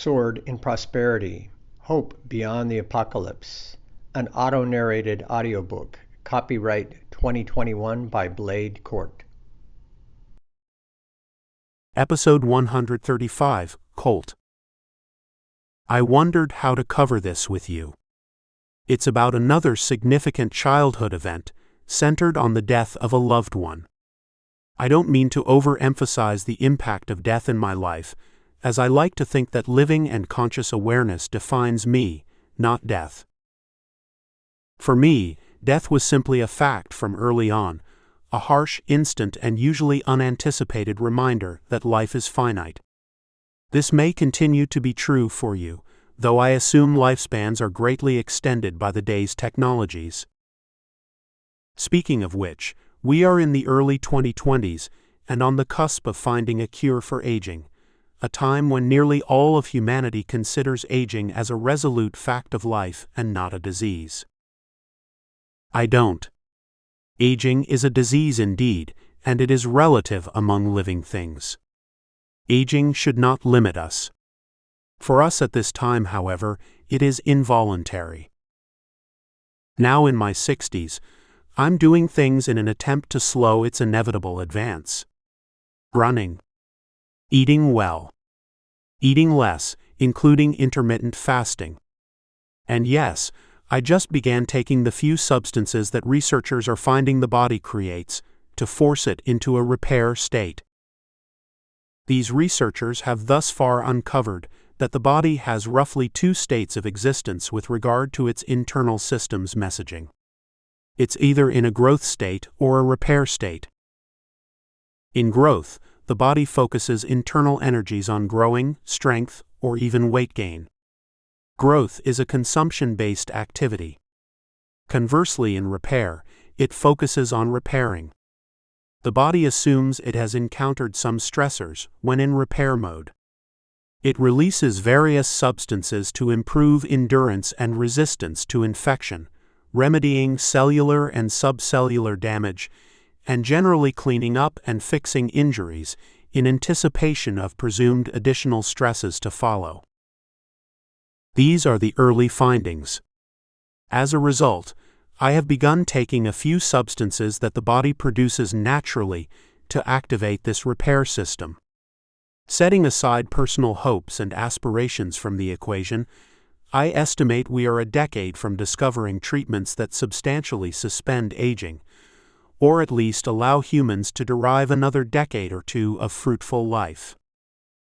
Sword in Prosperity, Hope Beyond the Apocalypse, an auto-narrated audiobook, copyright 2021 by Cort. Episode 135, Colt. I wondered how to cover this with you. It's about another significant childhood event, centered on the death of a loved one. I don't mean to overemphasize the impact of death in my life, as I like to think that living and conscious awareness defines me, not death. For me, death was simply a fact from early on, a harsh, instant, and usually unanticipated reminder that life is finite. This may continue to be true for you, though I assume lifespans are greatly extended by the day's technologies. Speaking of which, we are in the early 2020s and on the cusp of finding a cure for aging, a time when nearly all of humanity considers aging as a resolute fact of life and not a disease. I don't. Aging is a disease indeed, and it is relative among living things. Aging should not limit us. For us at this time, however, it is involuntary. Now in my 60s, I'm doing things in an attempt to slow its inevitable advance. Running. Eating well. Eating less, including intermittent fasting. And yes, I just began taking the few substances that researchers are finding the body creates to force it into a repair state. These researchers have thus far uncovered that the body has roughly two states of existence with regard to its internal systems messaging. It's either in a growth state or a repair state. In growth, the body focuses internal energies on growing, strength, or even weight gain. Growth is a consumption-based activity. Conversely, in repair, it focuses on repairing. The body assumes it has encountered some stressors when in repair mode. It releases various substances to improve endurance and resistance to infection, remedying cellular and subcellular damage, and generally cleaning up and fixing injuries in anticipation of presumed additional stresses to follow. These are the early findings. As a result, I have begun taking a few substances that the body produces naturally to activate this repair system. Setting aside personal hopes and aspirations from the equation, I estimate we are a decade from discovering treatments that substantially suspend aging, or at least allow humans to derive another decade or two of fruitful life.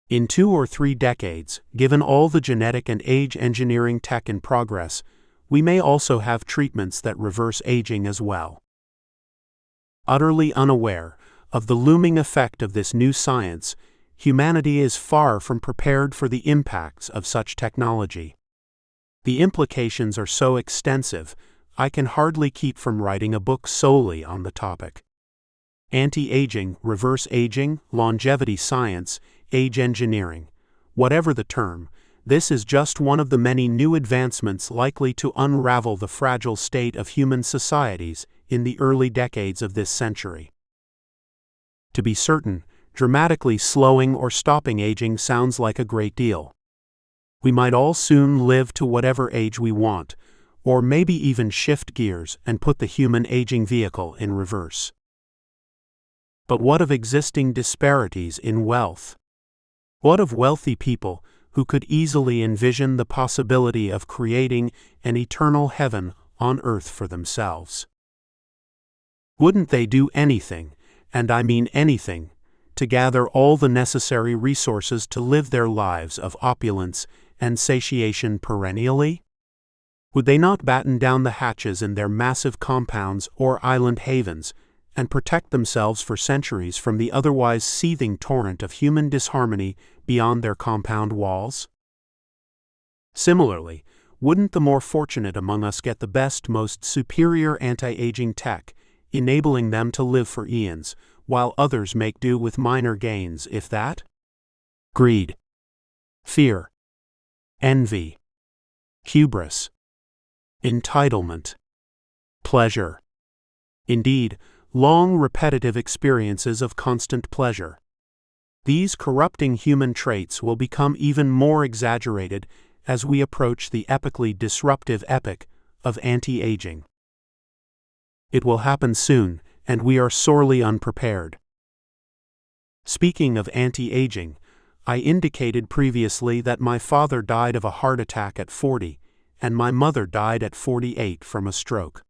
In 2 or 3 decades, given all the genetic and age engineering tech in progress, we may also have treatments that reverse aging as well. Utterly unaware of the looming effect of this new science, humanity is far from prepared for the impacts of such technology. The implications are so extensive, I can hardly keep from writing a book solely on the topic. Anti-aging, reverse aging, longevity science, age engineering. Whatever the term, this is just one of the many new advancements likely to unravel the fragile state of human societies in the early decades of this century. To be certain, dramatically slowing or stopping aging sounds like a great deal. We might all soon live to whatever age we want, or maybe even shift gears and put the human aging vehicle in reverse. But what of existing disparities in wealth? What of wealthy people who could easily envision the possibility of creating an eternal heaven on earth for themselves? Wouldn't they do anything, and I mean anything, to gather all the necessary resources to live their lives of opulence and satiation perennially? Would they not batten down the hatches in their massive compounds or island havens and protect themselves for centuries from the otherwise seething torrent of human disharmony beyond their compound walls? Similarly, wouldn't the more fortunate among us get the best, most superior anti-aging tech, enabling them to live for eons, while others make do with minor gains, if that? Greed. Fear. Envy. Hubris. Entitlement. Pleasure. Indeed, long repetitive experiences of constant pleasure. These corrupting human traits will become even more exaggerated as we approach the epically disruptive epoch of anti-aging. It will happen soon, and we are sorely unprepared. Speaking of anti-aging, I indicated previously that my father died of a heart attack at 40, and my mother died at 48 from a stroke.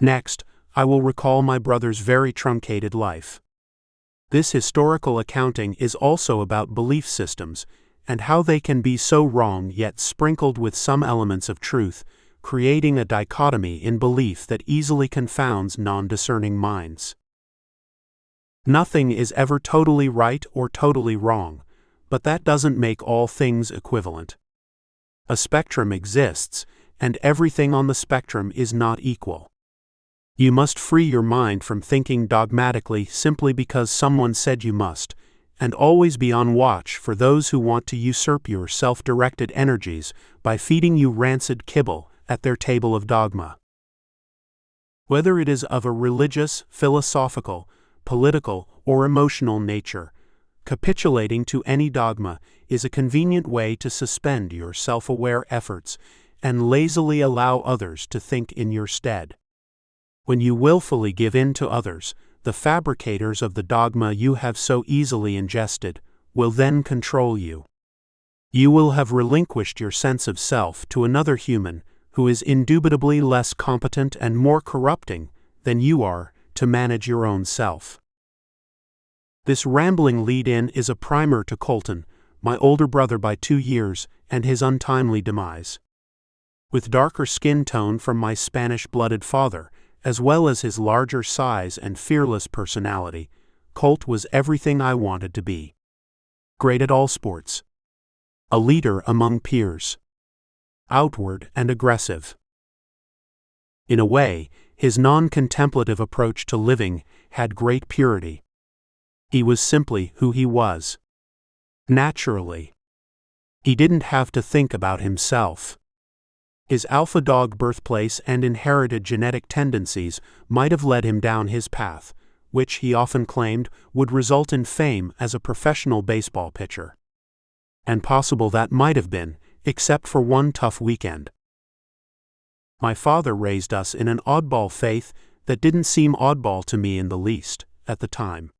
Next, I will recall my brother's very truncated life. This historical accounting is also about belief systems, and how they can be so wrong yet sprinkled with some elements of truth, creating a dichotomy in belief that easily confounds non-discerning minds. Nothing is ever totally right or totally wrong, but that doesn't make all things equivalent. A spectrum exists, and everything on the spectrum is not equal. You must free your mind from thinking dogmatically simply because someone said you must, and always be on watch for those who want to usurp your self-directed energies by feeding you rancid kibble at their table of dogma. Whether it is of a religious, philosophical, political, or emotional nature, capitulating to any dogma is a convenient way to suspend your self-aware efforts and lazily allow others to think in your stead. When you willfully give in to others, the fabricators of the dogma you have so easily ingested will then control you. You will have relinquished your sense of self to another human who is indubitably less competent and more corrupting than you are to manage your own self. This rambling lead-in is a primer to Colton, my older brother by 2 years, and his untimely demise. With darker skin tone from my Spanish-blooded father, as well as his larger size and fearless personality, Colt was everything I wanted to be. Great at all sports. A leader among peers. Outward and aggressive. In a way, his non-contemplative approach to living had great purity. He was simply who he was. Naturally. He didn't have to think about himself. His alpha dog birthplace and inherited genetic tendencies might have led him down his path, which he often claimed would result in fame as a professional baseball pitcher. And possible that might have been, except for one tough weekend. My father raised us in an oddball faith that didn't seem oddball to me in the least, at the time.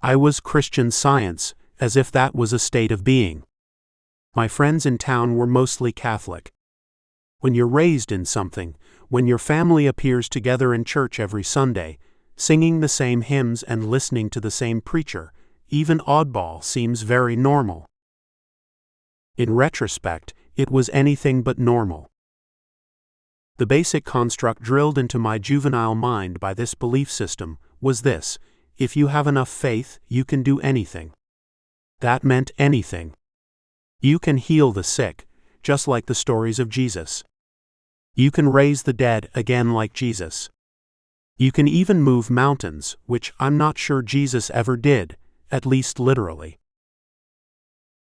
I was Christian Science, as if that was a state of being. My friends in town were mostly Catholic. When you're raised in something, when your family appears together in church every Sunday, singing the same hymns and listening to the same preacher, even oddball seems very normal. In retrospect, it was anything but normal. The basic construct drilled into my juvenile mind by this belief system was this: if you have enough faith, you can do anything. That meant anything. You can heal the sick, just like the stories of Jesus. You can raise the dead again like Jesus. You can even move mountains, which I'm not sure Jesus ever did, at least literally.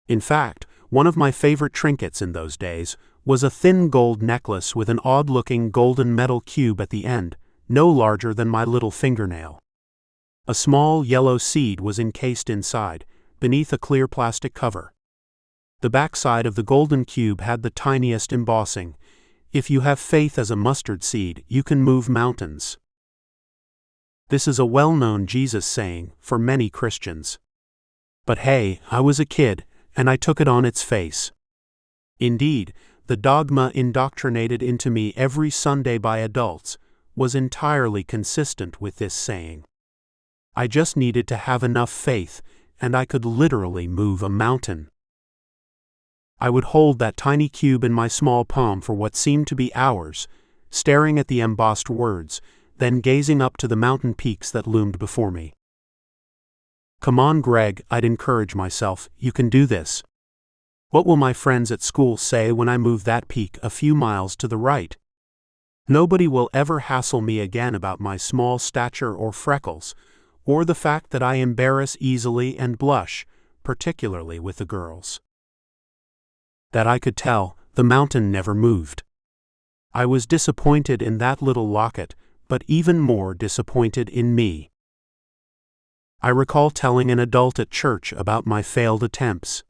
In fact, one of my favorite trinkets in those days was a thin gold necklace with an odd-looking golden metal cube at the end, no larger than my little fingernail. A small yellow seed was encased inside, beneath a clear plastic cover. The backside of the golden cube had the tiniest embossing: if you have faith as a mustard seed, you can move mountains. This is a well-known Jesus saying for many Christians. But hey, I was a kid, and I took it on its face. Indeed, the dogma indoctrinated into me every Sunday by adults was entirely consistent with this saying. I just needed to have enough faith, and I could literally move a mountain. I would hold that tiny cube in my small palm for what seemed to be hours, staring at the embossed words, then gazing up to the mountain peaks that loomed before me. "Come on, Greg," I'd encourage myself, "you can do this. What will my friends at school say when I move that peak a few miles to the right? Nobody will ever hassle me again about my small stature or freckles, or the fact that I embarrass easily and blush, particularly with the girls." That I could tell, the mountain never moved. I was disappointed in that little locket, but even more disappointed in me. I recall telling an adult at church about my failed attempts.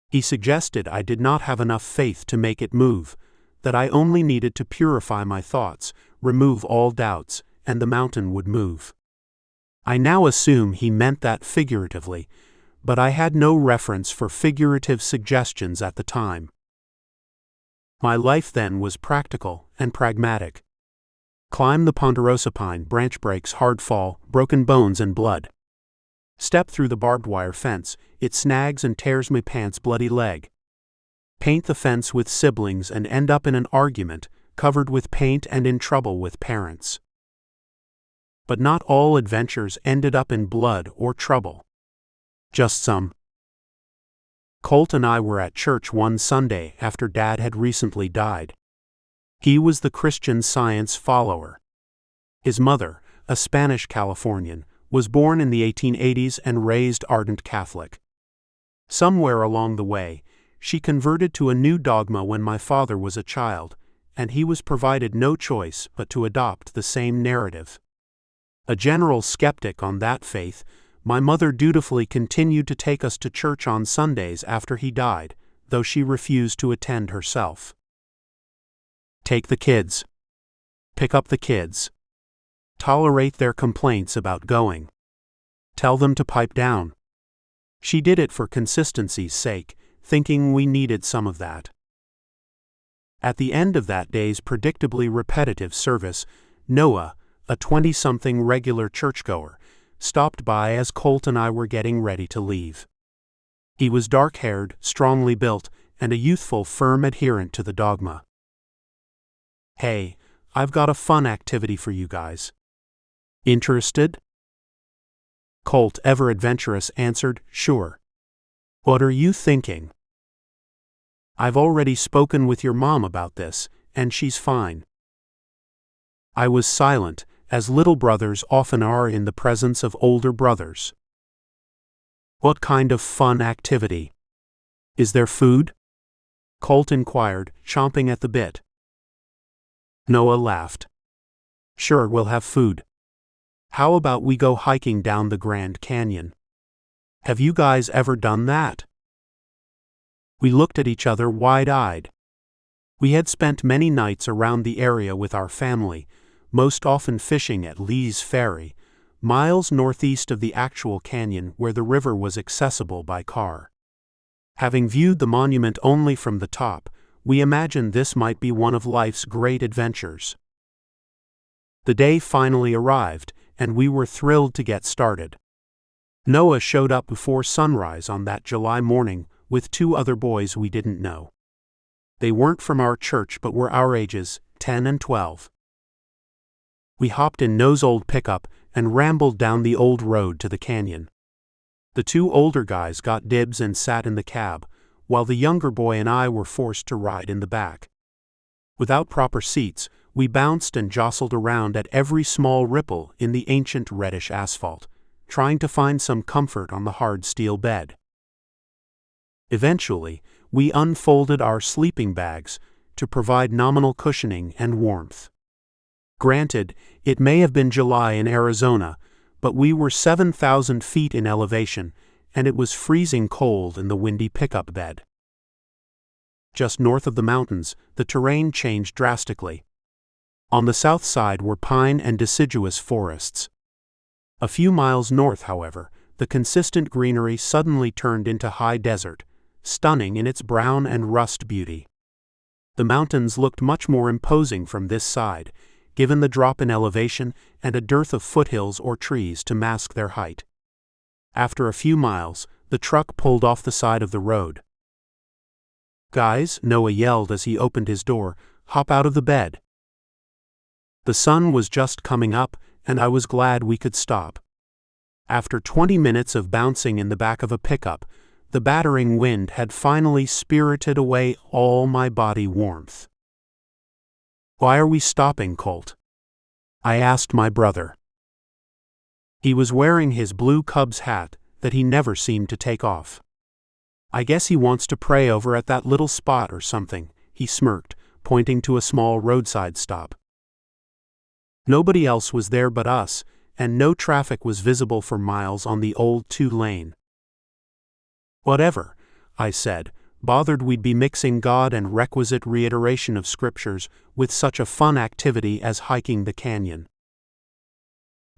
He suggested I did not have enough faith to make it move, that I only needed to purify my thoughts, remove all doubts, and the mountain would move. I now assume he meant that figuratively, but I had no reference for figurative suggestions at the time. My life then was practical and pragmatic. Climb the ponderosa pine, branch breaks, hard fall, broken bones and blood. Step through the barbed wire fence, it snags and tears my pants bloody leg. Paint the fence with siblings and end up in an argument, covered with paint and in trouble with parents. But not all adventures ended up in blood or trouble. Just some. Cort and I were at church one Sunday after Dad had recently died. He was the Christian Science follower. His mother, a Spanish Californian, was born in the 1880s and raised ardent Catholic. Somewhere along the way, she converted to a new dogma when my father was a child, and he was provided no choice but to adopt the same narrative. A general skeptic on that faith, my mother dutifully continued to take us to church on Sundays after he died, though she refused to attend herself. Take the kids. Pick up the kids. Tolerate their complaints about going. Tell them to pipe down. She did it for consistency's sake, thinking we needed some of that. At the end of that day's predictably repetitive service, Noah, a 20-something regular churchgoer, stopped by as Cort and I were getting ready to leave. He was dark-haired, strongly built, and a youthful, firm adherent to the dogma. "Hey, I've got a fun activity for you guys. Interested?" Cort, ever adventurous, answered, "Sure. What are you thinking?" "I've already spoken with your mom about this, and she's fine." I was silent, as little brothers often are in the presence of older brothers. "What kind of fun activity? Is there food?" Cort inquired, chomping at the bit. Noah laughed. "Sure, we'll have food. How about we go hiking down the Grand Canyon? Have you guys ever done that?" We looked at each other wide-eyed. We had spent many nights around the area with our family, most often fishing at Lee's Ferry, miles northeast of the actual canyon where the river was accessible by car. Having viewed the monument only from the top, we imagined this might be one of life's great adventures. The day finally arrived, and we were thrilled to get started. Noah showed up before sunrise on that July morning with 2 other boys we didn't know. They weren't from our church but were our ages, 10 and 12. We hopped in Noah's old pickup and rambled down the old road to the canyon. The 2 older guys got dibs and sat in the cab, while the younger boy and I were forced to ride in the back. Without proper seats, we bounced and jostled around at every small ripple in the ancient reddish asphalt, trying to find some comfort on the hard steel bed. Eventually, we unfolded our sleeping bags to provide nominal cushioning and warmth. Granted, it may have been July in Arizona, but we were 7,000 feet in elevation, and it was freezing cold in the windy pickup bed. Just north of the mountains, the terrain changed drastically. On the south side were pine and deciduous forests. A few miles north, however, the consistent greenery suddenly turned into high desert, stunning in its brown and rust beauty. The mountains looked much more imposing from this side, given the drop in elevation and a dearth of foothills or trees to mask their height. After a few miles, the truck pulled off the side of the road. "Guys," Noah yelled as he opened his door, "hop out of the bed." The sun was just coming up, and I was glad we could stop. After 20 minutes of bouncing in the back of a pickup, the battering wind had finally spirited away all my body warmth. "Why are we stopping, Cort?" I asked my brother. He was wearing his blue Cubs hat that he never seemed to take off. "I guess he wants to pray over at that little spot or something," he smirked, pointing to a small roadside stop. Nobody else was there but us, and no traffic was visible for miles on the old two-lane. "Whatever," I said, bothered we'd be mixing God and requisite reiteration of scriptures with such a fun activity as hiking the canyon.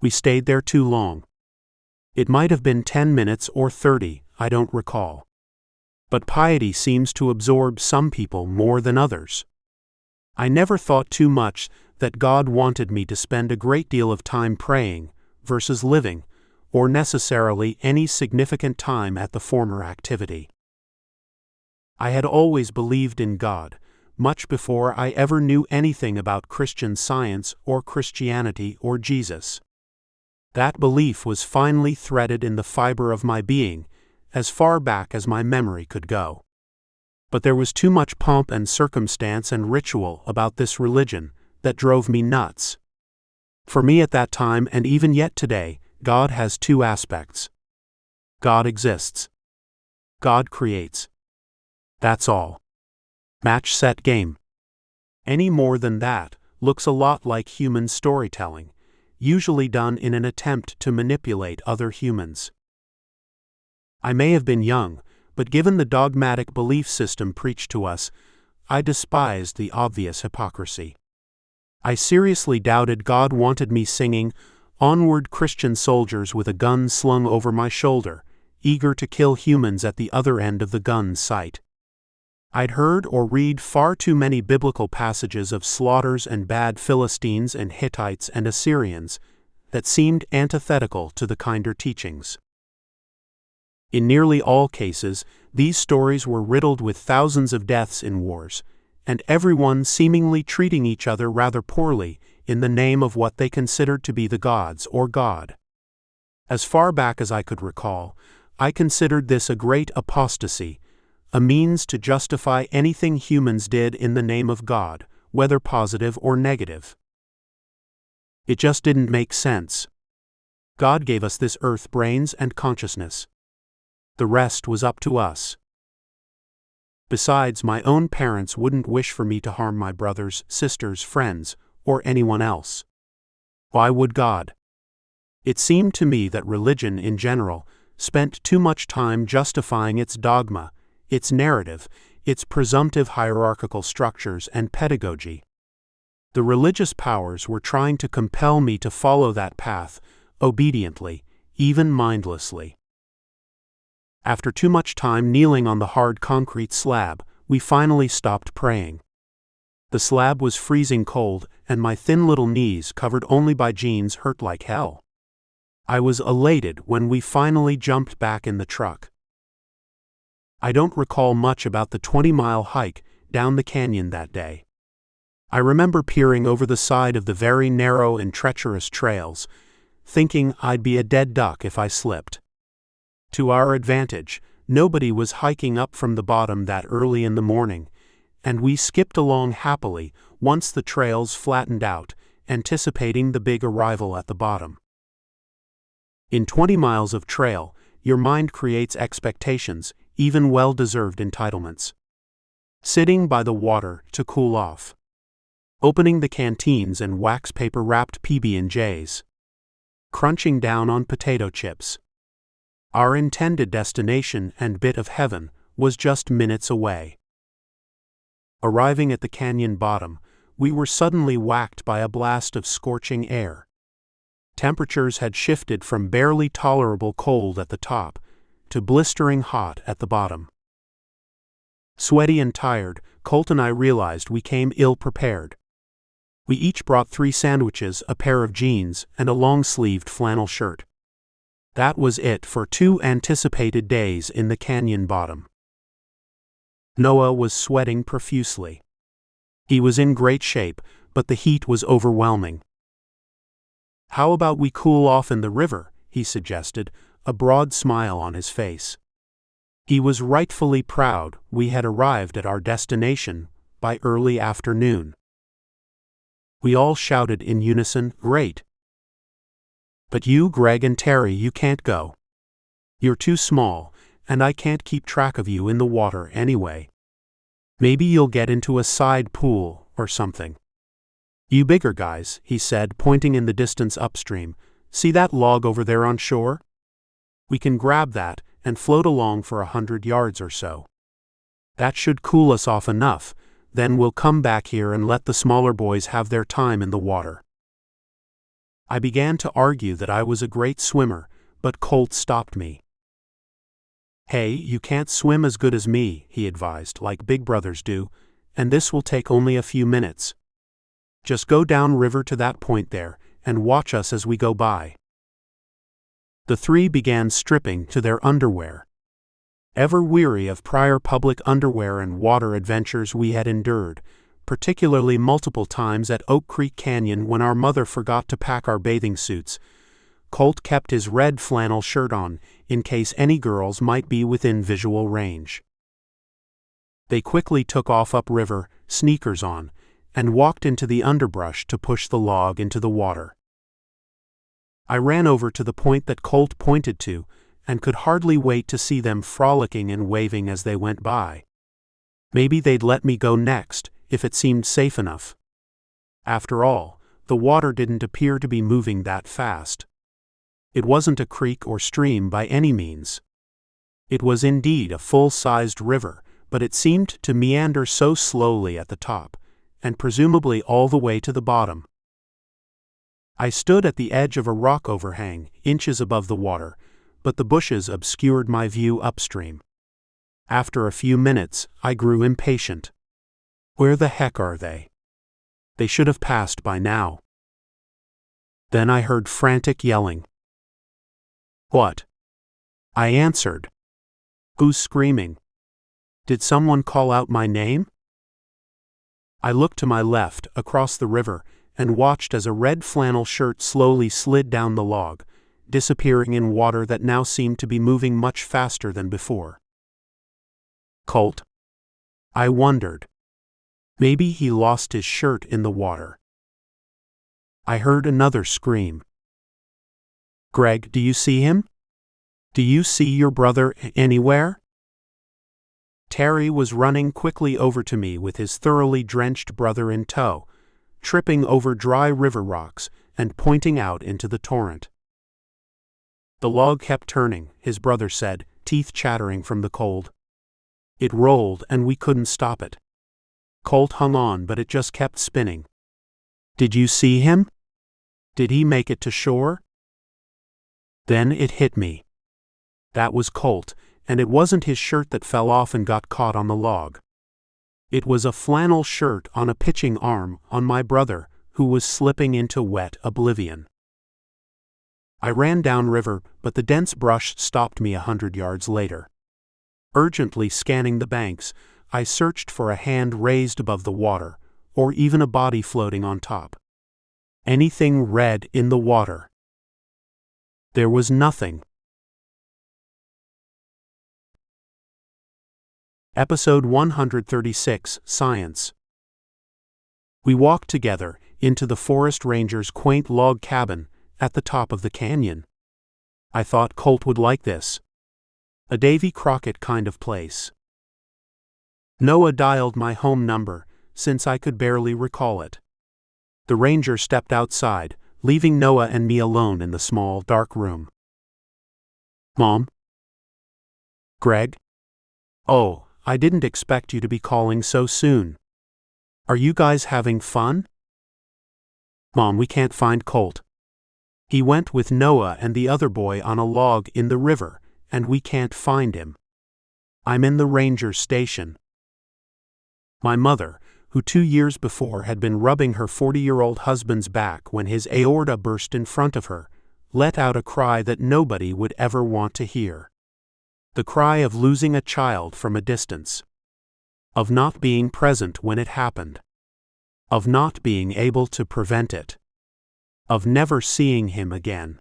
We stayed there too long. It might have been 10 minutes or 30, I don't recall. But piety seems to absorb some people more than others. I never thought too much that God wanted me to spend a great deal of time praying versus living, or necessarily any significant time at the former activity. I had always believed in God, much before I ever knew anything about Christian Science or Christianity or Jesus. That belief was finely threaded in the fiber of my being, as far back as my memory could go. But there was too much pomp and circumstance and ritual about this religion that drove me nuts. For me at that time, and even yet today, God has two aspects. God exists. God creates. That's all. Match, set, game. Any more than that looks a lot like human storytelling, usually done in an attempt to manipulate other humans. I may have been young, but given the dogmatic belief system preached to us, I despised the obvious hypocrisy. I seriously doubted God wanted me singing, "Onward Christian soldiers with a gun slung over my shoulder, eager to kill humans at the other end of the gun's sight." I'd heard or read far too many biblical passages of slaughters and bad Philistines and Hittites and Assyrians that seemed antithetical to the kinder teachings. In nearly all cases, these stories were riddled with thousands of deaths in wars, and everyone seemingly treating each other rather poorly in the name of what they considered to be the gods or God. As far back as I could recall, I considered this a great apostasy, a means to justify anything humans did in the name of God, whether positive or negative. It just didn't make sense. God gave us this earth, brains, and consciousness. The rest was up to us. Besides, my own parents wouldn't wish for me to harm my brothers, sisters, friends, or anyone else. Why would God? It seemed to me that religion in general spent too much time justifying its dogma, its narrative, its presumptive hierarchical structures and pedagogy. The religious powers were trying to compel me to follow that path, obediently, even mindlessly. After too much time kneeling on the hard concrete slab, we finally stopped praying. The slab was freezing cold, and my thin little knees, covered only by jeans, hurt like hell. I was elated when we finally jumped back in the truck. I don't recall much about the 20-mile hike down the canyon that day. I remember peering over the side of the very narrow and treacherous trails, thinking I'd be a dead duck if I slipped. To our advantage, nobody was hiking up from the bottom that early in the morning, and we skipped along happily once the trails flattened out, anticipating the big arrival at the bottom. In 20 miles of trail, your mind creates expectations, even well-deserved entitlements. Sitting by the water to cool off. Opening the canteens and wax paper-wrapped PB&Js. Crunching down on potato chips. Our intended destination and bit of heaven was just minutes away. Arriving at the canyon bottom, we were suddenly whacked by a blast of scorching air. Temperatures had shifted from barely tolerable cold at the top to blistering hot at the bottom. Sweaty and tired, Colt and I realized we came ill-prepared. We each brought 3 sandwiches, a pair of jeans, and a long-sleeved flannel shirt. That was it for 2 anticipated days in the canyon bottom. Noah was sweating profusely. He was in great shape, but the heat was overwhelming. "How about we cool off in the river?" he suggested, a broad smile on his face. He was rightfully proud we had arrived at our destination by early afternoon. We all shouted in unison, "Great!" "But you, Greg and Terry, you can't go. You're too small, and I can't keep track of you in the water anyway. Maybe you'll get into a side pool or something." "You bigger guys," he said, pointing in the distance upstream, See that log over there on shore? We can grab that and float along for 100 yards or so. That should cool us off enough, then we'll come back here and let the smaller boys have their time in the water. I began to argue that I was a great swimmer, but Cort stopped me. Hey, you can't swim as good as me, he advised, like big brothers do, and this will take only a few minutes. Just go down river to that point there, and watch us as we go by. The three began stripping to their underwear. Ever weary of prior public underwear and water adventures we had endured, particularly multiple times at Oak Creek Canyon when our mother forgot to pack our bathing suits, Cort kept his red flannel shirt on, in case any girls might be within visual range. They quickly took off upriver, sneakers on, and walked into the underbrush to push the log into the water. I ran over to the point that Cort pointed to, and could hardly wait to see them frolicking and waving as they went by. Maybe they'd let me go next, if it seemed safe enough. After all, the water didn't appear to be moving that fast. It wasn't a creek or stream by any means. It was indeed a full-sized river, but it seemed to meander so slowly at the top, and presumably all the way to the bottom. I stood at the edge of a rock overhang, inches above the water, but the bushes obscured my view upstream. After a few minutes, I grew impatient. Where the heck are they? They should have passed by now. Then I heard frantic yelling. What? I answered. Who's screaming? Did someone call out my name? I looked to my left, across the river, and watched as a red flannel shirt slowly slid down the log, disappearing in water that now seemed to be moving much faster than before. Cort? I wondered. Maybe he lost his shirt in the water. I heard another scream. Greg, do you see him? Do you see your brother anywhere? Terry was running quickly over to me with his thoroughly drenched brother in tow, tripping over dry river rocks and pointing out into the torrent. The log kept turning, his brother said, teeth chattering from the cold. It rolled and we couldn't stop it. Cort hung on, but it just kept spinning. Did you see him? Did he make it to shore? Then it hit me. That was Cort, and it wasn't his shirt that fell off and got caught on the log. It was a flannel shirt on a pitching arm on my brother, who was slipping into wet oblivion. I ran downriver, but the dense brush stopped me 100 yards later. Urgently scanning the banks, I searched for a hand raised above the water, or even a body floating on top. Anything red in the water. There was nothing. Episode 136, Science. We walked together into the forest ranger's quaint log cabin at the top of the canyon. I thought Cort would like this. A Davy Crockett kind of place. Noah dialed my home number, since I could barely recall it. The ranger stepped outside, leaving Noah and me alone in the small, dark room. Mom? Greg? Oh, I didn't expect you to be calling so soon. Are you guys having fun? Mom, we can't find Cort. He went with Noah and the other boy on a log in the river, and we can't find him. I'm in the ranger station. My mother, who 2 years before had been rubbing her 40-year-old husband's back when his aorta burst in front of her, let out a cry that nobody would ever want to hear. The cry of losing a child from a distance. Of not being present when it happened. Of not being able to prevent it. Of never seeing him again.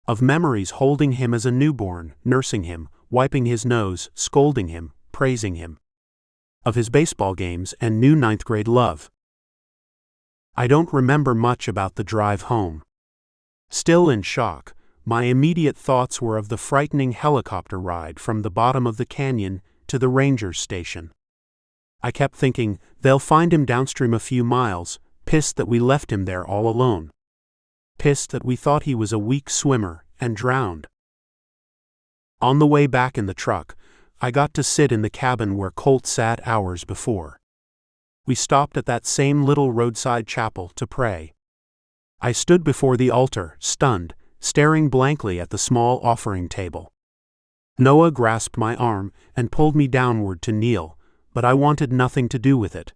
Of memories holding him as a newborn, nursing him, wiping his nose, scolding him, praising him. Of his baseball games and new 9th grade love. I don't remember much about the drive home. Still in shock, my immediate thoughts were of the frightening helicopter ride from the bottom of the canyon to the ranger's station. I kept thinking, they'll find him downstream a few miles, pissed that we left him there all alone. pissed that we thought he was a weak swimmer and drowned. On the way back in the truck, I got to sit in the cabin where Colt sat hours before. We stopped at that same little roadside chapel to pray. I stood before the altar, stunned, staring blankly at the small offering table. Noah grasped my arm and pulled me downward to kneel, but I wanted nothing to do with it.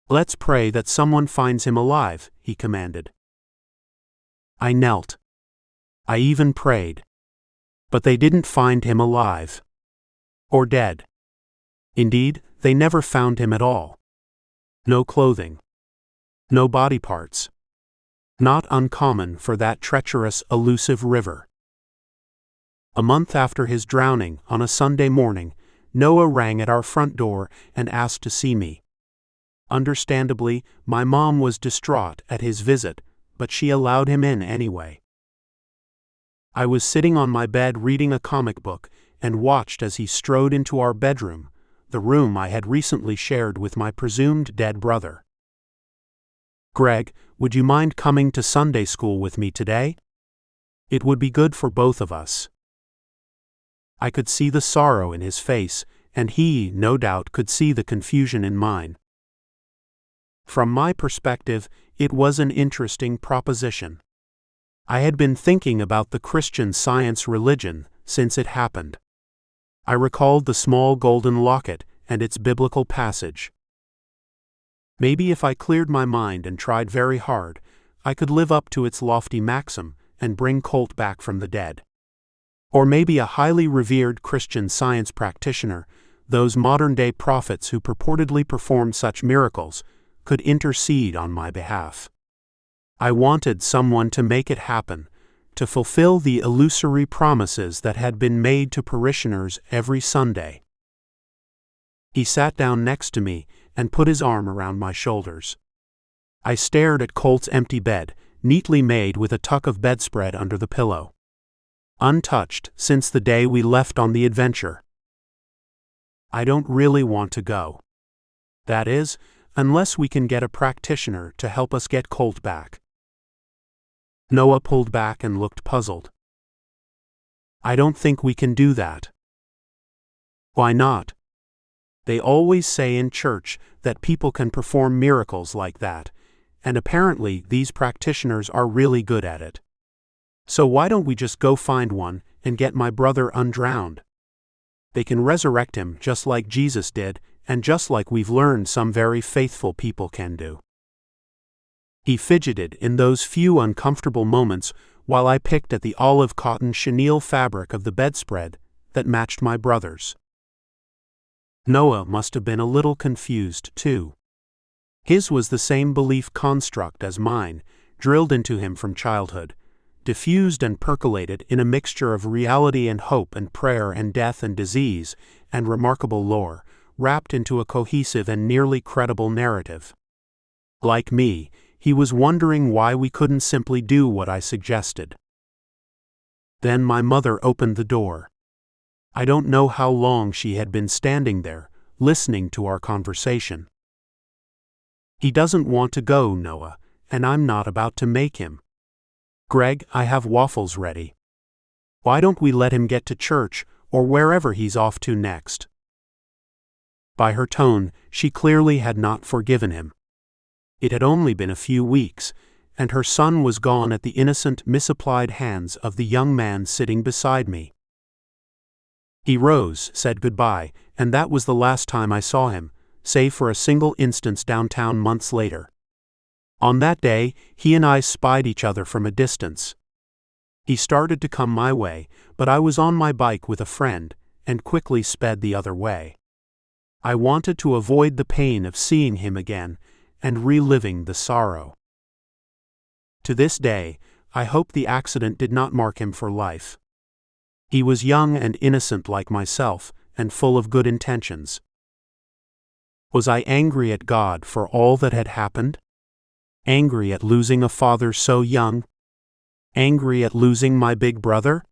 "Let's pray that someone finds him alive," he commanded. I knelt. I even prayed. But they didn't find him alive. Or dead. Indeed, they never found him at all. No clothing. No body parts. Not uncommon for that treacherous, elusive river. A month after his drowning, on a Sunday morning, Noah rang at our front door and asked to see me. Understandably, my mom was distraught at his visit, but she allowed him in anyway. I was sitting on my bed reading a comic book and watched as he strode into our bedroom, the room I had recently shared with my presumed dead brother. "Greg, would you mind coming to Sunday school with me today? It would be good for both of us." I could see the sorrow in his face, and he, no doubt, could see the confusion in mine. From my perspective, it was an interesting proposition. I had been thinking about the Christian Science religion since it happened. I recalled the small golden locket and its biblical passage. Maybe if I cleared my mind and tried very hard, I could live up to its lofty maxim and bring Colt back from the dead. Or maybe a highly revered Christian Science practitioner, those modern-day prophets who purportedly perform such miracles, could intercede on my behalf. I wanted someone to make it happen, to fulfill the illusory promises that had been made to parishioners every Sunday. He sat down next to me and put his arm around my shoulders. I stared at Colt's empty bed, neatly made with a tuck of bedspread under the pillow. Untouched since the day we left on the adventure. "I don't really want to go. That is, unless we can get a practitioner to help us get Colt back." Noah pulled back and looked puzzled. "I don't think we can do that." "Why not? They always say in church that people can perform miracles like that, and apparently these practitioners are really good at it. So why don't we just go find one and get my brother undrowned? They can resurrect him just like Jesus did, and just like we've learned some very faithful people can do." He fidgeted in those few uncomfortable moments while I picked at the olive cotton chenille fabric of the bedspread that matched my brother's. Noah must have been a little confused, too. His was the same belief construct as mine, drilled into him from childhood, diffused and percolated in a mixture of reality and hope and prayer and death and disease and remarkable lore, wrapped into a cohesive and nearly credible narrative. Like me, he was wondering why we couldn't simply do what I suggested. Then my mother opened the door. I don't know how long she had been standing there, listening to our conversation. "He doesn't want to go, Noah, and I'm not about to make him. Greg, I have waffles ready. Why don't we let him get to church or wherever he's off to next?" By her tone, she clearly had not forgiven him. It had only been a few weeks, and her son was gone at the innocent, misapplied hands of the young man sitting beside me. He rose, said goodbye, and that was the last time I saw him, save for a single instance downtown months later. On that day, he and I spied each other from a distance. He started to come my way, but I was on my bike with a friend, and quickly sped the other way. I wanted to avoid the pain of seeing him again, and reliving the sorrow. To this day, I hope the accident did not mark him for life. He was young and innocent like myself, and full of good intentions. Was I angry at God for all that had happened? Angry at losing a father so young? Angry at losing my big brother?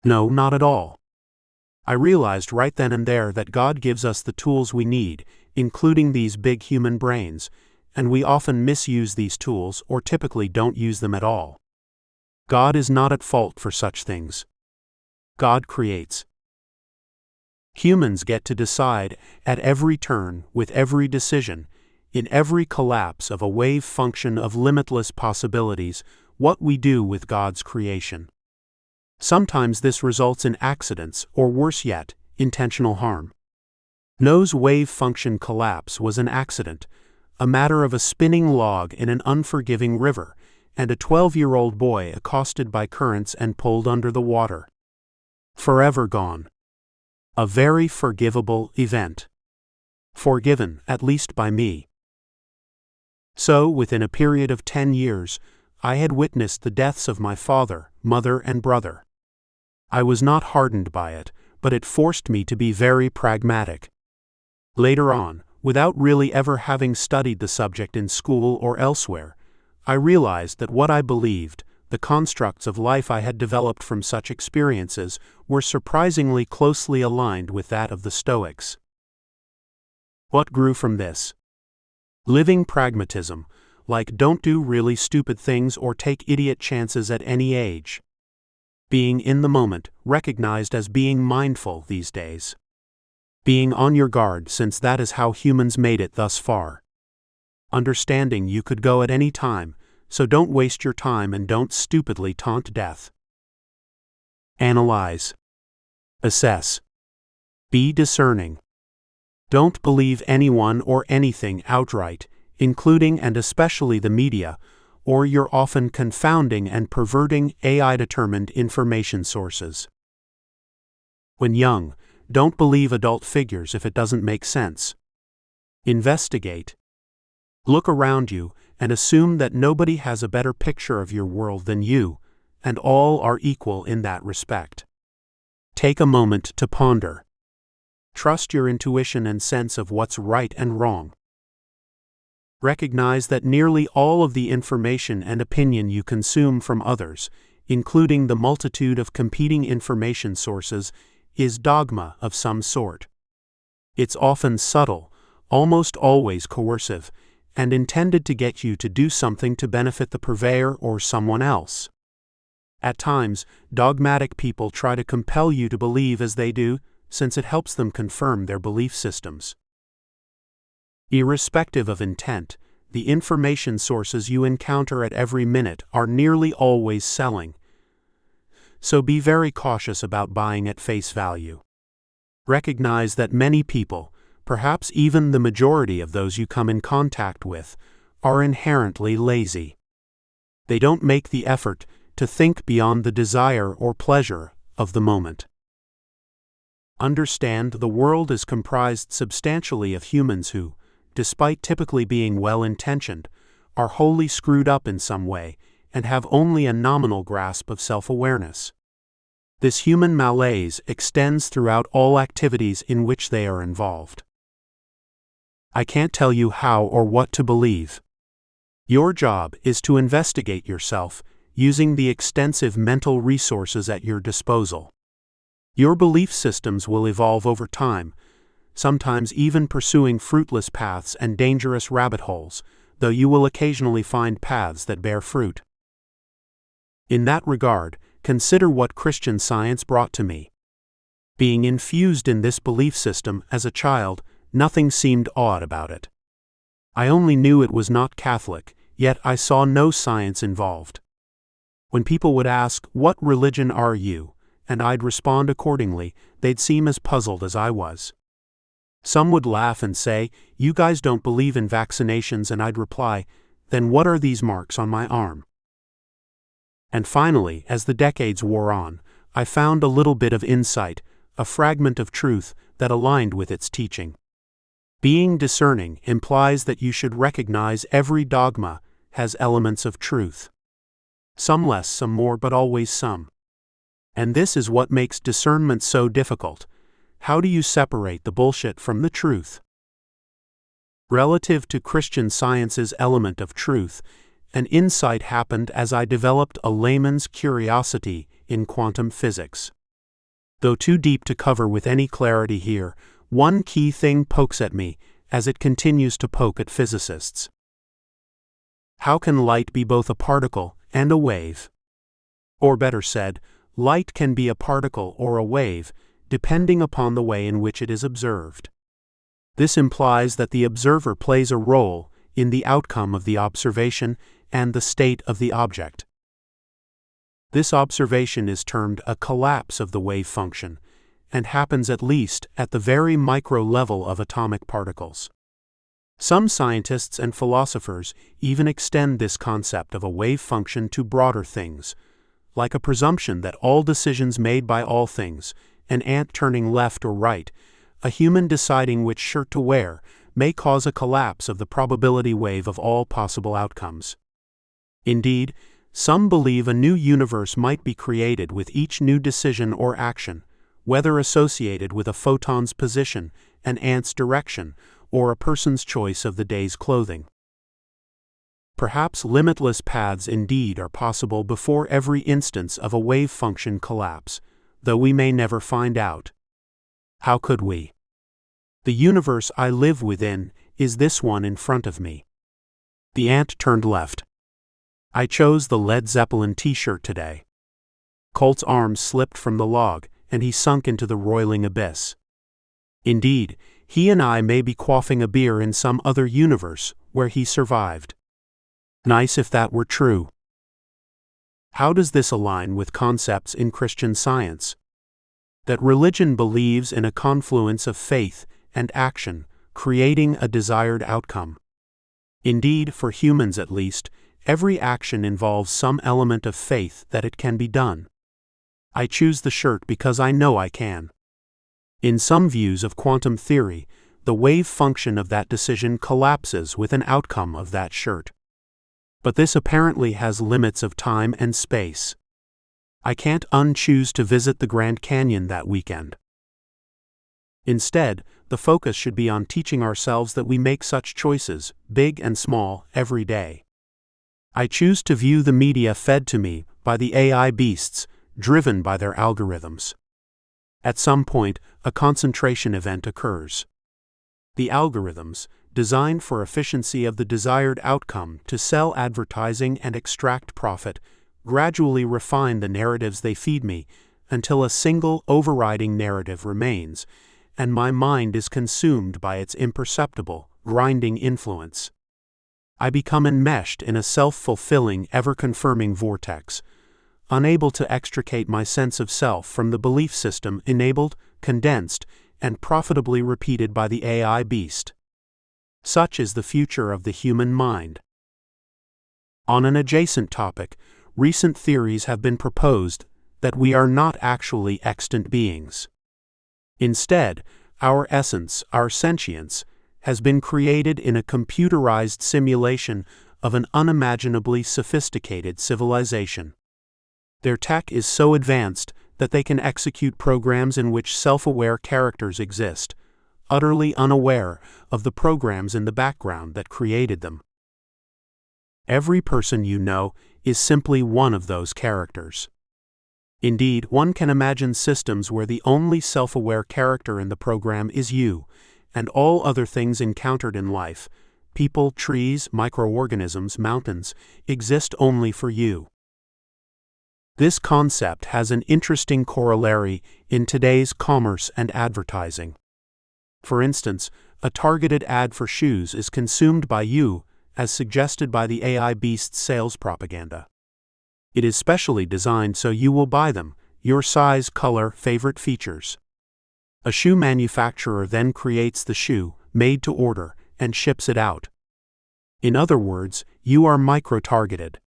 No, not at all. I realized right then and there that God gives us the tools we need, including these big human brains, and we often misuse these tools or typically don't use them at all. God is not at fault for such things. God creates. Humans get to decide, at every turn, with every decision, in every collapse of a wave function of limitless possibilities, what we do with God's creation. Sometimes this results in accidents, or worse yet, intentional harm. Noah's wave function collapse was an accident, a matter of a spinning log in an unforgiving river, and a 12-year-old boy accosted by currents and pulled under the water. Forever gone. A very forgivable event. Forgiven, at least by me. So, within a period of 10 years, I had witnessed the deaths of my father, mother, and brother. I was not hardened by it, but it forced me to be very pragmatic. Later on, without really ever having studied the subject in school or elsewhere, I realized that what I believed, the constructs of life I had developed from such experiences, were surprisingly closely aligned with that of the Stoics. What grew from this? Living pragmatism, like don't do really stupid things or take idiot chances at any age. Being in the moment, recognized as being mindful these days. Being on your guard, since that is how humans made it thus far. Understanding you could go at any time, so don't waste your time and don't stupidly taunt death. Analyze. Assess. Be discerning. Don't believe anyone or anything outright, including and especially the media, or your often confounding and perverting AI-determined information sources. When young, don't believe adult figures if it doesn't make sense. Investigate. Look around you and assume that nobody has a better picture of your world than you, and all are equal in that respect. Take a moment to ponder. Trust your intuition and sense of what's right and wrong. Recognize that nearly all of the information and opinion you consume from others, including the multitude of competing information sources, is dogma of some sort. It's often subtle, almost always coercive, and intended to get you to do something to benefit the purveyor or someone else. At times, dogmatic people try to compel you to believe as they do, since it helps them confirm their belief systems. Irrespective of intent, the information sources you encounter at every minute are nearly always selling. So be very cautious about buying at face value. Recognize that many people, perhaps even the majority of those you come in contact with, are inherently lazy. They don't make the effort to think beyond the desire or pleasure of the moment. Understand the world is comprised substantially of humans who, despite typically being well-intentioned, are wholly screwed up in some way and have only a nominal grasp of self-awareness. This human malaise extends throughout all activities in which they are involved. I can't tell you how or what to believe. Your job is to investigate yourself using the extensive mental resources at your disposal. Your belief systems will evolve over time, sometimes even pursuing fruitless paths and dangerous rabbit holes, though you will occasionally find paths that bear fruit. In that regard, consider what Christian Science brought to me. Being infused in this belief system as a child, nothing seemed odd about it. I only knew it was not Catholic, yet I saw no science involved. When people would ask, "What religion are you?" and I'd respond accordingly, they'd seem as puzzled as I was. Some would laugh and say, "You guys don't believe in vaccinations," and I'd reply, "Then what are these marks on my arm?" And finally, as the decades wore on, I found a little bit of insight, a fragment of truth that aligned with its teaching. Being discerning implies that you should recognize every dogma has elements of truth. Some less, some more, but always some. And this is what makes discernment so difficult. How do you separate the bullshit from the truth? Relative to Christian Science's element of truth, an insight happened as I developed a layman's curiosity in quantum physics. Though too deep to cover with any clarity here, one key thing pokes at me, as it continues to poke at physicists. How can light be both a particle and a wave? Or better said, light can be a particle or a wave, depending upon the way in which it is observed. This implies that the observer plays a role in the outcome of the observation and the state of the object. This observation is termed a collapse of the wave function, and happens at least at the very micro level of atomic particles. Some scientists and philosophers even extend this concept of a wave function to broader things, like a presumption that all decisions made by all things, an ant turning left or right, a human deciding which shirt to wear, may cause a collapse of the probability wave of all possible outcomes. Indeed, some believe a new universe might be created with each new decision or action, whether associated with a photon's position, an ant's direction, or a person's choice of the day's clothing. Perhaps limitless paths indeed are possible before every instance of a wave function collapse, though we may never find out. How could we? The universe I live within is this one in front of me. The ant turned left. I chose the Led Zeppelin t-shirt today. Colt's arms slipped from the log, and he sunk into the roiling abyss. Indeed, he and I may be quaffing a beer in some other universe where he survived. Nice if that were true. How does this align with concepts in Christian Science? That religion believes in a confluence of faith and action, creating a desired outcome. Indeed, for humans at least, every action involves some element of faith that it can be done. I choose the shirt because I know I can. In some views of quantum theory, the wave function of that decision collapses with an outcome of that shirt. But this apparently has limits of time and space. I can't unchoose to visit the Grand Canyon that weekend. Instead, the focus should be on teaching ourselves that we make such choices, big and small, every day. I choose to view the media fed to me by the AI beasts, driven by their algorithms. At some point, a concentration event occurs. The algorithms, designed for efficiency of the desired outcome to sell advertising and extract profit, gradually refine the narratives they feed me until a single overriding narrative remains, and my mind is consumed by its imperceptible, grinding influence. I become enmeshed in a self-fulfilling, ever-confirming vortex, unable to extricate my sense of self from the belief system enabled, condensed, and profitably repeated by the AI beast. Such is the future of the human mind. On an adjacent topic, recent theories have been proposed that we are not actually extant beings. Instead, our essence, our sentience, has been created in a computerized simulation of an unimaginably sophisticated civilization. Their tech is so advanced that they can execute programs in which self-aware characters exist, utterly unaware of the programs in the background that created them. Every person you know is simply one of those characters. Indeed, one can imagine systems where the only self-aware character in the program is you, and all other things encountered in life, people, trees, microorganisms, mountains, exist only for you. This concept has an interesting corollary in today's commerce and advertising. For instance, a targeted ad for shoes is consumed by you, as suggested by the AI beast's sales propaganda. It is specially designed so you will buy them, your size, color, favorite features. A shoe manufacturer then creates the shoe, made to order, and ships it out. In other words, you are micro-targeted.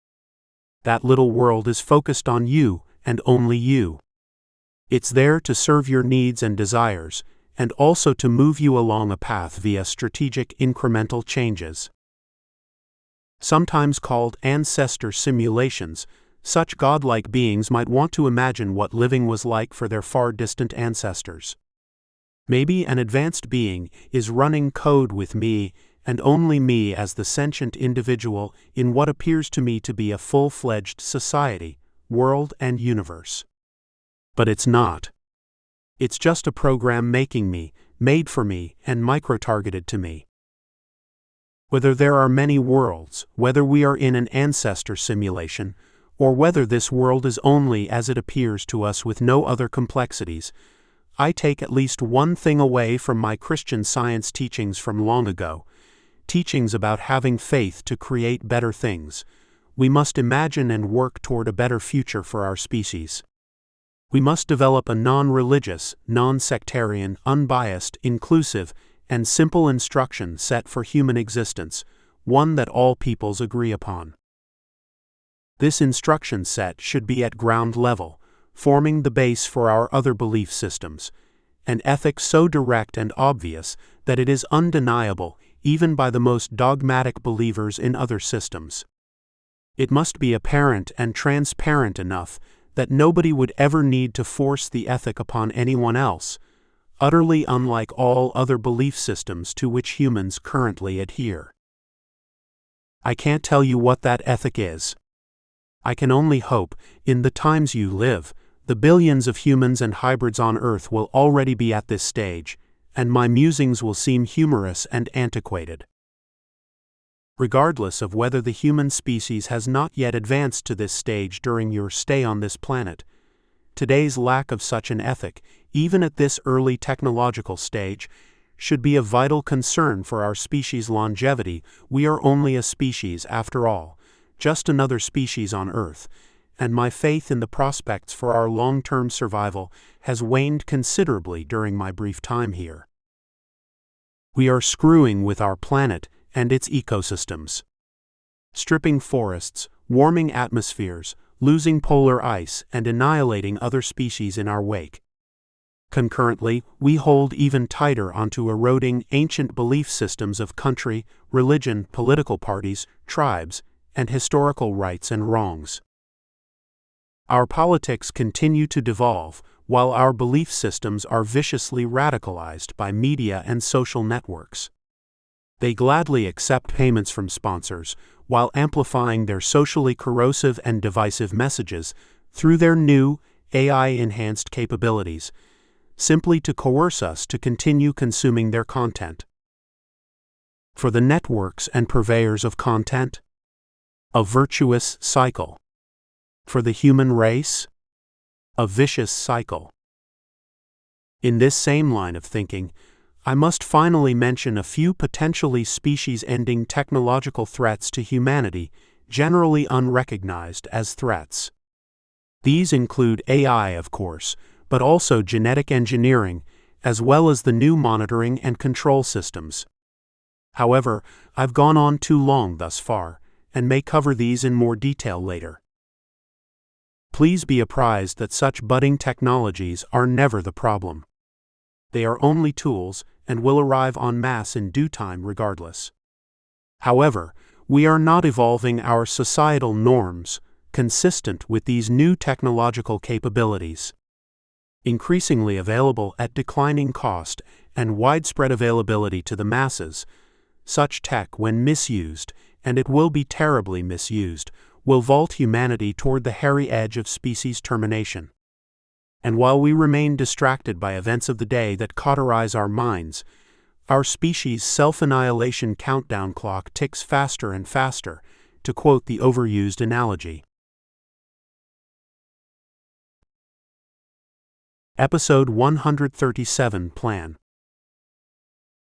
That little world is focused on you, and only you. It's there to serve your needs and desires, and also to move you along a path via strategic incremental changes. Sometimes called ancestor simulations, such godlike beings might want to imagine what living was like for their far distant ancestors. Maybe an advanced being is running code with me and only me as the sentient individual in what appears to me to be a full-fledged society, world, and universe. But it's not. It's just a program making me, made for me, and micro-targeted to me. Whether there are many worlds, whether we are in an ancestor simulation, or whether this world is only as it appears to us with no other complexities, I take at least one thing away from my Christian Science teachings from long ago, teachings about having faith to create better things. We must imagine and work toward a better future for our species. We must develop a non-religious, non-sectarian, unbiased, inclusive, and simple instruction set for human existence, one that all peoples agree upon. This instruction set should be at ground level, forming the base for our other belief systems, an ethic so direct and obvious that it is undeniable even by the most dogmatic believers in other systems. It must be apparent and transparent enough that nobody would ever need to force the ethic upon anyone else, utterly unlike all other belief systems to which humans currently adhere. I can't tell you what that ethic is. I can only hope, in the times you live, the billions of humans and hybrids on Earth will already be at this stage, and my musings will seem humorous and antiquated. Regardless of whether the human species has not yet advanced to this stage during your stay on this planet, today's lack of such an ethic, even at this early technological stage, should be a vital concern for our species' longevity. We are only a species, after all, just another species on Earth, and my faith in the prospects for our long-term survival has waned considerably during my brief time here. We are screwing with our planet and its ecosystems. Stripping forests, warming atmospheres, losing polar ice, and annihilating other species in our wake. Concurrently, we hold even tighter onto eroding ancient belief systems of country, religion, political parties, tribes, and historical rights and wrongs. Our politics continue to devolve, while our belief systems are viciously radicalized by media and social networks. They gladly accept payments from sponsors, while amplifying their socially corrosive and divisive messages through their new, AI-enhanced capabilities, simply to coerce us to continue consuming their content. For the networks and purveyors of content, a virtuous cycle. For the human race, a vicious cycle. In this same line of thinking, I must finally mention a few potentially species-ending technological threats to humanity, generally unrecognized as threats. These include AI, of course, but also genetic engineering, as well as the new monitoring and control systems. However, I've gone on too long thus far, and may cover these in more detail later. Please be apprised that such budding technologies are never the problem. They are only tools and will arrive en masse in due time regardless. However, we are not evolving our societal norms consistent with these new technological capabilities. Increasingly available at declining cost and widespread availability to the masses, such tech, when misused, and it will be terribly misused, will vault humanity toward the hairy edge of species termination. And while we remain distracted by events of the day that cauterize our minds, our species' self-annihilation countdown clock ticks faster and faster, to quote the overused analogy. Episode 137 Plan.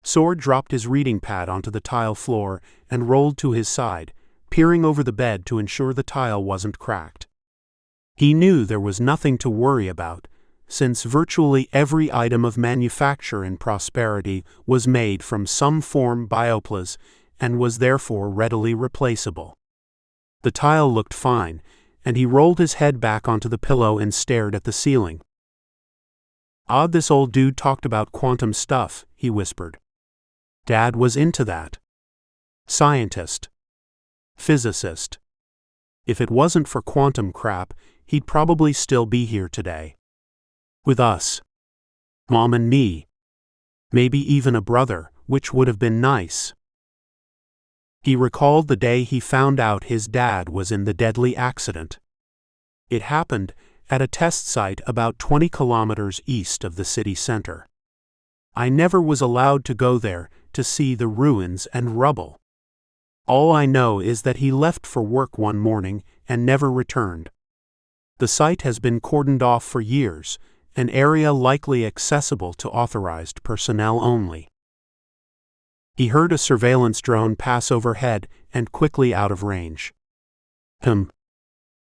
Sword dropped his reading pad onto the tile floor and rolled to his side, peering over the bed to ensure the tile wasn't cracked. He knew there was nothing to worry about, since virtually every item of manufacture in prosperity was made from some form bioplas and was therefore readily replaceable. The tile looked fine, and he rolled his head back onto the pillow and stared at the ceiling. "Odd this old dude talked about quantum stuff," he whispered. "Dad was into that. Scientist. Physicist. If it wasn't for quantum crap, he'd probably still be here today. With us. Mom and me. Maybe even a brother, which would have been nice." He recalled the day he found out his dad was in the deadly accident. It happened at a test site about 20 kilometers east of the city center. I never was allowed to go there to see the ruins and rubble. All I know is that he left for work one morning and never returned. The site has been cordoned off for years, an area likely accessible to authorized personnel only. He heard a surveillance drone pass overhead and quickly out of range.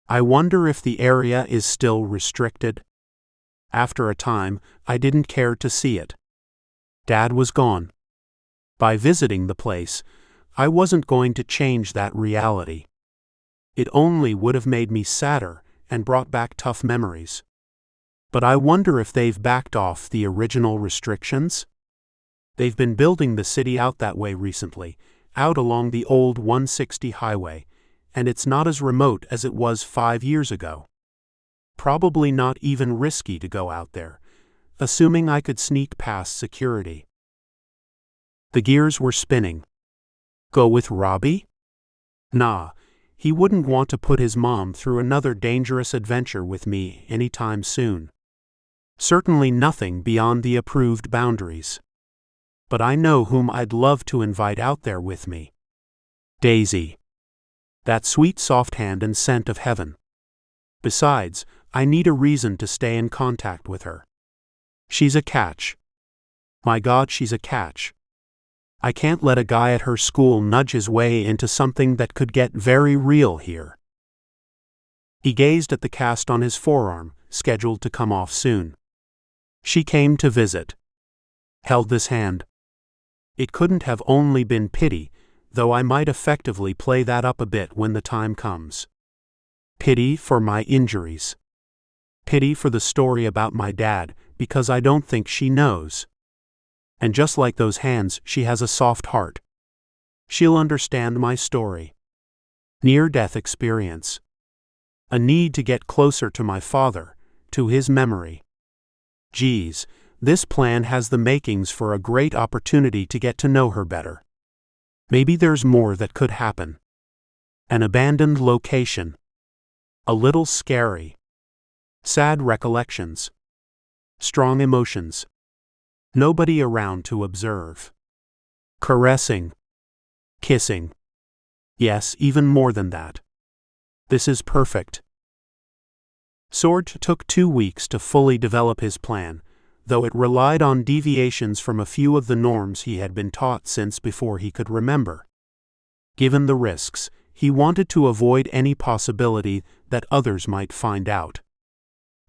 I wonder if the area is still restricted. After a time, I didn't care to see it. Dad was gone. By visiting the place, I wasn't going to change that reality. It only would have made me sadder and brought back tough memories. But I wonder if they've backed off the original restrictions? They've been building the city out that way recently, out along the old 160 highway, and it's not as remote as it was 5 years ago. Probably not even risky to go out there, assuming I could sneak past security. The gears were spinning. Go with Robbie? Nah, he wouldn't want to put his mom through another dangerous adventure with me anytime soon. Certainly nothing beyond the approved boundaries. But I know whom I'd love to invite out there with me. Daisy. That sweet soft hand and scent of heaven. Besides, I need a reason to stay in contact with her. She's a catch. My God, she's a catch. I can't let a guy at her school nudge his way into something that could get very real here. He gazed at the cast on his forearm, scheduled to come off soon. She came to visit. Held this hand. It couldn't have only been pity, though I might effectively play that up a bit when the time comes. Pity for my injuries. Pity for the story about my dad, because I don't think she knows. And just like those hands, she has a soft heart. She'll understand my story. Near-death experience. A need to get closer to my father, to his memory. Geez, this plan has the makings for a great opportunity to get to know her better. Maybe there's more that could happen. An abandoned location. A little scary. Sad recollections. Strong emotions. Nobody around to observe. Caressing. Kissing. Yes, even more than that. This is perfect. Cort took 2 weeks to fully develop his plan, though it relied on deviations from a few of the norms he had been taught since before he could remember. Given the risks, he wanted to avoid any possibility that others might find out.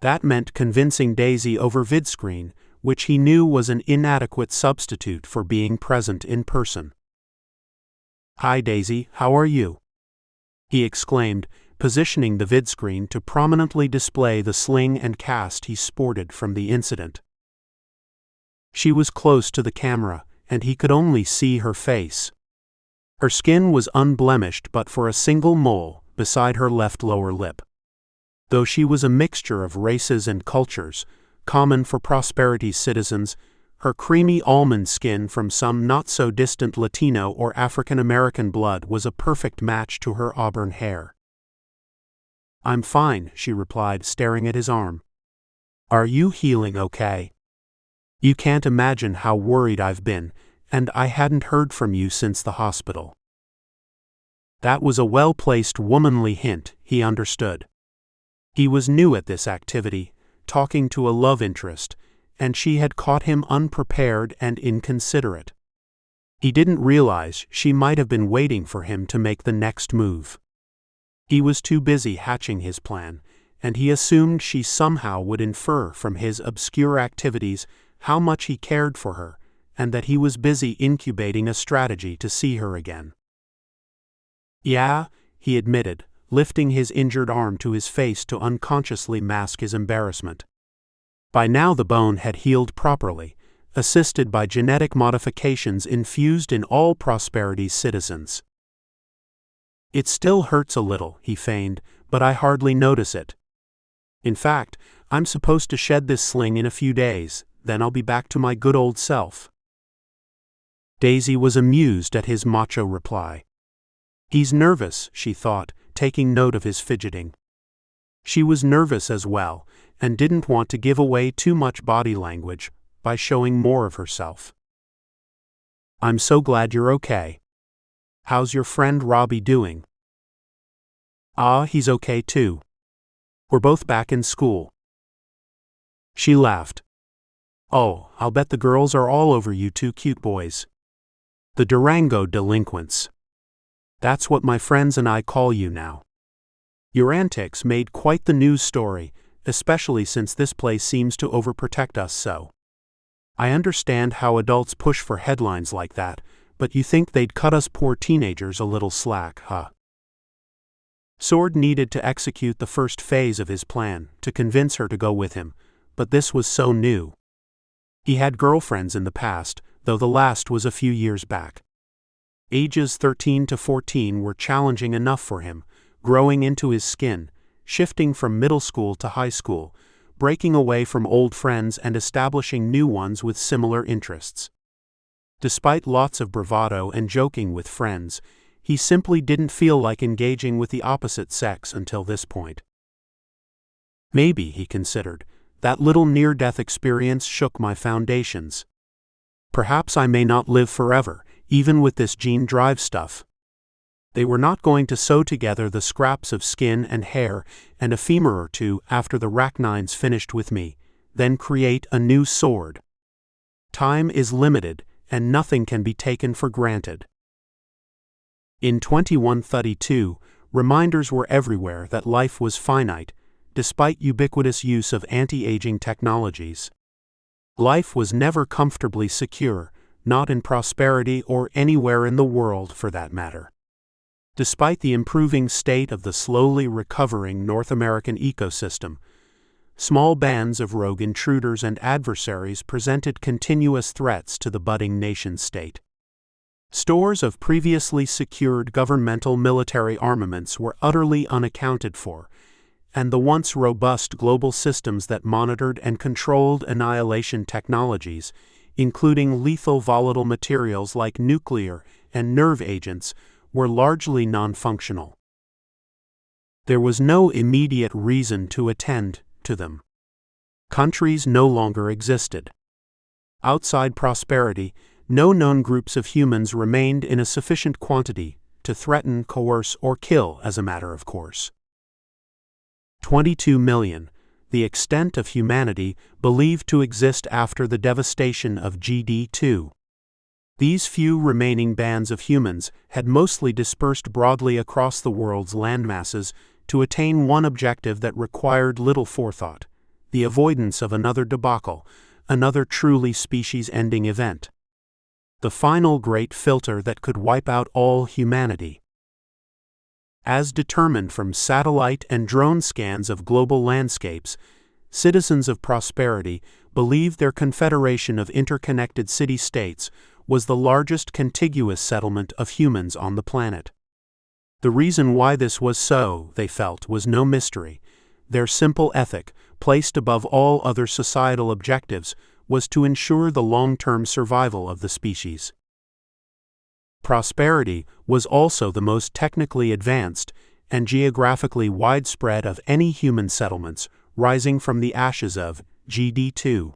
That meant convincing Daisy over vidscreen, which he knew was an inadequate substitute for being present in person. "Hi Daisy, how are you?" he exclaimed, positioning the vidscreen to prominently display the sling and cast he sported from the incident. She was close to the camera, and he could only see her face. Her skin was unblemished but for a single mole beside her left lower lip. Though she was a mixture of races and cultures, common for Prosperity citizens, her creamy almond skin from some not-so-distant Latino or African-American blood was a perfect match to her auburn hair. "I'm fine," she replied, staring at his arm. "Are you healing okay? You can't imagine how worried I've been, and I hadn't heard from you since the hospital." That was a well-placed womanly hint, he understood. He was new at this activity, talking to a love interest, and she had caught him unprepared and inconsiderate. He didn't realize she might have been waiting for him to make the next move. He was too busy hatching his plan, and he assumed she somehow would infer from his obscure activities how much he cared for her, and that he was busy incubating a strategy to see her again. "Yeah," he admitted, lifting his injured arm to his face to unconsciously mask his embarrassment. By now the bone had healed properly, assisted by genetic modifications infused in all Prosperity's citizens. "It still hurts a little," he feigned, "but I hardly notice it. In fact, I'm supposed to shed this sling in a few days, then I'll be back to my good old self." Daisy was amused at his macho reply. He's nervous, she thought, taking note of his fidgeting. She was nervous as well, and didn't want to give away too much body language by showing more of herself. "I'm so glad you're okay." How's your friend Robbie doing? He's okay too. We're both back in school. She laughed. Oh, I'll bet the girls are all over you two cute boys. The Durango delinquents. That's what my friends and I call you now. Your antics made quite the news story, especially since this place seems to overprotect us so. I understand how adults push for headlines like that, but you think they'd cut us poor teenagers a little slack, huh? Sword needed to execute the first phase of his plan, to convince her to go with him, but this was so new. He had girlfriends in the past, though the last was a few years back. Ages 13 to 14 were challenging enough for him, growing into his skin, shifting from middle school to high school, breaking away from old friends and establishing new ones with similar interests. Despite lots of bravado and joking with friends, he simply didn't feel like engaging with the opposite sex until this point. Maybe, he considered, that little near-death experience shook my foundations. Perhaps I may not live forever, even with this gene drive stuff. They were not going to sew together the scraps of skin and hair and a femur or two after the Rachnine's finished with me, then create a new sword. Time is limited, and nothing can be taken for granted. In 2132, reminders were everywhere that life was finite, despite ubiquitous use of anti-aging technologies. Life was never comfortably secure, not in prosperity or anywhere in the world for that matter. Despite the improving state of the slowly recovering North American ecosystem, small bands of rogue intruders and adversaries presented continuous threats to the budding nation-state. Stores of previously secured governmental military armaments were utterly unaccounted for, and the once robust global systems that monitored and controlled annihilation technologies, including lethal volatile materials like nuclear and nerve agents, were largely non-functional. There was no immediate reason to attend to them. Countries no longer existed. Outside prosperity, no known groups of humans remained in a sufficient quantity to threaten, coerce, or kill as a matter of course. 22 million, the extent of humanity believed to exist after the devastation of GD2. These few remaining bands of humans had mostly dispersed broadly across the world's landmasses to attain one objective that required little forethought: the avoidance of another debacle, another truly species-ending event. The final great filter that could wipe out all humanity. As determined from satellite and drone scans of global landscapes, citizens of prosperity believed their confederation of interconnected city-states was the largest contiguous settlement of humans on the planet. The reason why this was so, they felt, was no mystery. Their simple ethic, placed above all other societal objectives, was to ensure the long-term survival of the species. Prosperity was also the most technically advanced and geographically widespread of any human settlements rising from the ashes of GD2.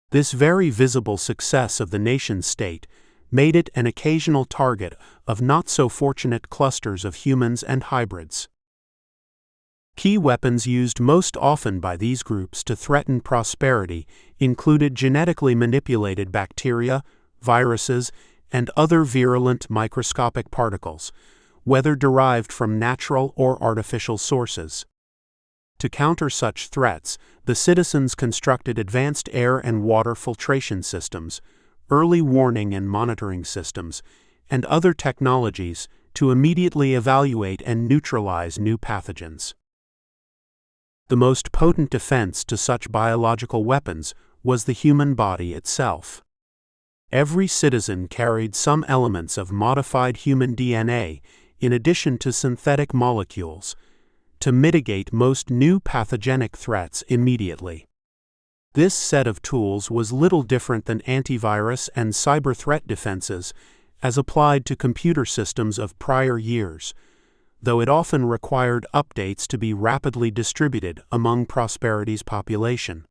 This very visible success of the nation-state made it an occasional target of not-so-fortunate clusters of humans and hybrids. Key weapons used most often by these groups to threaten prosperity included genetically manipulated bacteria, viruses, and other virulent microscopic particles, whether derived from natural or artificial sources. To counter such threats, the citizens constructed advanced air and water filtration systems, early warning and monitoring systems, and other technologies to immediately evaluate and neutralize new pathogens. The most potent defense to such biological weapons was the human body itself. Every citizen carried some elements of modified human DNA in addition to synthetic molecules, to mitigate most new pathogenic threats immediately. This set of tools was little different than antivirus and cyber threat defenses as applied to computer systems of prior years, though it often required updates to be rapidly distributed among prosperity's population.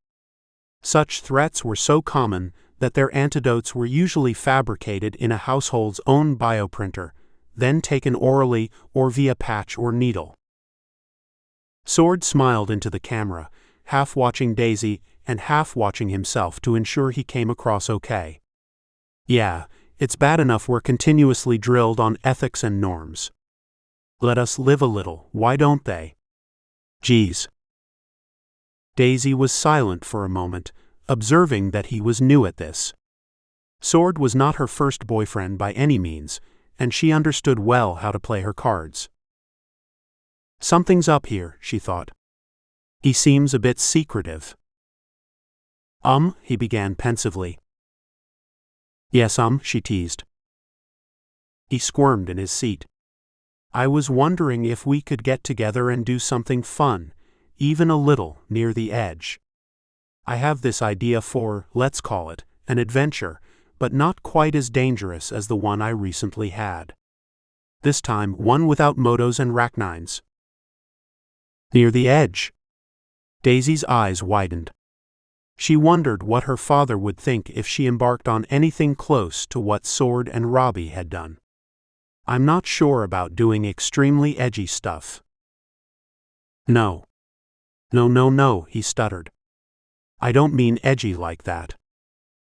Such threats were so common that their antidotes were usually fabricated in a household's own bioprinter, then taken orally or via patch or needle. Sword smiled into the camera, half watching Daisy and half watching himself to ensure he came across okay. Yeah, it's bad enough we're continuously drilled on ethics and norms. Let us live a little, why don't they? Geez. Daisy was silent for a moment, observing that he was new at this. Sword was not her first boyfriend by any means, and she understood well how to play her cards. Something's up here, she thought. He seems a bit secretive. He began pensively. Yes, she teased. He squirmed in his seat. I was wondering if we could get together and do something fun, even a little, near the edge. I have this idea for, let's call it, an adventure, but not quite as dangerous as the one I recently had. This time, one without motos and rachnines. Near the edge. Daisy's eyes widened. She wondered what her father would think if she embarked on anything close to what Sword and Robbie had done. I'm not sure about doing extremely edgy stuff. No, he stuttered. I don't mean edgy like that.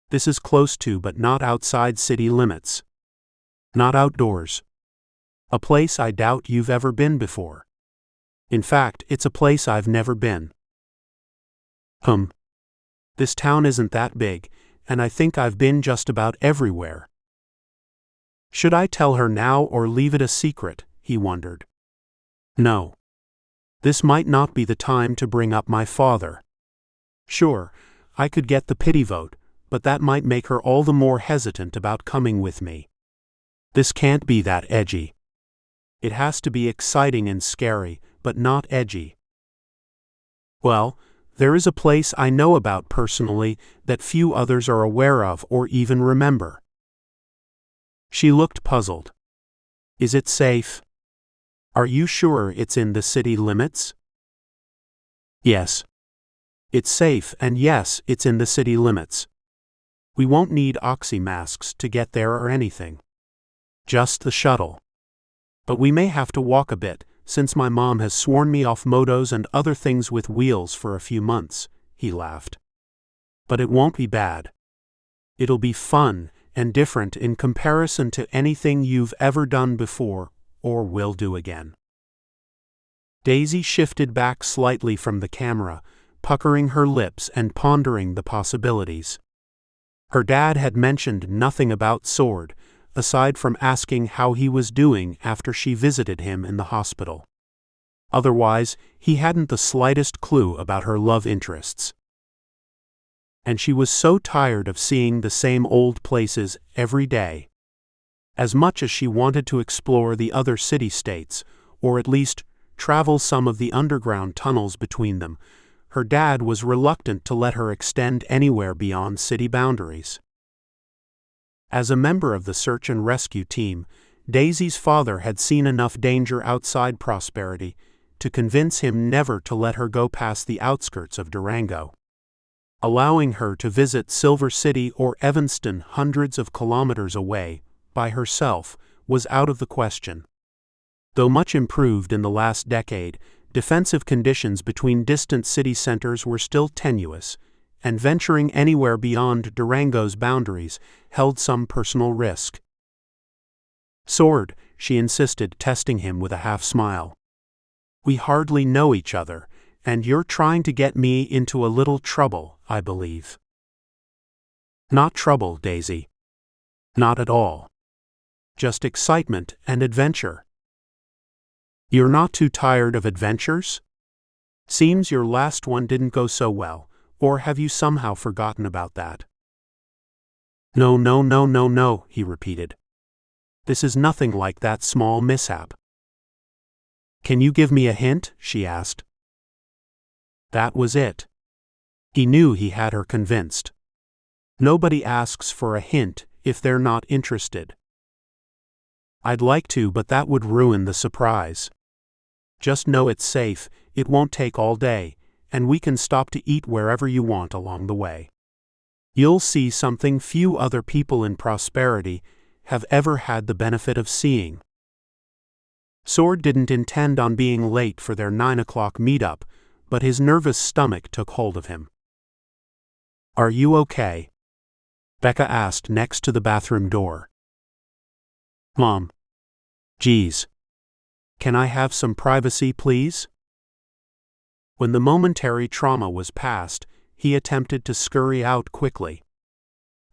This is close to but not outside city limits. Not outdoors. A place I doubt you've ever been before. In fact, it's a place I've never been. This town isn't that big, and I think I've been just about everywhere. Should I tell her now or leave it a secret, he wondered. No. This might not be the time to bring up my father. Sure, I could get the pity vote, but that might make her all the more hesitant about coming with me. This can't be that edgy. It has to be exciting and scary, but not edgy. Well, there is a place I know about personally that few others are aware of or even remember. She looked puzzled. Is it safe? Are you sure it's in the city limits? Yes. It's safe, and yes, it's in the city limits. We won't need oxy masks to get there or anything. Just the shuttle. But we may have to walk a bit, since my mom has sworn me off motos and other things with wheels for a few months, he laughed. But it won't be bad. It'll be fun and different in comparison to anything you've ever done before or will do again. Daisy shifted back slightly from the camera, puckering her lips and pondering the possibilities. Her dad had mentioned nothing about Sword, aside from asking how he was doing after she visited him in the hospital. Otherwise, he hadn't the slightest clue about her love interests. And she was so tired of seeing the same old places every day. As much as she wanted to explore the other city-states, or at least travel some of the underground tunnels between them, her dad was reluctant to let her extend anywhere beyond city boundaries. As a member of the search and rescue team, Daisy's father had seen enough danger outside Prosperity to convince him never to let her go past the outskirts of Durango. Allowing her to visit Silver City or Evanston hundreds of kilometers away, by herself, was out of the question. Though much improved in the last decade, defensive conditions between distant city centers were still tenuous, and venturing anywhere beyond Durango's boundaries held some personal risk. Sword, she insisted, testing him with a half-smile. We hardly know each other, and you're trying to get me into a little trouble, I believe. Not trouble, Daisy. Not at all. Just excitement and adventure. You're not too tired of adventures? Seems your last one didn't go so well, or have you somehow forgotten about that? No, he repeated. This is nothing like that small mishap. Can you give me a hint? She asked. That was it. He knew he had her convinced. Nobody asks for a hint if they're not interested. I'd like to, but that would ruin the surprise. Just know it's safe, it won't take all day, and we can stop to eat wherever you want along the way. You'll see something few other people in Prosperity have ever had the benefit of seeing. Sword didn't intend on being late for their 9 o'clock meetup, but his nervous stomach took hold of him. "Are you okay?" Becca asked next to the bathroom door. "Mom. Geez. Can I have some privacy, please?" When the momentary trauma was past, he attempted to scurry out quickly.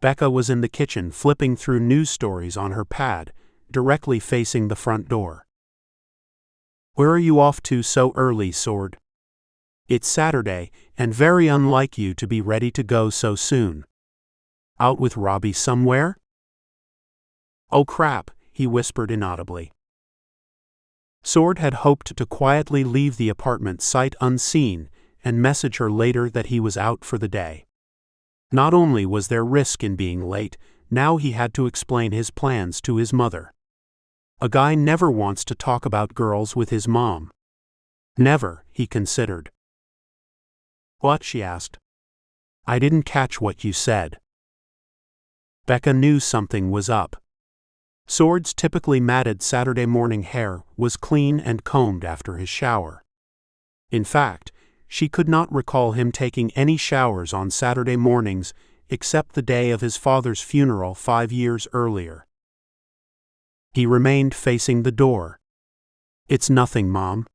Becca was in the kitchen flipping through news stories on her pad, directly facing the front door. "Where are you off to so early, Sword? It's Saturday, and very unlike you to be ready to go so soon. Out with Robbie somewhere?" "Oh crap," he whispered inaudibly. Sword had hoped to quietly leave the apartment sight unseen and message her later that he was out for the day. Not only was there risk in being late, now he had to explain his plans to his mother. A guy never wants to talk about girls with his mom. Never, he considered. "What?" she asked. "I didn't catch what you said." Becca knew something was up. Sword's typically matted Saturday morning hair was clean and combed after his shower. In fact, she could not recall him taking any showers on Saturday mornings except the day of his father's funeral 5 years earlier. He remained facing the door. "It's nothing, Mom.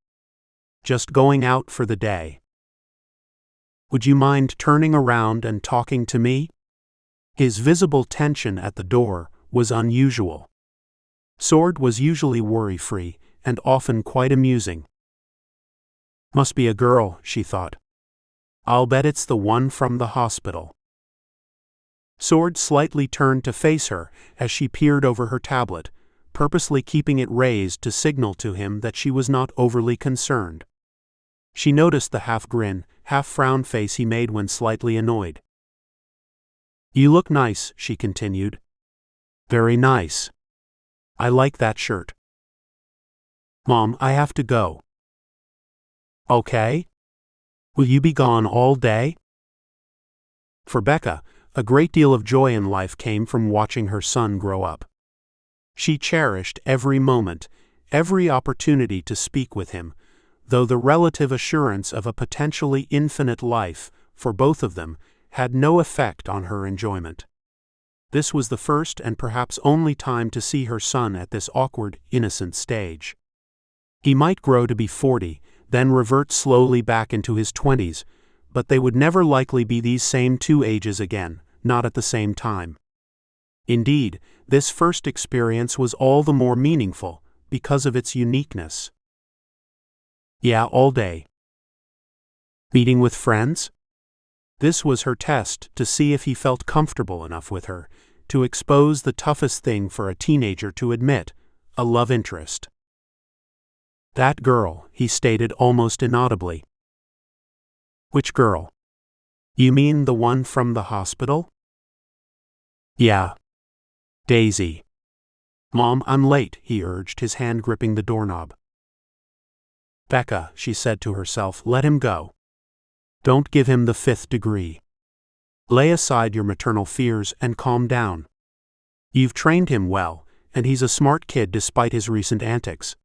Just going out for the day. Would you mind turning around and talking to me?" His visible tension at the door was unusual. Sword was usually worry-free and often quite amusing. "Must be a girl," she thought. "I'll bet it's the one from the hospital." Sword slightly turned to face her as she peered over her tablet, purposely keeping it raised to signal to him that she was not overly concerned. She noticed the half-grin, half-frown face he made when slightly annoyed. "You look nice," she continued. "Very nice. I like that shirt." "Mom, I have to go." "Okay. Will you be gone all day?" For Becca, a great deal of joy in life came from watching her son grow up. She cherished every moment, every opportunity to speak with him, though the relative assurance of a potentially infinite life, for both of them, had no effect on her enjoyment. This was the first and perhaps only time to see her son at this awkward, innocent stage. He might grow to be 40, then revert slowly back into his 20s, but they would never likely be these same two ages again, not at the same time. Indeed, this first experience was all the more meaningful, because of its uniqueness. "Yeah, all day." "Meeting with friends?" This was her test to see if he felt comfortable enough with her, to expose the toughest thing for a teenager to admit, a love interest. "That girl," he stated almost inaudibly. "Which girl? You mean the one from the hospital?" "Yeah. Daisy." "Mom, I'm late," he urged, his hand gripping the doorknob. "Becca," she said to herself, "let him go. Don't give him the 5th degree. Lay aside your maternal fears and calm down. You've trained him well, and he's a smart kid despite his recent antics.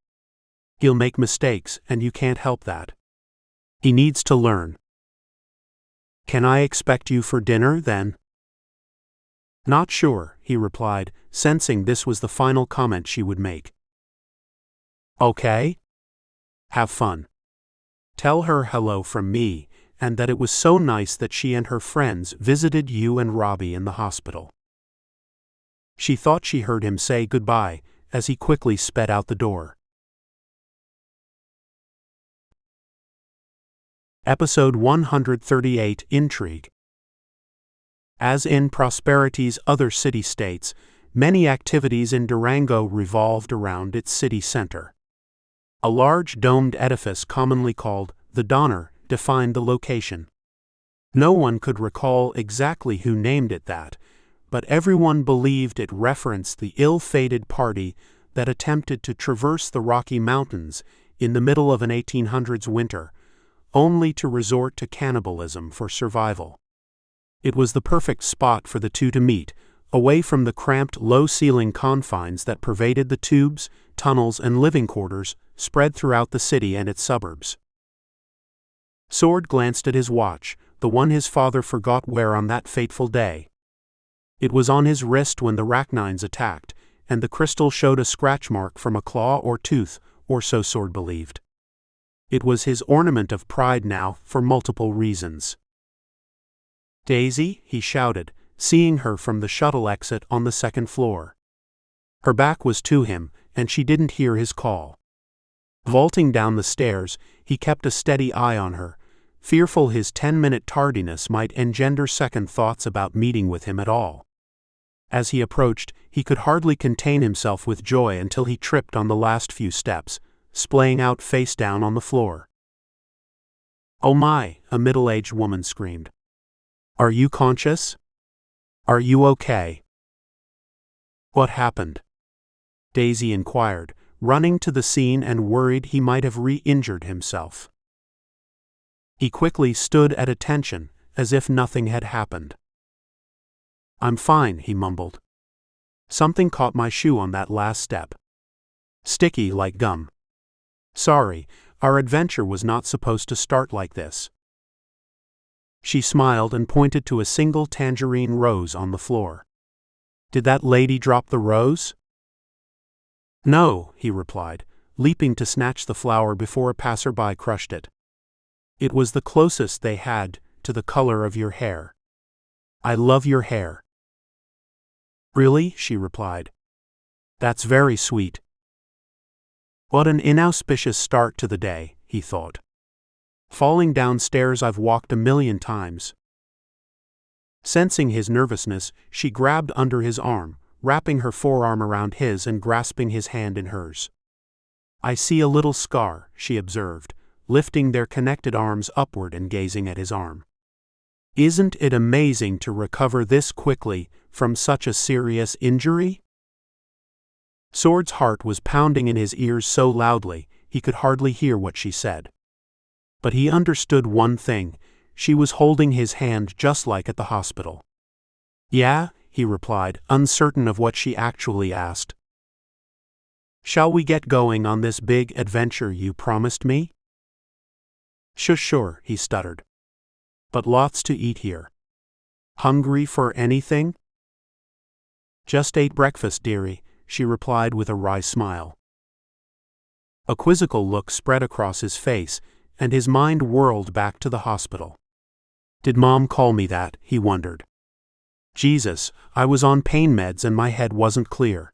He'll make mistakes, and you can't help that. He needs to learn. Can I expect you for dinner, then?" "Not sure," he replied, sensing this was the final comment she would make. "Okay. Have fun. Tell her hello from me, and that it was so nice that she and her friends visited you and Robbie in the hospital." She thought she heard him say goodbye as he quickly sped out the door. Episode 138, Intrigue. As in Prosperity's other city-states, many activities in Durango revolved around its city center. A large domed edifice commonly called the Donner defined the location. No one could recall exactly who named it that, but everyone believed it referenced the ill-fated party that attempted to traverse the Rocky Mountains in the middle of an 1800s winter, only to resort to cannibalism for survival. It was the perfect spot for the two to meet, away from the cramped low-ceiling confines that pervaded the tubes, tunnels, and living quarters spread throughout the city and its suburbs. Sword glanced at his watch, the one his father forgot where on that fateful day. It was on his wrist when the Rachnians attacked, and the crystal showed a scratch mark from a claw or tooth, or so Sword believed. It was his ornament of pride now, for multiple reasons. "Daisy," he shouted, seeing her from the shuttle exit on the second floor. Her back was to him, and she didn't hear his call. Vaulting down the stairs, he kept a steady eye on her, fearful his 10-minute tardiness might engender second thoughts about meeting with him at all. As he approached, he could hardly contain himself with joy until he tripped on the last few steps, splaying out face down on the floor. "Oh my," a middle-aged woman screamed. "Are you conscious? Are you okay?" "What happened?" Daisy inquired, running to the scene and worried he might have re-injured himself. He quickly stood at attention, as if nothing had happened. "I'm fine," he mumbled. "Something caught my shoe on that last step. Sticky like gum. Sorry, our adventure was not supposed to start like this." She smiled and pointed to a single tangerine rose on the floor. "Did that lady drop the rose?" "No," he replied, leaping to snatch the flower before a passerby crushed it. "It was the closest they had to the color of your hair. I love your hair." "Really?" she replied. "That's very sweet." What an inauspicious start to the day, he thought. Falling downstairs I've walked 1,000,000 times. Sensing his nervousness, she grabbed under his arm, wrapping her forearm around his and grasping his hand in hers. "I see a little scar," she observed, lifting their connected arms upward and gazing at his arm. "Isn't it amazing to recover this quickly from such a serious injury?" Sword's heart was pounding in his ears so loudly, he could hardly hear what she said. But he understood one thing: she was holding his hand just like at the hospital. "Yeah," he replied, uncertain of what she actually asked. "Shall we get going on this big adventure you promised me?" Sure," he stuttered. "But lots to eat here. Hungry for anything?" "Just ate breakfast, dearie," she replied with a wry smile. A quizzical look spread across his face, and his mind whirled back to the hospital. Did Mom call me that, he wondered. Jesus, I was on pain meds and my head wasn't clear.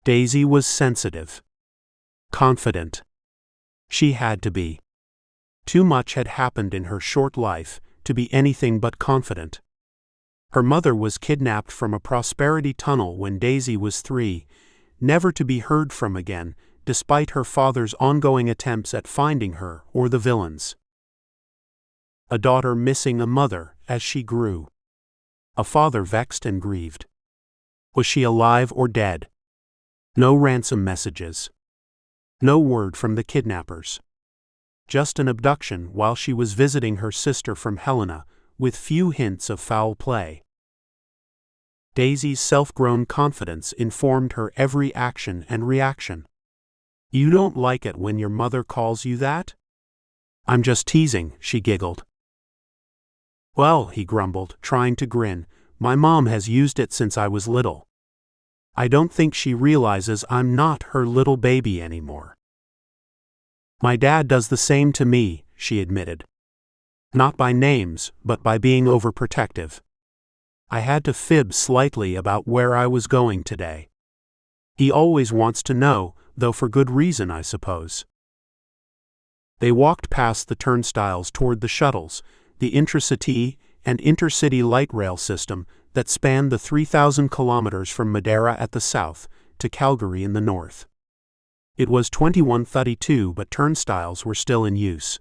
Daisy was sensitive. Confident. She had to be. Too much had happened in her short life to be anything but confident. Her mother was kidnapped from a prosperity tunnel when Daisy was 3, never to be heard from again, despite her father's ongoing attempts at finding her or the villains. A daughter missing a mother as she grew. A father vexed and grieved. Was she alive or dead? No ransom messages. No word from the kidnappers. Just an abduction while she was visiting her sister from Helena, with few hints of foul play. Daisy's self-grown confidence informed her every action and reaction. "You don't like it when your mother calls you that?" "I'm just teasing," she giggled. "Well," he grumbled, trying to grin, "my mom has used it since I was little. I don't think she realizes I'm not her little baby anymore." "My dad does the same to me," she admitted. "Not by names, but by being overprotective. I had to fib slightly about where I was going today. He always wants to know, though for good reason, I suppose." They walked past the turnstiles toward the shuttles, the intracity and intercity light rail system that spanned the 3,000 kilometers from Madeira at the south to Calgary in the north. It was 2132, but turnstiles were still in use.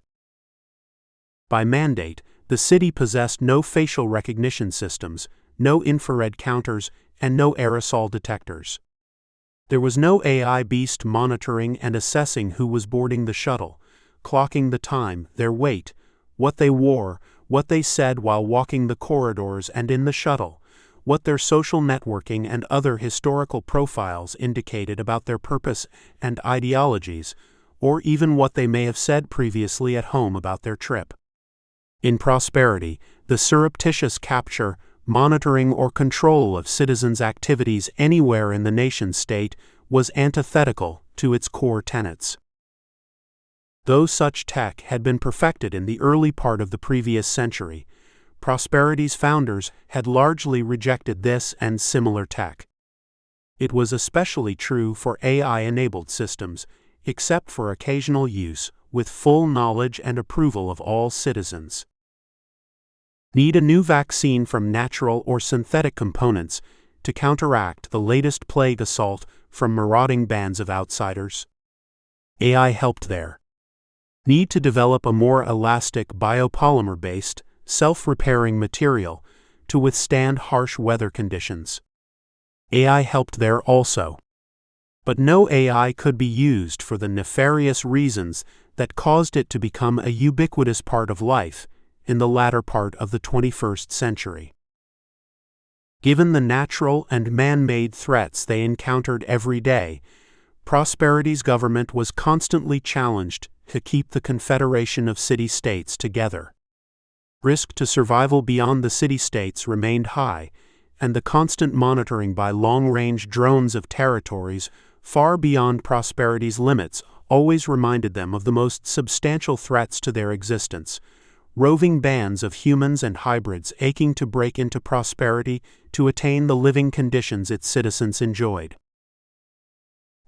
By mandate, the city possessed no facial recognition systems, no infrared counters, and no aerosol detectors. There was no AI beast monitoring and assessing who was boarding the shuttle, clocking the time, their weight, what they wore, what they said while walking the corridors and in the shuttle, what their social networking and other historical profiles indicated about their purpose and ideologies, or even what they may have said previously at home about their trip. In prosperity, the surreptitious capture, monitoring, or control of citizens' activities anywhere in the nation-state was antithetical to its core tenets. Though such tech had been perfected in the early part of the previous century, Prosperity's founders had largely rejected this and similar tech. It was especially true for AI-enabled systems, except for occasional use, with full knowledge and approval of all citizens. Need a new vaccine from natural or synthetic components to counteract the latest plague assault from marauding bands of outsiders? AI helped there. Need to develop a more elastic biopolymer-based, self-repairing material to withstand harsh weather conditions? AI helped there also. But no AI could be used for the nefarious reasons that caused it to become a ubiquitous part of life in the latter part of the 21st century. Given the natural and man-made threats they encountered every day, Prosperity's government was constantly challenged to keep the confederation of city-states together. Risk to survival beyond the city-states remained high, and the constant monitoring by long-range drones of territories far beyond Prosperity's limits always reminded them of the most substantial threats to their existence: roving bands of humans and hybrids aching to break into Prosperity to attain the living conditions its citizens enjoyed.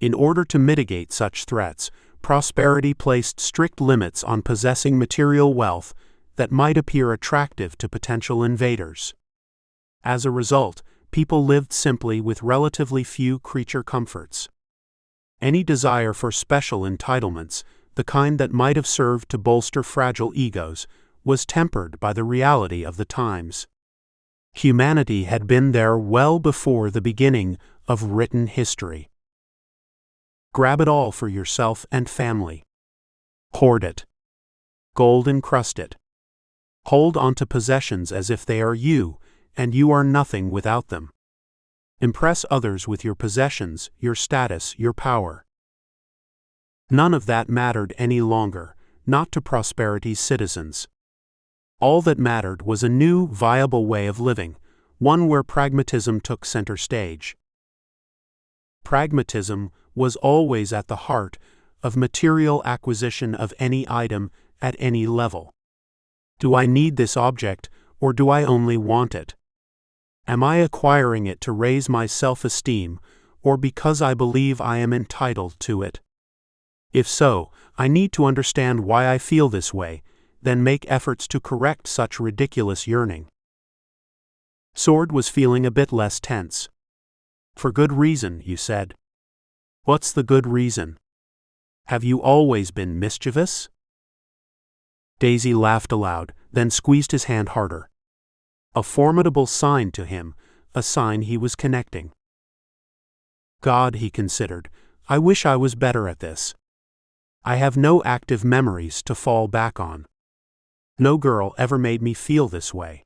In order to mitigate such threats, Prosperity placed strict limits on possessing material wealth that might appear attractive to potential invaders. As a result, people lived simply with relatively few creature comforts. Any desire for special entitlements, the kind that might have served to bolster fragile egos, was tempered by the reality of the times. Humanity had been there well before the beginning of written history. Grab it all for yourself and family. Hoard it. Gold encrust it. Hold onto possessions as if they are you, and you are nothing without them. Impress others with your possessions, your status, your power. None of that mattered any longer, not to Prosperity's citizens. All that mattered was a new, viable way of living, one where pragmatism took center stage. Pragmatism was always at the heart of material acquisition of any item at any level. Do I need this object, or do I only want it? Am I acquiring it to raise my self-esteem, or because I believe I am entitled to it? If so, I need to understand why I feel this way, then make efforts to correct such ridiculous yearning. Sword was feeling a bit less tense. For good reason, you said. What's the good reason? Have you always been mischievous? Daisy laughed aloud, then squeezed his hand harder. A formidable sign to him, a sign he was connecting. God, he considered, I wish I was better at this. I have no active memories to fall back on. No girl ever made me feel this way.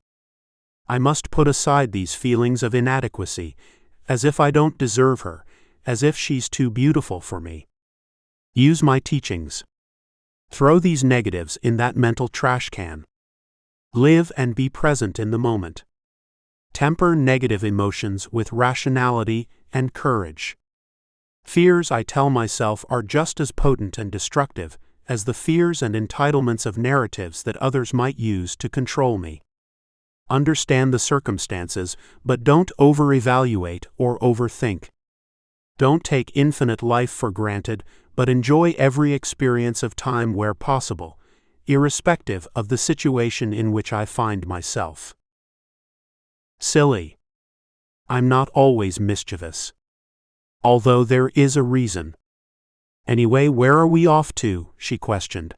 I must put aside these feelings of inadequacy, as if I don't deserve her, as if she's too beautiful for me. Use my teachings. Throw these negatives in that mental trash can. Live and be present in the moment. Temper negative emotions with rationality and courage. Fears, I tell myself, are just as potent and destructive as the fears and entitlements of narratives that others might use to control me. Understand the circumstances, but don't over-evaluate or overthink. Don't take infinite life for granted, but enjoy every experience of time where possible, irrespective of the situation in which I find myself. Silly. I'm not always mischievous. Although there is a reason. Anyway, where are we off to? She questioned.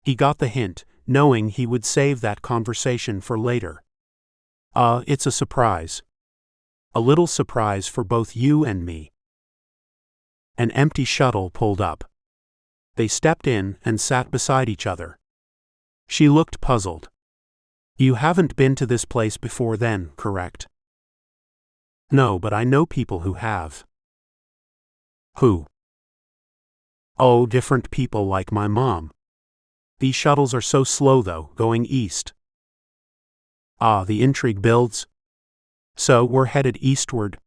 He got the hint, knowing he would save that conversation for later. It's a surprise. A little surprise for both you and me. An empty shuttle pulled up. They stepped in and sat beside each other. She looked puzzled. You haven't been to this place before then, correct? No, but I know people who have. Who? Oh, different people like my mom. These shuttles are so slow though, going east. Ah, the intrigue builds. So, we're headed eastward.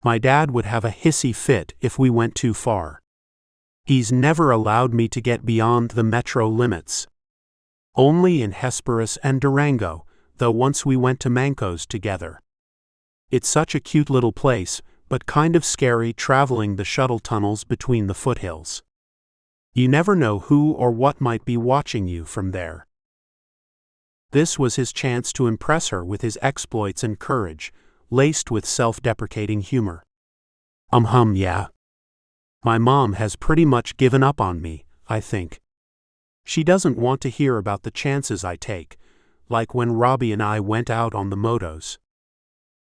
My dad would have a hissy fit if we went too far. He's never allowed me to get beyond the metro limits. Only in Hesperus and Durango, though once we went to Mancos together. It's such a cute little place, but kind of scary traveling the shuttle tunnels between the foothills. You never know who or what might be watching you from there. This was his chance to impress her with his exploits and courage, laced with self-deprecating humor. Yeah. My mom has pretty much given up on me, I think. She doesn't want to hear about the chances I take, like when Robbie and I went out on the motos.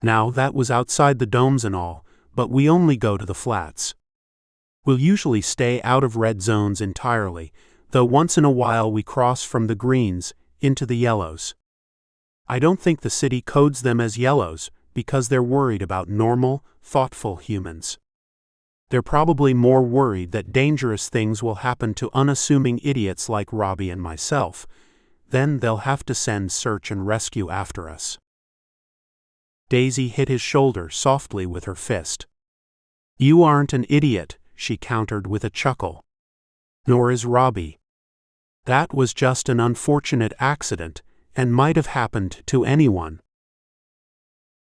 Now, that was outside the domes and all, but we only go to the flats. We'll usually stay out of red zones entirely, though once in a while we cross from the greens into the yellows. I don't think the city codes them as yellows because they're worried about normal, thoughtful humans. They're probably more worried that dangerous things will happen to unassuming idiots like Robbie and myself. Then they'll have to send search and rescue after us. Daisy hit his shoulder softly with her fist. You aren't an idiot, she countered with a chuckle. Nor is Robbie. That was just an unfortunate accident, and might have happened to anyone.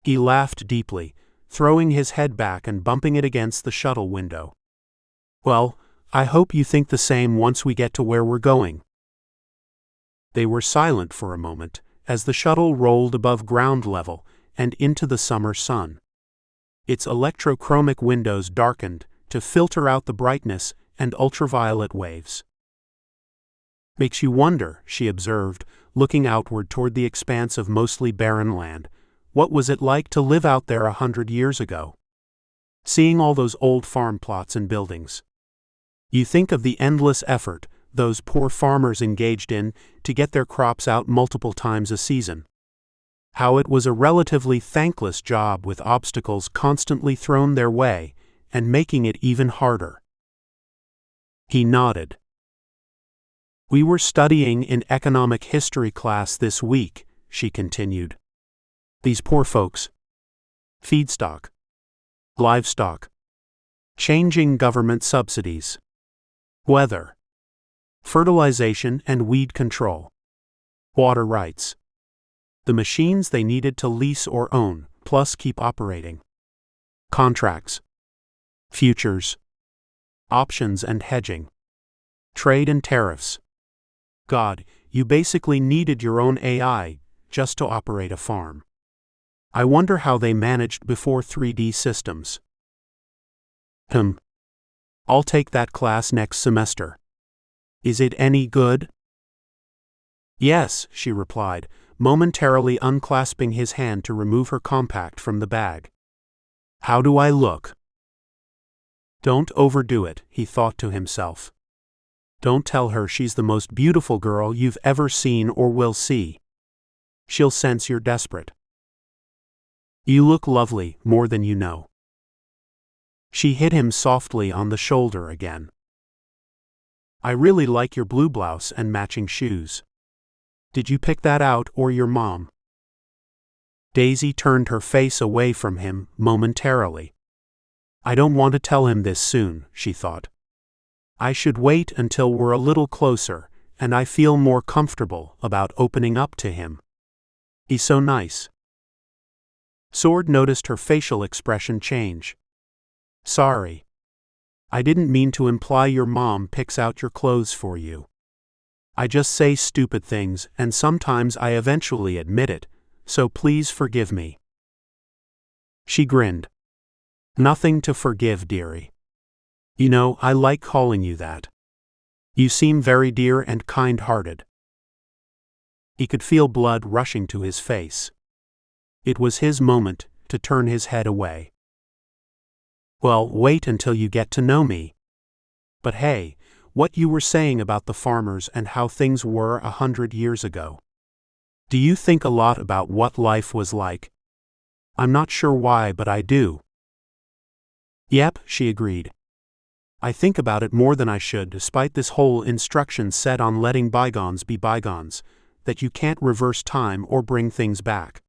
He laughed deeply, throwing his head back and bumping it against the shuttle window. Well, I hope you think the same once we get to where we're going. They were silent for a moment, as the shuttle rolled above ground level and into the summer sun. Its electrochromic windows darkened to filter out the brightness and ultraviolet waves. Makes you wonder, she observed, looking outward toward the expanse of mostly barren land. What was it like to live out there 100 years ago? Seeing all those old farm plots and buildings. You think of the endless effort those poor farmers engaged in to get their crops out multiple times a season. How it was a relatively thankless job with obstacles constantly thrown their way and making it even harder. He nodded. We were studying in economic history class this week, she continued. These poor folks. Feedstock. Livestock. Changing government subsidies. Weather. Fertilization and weed control. Water rights. The machines they needed to lease or own, plus keep operating. Contracts. Futures. Options and hedging. Trade and tariffs. God, you basically needed your own AI just to operate a farm. I wonder how they managed before 3D systems. I'll take that class next semester. Is it any good? Yes, she replied, momentarily unclasping his hand to remove her compact from the bag. How do I look? Don't overdo it, he thought to himself. Don't tell her she's the most beautiful girl you've ever seen or will see. She'll sense you're desperate. You look lovely, more than you know. She hit him softly on the shoulder again. I really like your blue blouse and matching shoes. Did you pick that out or your mom? Daisy turned her face away from him momentarily. I don't want to tell him this soon, she thought. I should wait until we're a little closer and I feel more comfortable about opening up to him. He's so nice. Sword noticed her facial expression change. Sorry. I didn't mean to imply your mom picks out your clothes for you. I just say stupid things and sometimes I eventually admit it, so please forgive me. She grinned. Nothing to forgive, dearie. You know, I like calling you that. You seem very dear and kind-hearted. He could feel blood rushing to his face. It was his moment to turn his head away. Well, wait until you get to know me. But hey, what you were saying about the farmers and how things were 100 years ago. Do you think a lot about what life was like? I'm not sure why, but I do. Yep, she agreed. I think about it more than I should, despite this whole instruction set on letting bygones be bygones, that you can't reverse time or bring things back.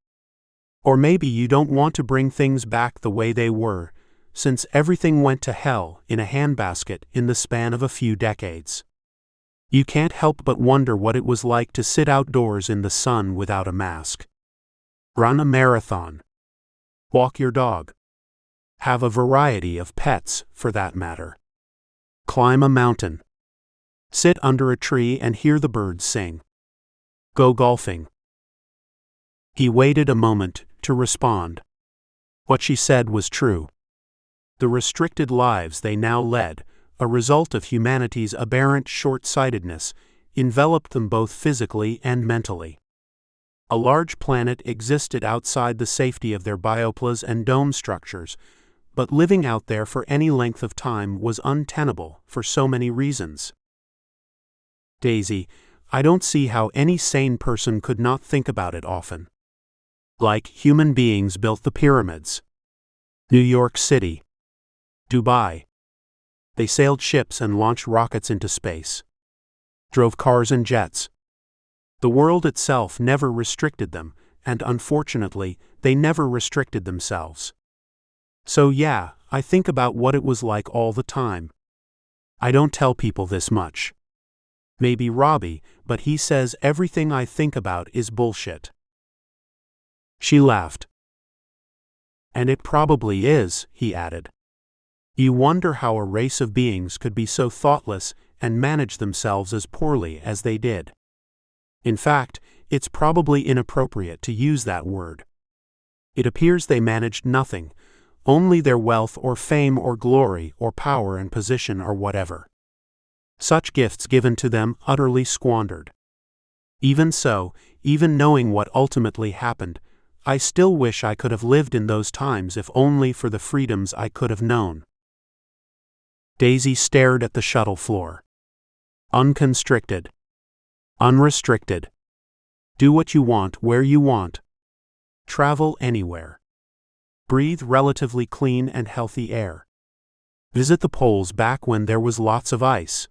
Or maybe you don't want to bring things back the way they were, since everything went to hell in a handbasket in the span of a few decades. You can't help but wonder what it was like to sit outdoors in the sun without a mask. Run a marathon. Walk your dog. Have a variety of pets, for that matter. Climb a mountain. Sit under a tree and hear the birds sing. Go golfing. He waited a moment to respond. What she said was true. The restricted lives they now led, a result of humanity's aberrant short-sightedness, enveloped them both physically and mentally. A large planet existed outside the safety of their bioplas and dome structures, but living out there for any length of time was untenable for so many reasons. Daisy, I don't see how any sane person could not think about it often. Like human beings built the pyramids. New York City. Dubai. They sailed ships and launched rockets into space. Drove cars and jets. The world itself never restricted them, and unfortunately, they never restricted themselves. So yeah, I think about what it was like all the time. I don't tell people this much. Maybe Robbie, but he says everything I think about is bullshit. She laughed. And it probably is, he added. You wonder how a race of beings could be so thoughtless and manage themselves as poorly as they did. In fact, it's probably inappropriate to use that word. It appears they managed nothing, only their wealth or fame or glory or power and position or whatever. Such gifts given to them utterly squandered. Even so, even knowing what ultimately happened, I still wish I could have lived in those times if only for the freedoms I could have known. Daisy stared at the shuttle floor. Unconstricted. Unrestricted. Do what you want where you want. Travel anywhere. Breathe relatively clean and healthy air. Visit the poles back when there was lots of ice.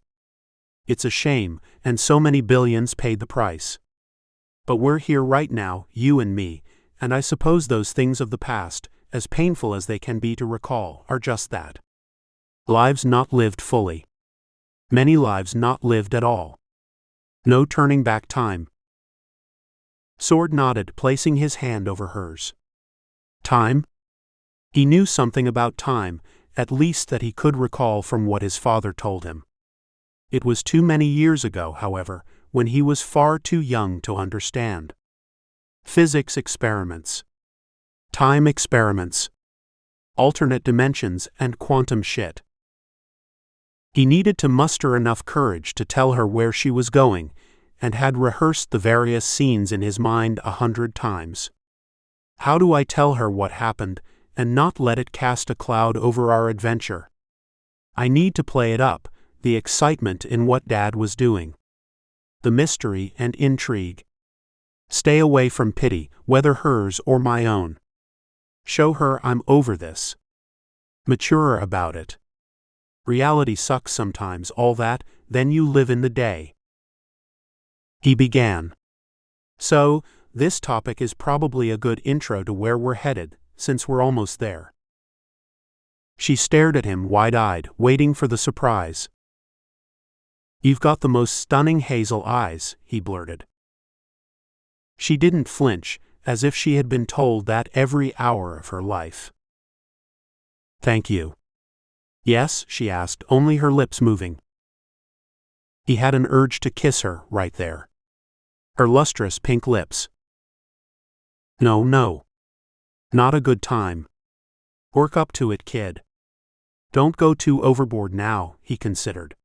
It's a shame, and so many billions paid the price. But we're here right now, you and me, and I suppose those things of the past, as painful as they can be to recall, are just that. Lives not lived fully. Many lives not lived at all. No turning back time. Sword nodded, placing his hand over hers. Time? He knew something about time, at least that he could recall from what his father told him. It was too many years ago, however, when he was far too young to understand. Physics experiments. Time experiments. Alternate dimensions and quantum shit. He needed to muster enough courage to tell her where she was going, and had rehearsed the various scenes in his mind 100 times. How do I tell her what happened, and not let it cast a cloud over our adventure? I need to play it up, the excitement in what Dad was doing. The mystery and intrigue. Stay away from pity, whether hers or my own. Show her I'm over this. Mature about it. Reality sucks sometimes, all that, then you live in the day. He began. So, this topic is probably a good intro to where we're headed, since we're almost there. She stared at him wide-eyed, waiting for the surprise. You've got the most stunning hazel eyes, he blurted. She didn't flinch, as if she had been told that every hour of her life. Thank you. Yes, she asked, only her lips moving. He had an urge to kiss her right there. Her lustrous pink lips. No. Not a good time. Work up to it, kid. Don't go too overboard now, he considered.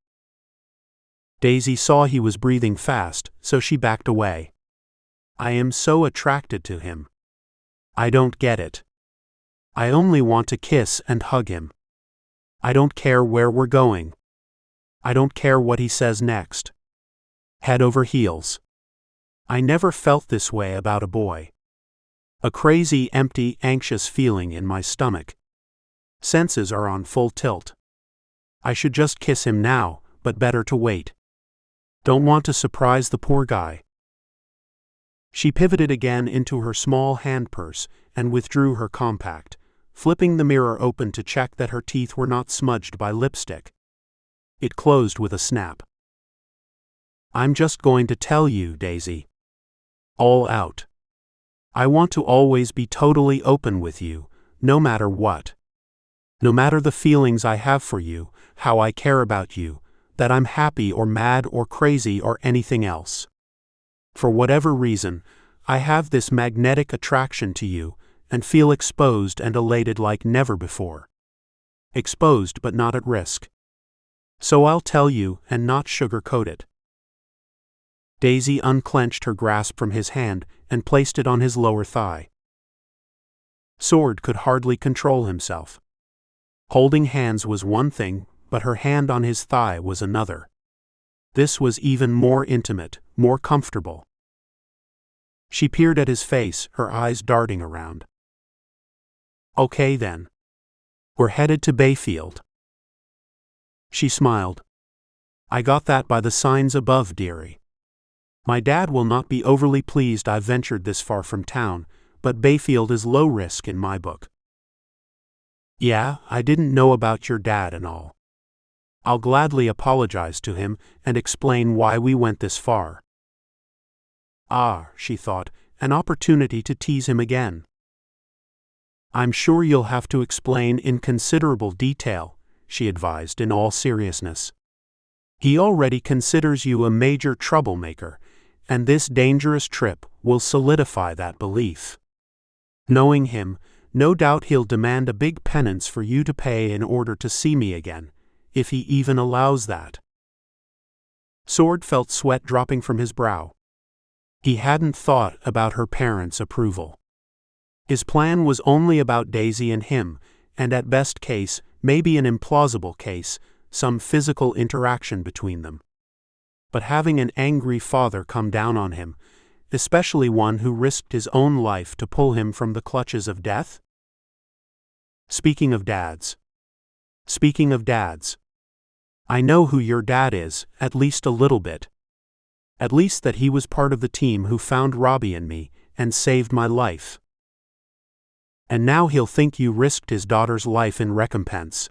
Daisy saw he was breathing fast, so she backed away. I am so attracted to him. I don't get it. I only want to kiss and hug him. I don't care where we're going. I don't care what he says next. Head over heels. I never felt this way about a boy. A crazy, empty, anxious feeling in my stomach. Senses are on full tilt. I should just kiss him now, but better to wait. Don't want to surprise the poor guy. She pivoted again into her small hand purse and withdrew her compact, flipping the mirror open to check that her teeth were not smudged by lipstick. It closed with a snap. I'm just going to tell you, Daisy. All out. I want to always be totally open with you, no matter what. No matter the feelings I have for you, how I care about you, that I'm happy or mad or crazy or anything else. For whatever reason, I have this magnetic attraction to you and feel exposed and elated like never before. Exposed but not at risk. So I'll tell you and not sugarcoat it. Daisy unclenched her grasp from his hand and placed it on his lower thigh. Sword could hardly control himself. Holding hands was one thing, but her hand on his thigh was another. This was even more intimate, more comfortable. She peered at his face, her eyes darting around. Okay then. We're headed to Bayfield. She smiled. I got that by the signs above, dearie. My dad will not be overly pleased I've ventured this far from town, but Bayfield is low risk in my book. Yeah, I didn't know about your dad and all. I'll gladly apologize to him and explain why we went this far. Ah, she thought, an opportunity to tease him again. I'm sure you'll have to explain in considerable detail, she advised in all seriousness. He already considers you a major troublemaker, and this dangerous trip will solidify that belief. Knowing him, no doubt he'll demand a big penance for you to pay in order to see me again, if he even allows that. Sword felt sweat dropping from his brow. He hadn't thought about her parents' approval. His plan was only about Daisy and him, and at best case, maybe an implausible case, some physical interaction between them. But having an angry father come down on him, especially one who risked his own life to pull him from the clutches of death? Speaking of dads, I know who your dad is, at least a little bit. At least that he was part of the team who found Robbie and me, and saved my life. And now he'll think you risked his daughter's life in recompense.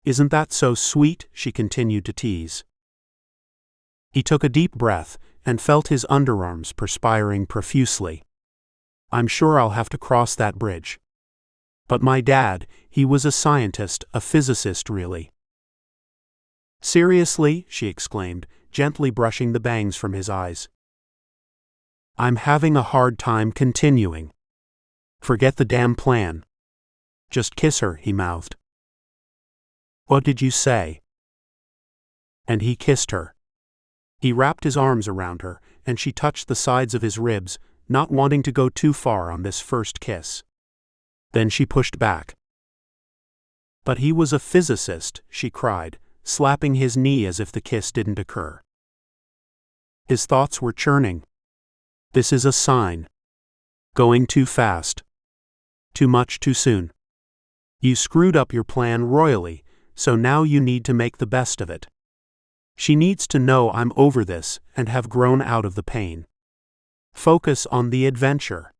Isn't that so sweet? She continued to tease. He took a deep breath and felt his underarms perspiring profusely. I'm sure I'll have to cross that bridge. But my dad, he was a scientist, a physicist really. Seriously? She exclaimed, gently brushing the bangs from his eyes. I'm having a hard time continuing. Forget the damn plan. Just kiss her, he mouthed. What did you say? And he kissed her. He wrapped his arms around her, and she touched the sides of his ribs, not wanting to go too far on this first kiss. Then she pushed back. But he was a physicist, she cried, slapping his knee as if the kiss didn't occur. His thoughts were churning. This is a sign. Going too fast. Too much too soon. You screwed up your plan royally, so now you need to make the best of it. She needs to know I'm over this and have grown out of the pain. Focus on the adventure.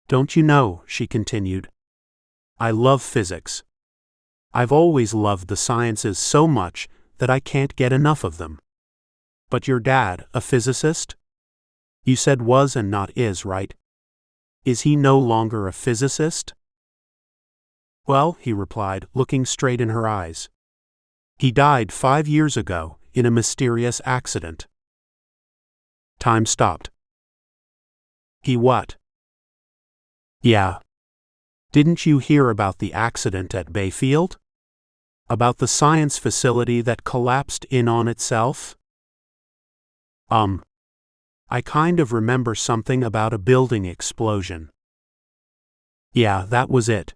Don't you know, she continued. I love physics. I've always loved the sciences so much that I can't get enough of them. But your dad, a physicist? You said was and not is, right? Is he no longer a physicist? Well, he replied, looking straight in her eyes. He died 5 years ago in a mysterious accident. Time stopped. He what? Yeah. Didn't you hear about the accident at Bayfield? About the science facility that collapsed in on itself? I kind of remember something about a building explosion. Yeah, that was it.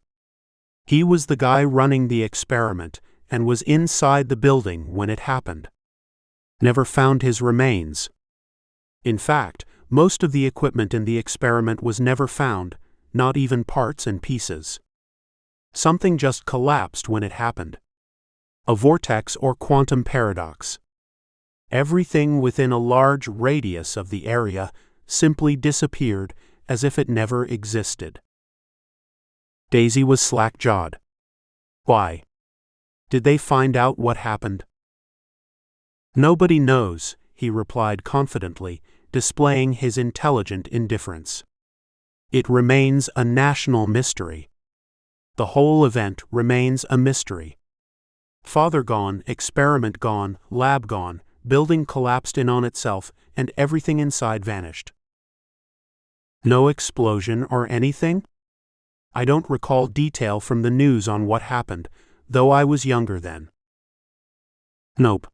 He was the guy running the experiment and was inside the building when it happened. Never found his remains. In fact, most of the equipment in the experiment was never found, not even parts and pieces. Something just collapsed when it happened. A vortex or quantum paradox. Everything within a large radius of the area simply disappeared as if it never existed. Daisy was slack-jawed. Why? Did they find out what happened? Nobody knows, he replied confidently, displaying his intelligent indifference. It remains a national mystery. The whole event remains a mystery. Father gone, experiment gone, lab gone, building collapsed in on itself, and everything inside vanished. No explosion or anything? I don't recall detail from the news on what happened, though I was younger then. Nope.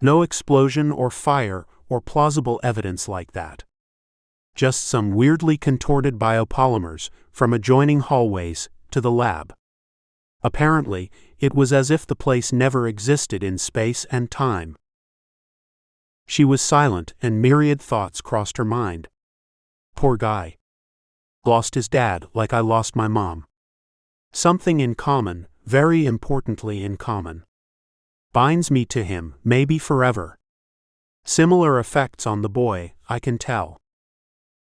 No explosion or fire or plausible evidence like that. Just some weirdly contorted biopolymers from adjoining hallways to the lab. Apparently, it was as if the place never existed in space and time. She was silent, and myriad thoughts crossed her mind. Poor guy. Lost his dad like I lost my mom. Something in common, very importantly in common. Binds me to him, maybe forever. Similar effects on the boy, I can tell.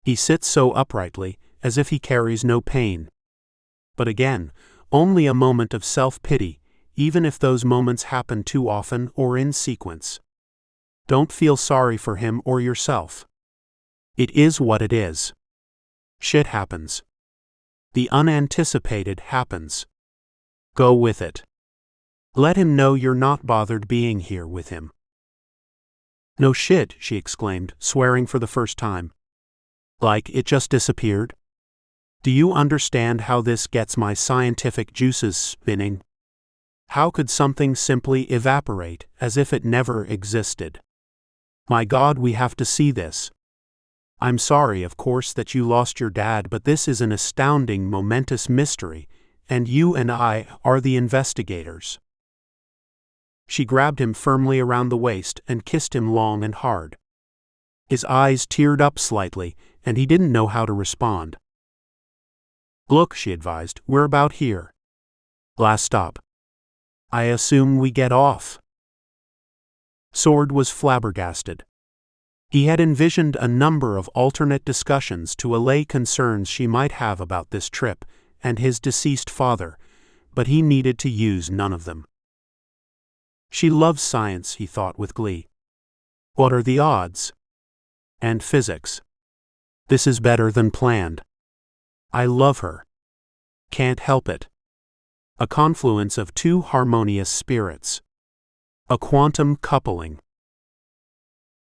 He sits so uprightly, as if he carries no pain. But again, only a moment of self-pity, even if those moments happen too often or in sequence. Don't feel sorry for him or yourself. It is what it is. Shit happens. The unanticipated happens. Go with it. Let him know you're not bothered being here with him. No shit, she exclaimed, swearing for the first time. Like it just disappeared? Do you understand how this gets my scientific juices spinning? How could something simply evaporate as if it never existed? My God, we have to see this. I'm sorry, of course, that you lost your dad, but this is an astounding, momentous mystery, and you and I are the investigators. She grabbed him firmly around the waist and kissed him long and hard. His eyes teared up slightly, and he didn't know how to respond. Look, she advised, we're about here. Last stop. I assume we get off. Sword was flabbergasted. He had envisioned a number of alternate discussions to allay concerns she might have about this trip and his deceased father, but he needed to use none of them. She loves science, he thought with glee. What are the odds? And physics. This is better than planned. I love her. Can't help it. A confluence of two harmonious spirits. A quantum coupling.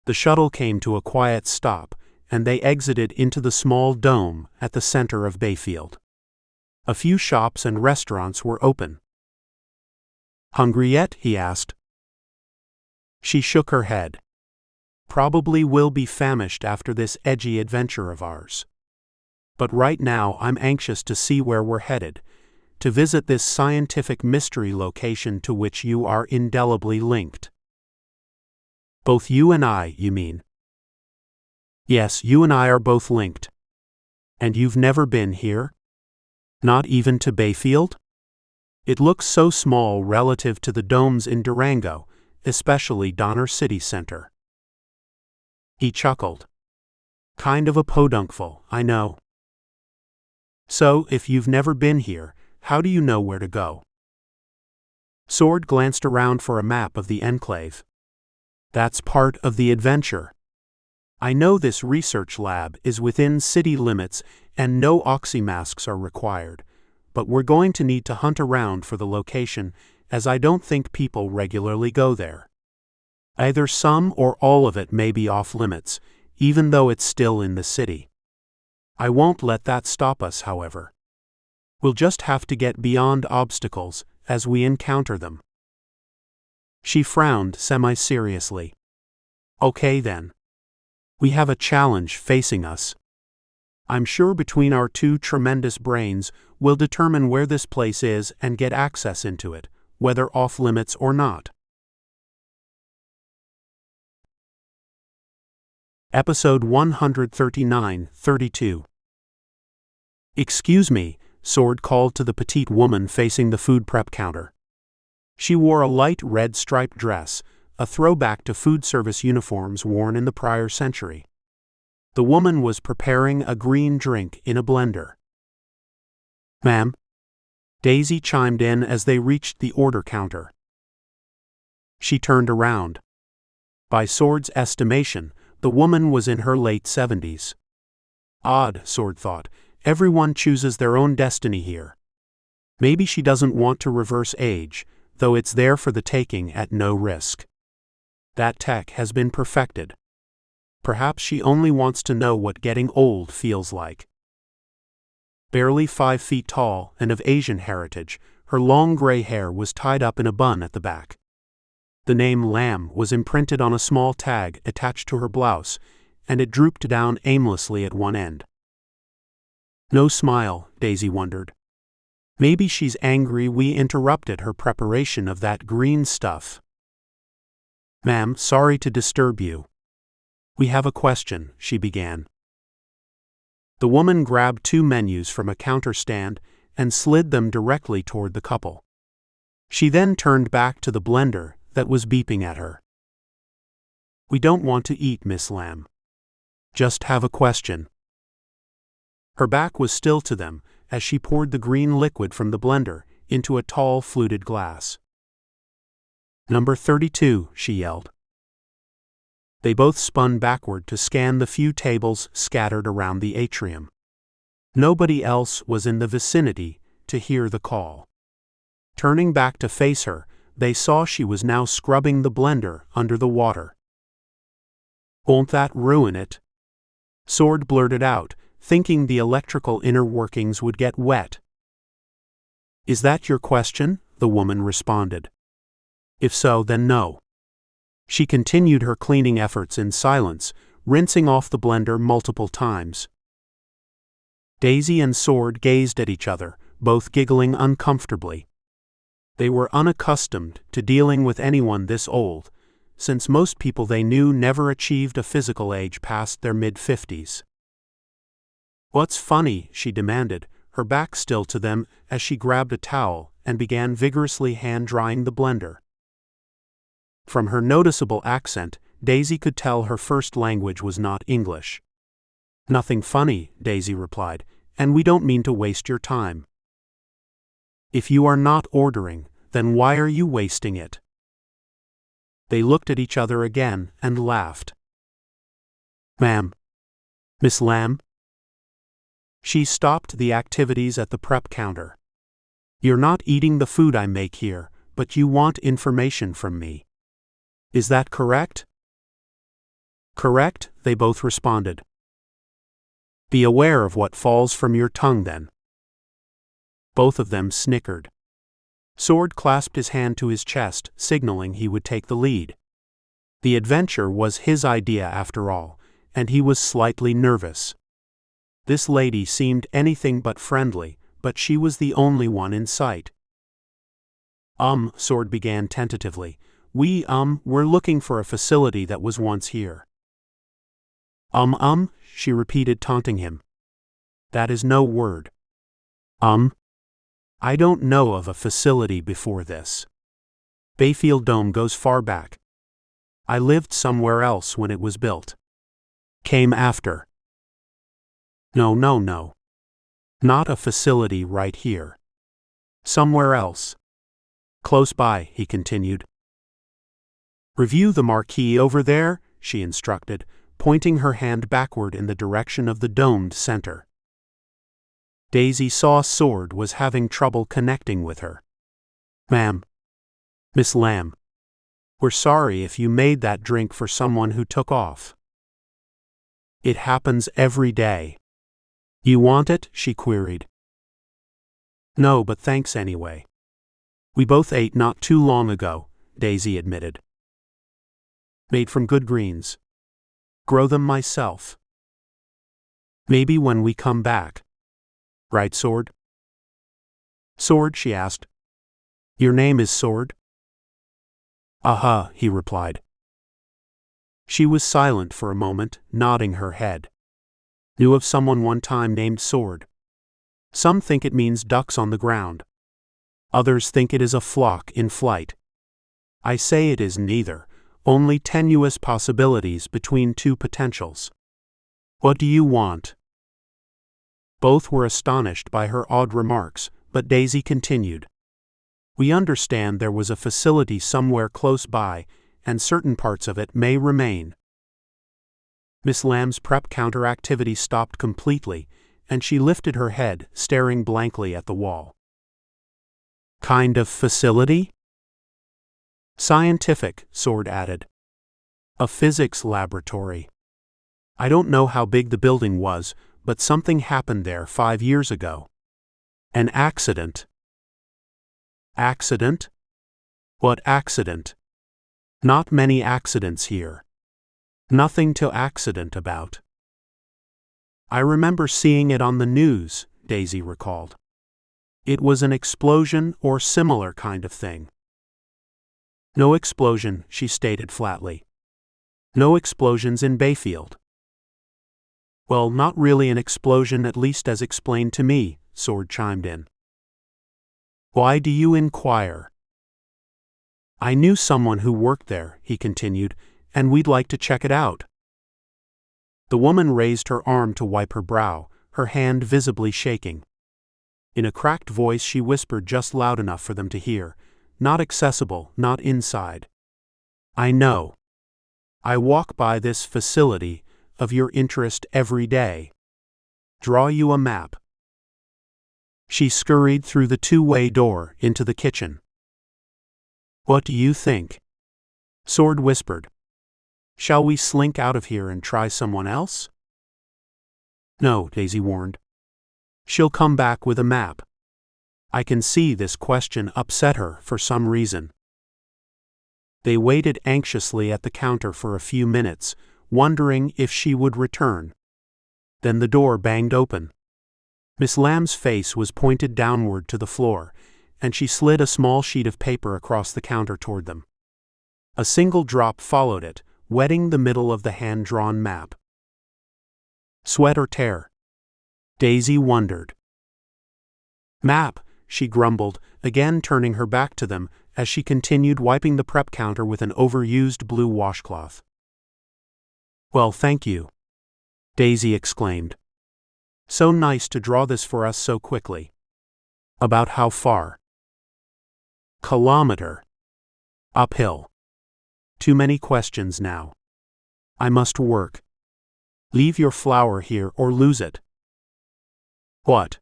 The shuttle came to a quiet stop, and they exited into the small dome at the center of Bayfield. A few shops and restaurants were open. Hungry yet? He asked. She shook her head. Probably will be famished after this edgy adventure of ours. But right now I'm anxious to see where we're headed, to visit this scientific mystery location to which you are indelibly linked. Both you and I, you mean? Yes, you and I are both linked. And you've never been here? Not even to Bayfield? It looks so small relative to the domes in Durango, especially Donner City Center. He chuckled. Kind of a podunkful, I know. So, if you've never been here, how do you know where to go? Sword glanced around for a map of the enclave. That's part of the adventure. I know this research lab is within city limits and no oxymasks are required, but we're going to need to hunt around for the location, as I don't think people regularly go there. Either some or all of it may be off limits, even though it's still in the city. I won't let that stop us, however. We'll just have to get beyond obstacles as we encounter them. She frowned semi-seriously. Okay then. We have a challenge facing us. I'm sure between our two tremendous brains we'll determine where this place is and get access into it, whether off limits or not. Episode 139-32. "Excuse me," Sword called to the petite woman facing the food prep counter. She wore a light red striped dress, a throwback to food service uniforms worn in the prior century. The woman was preparing a green drink in a blender. "Ma'am?" Daisy chimed in as they reached the order counter. She turned around. By Sword's estimation, the woman was in her late 70s. Odd, Sword thought. Everyone chooses their own destiny here. Maybe she doesn't want to reverse age, though it's there for the taking at no risk. That tech has been perfected. Perhaps she only wants to know what getting old feels like. Barely 5 feet tall and of Asian heritage, her long gray hair was tied up in a bun at the back. The name Lamb was imprinted on a small tag attached to her blouse, and it drooped down aimlessly at one end. No smile, Daisy wondered. Maybe she's angry we interrupted her preparation of that green stuff. "Ma'am, sorry to disturb you. We have a question," she began. The woman grabbed 2 menus from a counter stand and slid them directly toward the couple. She then turned back to the blender that was beeping at her. "We don't want to eat, Miss Lamb. Just have a question." Her back was still to them as she poured the green liquid from the blender into a tall fluted glass. "Number 32, she yelled. They both spun backward to scan the few tables scattered around the atrium. Nobody else was in the vicinity to hear the call. Turning back to face her, they saw she was now scrubbing the blender under the water. "Won't that ruin it?" Sword blurted out, thinking the electrical inner workings would get wet. "Is that your question?" the woman responded. "If so, then no." She continued her cleaning efforts in silence, rinsing off the blender multiple times. Daisy and Sword gazed at each other, both giggling uncomfortably. They were unaccustomed to dealing with anyone this old, since most people they knew never achieved a physical age past their mid-50s. "What's funny?" she demanded, her back still to them as she grabbed a towel and began vigorously hand-drying the blender. From her noticeable accent, Daisy could tell her first language was not English. "Nothing funny," Daisy replied, "and we don't mean to waste your time." "If you are not ordering, then why are you wasting it?" They looked at each other again and laughed. "Ma'am. Miss Lamb?" She stopped the activities at the prep counter. "You're not eating the food I make here, but you want information from me. Is that correct?" "Correct," they both responded. "Be aware of what falls from your tongue then." Both of them snickered. Sword clasped his hand to his chest, signaling he would take the lead. The adventure was his idea after all, and he was slightly nervous. This lady seemed anything but friendly, but she was the only one in sight. Sword began tentatively. We're looking for a facility that was once here." She repeated, taunting him. "That is no word." I don't know of a facility before this. Bayfield Dome goes far back. I lived somewhere else when it was built. Came after. No. Not a facility right here. Somewhere else. Close by," he continued. "Review the marquee over there," she instructed, pointing her hand backward in the direction of the domed center. Daisy saw Sword was having trouble connecting with her. "Ma'am. Miss Lamb. We're sorry if you made that drink for someone who took off. It happens every day. You want it?" she queried. "No, but thanks anyway. We both ate not too long ago," Daisy admitted. "Made from good greens. Grow them myself. Maybe when we come back. Right, Sword?" "Sword?" she asked. "Your name is Sword?" "Uh-huh," he replied. She was silent for a moment, nodding her head. Knew of someone one time named Sword. Some think it means ducks on the ground. Others think it is a flock in flight. I say it is neither, only tenuous possibilities between two potentials. What do you want? Both were astonished by her odd remarks, but Daisy continued. We understand there was a facility somewhere close by, and certain parts of it may remain. Miss Lamb's prep counter activity stopped completely, and she lifted her head, staring blankly at the wall. Kind of facility? Scientific, Sword added. A physics laboratory. I don't know how big the building was, but something happened there 5 years ago. An accident. Accident? What accident? Not many accidents here. Nothing to accident about. I remember seeing it on the news, Daisy recalled. It was an explosion or similar kind of thing. No explosion, she stated flatly. No explosions in Bayfield. Well, not really an explosion, at least as explained to me, Sword chimed in. Why do you inquire? I knew someone who worked there, he continued, and we'd like to check it out. The woman raised her arm to wipe her brow, her hand visibly shaking. In a cracked voice she whispered just loud enough for them to hear, not accessible, not inside. I know. I walk by this facility of your interest every day. Draw you a map. She scurried through the two-way door into the kitchen. What do you think? Sword whispered. Shall we slink out of here and try someone else? No, Daisy warned. She'll come back with a map. I can see this question upset her for some reason. They waited anxiously at the counter for a few minutes, wondering if she would return. Then the door banged open. Miss Lamb's face was pointed downward to the floor, and she slid a small sheet of paper across the counter toward them. A single drop followed it, wetting the middle of the hand-drawn map. Sweat or tear? Daisy wondered. Map, she grumbled, again turning her back to them as she continued wiping the prep counter with an overused blue washcloth. Well, thank you, Daisy exclaimed. So nice to draw this for us so quickly. About how far? Kilometer. Uphill. Too many questions now. I must work. Leave your flower here or lose it. What?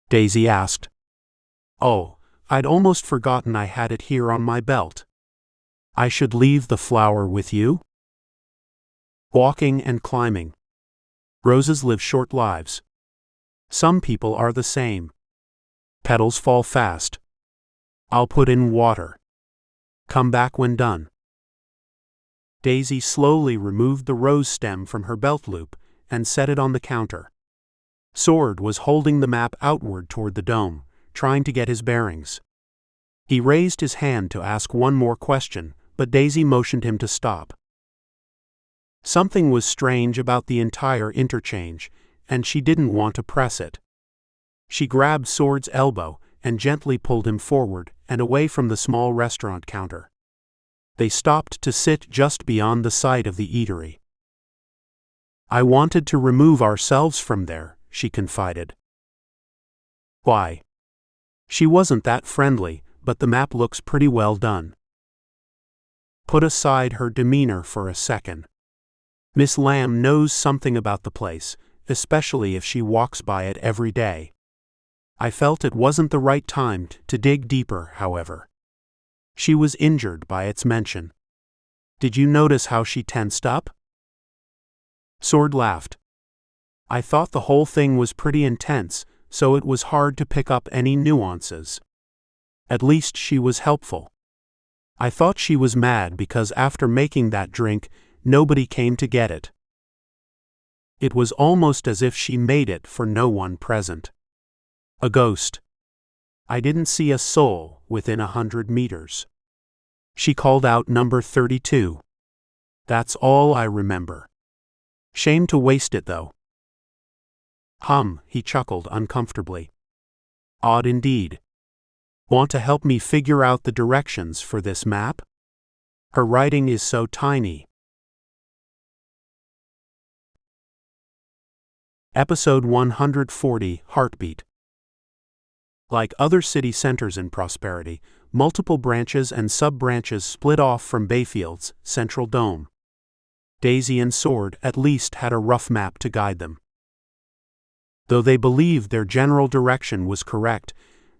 Daisy asked. Oh, I'd almost forgotten I had it here on my belt. I should leave the flower with you? Walking and climbing. Roses live short lives. Some people are the same. Petals fall fast. I'll put in water. Come back when done. Daisy slowly removed the rose stem from her belt loop and set it on the counter. Sword was holding the map outward toward the dome, trying to get his bearings. He raised his hand to ask one more question, but Daisy motioned him to stop. Something was strange about the entire interchange, and she didn't want to press it. She grabbed Sword's elbow and gently pulled him forward and away from the small restaurant counter. They stopped to sit just beyond the site of the eatery. I wanted to remove ourselves from there, she confided. Why? She wasn't that friendly, but the map looks pretty well done. Put aside her demeanor for a second. Miss Lamb knows something about the place, especially if she walks by it every day. I felt it wasn't the right time to dig deeper, however. She was injured by its mention. Did you notice how she tensed up? Sword laughed. I thought the whole thing was pretty intense, so it was hard to pick up any nuances. At least she was helpful. I thought she was mad because after making that drink, nobody came to get it. It was almost as if she made it for no one present. A ghost. I didn't see a soul within 100 meters. She called out number 32. That's all I remember. Shame to waste it, though. He chuckled uncomfortably. Odd indeed. Want to help me figure out the directions for this map? Her writing is so tiny. Episode 140, Heartbeat. Like other city centers in Prosperity, multiple branches and sub-branches split off from Bayfield's central dome. Daisy and Sword at least had a rough map to guide them. Though they believed their general direction was correct,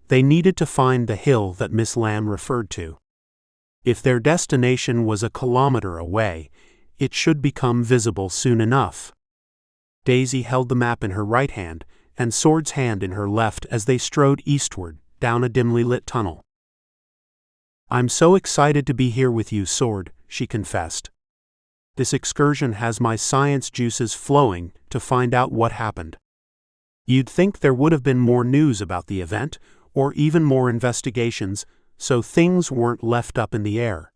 they needed to find the hill that Miss Lamb referred to. If their destination was a kilometer away, it should become visible soon enough. Daisy held the map in her right hand, and Sword's hand in her left as they strode eastward, down a dimly lit tunnel. I'm so excited to be here with you, Sword, she confessed. This excursion has my science juices flowing to find out what happened. You'd think there would have been more news about the event, or even more investigations, so things weren't left up in the air.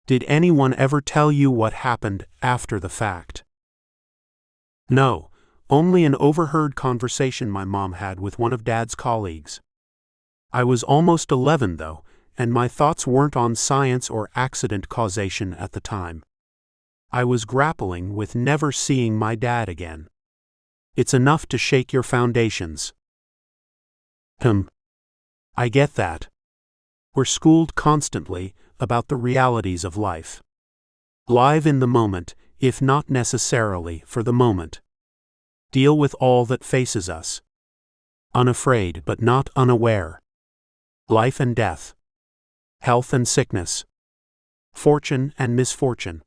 Did anyone ever tell you what happened after the fact? No, only an overheard conversation my mom had with one of Dad's colleagues. I was almost 11, though, and my thoughts weren't on science or accident causation at the time. I was grappling with never seeing my dad again. It's enough to shake your foundations. I get that. We're schooled constantly about the realities of life. Live in the moment, if not necessarily for the moment. Deal with all that faces us. Unafraid but not unaware. Life and death. Health and sickness. Fortune and misfortune.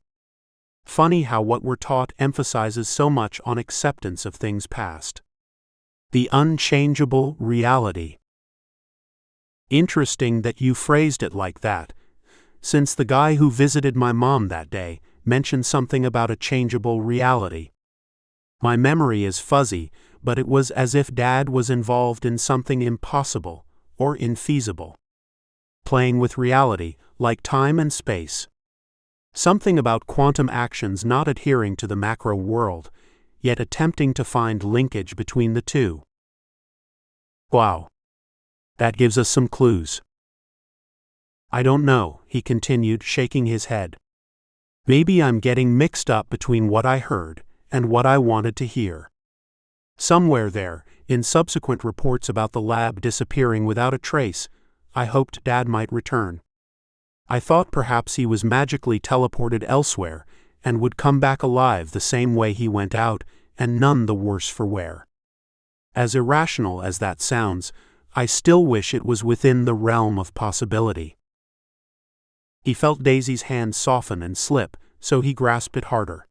Funny how what we're taught emphasizes so much on acceptance of things past. The unchangeable reality. Interesting that you phrased it like that, since the guy who visited my mom that day mentioned something about a changeable reality. My memory is fuzzy, but it was as if Dad was involved in something impossible or infeasible. Playing with reality, like time and space. Something about quantum actions not adhering to the macro world, yet attempting to find linkage between the two. Wow. That gives us some clues. I don't know, he continued, shaking his head. Maybe I'm getting mixed up between what I heard and what I wanted to hear. Somewhere there, in subsequent reports about the lab disappearing without a trace, I hoped Dad might return. I thought perhaps he was magically teleported elsewhere and would come back alive the same way he went out, and none the worse for wear. As irrational as that sounds, I still wish it was within the realm of possibility. He felt Daisy's hand soften and slip, so he grasped it harder.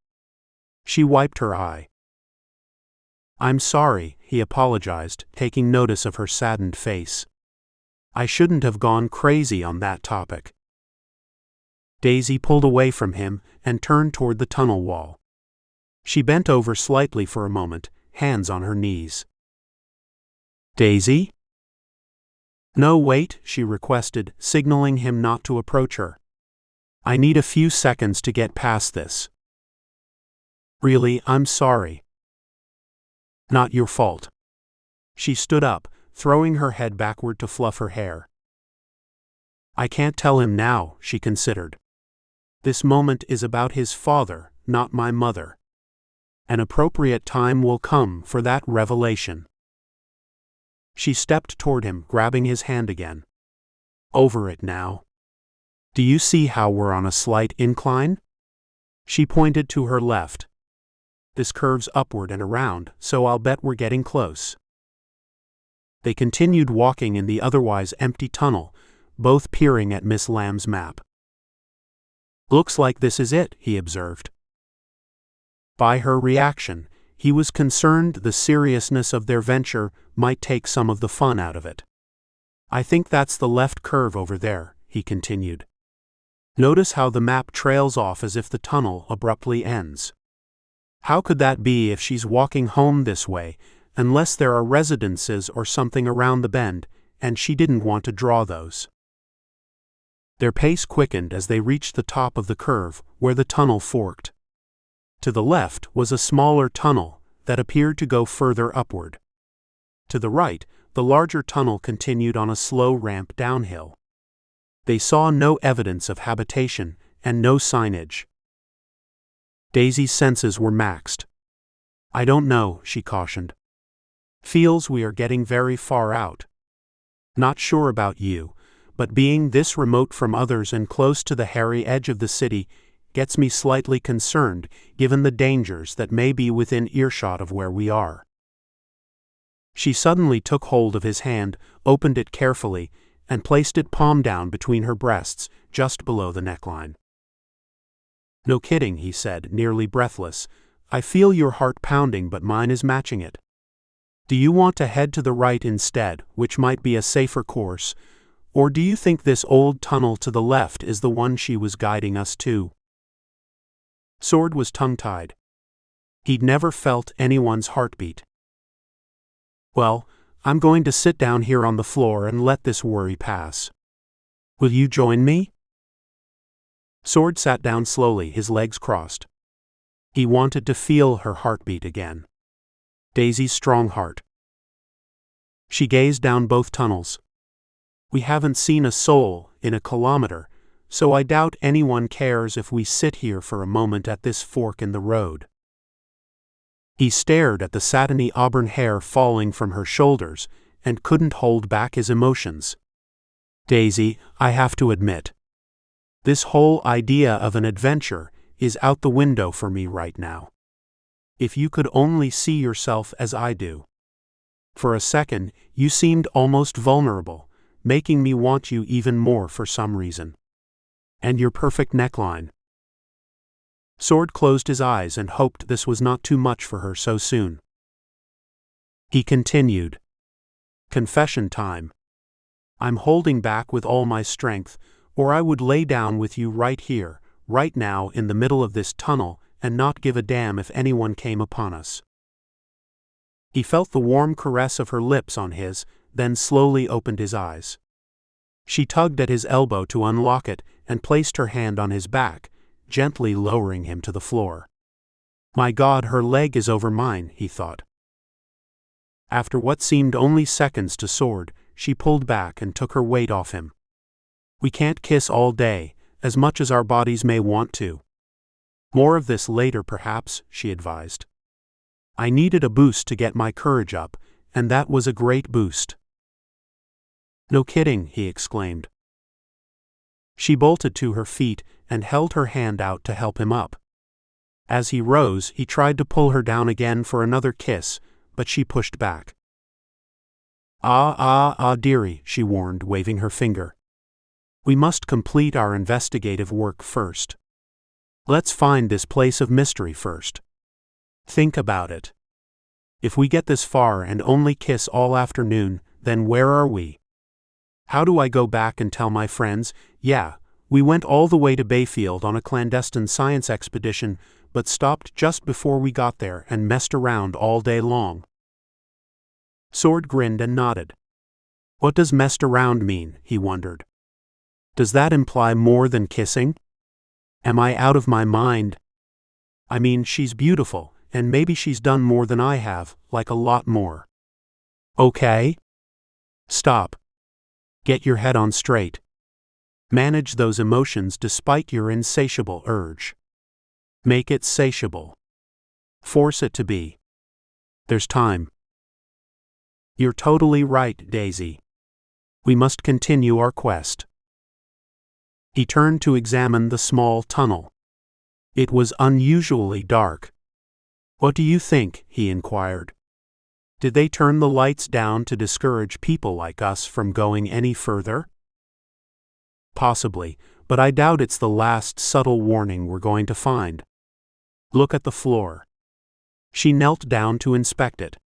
She wiped her eye. I'm sorry, he apologized, taking notice of her saddened face. I shouldn't have gone crazy on that topic. Daisy pulled away from him and turned toward the tunnel wall. She bent over slightly for a moment, hands on her knees. Daisy? No, wait, she requested, signaling him not to approach her. I need a few seconds to get past this. Really, I'm sorry. Not your fault. She stood up, throwing her head backward to fluff her hair. I can't tell him now, she considered. This moment is about his father, not my mother. An appropriate time will come for that revelation. She stepped toward him, grabbing his hand again. Over it now. Do you see how we're on a slight incline? She pointed to her left. This curves upward and around, so I'll bet we're getting close. They continued walking in the otherwise empty tunnel, both peering at Miss Lamb's map. Looks like this is it, he observed. By her reaction, he was concerned the seriousness of their venture might take some of the fun out of it. I think that's the left curve over there, he continued. Notice how the map trails off as if the tunnel abruptly ends. How could that be if she's walking home this way, unless there are residences or something around the bend, and she didn't want to draw those? Their pace quickened as they reached the top of the curve, where the tunnel forked. To the left was a smaller tunnel that appeared to go further upward. To the right, the larger tunnel continued on a slow ramp downhill. They saw no evidence of habitation and no signage. Daisy's senses were maxed. "I don't know," she cautioned. "Feels we are getting very far out. Not sure about you, but being this remote from others and close to the hairy edge of the city gets me slightly concerned given the dangers that may be within earshot of where we are." She suddenly took hold of his hand, opened it carefully, and placed it palm down between her breasts, just below the neckline. "No kidding," he said, nearly breathless. "I feel your heart pounding, but mine is matching it. Do you want to head to the right instead, which might be a safer course, or do you think this old tunnel to the left is the one she was guiding us to?" Sword was tongue-tied. He'd never felt anyone's heartbeat. "Well, I'm going to sit down here on the floor and let this worry pass. Will you join me?" Sword sat down slowly, his legs crossed. He wanted to feel her heartbeat again. Daisy's strong heart. She gazed down both tunnels. "We haven't seen a soul in a kilometer, so I doubt anyone cares if we sit here for a moment at this fork in the road." He stared at the satiny auburn hair falling from her shoulders and couldn't hold back his emotions. "Daisy, I have to admit, this whole idea of an adventure is out the window for me right now. If you could only see yourself as I do. For a second, you seemed almost vulnerable, making me want you even more for some reason. And your perfect neckline." Sword closed his eyes and hoped this was not too much for her so soon. He continued. "Confession time. I'm holding back with all my strength, or I would lay down with you right here, right now in the middle of this tunnel, and not give a damn if anyone came upon us." He felt the warm caress of her lips on his, then slowly opened his eyes. She tugged at his elbow to unlock it and placed her hand on his back, gently lowering him to the floor. My God, her leg is over mine, he thought. After what seemed only seconds to Sword, she pulled back and took her weight off him. "We can't kiss all day, as much as our bodies may want to. More of this later perhaps," she advised. I needed a boost to get my courage up, and that was a great boost. "No kidding," he exclaimed. She bolted to her feet and held her hand out to help him up. As he rose, he tried to pull her down again for another kiss, but she pushed back. Dearie," she warned, waving her finger. "We must complete our investigative work first. Let's find this place of mystery first. Think about it. If we get this far and only kiss all afternoon, then where are we? How do I go back and tell my friends, yeah, we went all the way to Bayfield on a clandestine science expedition, but stopped just before we got there and messed around all day long?" Sword grinned and nodded. What does messed around mean, he wondered. Does that imply more than kissing? Am I out of my mind? I mean, she's beautiful, and maybe she's done more than I have, like a lot more. Okay? Stop. Get your head on straight. Manage those emotions despite your insatiable urge. Make it satiable. Force it to be. There's time. You're totally right, Daisy. We must continue our quest. He turned to examine the small tunnel. It was unusually dark. What do you think? He inquired. Did they turn the lights down to discourage people like us from going any further? Possibly, but I doubt it's the last subtle warning we're going to find. Look at the floor. She knelt down to inspect it.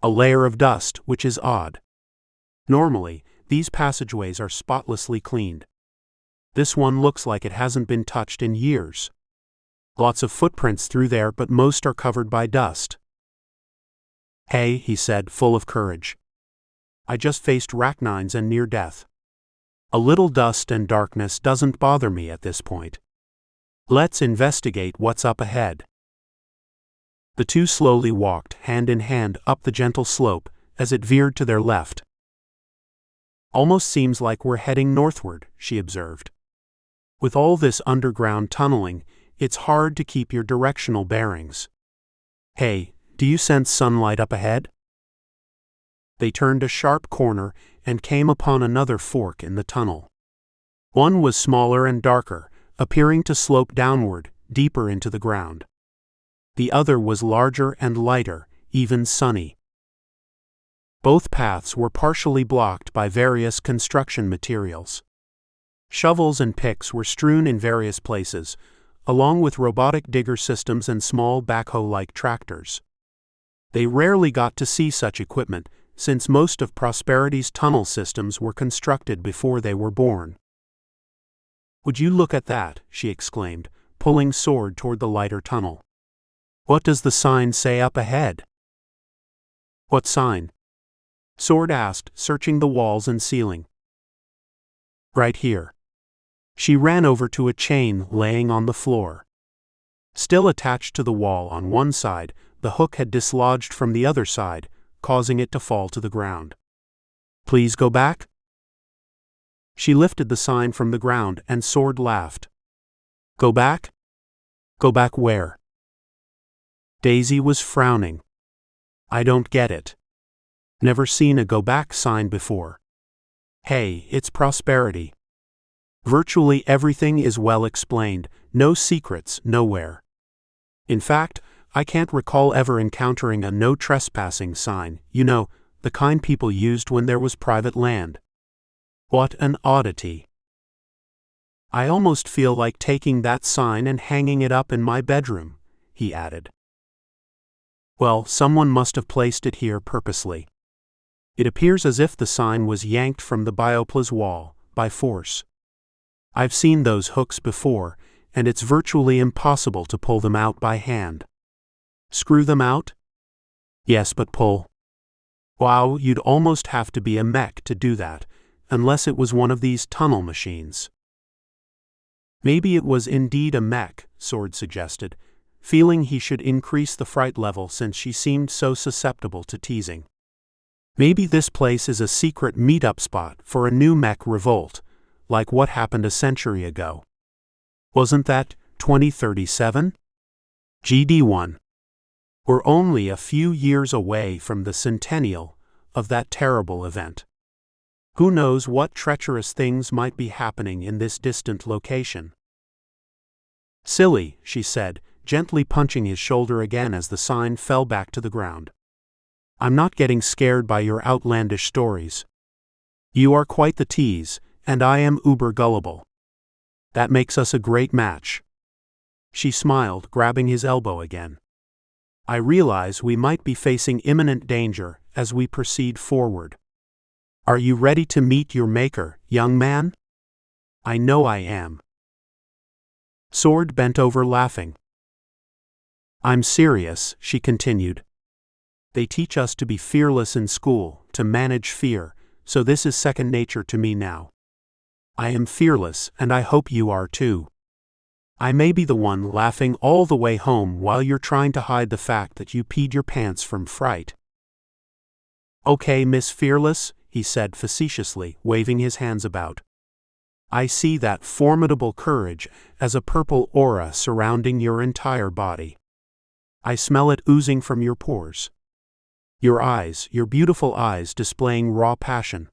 A layer of dust, which is odd. Normally, these passageways are spotlessly cleaned. This one looks like it hasn't been touched in years. Lots of footprints through there, but most are covered by dust. Hey, he said, full of courage. I just faced rachnines and near death. A little dust and darkness doesn't bother me at this point. Let's investigate what's up ahead. The two slowly walked hand in hand up the gentle slope as it veered to their left. Almost seems like we're heading northward, she observed. With all this underground tunneling, it's hard to keep your directional bearings. Hey, do you sense sunlight up ahead? They turned a sharp corner and came upon another fork in the tunnel. One was smaller and darker, appearing to slope downward, deeper into the ground. The other was larger and lighter, even sunny. Both paths were partially blocked by various construction materials. Shovels and picks were strewn in various places, along with robotic digger systems and small backhoe-like tractors. They rarely got to see such equipment, since most of Prosperity's tunnel systems were constructed before they were born. "Would you look at that?" she exclaimed, pulling Sword toward the lighter tunnel. "What does the sign say up ahead?" "What sign?" Sword asked, searching the walls and ceiling. "Right here." She ran over to a chain laying on the floor. Still attached to the wall on one side, the hook had dislodged from the other side, causing it to fall to the ground. "Please go back?" She lifted the sign from the ground and Sword laughed. "Go back? Go back where?" Daisy was frowning. "I don't get it. Never seen a go back sign before." "Hey, it's Prosperity. Virtually everything is well explained, no secrets, nowhere. In fact, I can't recall ever encountering a no trespassing sign, you know, the kind people used when there was private land. What an oddity. I almost feel like taking that sign and hanging it up in my bedroom," he added. "Well, someone must have placed it here purposely. It appears as if the sign was yanked from the Biopla's wall, by force. I've seen those hooks before, and it's virtually impossible to pull them out by hand." "Screw them out?" "Yes, but pull. Wow, you'd almost have to be a mech to do that, unless it was one of these tunnel machines." Maybe it was indeed a mech, Sword suggested, feeling he should increase the fright level since she seemed so susceptible to teasing. Maybe this place is a secret meet-up spot for a new mech revolt, like what happened a century ago. Wasn't that 2037? GD1. We're only a few years away from the centennial of that terrible event. Who knows what treacherous things might be happening in this distant location. "Silly," she said, gently punching his shoulder again as the sign fell back to the ground. "I'm not getting scared by your outlandish stories. You are quite the tease, and I am uber gullible. That makes us a great match." She smiled, grabbing his elbow again. "I realize we might be facing imminent danger as we proceed forward. Are you ready to meet your maker, young man?" "I know I am." Sword bent over laughing. "I'm serious," she continued. "They teach us to be fearless in school, to manage fear, so this is second nature to me now. I am fearless, and I hope you are too. I may be the one laughing all the way home while you're trying to hide the fact that you peed your pants from fright." "Okay, Miss Fearless," he said facetiously, waving his hands about. "I see that formidable courage as a purple aura surrounding your entire body. I smell it oozing from your pores. Your eyes, your beautiful eyes displaying raw passion.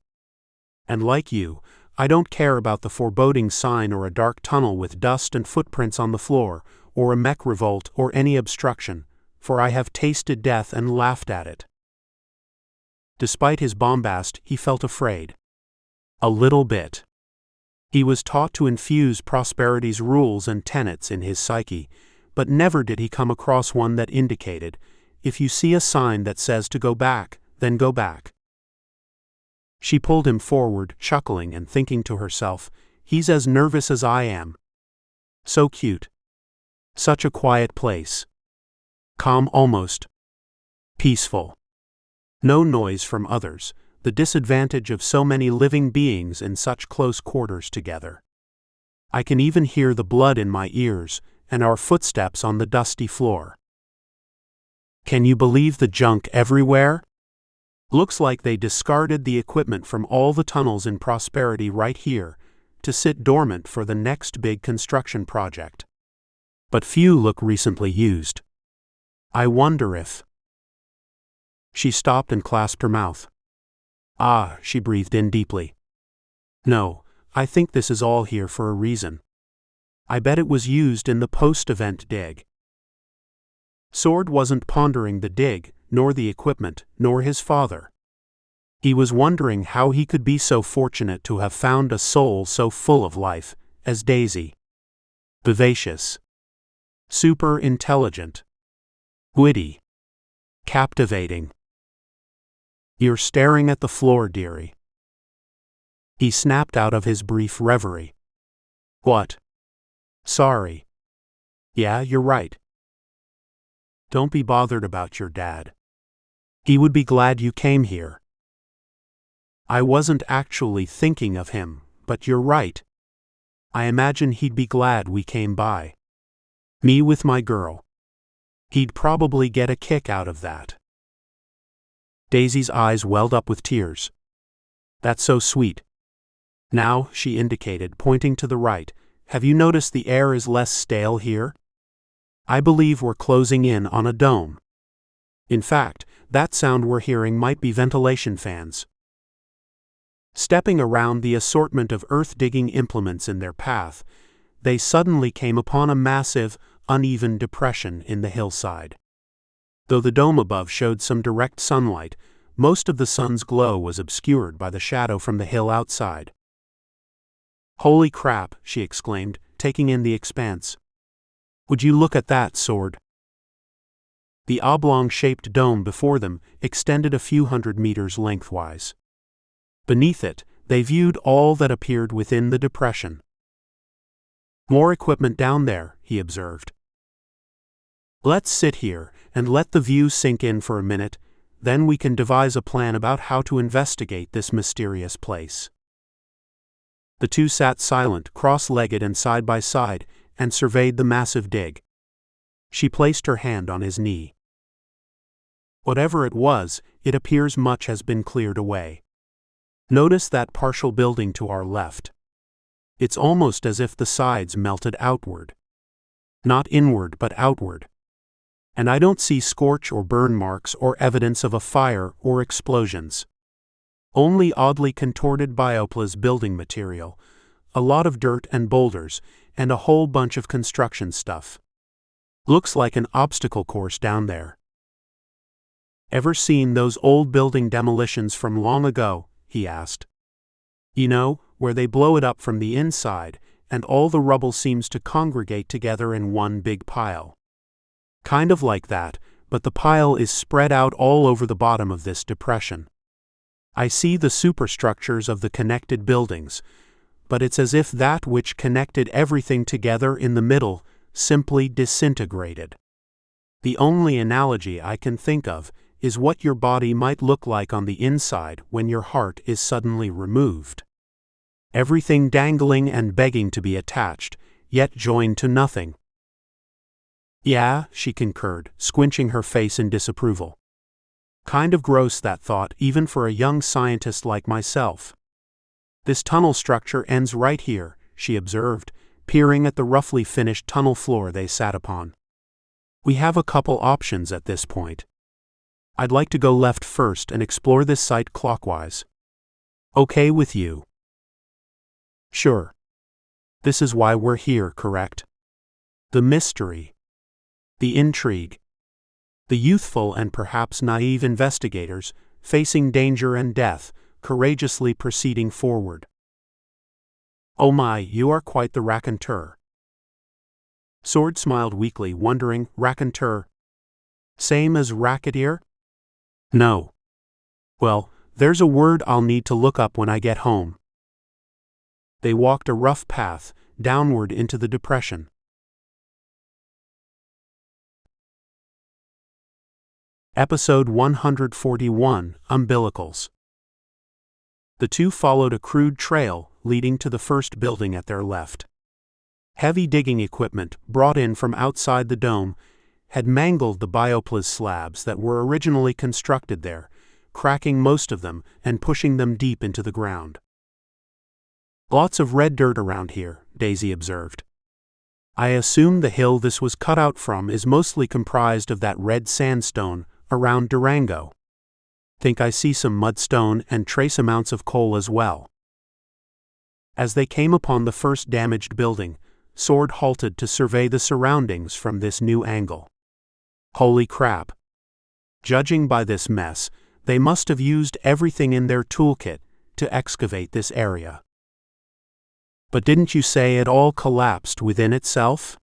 And like you, I don't care about the foreboding sign or a dark tunnel with dust and footprints on the floor, or a mech revolt or any obstruction, for I have tasted death and laughed at it." Despite his bombast, he felt afraid. A little bit. He was taught to infuse Prosperity's rules and tenets in his psyche, but never did he come across one that indicated, if you see a sign that says to go back, then go back. She pulled him forward, chuckling and thinking to herself, he's as nervous as I am. So cute. Such a quiet place. Calm almost. Peaceful. No noise from others, the disadvantage of so many living beings in such close quarters together. I can even hear the blood in my ears and our footsteps on the dusty floor. Can you believe the junk everywhere? Looks like they discarded the equipment from all the tunnels in Prosperity right here to sit dormant for the next big construction project. But few look recently used. I wonder if... She stopped and clasped her mouth. Ah, she breathed in deeply. No, I think this is all here for a reason. I bet it was used in the post-event dig. Sword wasn't pondering the dig, nor the equipment, nor his father. He was wondering how he could be so fortunate to have found a soul so full of life as Daisy. Vivacious. Super intelligent. Witty. Captivating. You're staring at the floor, dearie. He snapped out of his brief reverie. What? Sorry. Yeah, you're right. Don't be bothered about your dad. He would be glad you came here. I wasn't actually thinking of him, but you're right. I imagine he'd be glad we came by. Me with my girl. He'd probably get a kick out of that. Daisy's eyes welled up with tears. That's so sweet. Now, she indicated, pointing to the right, have you noticed the air is less stale here? I believe we're closing in on a dome. In fact, that sound we're hearing might be ventilation fans. Stepping around the assortment of earth-digging implements in their path, they suddenly came upon a massive, uneven depression in the hillside. Though the dome above showed some direct sunlight, most of the sun's glow was obscured by the shadow from the hill outside. Holy crap, she exclaimed, taking in the expanse. Would you look at that, Sword? The oblong-shaped dome before them extended a few hundred meters lengthwise. Beneath it, they viewed all that appeared within the depression. More equipment down there, he observed. Let's sit here and let the view sink in for a minute, then we can devise a plan about how to investigate this mysterious place. The two sat silent, cross-legged and side by side, and surveyed the massive dig. She placed her hand on his knee. Whatever it was, it appears much has been cleared away. Notice that partial building to our left. It's almost as if the sides melted outward. Not inward but outward. And I don't see scorch or burn marks or evidence of a fire or explosions. Only oddly contorted bioplas building material, a lot of dirt and boulders, and a whole bunch of construction stuff. Looks like an obstacle course down there. Ever seen those old building demolitions from long ago? He asked. You know, where they blow it up from the inside, and all the rubble seems to congregate together in one big pile. Kind of like that, but the pile is spread out all over the bottom of this depression. I see the superstructures of the connected buildings, but it's as if that which connected everything together in the middle simply disintegrated. The only analogy I can think of is what your body might look like on the inside when your heart is suddenly removed. Everything dangling and begging to be attached, yet joined to nothing. Yeah, she concurred, squinching her face in disapproval. Kind of gross, that thought, even for a young scientist like myself. This tunnel structure ends right here, she observed, peering at the roughly finished tunnel floor they sat upon. We have a couple options at this point. I'd like to go left first and explore this site clockwise. Okay with you? Sure. This is why we're here, correct? The mystery. The intrigue. The youthful and perhaps naive investigators, facing danger and death, courageously proceeding forward. Oh my, you are quite the raconteur. Sword smiled weakly, wondering, raconteur? Same as racketeer? No. Well, there's a word I'll need to look up when I get home. They walked a rough path, downward into the depression. Episode 141, Umbilicals. The two followed a crude trail leading to the first building at their left. Heavy digging equipment brought in from outside the dome had mangled the bioplas slabs that were originally constructed there, cracking most of them and pushing them deep into the ground. "Lots of red dirt around here," Daisy observed. "I assume the hill this was cut out from is mostly comprised of that red sandstone around Durango. Think I see some mudstone and trace amounts of coal as well." As they came upon the first damaged building, Sword halted to survey the surroundings from this new angle. Holy crap! Judging by this mess, they must have used everything in their toolkit to excavate this area. "But didn't you say it all collapsed within itself?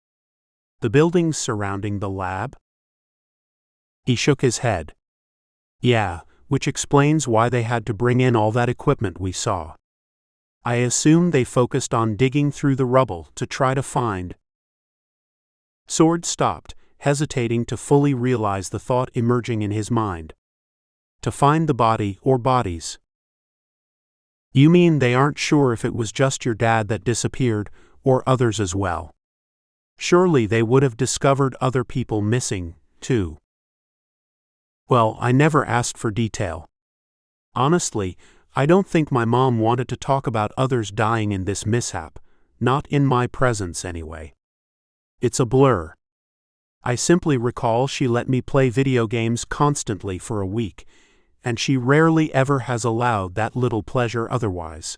The buildings surrounding the lab?" He shook his head. "Yeah, which explains why they had to bring in all that equipment we saw. I assume they focused on digging through the rubble to try to find—" Sword stopped, hesitating to fully realize the thought emerging in his mind. To find the body or bodies. "You mean they aren't sure if it was just your dad that disappeared, or others as well? Surely they would have discovered other people missing, too." "Well, I never asked for detail. Honestly, I don't think my mom wanted to talk about others dying in this mishap, not in my presence anyway. It's a blur. I simply recall she let me play video games constantly for a week, and she rarely ever has allowed that little pleasure otherwise.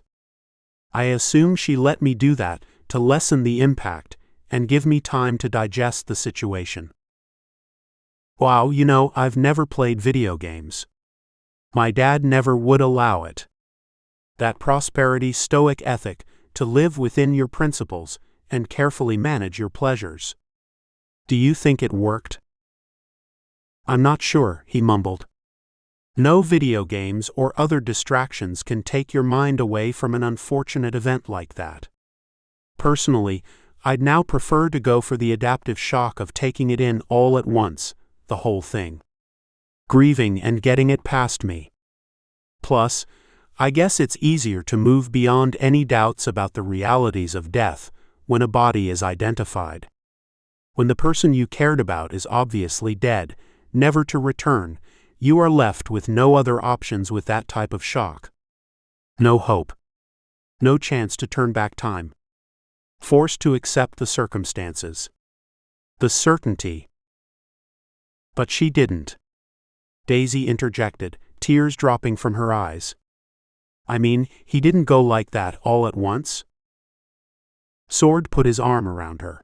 I assume she let me do that to lessen the impact and give me time to digest the situation. Wow, I've never played video games. My dad never would allow it. That prosperity stoic ethic to live within your principles and carefully manage your pleasures. Do you think it worked?" "I'm not sure," he mumbled. "No video games or other distractions can take your mind away from an unfortunate event like that. Personally, I'd now prefer to go for the adaptive shock of taking it in all at once, the whole thing. Grieving and getting it past me. Plus, I guess it's easier to move beyond any doubts about the realities of death when a body is identified. When the person you cared about is obviously dead, never to return, you are left with no other options with that type of shock. No hope. No chance to turn back time. Forced to accept the circumstances. The certainty." "But she didn't," Daisy interjected, tears dropping from her eyes. "I mean, he didn't go like that all at once?" Sword put his arm around her.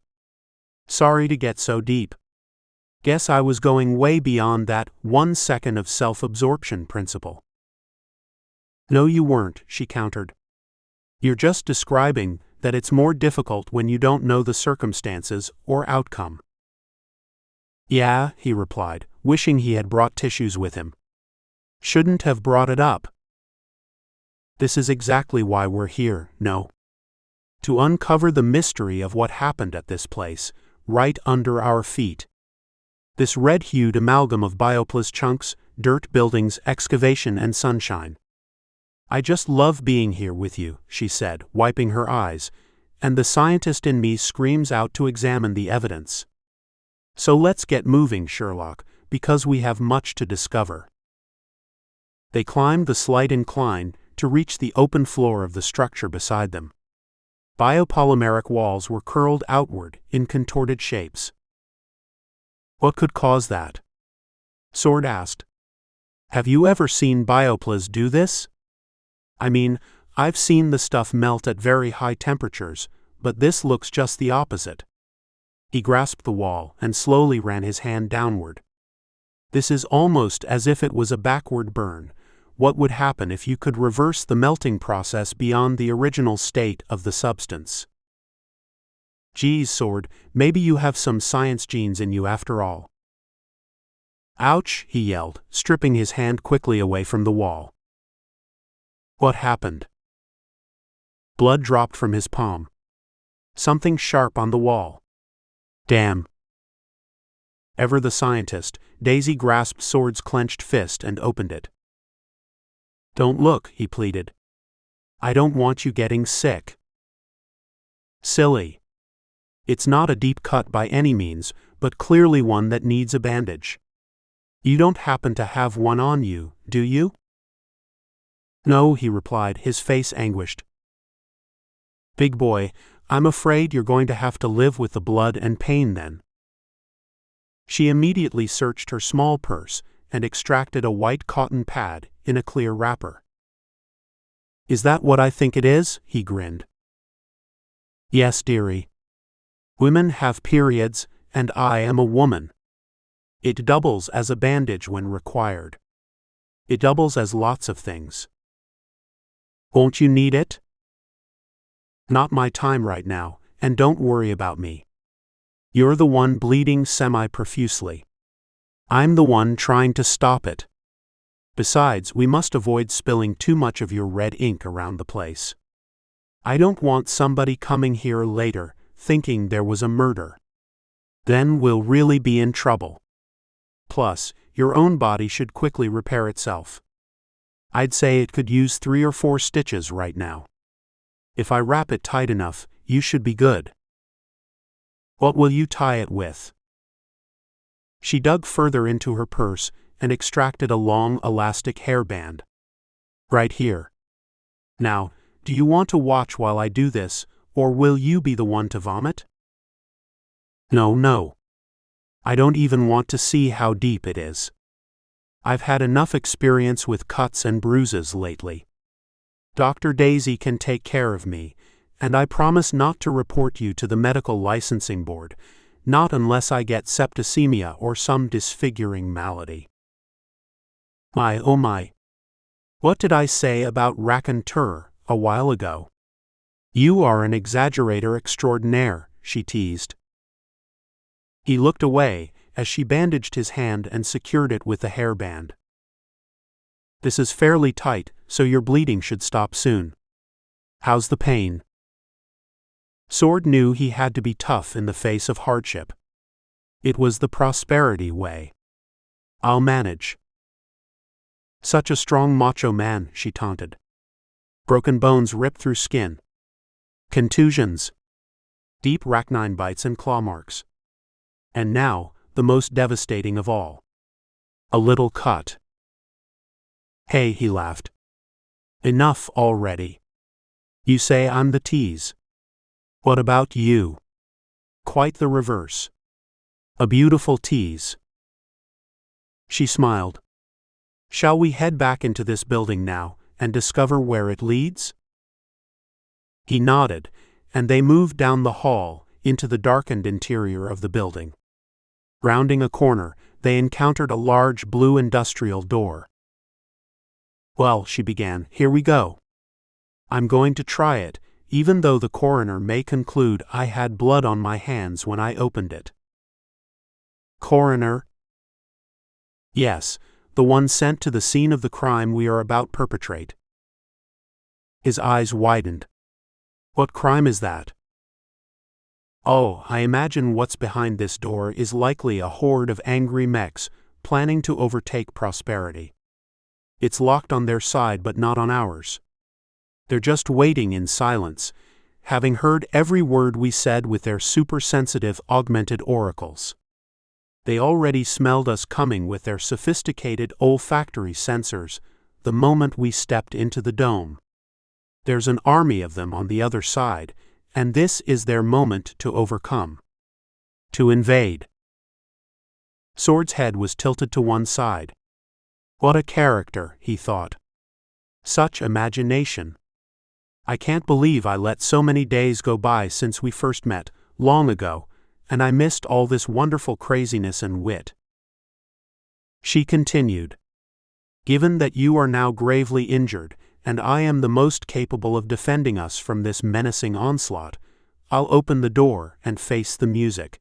"Sorry to get so deep. Guess I was going way beyond that 1 second of self-absorption principle." "No, you weren't," she countered. "You're just describing that it's more difficult when you don't know the circumstances or outcome." "Yeah," he replied, wishing he had brought tissues with him. "Shouldn't have brought it up. This is exactly why we're here, no? To uncover the mystery of what happened at this place, right under our feet. This red-hued amalgam of bioplas chunks, dirt, buildings, excavation, and sunshine. I just love being here with you," she said, wiping her eyes, and the scientist in me screams out to examine the evidence. "So let's get moving, Sherlock, because we have much to discover." They climbed the slight incline to reach the open floor of the structure beside them. Biopolymeric walls were curled outward in contorted shapes. "What could cause that?" Sword asked. "Have you ever seen bioplas do this? I mean, I've seen the stuff melt at very high temperatures, but this looks just the opposite." He grasped the wall and slowly ran his hand downward. "This is almost as if it was a backward burn. What would happen if you could reverse the melting process beyond the original state of the substance?" "Geez, Sword, maybe you have some science genes in you after all." "Ouch," he yelled, stripping his hand quickly away from the wall. What happened? Blood dropped from his palm. Something sharp on the wall. Damn. Ever the scientist, Daisy grasped Sword's clenched fist and opened it. "Don't look," he pleaded. I don't want you getting sick. Silly. It's not a deep cut by any means, but clearly one that needs a bandage. You don't happen to have one on you, do you? No, he replied, his face anguished. Big boy, I'm afraid you're going to have to live with the blood and pain then. She immediately searched her small purse and extracted a white cotton pad in a clear wrapper. Is that what I think it is? He grinned. Yes, dearie. Women have periods, and I am a woman. It doubles as a bandage when required. It doubles as lots of things. Won't you need it? Not my time right now, and don't worry about me. You're the one bleeding semi-profusely. I'm the one trying to stop it. Besides, we must avoid spilling too much of your red ink around the place. I don't want somebody coming here later thinking there was a murder. Then we'll really be in trouble. Plus, your own body should quickly repair itself. I'd say it could use 3 or 4 stitches right now. If I wrap it tight enough, you should be good. What will you tie it with? She dug further into her purse and extracted a long elastic hairband. Right here. Now, do you want to watch while I do this, or will you be the one to vomit? No. I don't even want to see how deep it is. I've had enough experience with cuts and bruises lately. Dr. Daisy can take care of me, and I promise not to report you to the medical licensing board, not unless I get septicemia or some disfiguring malady. My, oh my. What did I say about raconteur a while ago? You are an exaggerator extraordinaire, she teased. He looked away as she bandaged his hand and secured it with the hairband. This is fairly tight, so your bleeding should stop soon. How's the pain? Sword knew he had to be tough in the face of hardship. It was the prosperity way. I'll manage. Such a strong macho man, she taunted. Broken bones ripped through skin. Contusions. Deep racnine bites and claw marks. And now, the most devastating of all. A little cut. Hey, he laughed. Enough already. You say I'm the tease. What about you? Quite the reverse. A beautiful tease. She smiled. Shall we head back into this building now and discover where it leads? He nodded, and they moved down the hall into the darkened interior of the building. Rounding a corner, they encountered a large blue industrial door. Well, she began, here we go. I'm going to try it, even though the coroner may conclude I had blood on my hands when I opened it. Coroner? Yes, the one sent to the scene of the crime we are about to perpetrate. His eyes widened. What crime is that? Oh, I imagine what's behind this door is likely a horde of angry mechs planning to overtake prosperity. It's locked on their side but not on ours. They're just waiting in silence, having heard every word we said with their super-sensitive augmented oracles. They already smelled us coming with their sophisticated olfactory sensors the moment we stepped into the dome. There's an army of them on the other side, and this is their moment to overcome. To invade. Sword's head was tilted to one side. What a character, he thought. Such imagination. I can't believe I let so many days go by since we first met, long ago, and I missed all this wonderful craziness and wit. She continued. Given that you are now gravely injured, and I am the most capable of defending us from this menacing onslaught, I'll open the door and face the music.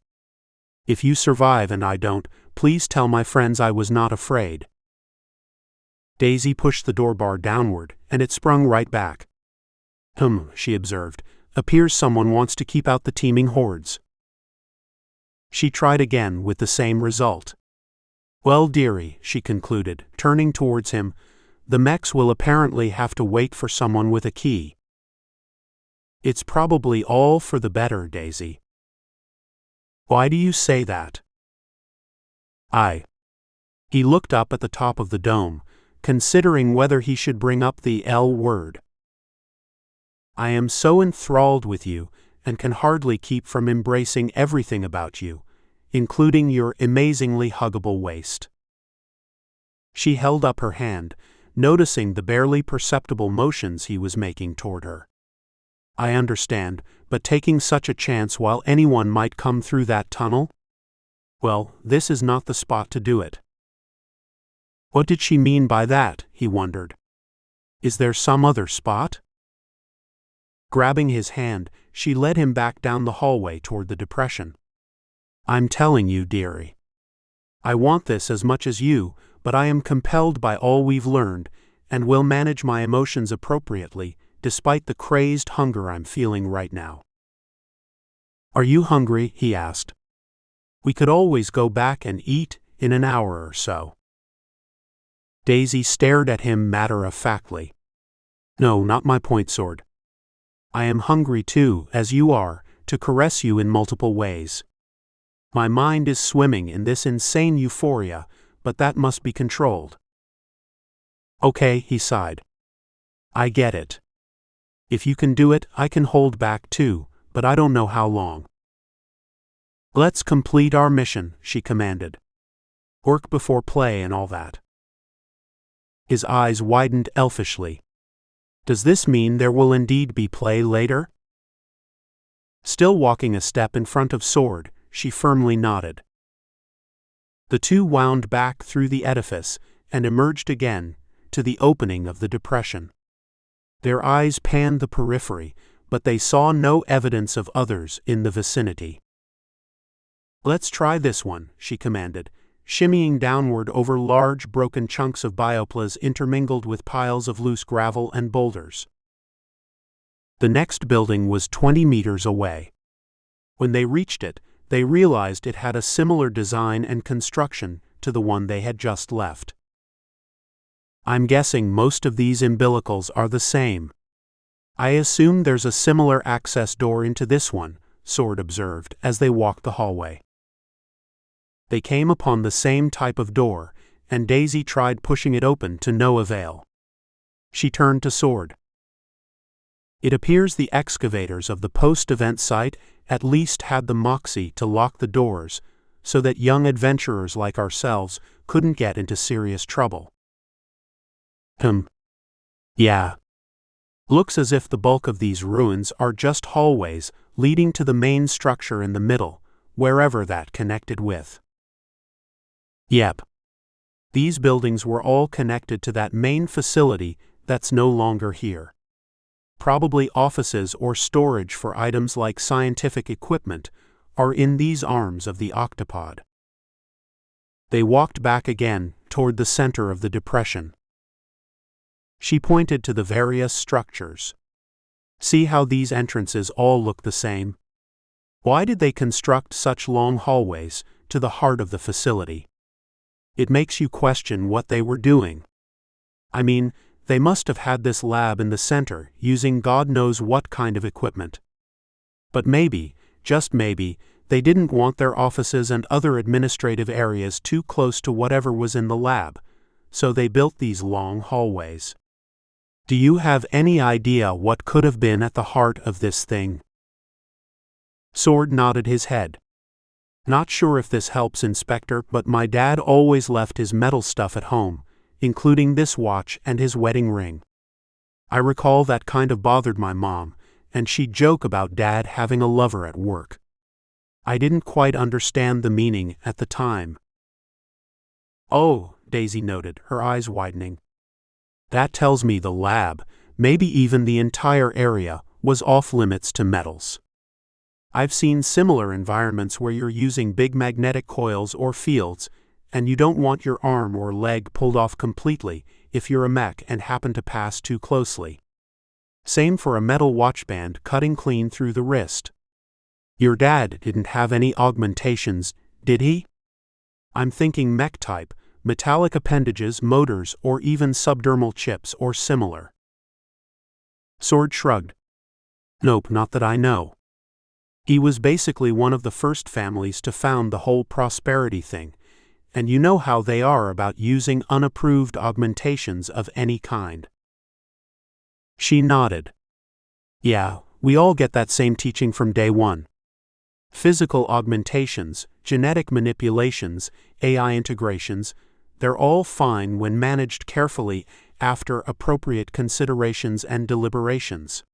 If you survive and I don't, please tell my friends I was not afraid. Daisy pushed the door bar downward, and it sprung right back. She observed. Appears someone wants to keep out the teeming hordes. She tried again with the same result. Well, dearie, she concluded, turning towards him, The mechs will apparently have to wait for someone with a key. It's probably all for the better, Daisy. Why do you say that? He looked up at the top of the dome, considering whether he should bring up the L word. I am so enthralled with you and can hardly keep from embracing everything about you, including your amazingly huggable waist. She held up her hand, noticing the barely perceptible motions he was making toward her. I understand, but taking such a chance while anyone might come through that tunnel? Well, this is not the spot to do it. What did she mean by that, he wondered. Is there some other spot? Grabbing his hand, she led him back down the hallway toward the depression. I'm telling you, dearie. I want this as much as you, but I am compelled by all we've learned, and will manage my emotions appropriately, despite the crazed hunger I'm feeling right now. Are you hungry? He asked. We could always go back and eat in an hour or so. Daisy stared at him matter-of-factly. No, not my point sword. I am hungry too, as you are, to caress you in multiple ways. My mind is swimming in this insane euphoria, but that must be controlled. Okay, he sighed. I get it. If you can do it, I can hold back too, but I don't know how long. Let's complete our mission, she commanded. Work before play and all that. His eyes widened elfishly. Does this mean there will indeed be play later? Still walking a step in front of Sword, she firmly nodded. The two wound back through the edifice and emerged again to the opening of the depression. Their eyes panned the periphery, but they saw no evidence of others in the vicinity. Let's try this one, she commanded, shimmying downward over large broken chunks of bioplas intermingled with piles of loose gravel and boulders. The next building was 20 meters away. When they reached it, they realized it had a similar design and construction to the one they had just left. I'm guessing most of these umbilicals are the same. I assume there's a similar access door into this one, Sword observed as they walked the hallway. They came upon the same type of door, and Daisy tried pushing it open to no avail. She turned to Sword. It appears the excavators of the post-event site at least had the moxie to lock the doors, so that young adventurers like ourselves couldn't get into serious trouble. Yeah. Looks as if the bulk of these ruins are just hallways leading to the main structure in the middle, wherever that connected with. Yep. These buildings were all connected to that main facility that's no longer here. Probably offices or storage for items like scientific equipment are in these arms of the octopod. They walked back again toward the center of the depression. She pointed to the various structures. See how these entrances all look the same? Why did they construct such long hallways to the heart of the facility? It makes you question what they were doing. I mean, they must have had this lab in the center using God knows what kind of equipment. But maybe, just maybe, they didn't want their offices and other administrative areas too close to whatever was in the lab, so they built these long hallways. Do you have any idea what could have been at the heart of this thing? Sword nodded his head. Not sure if this helps, Inspector, but my dad always left his metal stuff at home, including this watch and his wedding ring. I recall that kind of bothered my mom, and she'd joke about Dad having a lover at work. I didn't quite understand the meaning at the time. Oh, Daisy noted, her eyes widening. That tells me the lab, maybe even the entire area, was off limits to metals. I've seen similar environments where you're using big magnetic coils or fields, and you don't want your arm or leg pulled off completely if you're a mech and happen to pass too closely. Same for a metal watch band cutting clean through the wrist. Your dad didn't have any augmentations, did he? I'm thinking mech type, metallic appendages, motors, or even subdermal chips or similar. Sword shrugged. Nope, not that I know. He was basically one of the first families to found the whole prosperity thing, and you know how they are about using unapproved augmentations of any kind. She nodded. Yeah, we all get that same teaching from day one. Physical augmentations, genetic manipulations, AI integrations, they're all fine when managed carefully after appropriate considerations and deliberations.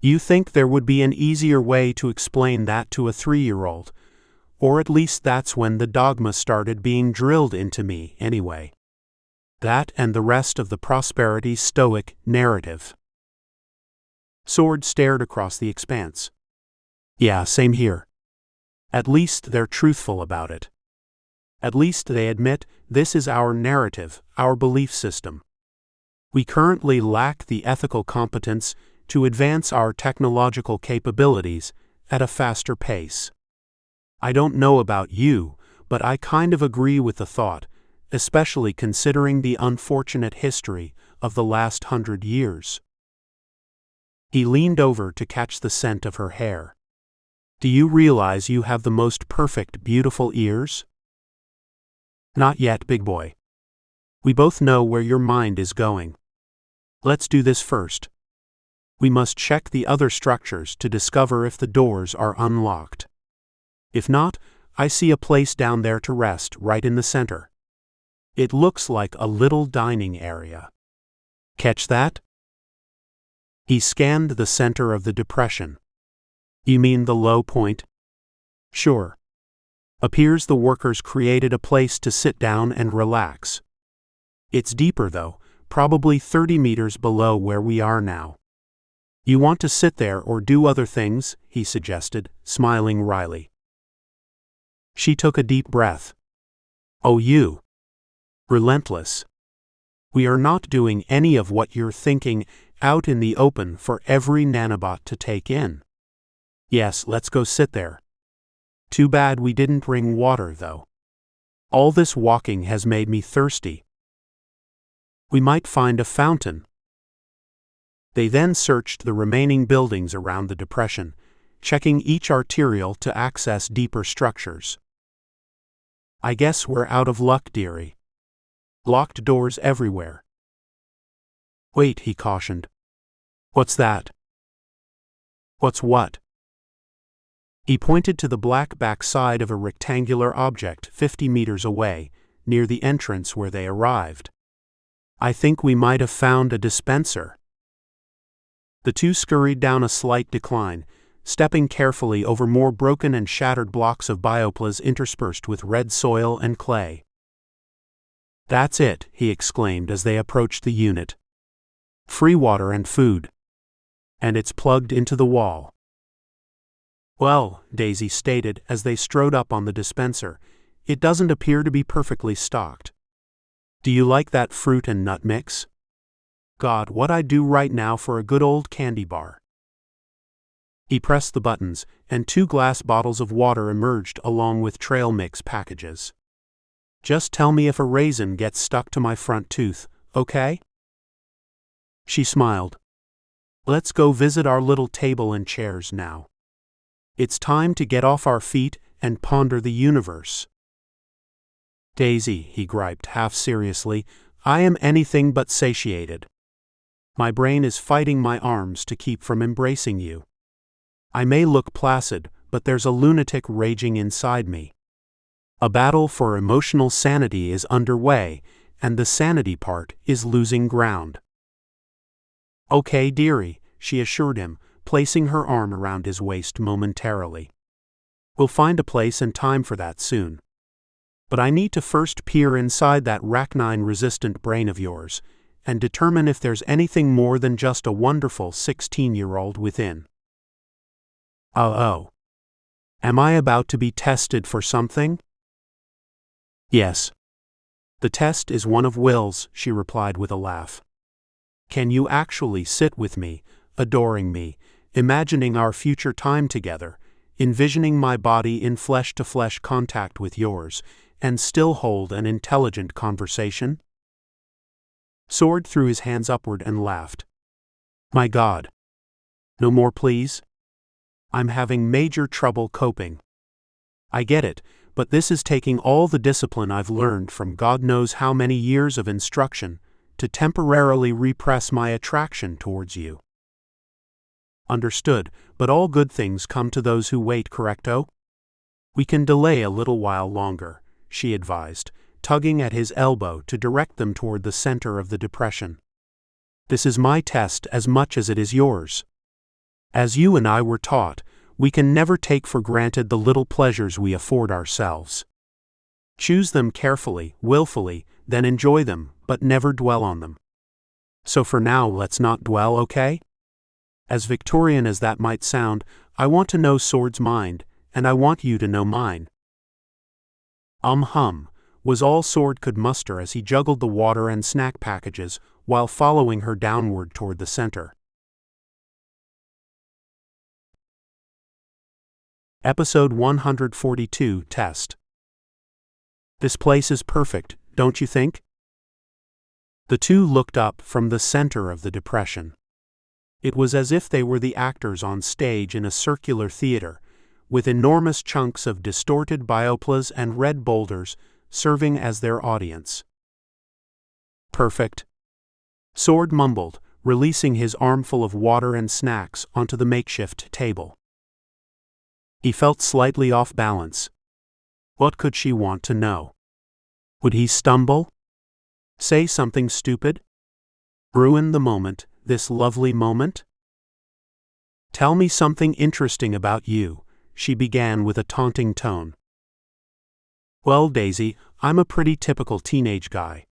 You think there would be an easier way to explain that to a 3-year-old, or at least that's when the dogma started being drilled into me, anyway. That and the rest of the prosperity stoic narrative. Sword stared across the expanse. Yeah, same here. At least they're truthful about it. At least they admit this is our narrative, our belief system. We currently lack the ethical competence to advance our technological capabilities at a faster pace. I don't know about you, but I kind of agree with the thought, especially considering the unfortunate history of the last 100 years. He leaned over to catch the scent of her hair. Do you realize you have the most perfect, beautiful ears? Not yet, big boy. We both know where your mind is going. Let's do this first. We must check the other structures to discover if the doors are unlocked. If not, I see a place down there to rest right in the center. It looks like a little dining area. Catch that? He scanned the center of the depression. You mean the low point? Sure. Appears the workers created a place to sit down and relax. It's deeper though, probably 30 meters below where we are now. You want to sit there or do other things, he suggested, smiling wryly. She took a deep breath. Oh, you. Relentless. We are not doing any of what you're thinking out in the open for every nanobot to take in. Yes, let's go sit there. Too bad we didn't bring water, though. All this walking has made me thirsty. We might find a fountain. They then searched the remaining buildings around the depression, checking each arterial to access deeper structures. I guess we're out of luck, dearie. Locked doors everywhere. Wait, he cautioned. What's that? What's what? He pointed to the black backside of a rectangular object 50 meters away, near the entrance where they arrived. I think we might have found a dispenser. The two scurried down a slight decline, stepping carefully over more broken and shattered blocks of bioplas interspersed with red soil and clay. That's it, he exclaimed as they approached the unit. Free water and food. And it's plugged into the wall. Well, Daisy stated as they strode up on the dispenser, it doesn't appear to be perfectly stocked. Do you like that fruit and nut mix? God, what I'd do right now for a good old candy bar. He pressed the buttons, and 2 glass bottles of water emerged along with trail mix packages. Just tell me if a raisin gets stuck to my front tooth, okay? She smiled. Let's go visit our little table and chairs now. It's time to get off our feet and ponder the universe. Daisy, he griped half seriously, I am anything but satiated. My brain is fighting my arms to keep from embracing you. I may look placid, but there's a lunatic raging inside me. A battle for emotional sanity is underway, and the sanity part is losing ground. Okay, dearie, she assured him, placing her arm around his waist momentarily. We'll find a place and time for that soon. But I need to first peer inside that racnine-resistant brain of yours and determine if there's anything more than just a wonderful 16-year-old within. Oh. Am I about to be tested for something? Yes. The test is one of wills, she replied with a laugh. Can you actually sit with me, adoring me, imagining our future time together, envisioning my body in flesh-to-flesh contact with yours, and still hold an intelligent conversation? Sword threw his hands upward and laughed. My God. No more, please? I'm having major trouble coping. I get it, but this is taking all the discipline I've learned from God knows how many years of instruction to temporarily repress my attraction towards you. Understood, but all good things come to those who wait, correcto? We can delay a little while longer, she advised, tugging at his elbow to direct them toward the center of the depression. This is my test as much as it is yours. As you and I were taught, we can never take for granted the little pleasures we afford ourselves. Choose them carefully, willfully, then enjoy them, but never dwell on them. So for now, let's not dwell, okay? As Victorian as that might sound, I want to know Sword's mind, and I want you to know mine. Hum, was all Sword could muster as he juggled the water and snack packages while following her downward toward the center. Episode 142, Test. This place is perfect, don't you think? The two looked up from the center of the depression. It was as if they were the actors on stage in a circular theater, with enormous chunks of distorted bioplas and red boulders serving as their audience. Perfect. Sword mumbled, releasing his armful of water and snacks onto the makeshift table. He felt slightly off balance. What could she want to know? Would he stumble? Say something stupid? Ruin the moment, this lovely moment? Tell me something interesting about you, she began with a taunting tone. Well, Daisy, I'm a pretty typical teenage guy.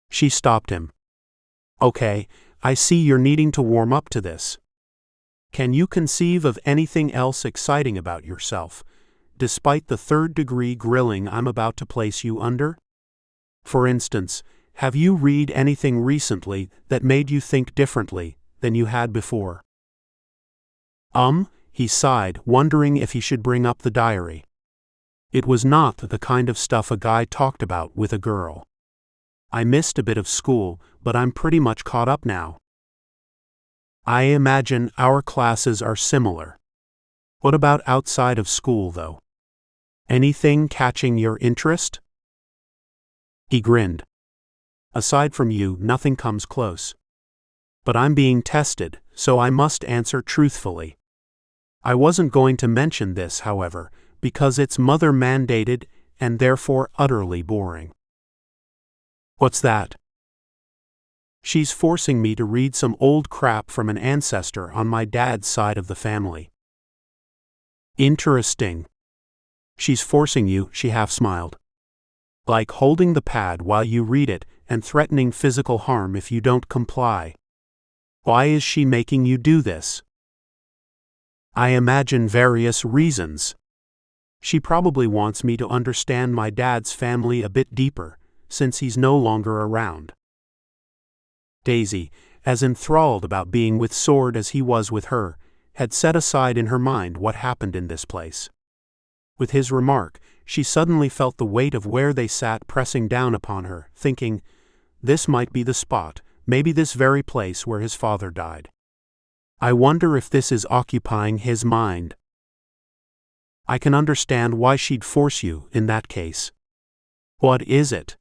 She stopped him. Okay, I see you're needing to warm up to this. Can you conceive of anything else exciting about yourself, despite the third-degree grilling I'm about to place you under? For instance, have you read anything recently that made you think differently than you had before? He sighed, wondering if he should bring up the diary. It was not the kind of stuff a guy talked about with a girl. I missed a bit of school, but I'm pretty much caught up now. I imagine our classes are similar. What about outside of school, though? Anything catching your interest? He grinned. Aside from you, nothing comes close. But I'm being tested, so I must answer truthfully. I wasn't going to mention this, however, because it's mother-mandated and therefore utterly boring. What's that? She's forcing me to read some old crap from an ancestor on my dad's side of the family. Interesting. She's forcing you, she half smiled. Like holding the pad while you read it and threatening physical harm if you don't comply. Why is she making you do this? I imagine various reasons. She probably wants me to understand my dad's family a bit deeper, since he's no longer around. Daisy, as enthralled about being with Sword as he was with her, had set aside in her mind what happened in this place. With his remark, she suddenly felt the weight of where they sat pressing down upon her, thinking, this might be the spot, maybe this very place where his father died. I wonder if this is occupying his mind. I can understand why she'd force you in that case. What is it?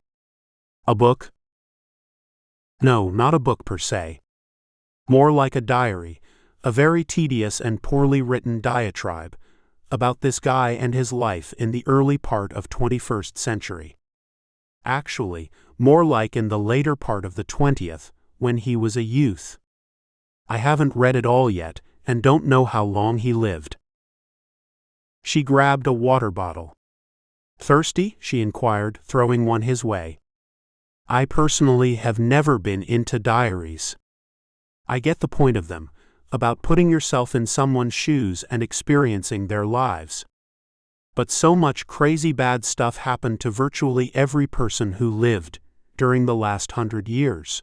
A book? No, not a book per se. More like a diary, a very tedious and poorly written diatribe about this guy and his life in the early part of 21st century. Actually, more like in the later part of the 20th, when he was a youth. I haven't read it all yet, and don't know how long he lived. She grabbed a water bottle. Thirsty? She inquired, throwing one his way. I personally have never been into diaries. I get the point of them, about putting yourself in someone's shoes and experiencing their lives. But so much crazy bad stuff happened to virtually every person who lived during the last 100 years.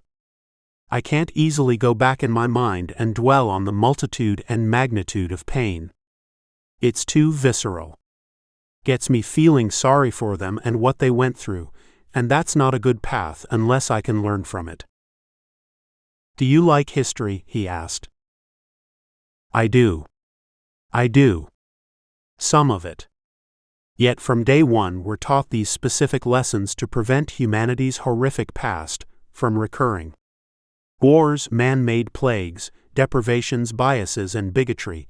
I can't easily go back in my mind and dwell on the multitude and magnitude of pain. It's too visceral. Gets me feeling sorry for them and what they went through, and that's not a good path unless I can learn from it. Do you like history? He asked. I do. Some of it. Yet from day one we're taught these specific lessons to prevent humanity's horrific past from recurring. Wars, man-made plagues, deprivations, biases, and bigotry,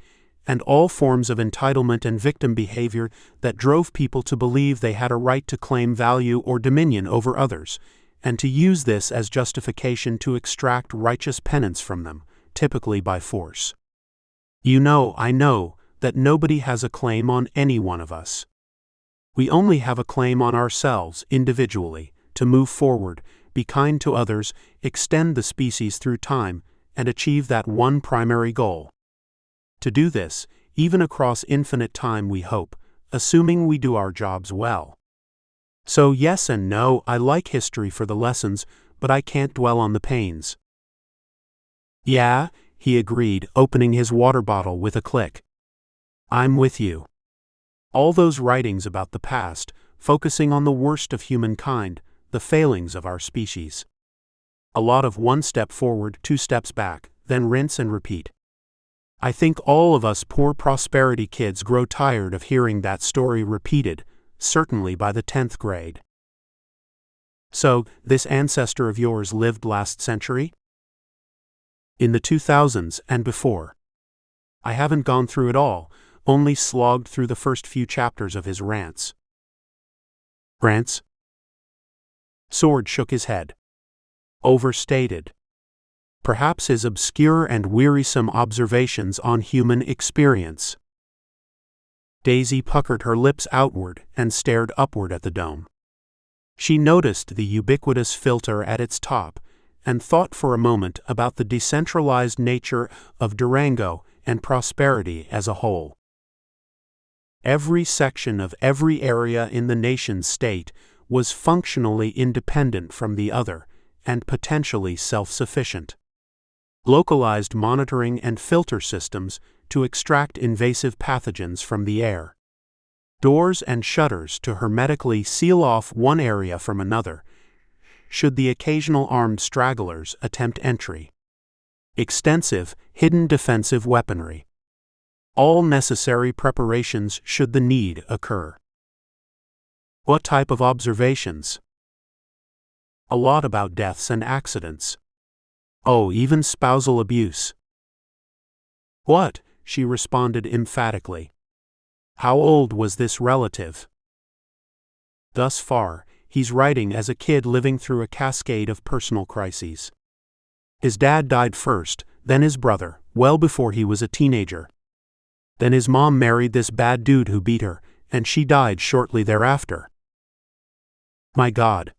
and all forms of entitlement and victim behavior that drove people to believe they had a right to claim value or dominion over others, and to use this as justification to extract righteous penance from them, typically by force. I know that nobody has a claim on any one of us. We only have a claim on ourselves, individually, to move forward, be kind to others, extend the species through time, and achieve that one primary goal. To do this, even across infinite time, we hope, assuming we do our jobs well. So yes and no, I like history for the lessons, but I can't dwell on the pains. Yeah, he agreed, opening his water bottle with a click. I'm with you. All those writings about the past, focusing on the worst of humankind, the failings of our species. A lot of one step forward, two steps back, then rinse and repeat. I think all of us poor prosperity kids grow tired of hearing that story repeated, certainly by the 10th grade. So, this ancestor of yours lived last century? In the 2000s and before. I haven't gone through it all, only slogged through the first few chapters of his rants. Rants? Sword shook his head. Overstated. Perhaps his obscure and wearisome observations on human experience. Daisy puckered her lips outward and stared upward at the dome. She noticed the ubiquitous filter at its top and thought for a moment about the decentralized nature of Durango and prosperity as a whole. Every section of every area in the nation-state was functionally independent from the other and potentially self-sufficient. Localized monitoring and filter systems to extract invasive pathogens from the air. Doors and shutters to hermetically seal off one area from another, should the occasional armed stragglers attempt entry. Extensive, hidden defensive weaponry. All necessary preparations should the need occur. What type of observations? A lot about deaths and accidents. Oh, even spousal abuse. What? She responded emphatically. How old was this relative? Thus far, he's writing as a kid living through a cascade of personal crises. His dad died first, then his brother, well before he was a teenager. Then his mom married this bad dude who beat her, and she died shortly thereafter. My God.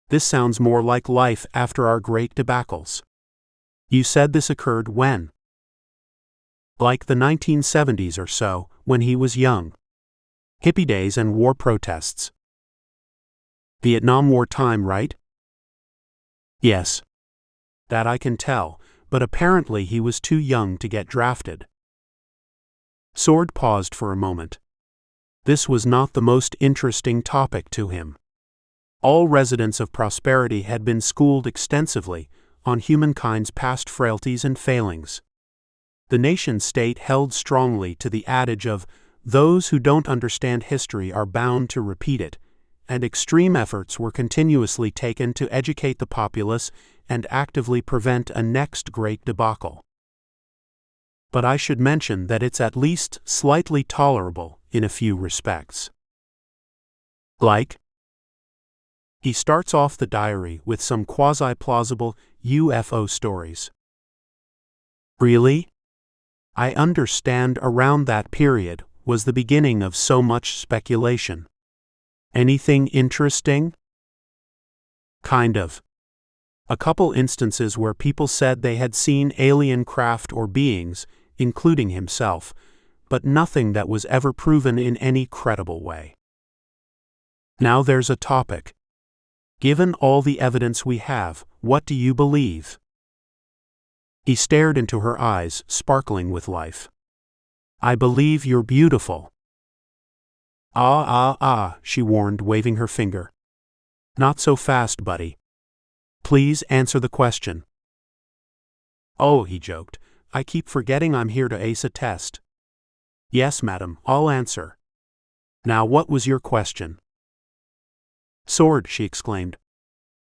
This sounds more like life after our Great Debacles. You said this occurred when? Like the 1970s or so, when he was young. Hippie days and war protests. Vietnam War time, right? Yes. That I can tell, but apparently he was too young to get drafted. Sword paused for a moment. This was not the most interesting topic to him. All residents of prosperity had been schooled extensively on humankind's past frailties and failings. The nation-state held strongly to the adage of, those who don't understand history are bound to repeat it, and extreme efforts were continuously taken to educate the populace and actively prevent a next Great Debacle. But I should mention that it's at least slightly tolerable in a few respects. Like? He starts off the diary with some quasi-plausible UFO stories. Really? I understand around that period was the beginning of so much speculation. Anything interesting? Kind of. A couple instances where people said they had seen alien craft or beings, including himself, but nothing that was ever proven in any credible way. Now there's a topic. Given all the evidence we have, what do you believe? He stared into her eyes, sparkling with life. I believe you're beautiful. She warned, waving her finger. Not so fast, buddy. Please answer the question. Oh, he joked, I keep forgetting I'm here to ace a test. Yes, madam, I'll answer. Now what was your question? Sword, she exclaimed.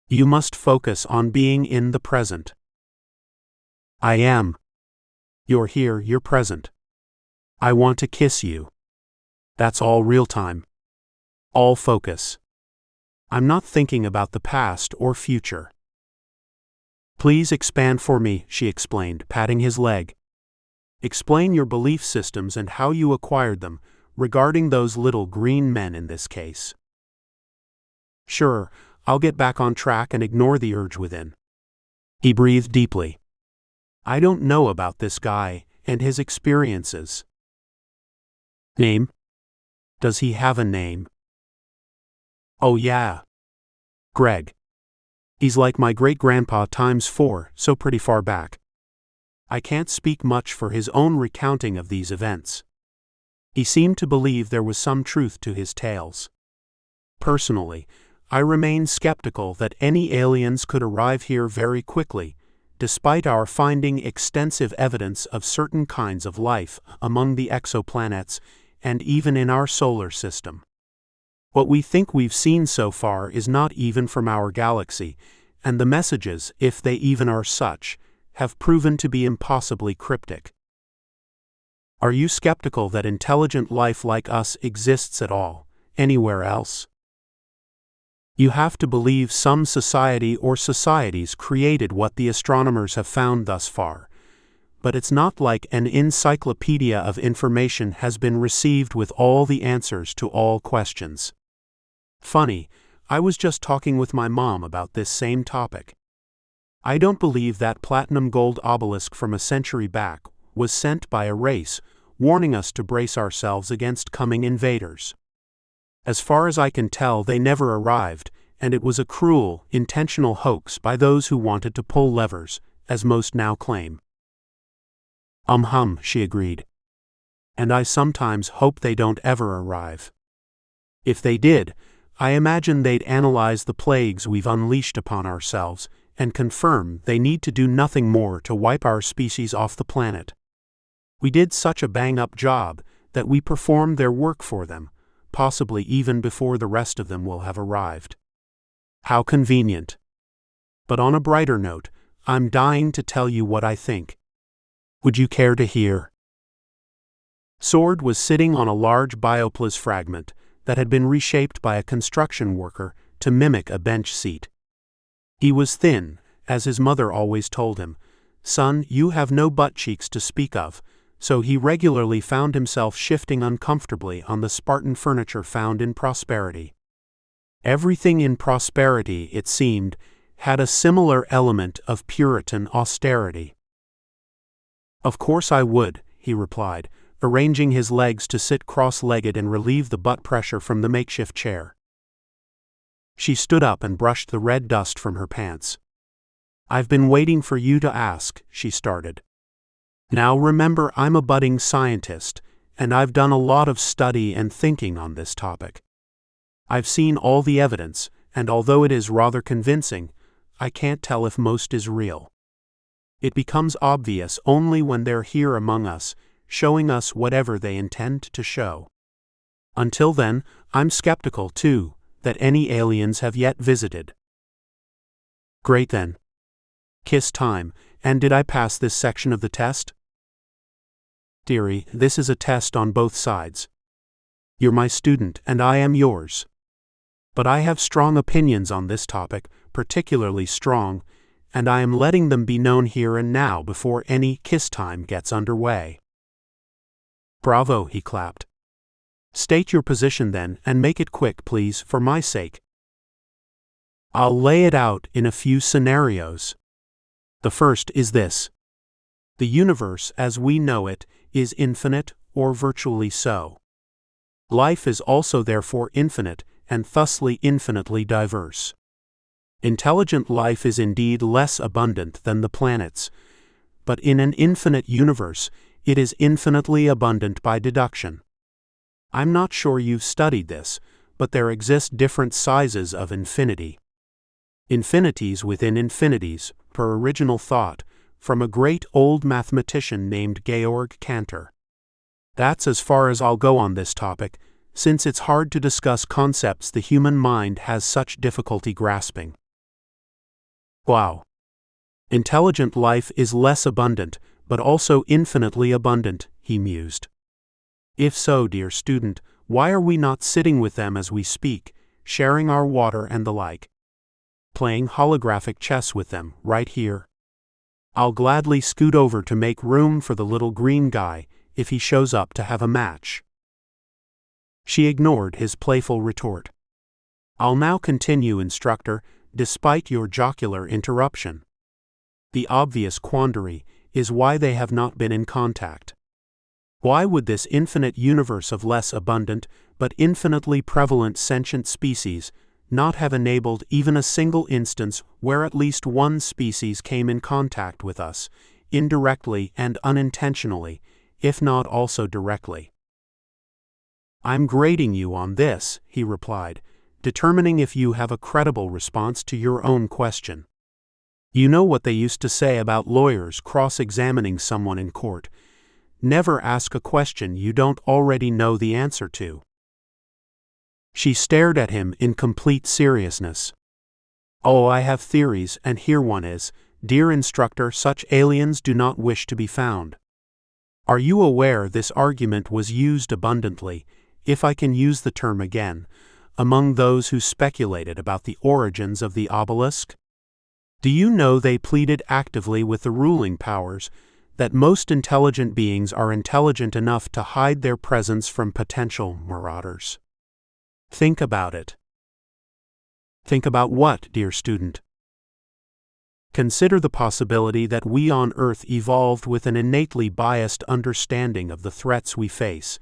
You must focus on being in the present. I am. You're here, you're present. I want to kiss you. That's all real time. All focus. I'm not thinking about the past or future. Please expand for me, she explained, patting his leg. Explain your belief systems and how you acquired them, regarding those little green men in this case. Sure, I'll get back on track and ignore the urge within. He breathed deeply. I don't know about this guy and his experiences. Name? Does he have a name? Oh yeah. Greg. He's like my great-grandpa times 4, so pretty far back. I can't speak much for his own recounting of these events. He seemed to believe there was some truth to his tales. Personally, I remain skeptical that any aliens could arrive here very quickly, despite our finding extensive evidence of certain kinds of life among the exoplanets and even in our solar system. What we think we've seen so far is not even from our galaxy, and the messages, if they even are such, have proven to be impossibly cryptic. Are you skeptical that intelligent life like us exists at all, anywhere else? You have to believe some society or societies created what the astronomers have found thus far, but it's not like an encyclopedia of information has been received with all the answers to all questions. Funny, I was just talking with my mom about this same topic. I don't believe that platinum gold obelisk from a century back was sent by a race warning us to brace ourselves against coming invaders. As far as I can tell, they never arrived, and it was a cruel, intentional hoax by those who wanted to pull levers, as most now claim. She agreed. And I sometimes hope they don't ever arrive. If they did, I imagine they'd analyze the plagues we've unleashed upon ourselves and confirm they need to do nothing more to wipe our species off the planet. We did such a bang-up job that we performed their work for them, possibly even before the rest of them will have arrived. How convenient. But on a brighter note, I'm dying to tell you what I think. Would you care to hear? Sword was sitting on a large bioplas fragment that had been reshaped by a construction worker to mimic a bench seat. He was thin, as his mother always told him, "Son, you have no butt cheeks to speak of," so he regularly found himself shifting uncomfortably on the Spartan furniture found in Prosperity. Everything in Prosperity, it seemed, had a similar element of Puritan austerity. Of course I would, he replied, arranging his legs to sit cross-legged and relieve the butt pressure from the makeshift chair. She stood up and brushed the red dust from her pants. I've been waiting for you to ask, she started. Now remember, I'm a budding scientist, and I've done a lot of study and thinking on this topic. I've seen all the evidence, and although it is rather convincing, I can't tell if most is real. It becomes obvious only when they're here among us, showing us whatever they intend to show. Until then, I'm skeptical, too, that any aliens have yet visited. Great then. Kiss time, and did I pass this section of the test? Dearie, this is a test on both sides. You're my student, and I am yours. But I have strong opinions on this topic, particularly strong, and I am letting them be known here and now before any kiss time gets underway. Bravo, he clapped. State your position then, and make it quick, please, for my sake. I'll lay it out in a few scenarios. The first is this. The universe, as we know it, is infinite, or virtually so. Life is also therefore infinite, and thusly infinitely diverse. Intelligent life is indeed less abundant than the planets, but in an infinite universe, it is infinitely abundant by deduction. I'm not sure you've studied this, but there exist different sizes of infinity. Infinities within infinities, per original thought, from a great old mathematician named Georg Cantor. That's as far as I'll go on this topic, since it's hard to discuss concepts the human mind has such difficulty grasping. Wow. Intelligent life is less abundant, but also infinitely abundant, he mused. If so, dear student, why are we not sitting with them as we speak, sharing our water and the like? Playing holographic chess with them, right here. I'll gladly scoot over to make room for the little green guy, if he shows up to have a match. She ignored his playful retort. I'll now continue, instructor, despite your jocular interruption. The obvious quandary is why they have not been in contact. Why would this infinite universe of less abundant, but infinitely prevalent sentient species not have enabled even a single instance where at least one species came in contact with us, indirectly and unintentionally, if not also directly? I'm grading you on this, he replied, determining if you have a credible response to your own question. You know what they used to say about lawyers cross-examining someone in court. Never ask a question you don't already know the answer to. She stared at him in complete seriousness. Oh, I have theories, and here one is, dear instructor, such aliens do not wish to be found. Are you aware this argument was used abundantly, if I can use the term again, among those who speculated about the origins of the obelisk? Do you know they pleaded actively with the ruling powers that most intelligent beings are intelligent enough to hide their presence from potential marauders? Think about it. Think about what, dear student? Consider the possibility that we on Earth evolved with an innately biased understanding of the threats we face,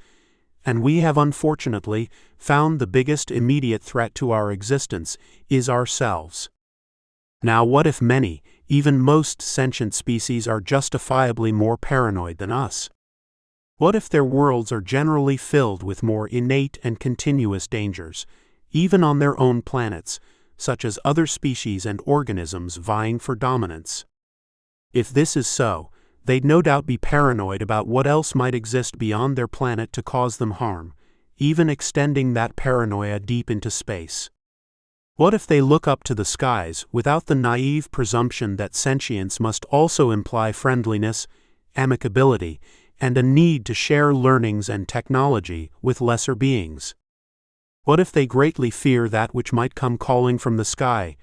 and we have unfortunately found the biggest immediate threat to our existence is ourselves. Now what if many, even most sentient species are justifiably more paranoid than us? What if their worlds are generally filled with more innate and continuous dangers, even on their own planets, such as other species and organisms vying for dominance? If this is so, they'd no doubt be paranoid about what else might exist beyond their planet to cause them harm, even extending that paranoia deep into space. What if they look up to the skies without the naive presumption that sentience must also imply friendliness, amicability, and a need to share learnings and technology with lesser beings? What if they greatly fear that which might come calling from the sky,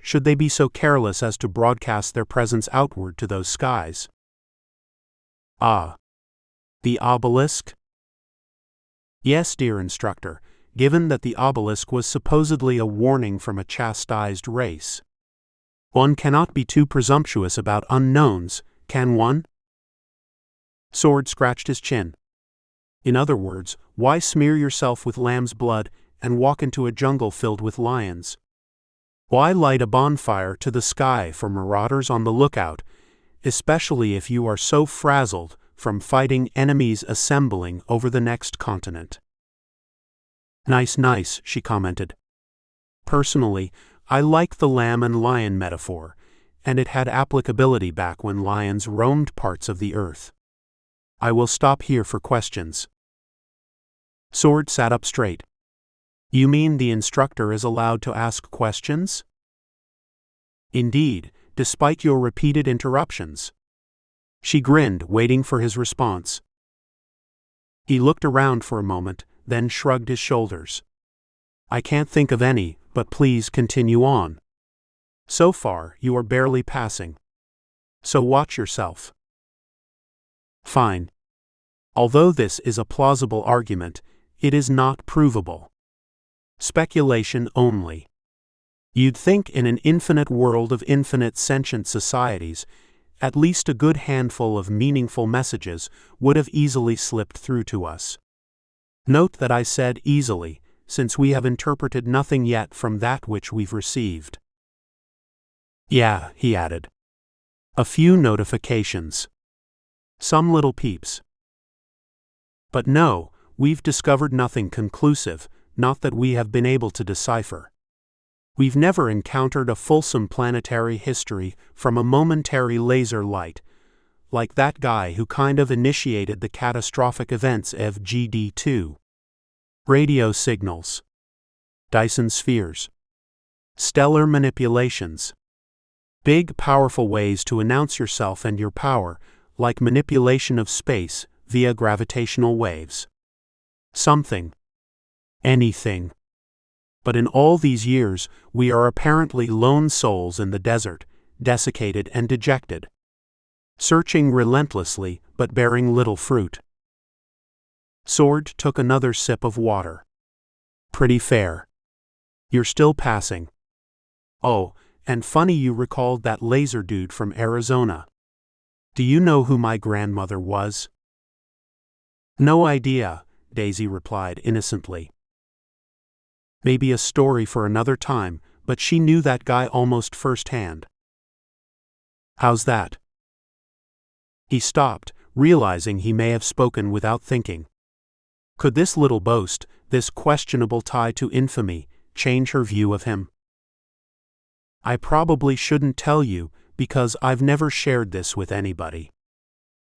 should they be so careless as to broadcast their presence outward to those skies? Ah, the obelisk? Yes, dear instructor, given that the obelisk was supposedly a warning from a chastised race. One cannot be too presumptuous about unknowns, can one? Sword scratched his chin. In other words, why smear yourself with lamb's blood and walk into a jungle filled with lions? Why light a bonfire to the sky for marauders on the lookout, especially if you are so frazzled from fighting enemies assembling over the next continent? Nice, she commented. Personally, I like the lamb and lion metaphor, and it had applicability back when lions roamed parts of the earth. I will stop here for questions. Sword sat up straight. You mean the instructor is allowed to ask questions? Indeed, despite your repeated interruptions. She grinned, waiting for his response. He looked around for a moment, then shrugged his shoulders. I can't think of any, but please continue on. So far, you are barely passing. So watch yourself. Fine. Although this is a plausible argument, it is not provable. Speculation only. You'd think in an infinite world of infinite sentient societies, at least a good handful of meaningful messages would have easily slipped through to us. Note that I said easily, since we have interpreted nothing yet from that which we've received. Yeah, he added. A few notifications. Some little peeps. But no, we've discovered nothing conclusive, not that we have been able to decipher. We've never encountered a fulsome planetary history from a momentary laser light, like that guy who kind of initiated the catastrophic events of GD2. Radio signals. Dyson spheres. Stellar manipulations. Big, powerful ways to announce yourself and your power, like manipulation of space via gravitational waves. Something. Anything. But in all these years, we are apparently lone souls in the desert, desiccated and dejected. Searching relentlessly, but bearing little fruit. Sword took another sip of water. Pretty fair. You're still passing. Oh, and funny you recalled that laser dude from Arizona. Do you know who my grandmother was? No idea, Daisy replied innocently. Maybe a story for another time, but she knew that guy almost firsthand. How's that? He stopped, realizing he may have spoken without thinking. Could this little boast, this questionable tie to infamy, change her view of him? I probably shouldn't tell you, because I've never shared this with anybody.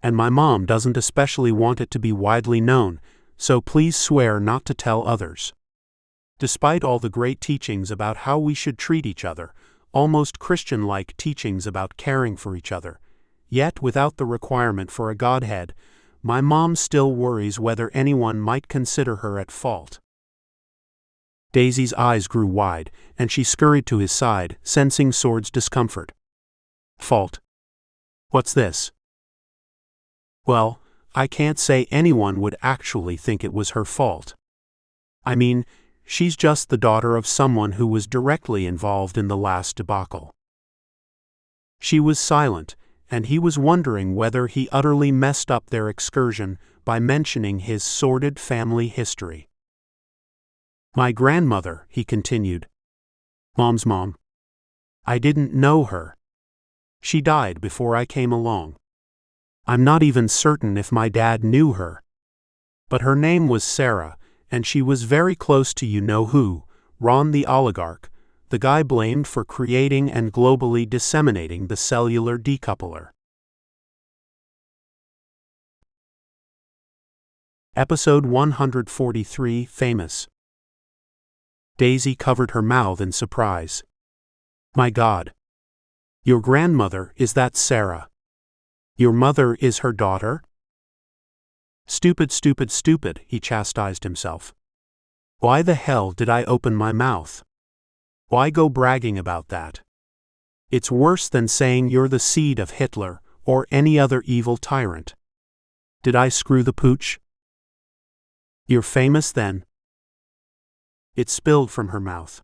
And my mom doesn't especially want it to be widely known, so please swear not to tell others. Despite all the great teachings about how we should treat each other, almost Christian-like teachings about caring for each other, yet without the requirement for a Godhead, my mom still worries whether anyone might consider her at fault. Daisy's eyes grew wide, and she scurried to his side, sensing Sword's discomfort. Fault? What's this? Well, I can't say anyone would actually think it was her fault. I mean, she's just the daughter of someone who was directly involved in the last debacle. She was silent, and he was wondering whether he utterly messed up their excursion by mentioning his sordid family history. My grandmother, he continued. Mom's mom. I didn't know her. She died before I came along. I'm not even certain if my dad knew her. But her name was Sarah, and she was very close to you-know-who, Ron the oligarch, the guy blamed for creating and globally disseminating the cellular decoupler. Episode 143, Famous. Daisy covered her mouth in surprise. My God. Your grandmother, is that Sarah? Your mother is her daughter? Stupid, stupid, stupid, he chastised himself. Why the hell did I open my mouth? Why go bragging about that? It's worse than saying you're the seed of Hitler or any other evil tyrant. Did I screw the pooch? You're famous then? It spilled from her mouth.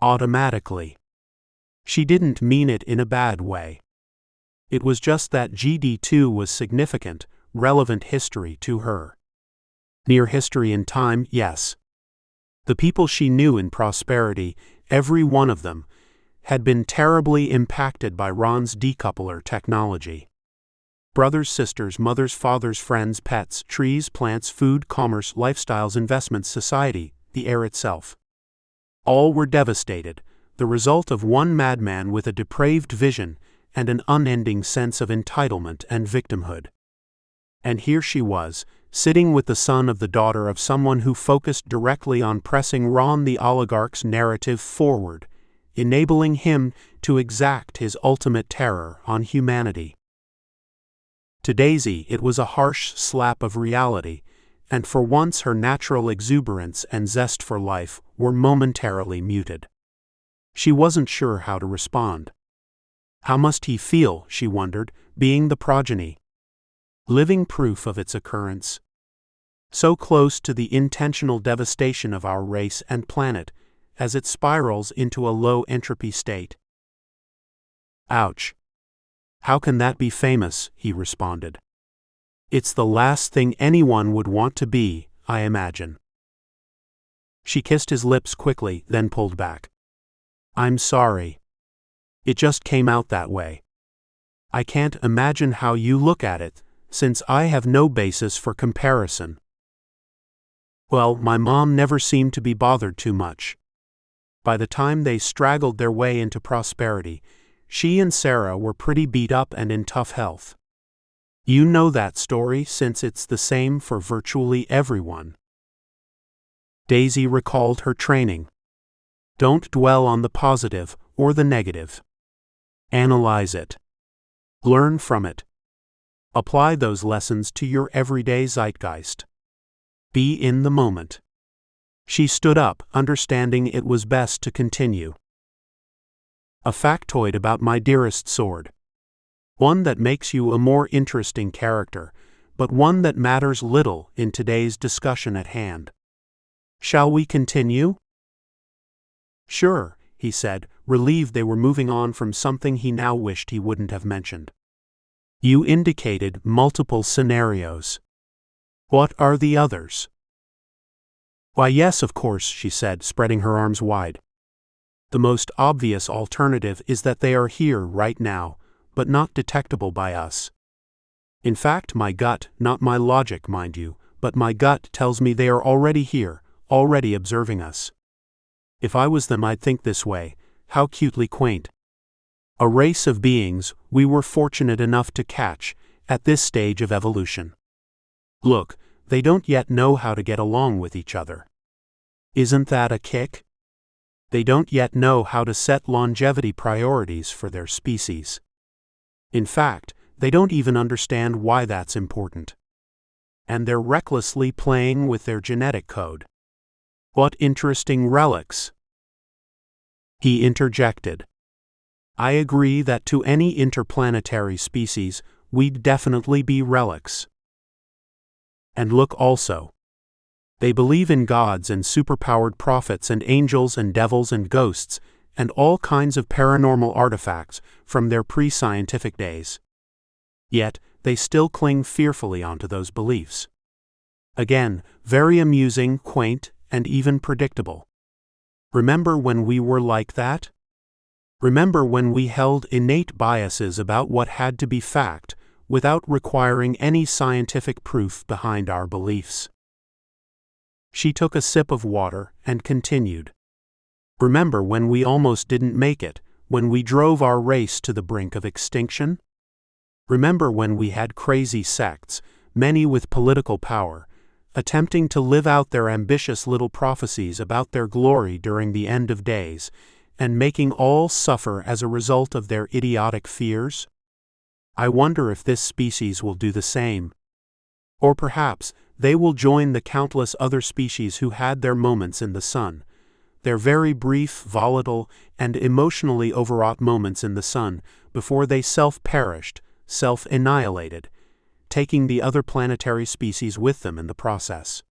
Automatically. She didn't mean it in a bad way. It was just that GD2 was significant, relevant history to her. Near history in time, yes. The people she knew in prosperity, every one of them, had been terribly impacted by Ron's decoupler technology. Brothers, sisters, mothers, fathers, friends, pets, trees, plants, food, commerce, lifestyles, investments, society, the air itself. All were devastated, the result of one madman with a depraved vision and an unending sense of entitlement and victimhood. And here she was, sitting with the son of the daughter of someone who focused directly on pressing Ron the oligarch's narrative forward, enabling him to exact his ultimate terror on humanity. To Daisy, it was a harsh slap of reality, and for once her natural exuberance and zest for life were momentarily muted. She wasn't sure how to respond. How must he feel, she wondered, being the progeny? Living proof of its occurrence. So close to the intentional devastation of our race and planet, as it spirals into a low-entropy state. Ouch. How can that be famous, he responded. It's the last thing anyone would want to be, I imagine. She kissed his lips quickly, then pulled back. I'm sorry. It just came out that way. I can't imagine how you look at it, since I have no basis for comparison. Well, my mom never seemed to be bothered too much. By the time they straggled their way into prosperity, she and Sarah were pretty beat up and in tough health. You know that story since it's the same for virtually everyone. Daisy recalled her training. Don't dwell on the positive or the negative. Analyze it. Learn from it. Apply those lessons to your everyday zeitgeist. Be in the moment. She stood up, understanding it was best to continue. A factoid about my dearest sword. One that makes you a more interesting character, but one that matters little in today's discussion at hand. Shall we continue? Sure, he said, relieved they were moving on from something he now wished he wouldn't have mentioned. You indicated multiple scenarios. What are the others? Why, yes, of course, she said, spreading her arms wide. The most obvious alternative is that they are here right now, but not detectable by us. In fact, my gut, not my logic, mind you, but my gut tells me they are already here, already observing us. If I was them, I'd think this way. How cutely quaint. A race of beings we were fortunate enough to catch at this stage of evolution. Look, they don't yet know how to get along with each other. Isn't that a kick? They don't yet know how to set longevity priorities for their species. In fact, they don't even understand why that's important. And they're recklessly playing with their genetic code. What interesting relics! He interjected. I agree that to any interplanetary species, we'd definitely be relics. And look also. They believe in gods and superpowered prophets and angels and devils and ghosts and all kinds of paranormal artifacts from their pre-scientific days. Yet, they still cling fearfully onto those beliefs. Again, very amusing, quaint, and even predictable. Remember when we were like that? Remember when we held innate biases about what had to be fact without requiring any scientific proof behind our beliefs? She took a sip of water and continued. Remember when we almost didn't make it, when we drove our race to the brink of extinction? Remember when we had crazy sects, many with political power, attempting to live out their ambitious little prophecies about their glory during the end of days, and making all suffer as a result of their idiotic fears? I wonder if this species will do the same. Or perhaps they will join the countless other species who had their moments in the sun, their very brief, volatile, and emotionally overwrought moments in the sun before they self-perished, self-annihilated, taking the other planetary species with them in the process.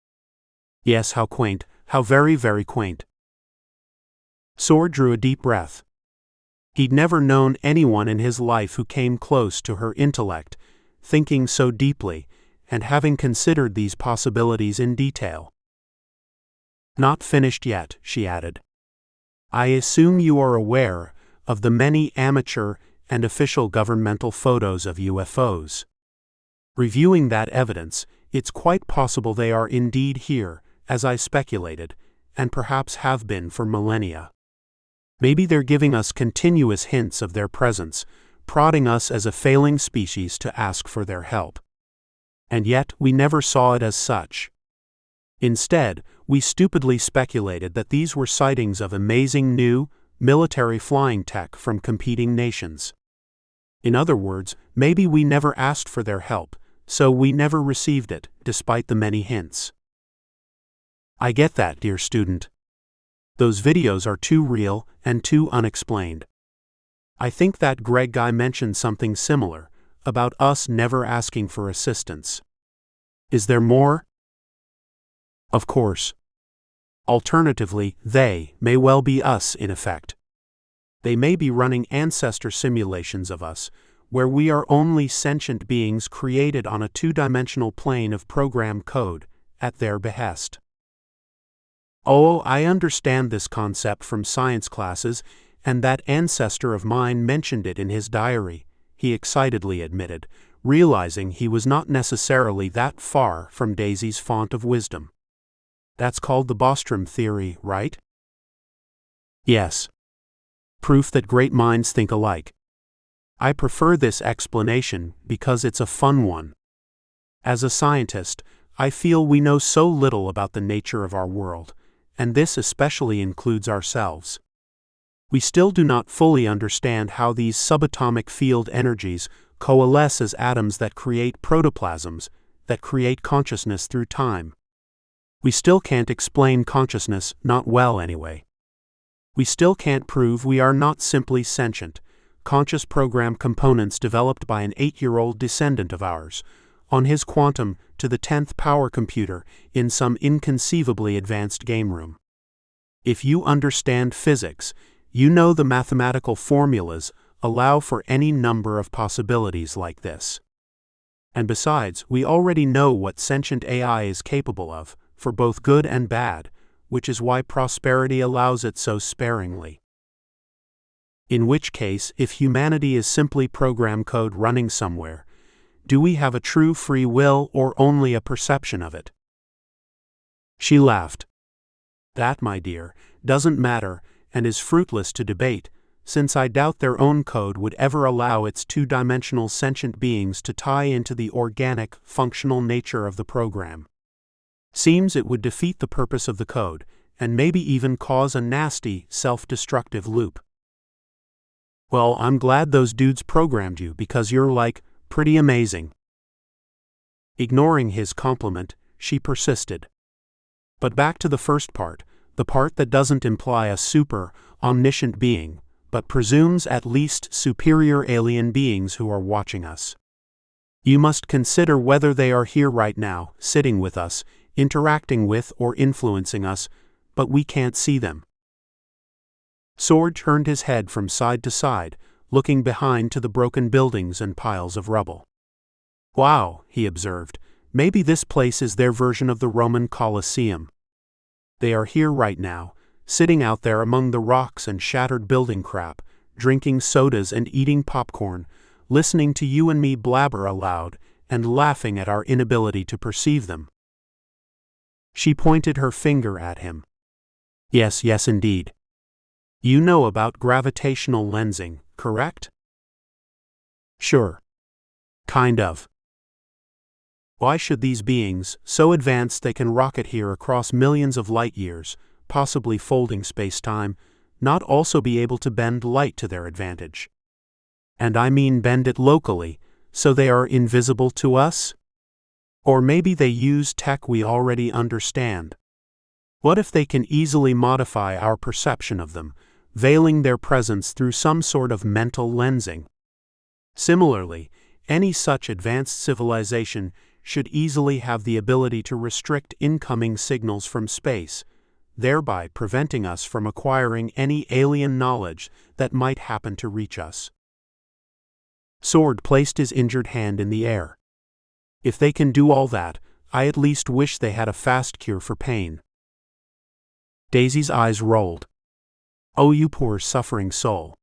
Yes, how quaint, how very, very quaint. Sword drew a deep breath. He'd never known anyone in his life who came close to her intellect, thinking so deeply, and having considered these possibilities in detail. Not finished yet, she added. I assume you are aware of the many amateur and official governmental photos of UFOs. Reviewing that evidence, it's quite possible they are indeed here, as I speculated, and perhaps have been for millennia. Maybe they're giving us continuous hints of their presence, prodding us as a failing species to ask for their help. And yet we never saw it as such. Instead, we stupidly speculated that these were sightings of amazing new, military flying tech from competing nations. In other words, maybe we never asked for their help, so we never received it, despite the many hints. I get that, dear student. Those videos are too real and too unexplained. I think that Greg guy mentioned something similar, about us never asking for assistance. Is there more? Of course. Alternatively, they may well be us in effect. They may be running ancestor simulations of us, where we are only sentient beings created on a two-dimensional plane of program code, at their behest. Oh, I understand this concept from science classes, and that ancestor of mine mentioned it in his diary, he excitedly admitted, realizing he was not necessarily that far from Daisy's font of wisdom. That's called the Bostrom theory, right? Yes. Proof that great minds think alike. I prefer this explanation because it's a fun one. As a scientist, I feel we know so little about the nature of our world, and this especially includes ourselves. We still do not fully understand how these subatomic field energies coalesce as atoms that create protoplasms, that create consciousness through time. We still can't explain consciousness, not well anyway. We still can't prove we are not simply sentient, conscious program components developed by an 8-year-old descendant of ours, on his quantum to the 10th power computer in some inconceivably advanced game room. If you understand physics, you know the mathematical formulas allow for any number of possibilities like this. And besides, we already know what sentient AI is capable of, for both good and bad, which is why prosperity allows it so sparingly. In which case, if humanity is simply program code running somewhere, do we have a true free will or only a perception of it? She laughed. That, my dear, doesn't matter and is fruitless to debate, since I doubt their own code would ever allow its two-dimensional sentient beings to tie into the organic, functional nature of the program. Seems it would defeat the purpose of the code, and maybe even cause a nasty, self-destructive loop. Well, I'm glad those dudes programmed you because you're pretty amazing. Ignoring his compliment, she persisted. But back to the first part, the part that doesn't imply a super, omniscient being, but presumes at least superior alien beings who are watching us. You must consider whether they are here right now, sitting with us, interacting with or influencing us, but we can't see them. Sword turned his head from side to side, looking behind to the broken buildings and piles of rubble. Wow, he observed, maybe this place is their version of the Roman Colosseum. They are here right now, sitting out there among the rocks and shattered building crap, drinking sodas and eating popcorn, listening to you and me blabber aloud, and laughing at our inability to perceive them. She pointed her finger at him. Yes, indeed. You know about gravitational lensing, correct? Sure. Kind of. Why should these beings, so advanced they can rocket here across millions of light years, possibly folding space-time, not also be able to bend light to their advantage? And I mean bend it locally, so they are invisible to us? Or maybe they use tech we already understand. What if they can easily modify our perception of them, veiling their presence through some sort of mental lensing? Similarly, any such advanced civilization should easily have the ability to restrict incoming signals from space, thereby preventing us from acquiring any alien knowledge that might happen to reach us. Sword placed his injured hand in the air. If they can do all that, I at least wish they had a fast cure for pain. Daisy's eyes rolled. Oh, you poor suffering soul.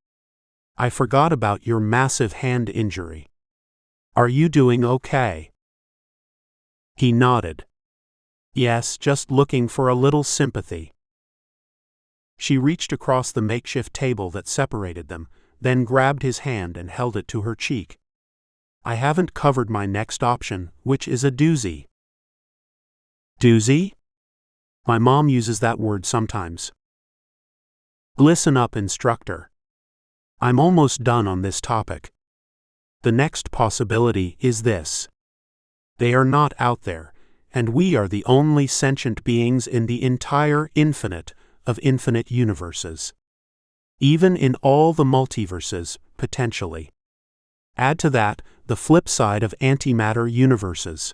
I forgot about your massive hand injury. Are you doing okay? He nodded. Yes, just looking for a little sympathy. She reached across the makeshift table that separated them, then grabbed his hand and held it to her cheek. I haven't covered my next option, which is a doozy. Doozy? My mom uses that word sometimes. Listen up, instructor. I'm almost done on this topic. The next possibility is this. They are not out there, and we are the only sentient beings in the entire infinite of infinite universes. Even in all the multiverses, potentially. Add to that the flip side of antimatter universes.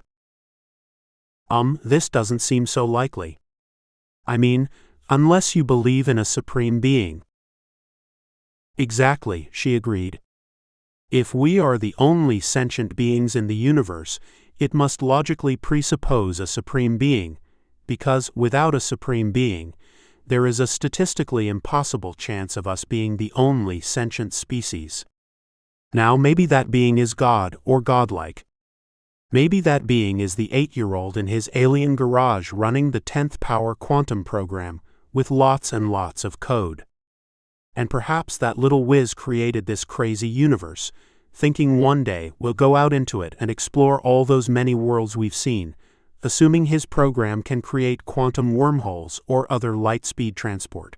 This doesn't seem so likely. I mean, unless you believe in a supreme being. Exactly, she agreed. If we are the only sentient beings in the universe, it must logically presuppose a supreme being, because without a supreme being, there is a statistically impossible chance of us being the only sentient species. Now maybe that being is God or godlike. Maybe that being is the 8-year-old in his alien garage running the 10th power quantum program with lots and lots of code. And perhaps that little whiz created this crazy universe, thinking one day we'll go out into it and explore all those many worlds we've seen, assuming his program can create quantum wormholes or other light-speed transport.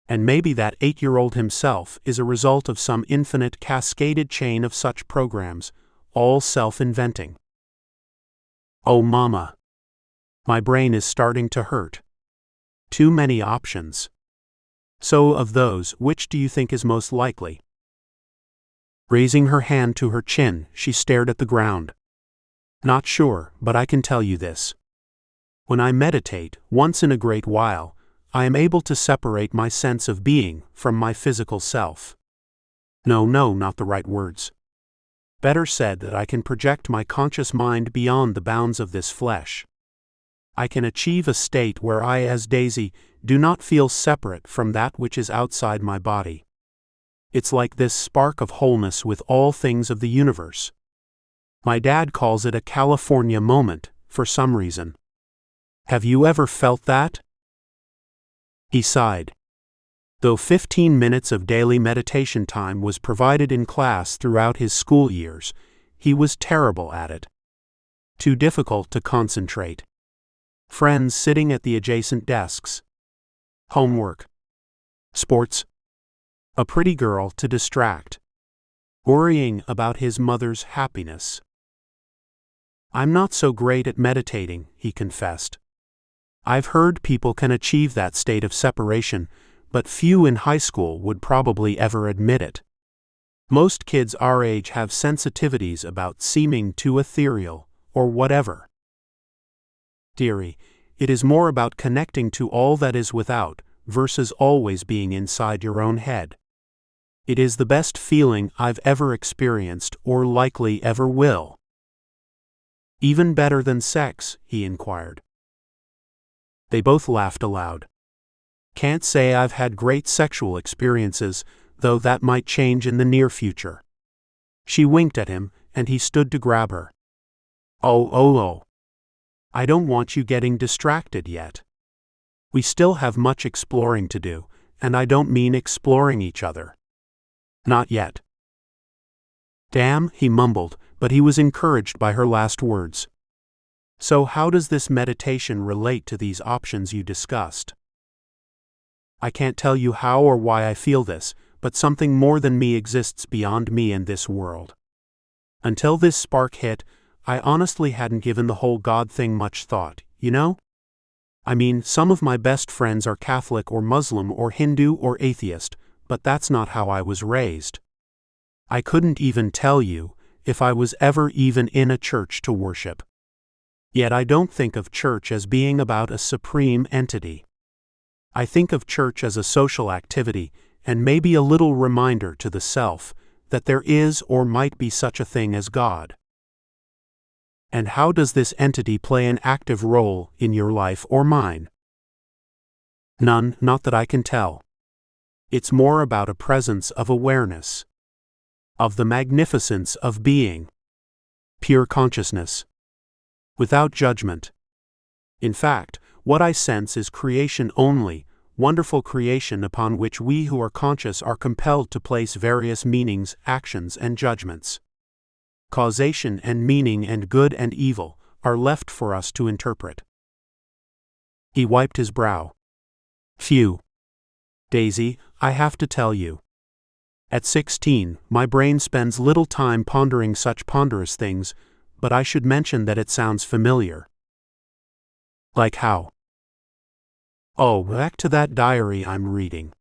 And maybe that 8-year-old himself is a result of some infinite cascaded chain of such programs, all self-inventing. Oh mama. My brain is starting to hurt. Too many options. So of those, which do you think is most likely? Raising her hand to her chin, she stared at the ground. Not sure, but I can tell you this. When I meditate, once in a great while, I am able to separate my sense of being from my physical self. No, not the right words. Better said that I can project my conscious mind beyond the bounds of this flesh. I can achieve a state where I, as Daisy, do not feel separate from that which is outside my body. It's like this spark of wholeness with all things of the universe. My dad calls it a California moment, for some reason. Have you ever felt that? He sighed. Though 15 minutes of daily meditation time was provided in class throughout his school years, he was terrible at it. Too difficult to concentrate. Friends sitting at the adjacent desks. Homework. Sports. A pretty girl to distract. Worrying about his mother's happiness. I'm not so great at meditating, he confessed. I've heard people can achieve that state of separation, but few in high school would probably ever admit it. Most kids our age have sensitivities about seeming too ethereal, or whatever. Dearie, it is more about connecting to all that is without, versus always being inside your own head. It is the best feeling I've ever experienced or likely ever will. Even better than sex, he inquired. They both laughed aloud. Can't say I've had great sexual experiences, though that might change in the near future. She winked at him, and he stood to grab her. Oh. I don't want you getting distracted yet. We still have much exploring to do, and I don't mean exploring each other. Not yet. Damn, he mumbled, but he was encouraged by her last words. So how does this meditation relate to these options you discussed? I can't tell you how or why I feel this, but something more than me exists beyond me and this world. Until this spark hit, I honestly hadn't given the whole God thing much thought, you know? I mean, some of my best friends are Catholic or Muslim or Hindu or atheist, but that's not how I was raised. I couldn't even tell you if I was ever even in a church to worship. Yet I don't think of church as being about a supreme entity. I think of church as a social activity, and maybe a little reminder to the self that there is or might be such a thing as God. And how does this entity play an active role in your life or mine? None, not that I can tell. It's more about a presence of awareness. Of the magnificence of being. Pure consciousness. Without judgment. In fact, what I sense is creation only, wonderful creation upon which we who are conscious are compelled to place various meanings, actions, and judgments. Causation and meaning and good and evil are left for us to interpret. He wiped his brow. Phew. Daisy, I have to tell you. At 16, my brain spends little time pondering such ponderous things, but I should mention that it sounds familiar. Like how? Oh, back to that diary I'm reading.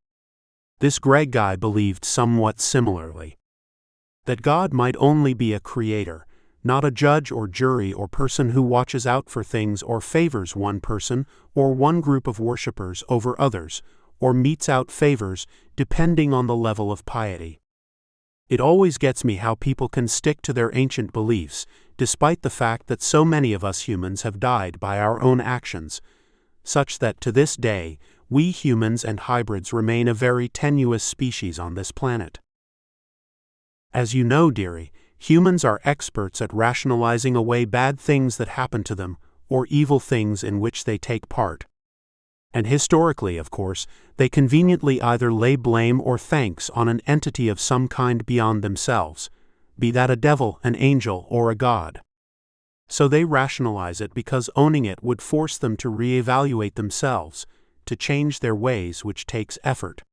This Greg guy believed somewhat similarly. That God might only be a creator, not a judge or jury or person who watches out for things or favors one person or one group of worshippers over others, or metes out favors depending on the level of piety. It always gets me how people can stick to their ancient beliefs, despite the fact that so many of us humans have died by our own actions, such that to this day, we humans and hybrids remain a very tenuous species on this planet. As you know, dearie, humans are experts at rationalizing away bad things that happen to them, or evil things in which they take part. And historically, of course, they conveniently either lay blame or thanks on an entity of some kind beyond themselves, be that a devil, an angel, or a god. So they rationalize it because owning it would force them to reevaluate themselves, to change their ways, which takes effort.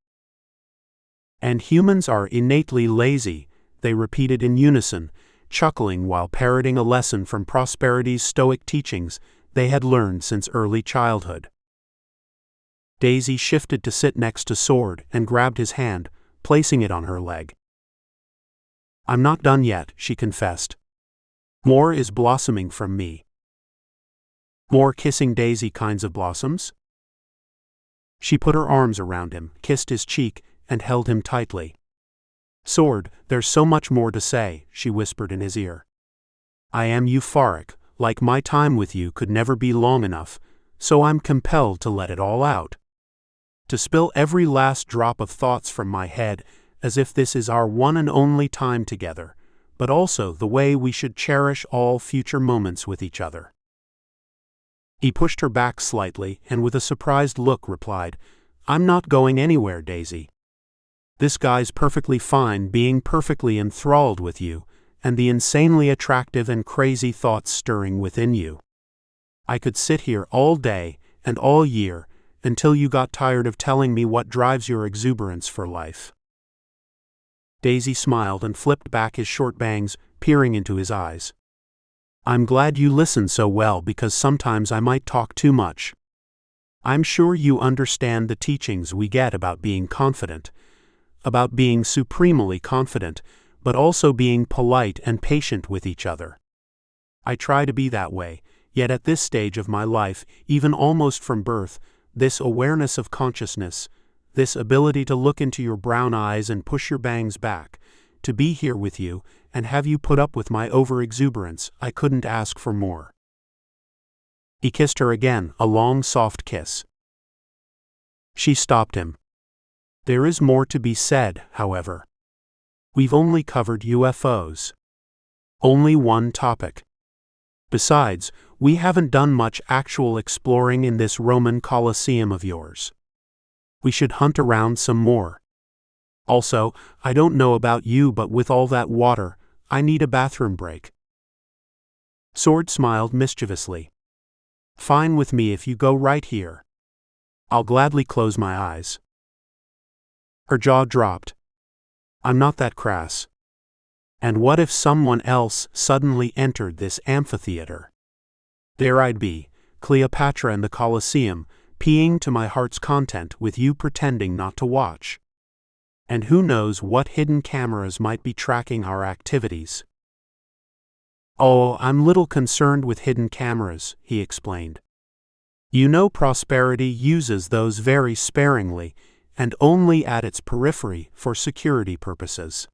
And humans are innately lazy, they repeated in unison, chuckling while parroting a lesson from Prosperity's Stoic teachings they had learned since early childhood. Daisy shifted to sit next to Sword and grabbed his hand, placing it on her leg. "I'm not done yet," she confessed. "More is blossoming from me." "More kissing Daisy kinds of blossoms?" She put her arms around him, kissed his cheek, and held him tightly. "Sword, there's so much more to say," she whispered in his ear. "I am euphoric, like my time with you could never be long enough, so I'm compelled to let it all out. To spill every last drop of thoughts from my head, as if this is our one and only time together, but also the way we should cherish all future moments with each other." He pushed her back slightly and with a surprised look replied, "I'm not going anywhere, Daisy. This guy's perfectly fine being perfectly enthralled with you and the insanely attractive and crazy thoughts stirring within you. I could sit here all day and all year until you got tired of telling me what drives your exuberance for life." Daisy smiled and flipped back his short bangs, peering into his eyes. "I'm glad you listen so well because sometimes I might talk too much. I'm sure you understand the teachings we get about being confident, about being supremely confident, but also being polite and patient with each other. I try to be that way, yet at this stage of my life, even almost from birth, this awareness of consciousness, this ability to look into your brown eyes and push your bangs back, to be here with you and have you put up with my over-exuberance, I couldn't ask for more." He kissed her again, a long, soft kiss. She stopped him. "There is more to be said, however. We've only covered UFOs. Only one topic. Besides, we haven't done much actual exploring in this Roman Colosseum of yours. We should hunt around some more. Also, I don't know about you, but with all that water, I need a bathroom break." Sword smiled mischievously. "Fine with me if you go right here. I'll gladly close my eyes." Her jaw dropped. "I'm not that crass. And what if someone else suddenly entered this amphitheater? There I'd be, Cleopatra in the Colosseum, peeing to my heart's content with you pretending not to watch. And who knows what hidden cameras might be tracking our activities." "Oh, I'm little concerned with hidden cameras," he explained. "You know Prosperity uses those very sparingly, and only at its periphery for security purposes."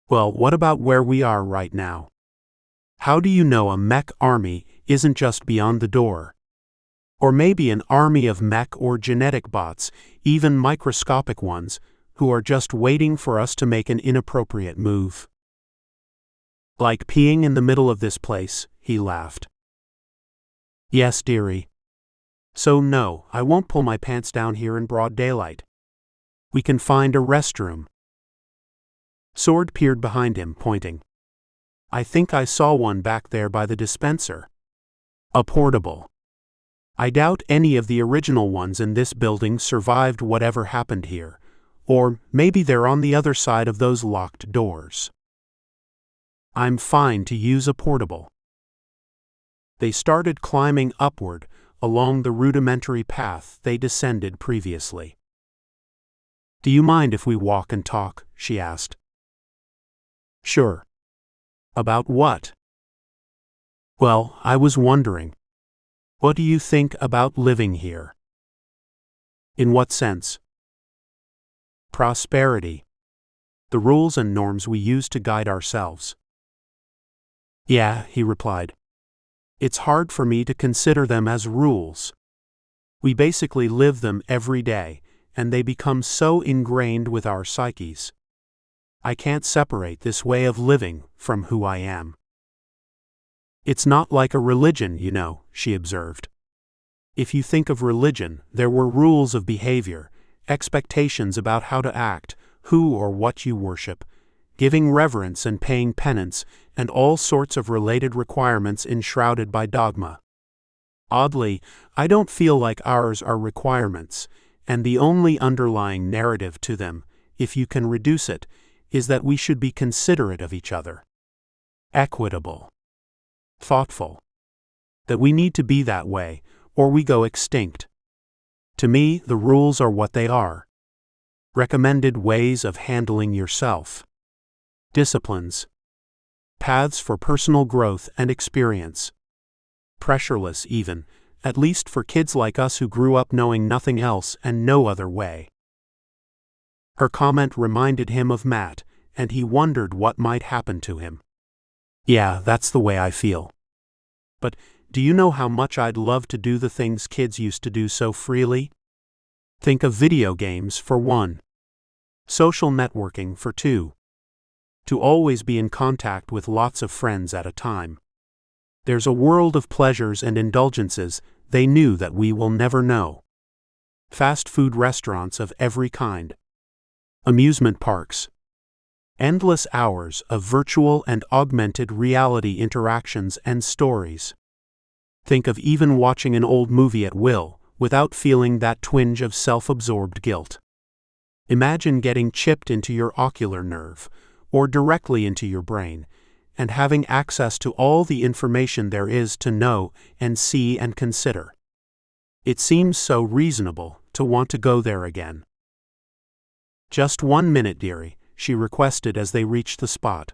"Well, what about where we are right now? How do you know a mech army isn't just beyond the door? Or maybe an army of mech or genetic bots, even microscopic ones, who are just waiting for us to make an inappropriate move?" "Like peeing in the middle of this place," he laughed. "Yes, dearie. So no, I won't pull my pants down here in broad daylight. We can find a restroom." Sword peered behind him, pointing. "I think I saw one back there by the dispenser. A portable. I doubt any of the original ones in this building survived whatever happened here, or maybe they're on the other side of those locked doors. I'm fine to use a portable." They started climbing upward along the rudimentary path they descended previously. "Do you mind if we walk and talk?" she asked. "Sure. About what?" "Well, I was wondering. What do you think about living here?" "In what sense?" "Prosperity. The rules and norms we use to guide ourselves." "Yeah," he replied. "It's hard for me to consider them as rules. We basically live them every day, and they become so ingrained with our psyches. I can't separate this way of living from who I am. It's not like a religion, you know, she observed. If you think of religion, there were rules of behavior, expectations about how to act, who or what you worship, giving reverence and paying penance, and all sorts of related requirements enshrouded by dogma. Oddly, I don't feel like ours are requirements, and the only underlying narrative to them, if you can reduce it, is that we should be considerate of each other, equitable, thoughtful, that we need to be that way, or we go extinct. To me, the rules are what they are. Recommended ways of handling yourself. Disciplines. Paths for personal growth and experience. Pressureless even, at least for kids like us who grew up knowing nothing else and no other way. Her comment reminded him of Matt, and he wondered what might happen to him. Yeah, that's the way I feel. But do you know how much I'd love to do the things kids used to do so freely? Think of video games for one. Social networking for two. To always be in contact with lots of friends at a time. There's a world of pleasures and indulgences they knew that we will never know. Fast food restaurants of every kind. Amusement parks. Endless hours of virtual and augmented reality interactions and stories. Think of even watching an old movie at will, without feeling that twinge of self-absorbed guilt. Imagine getting chipped into your ocular nerve, or directly into your brain, and having access to all the information there is to know and see and consider. It seems so reasonable to want to go there again. Just 1 minute, dearie, she requested as they reached the spot.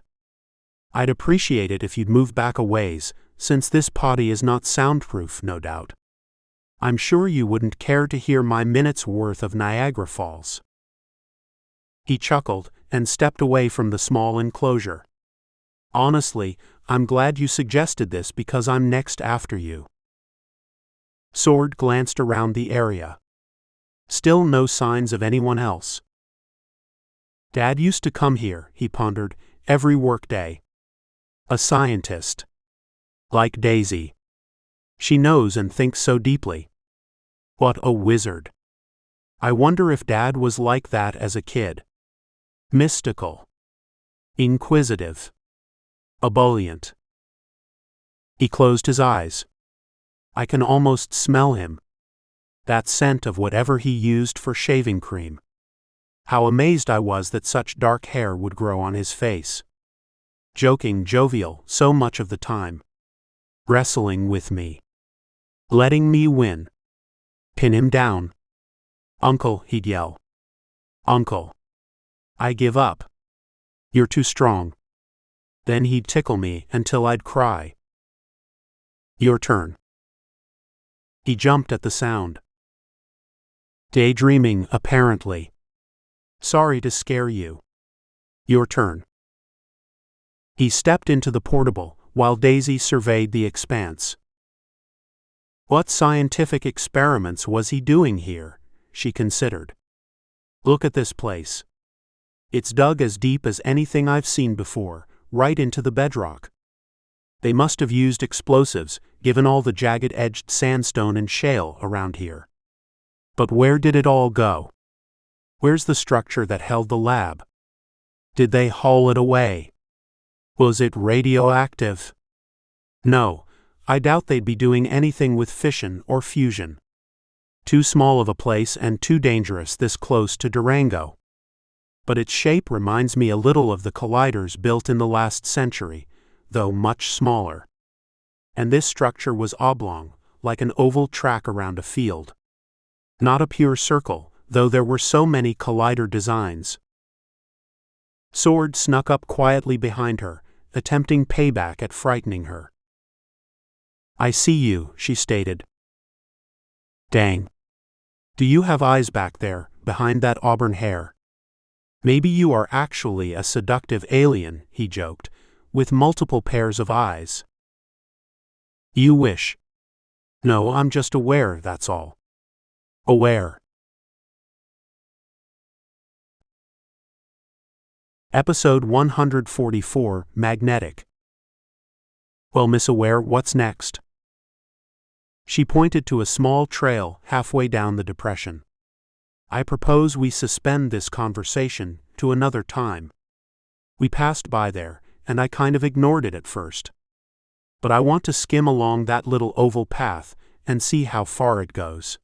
I'd appreciate it if you'd move back a ways, since this potty is not soundproof, no doubt. I'm sure you wouldn't care to hear my minute's worth of Niagara Falls. He chuckled and stepped away from the small enclosure. Honestly, I'm glad you suggested this because I'm next after you. Sword glanced around the area. Still no signs of anyone else. Dad used to come here, he pondered, every workday. A scientist. Like Daisy. She knows and thinks so deeply. What a wizard. I wonder if Dad was like that as a kid. Mystical. Inquisitive. Ebullient. He closed his eyes. I can almost smell him. That scent of whatever he used for shaving cream. How amazed I was that such dark hair would grow on his face. Joking, jovial, so much of the time. Wrestling with me. Letting me win. Pin him down. Uncle, he'd yell. Uncle. I give up. You're too strong. Then he'd tickle me until I'd cry. Your turn. He jumped at the sound. Daydreaming, apparently. Sorry to scare you. Your turn. He stepped into the portable, while Daisy surveyed the expanse. What scientific experiments was he doing here? She considered. Look at this place. It's dug as deep as anything I've seen before, right into the bedrock. They must have used explosives, given all the jagged-edged sandstone and shale around here. But where did it all go? Where's the structure that held the lab? Did they haul it away? Was it radioactive? No, I doubt they'd be doing anything with fission or fusion. Too small of a place and too dangerous this close to Durango. But its shape reminds me a little of the colliders built in the last century, though much smaller. And this structure was oblong, like an oval track around a field. Not a pure circle, though there were so many collider designs. Sword snuck up quietly behind her, attempting payback at frightening her. I see you, she stated. Dang. Do you have eyes back there, behind that auburn hair? Maybe you are actually a seductive alien, he joked, with multiple pairs of eyes. You wish. No, I'm just aware, that's all. Aware. Episode 144, Magnetic. Well, Miss Aware, what's next? She pointed to a small trail halfway down the depression. I propose we suspend this conversation to another time. We passed by there, and I kind of ignored it at first. But I want to skim along that little oval path and see how far it goes.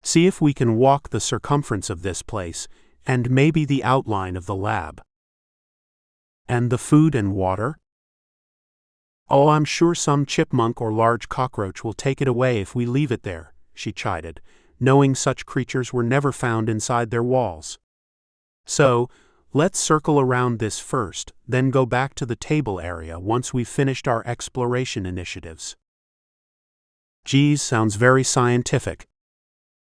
See if we can walk the circumference of this place and maybe the outline of the lab. And the food and water? Oh, I'm sure some chipmunk or large cockroach will take it away if we leave it there, she chided, knowing such creatures were never found inside their walls. So, let's circle around this first, then go back to the table area once we've finished our exploration initiatives. Geez, sounds very scientific.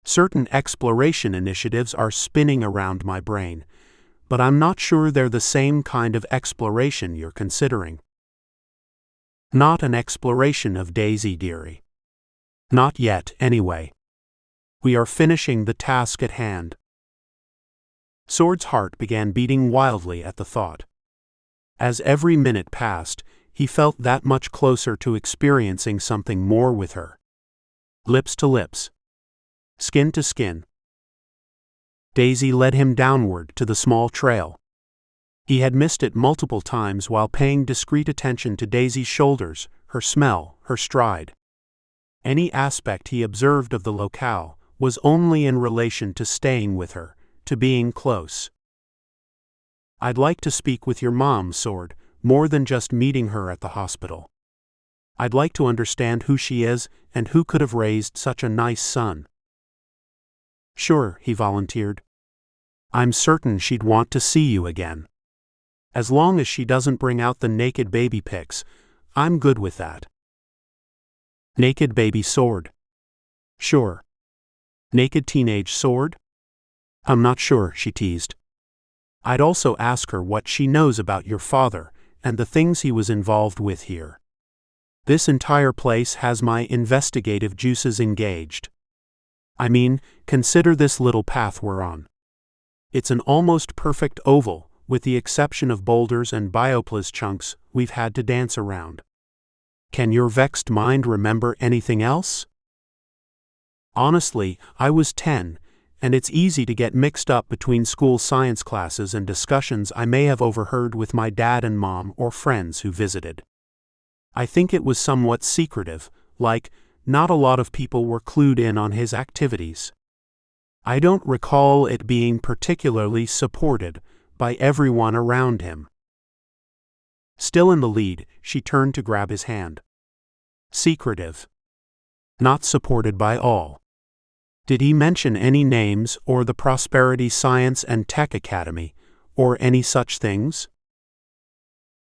Certain exploration initiatives are spinning around my brain, but I'm not sure they're the same kind of exploration you're considering. Not an exploration of Daisy, dearie. Not yet, anyway. We are finishing the task at hand. Sword's heart began beating wildly at the thought. As every minute passed, he felt that much closer to experiencing something more with her. Lips to lips. Skin to skin. Daisy led him downward to the small trail. He had missed it multiple times while paying discreet attention to Daisy's shoulders, her smell, her stride. Any aspect he observed of the locale was only in relation to staying with her, to being close. I'd like to speak with your mom, Sword, more than just meeting her at the hospital. I'd like to understand who she is and who could have raised such a nice son. Sure, he volunteered. I'm certain she'd want to see you again. As long as she doesn't bring out the naked baby pics, I'm good with that. Naked baby Sword. Sure. Naked teenage Sword? I'm not sure, she teased. I'd also ask her what she knows about your father and the things he was involved with here. This entire place has my investigative juices engaged. I mean, consider this little path we're on. It's an almost perfect oval, with the exception of boulders and bioplas chunks we've had to dance around. Can your vexed mind remember anything else? Honestly, I was 10, and it's easy to get mixed up between school science classes and discussions I may have overheard with my dad and mom or friends who visited. I think it was somewhat secretive, like, not a lot of people were clued in on his activities. I don't recall it being particularly supported by everyone around him. Still in the lead, she turned to grab his hand. Secretive. Not supported by all. Did he mention any names or the Prosperity Science and Tech Academy, or any such things?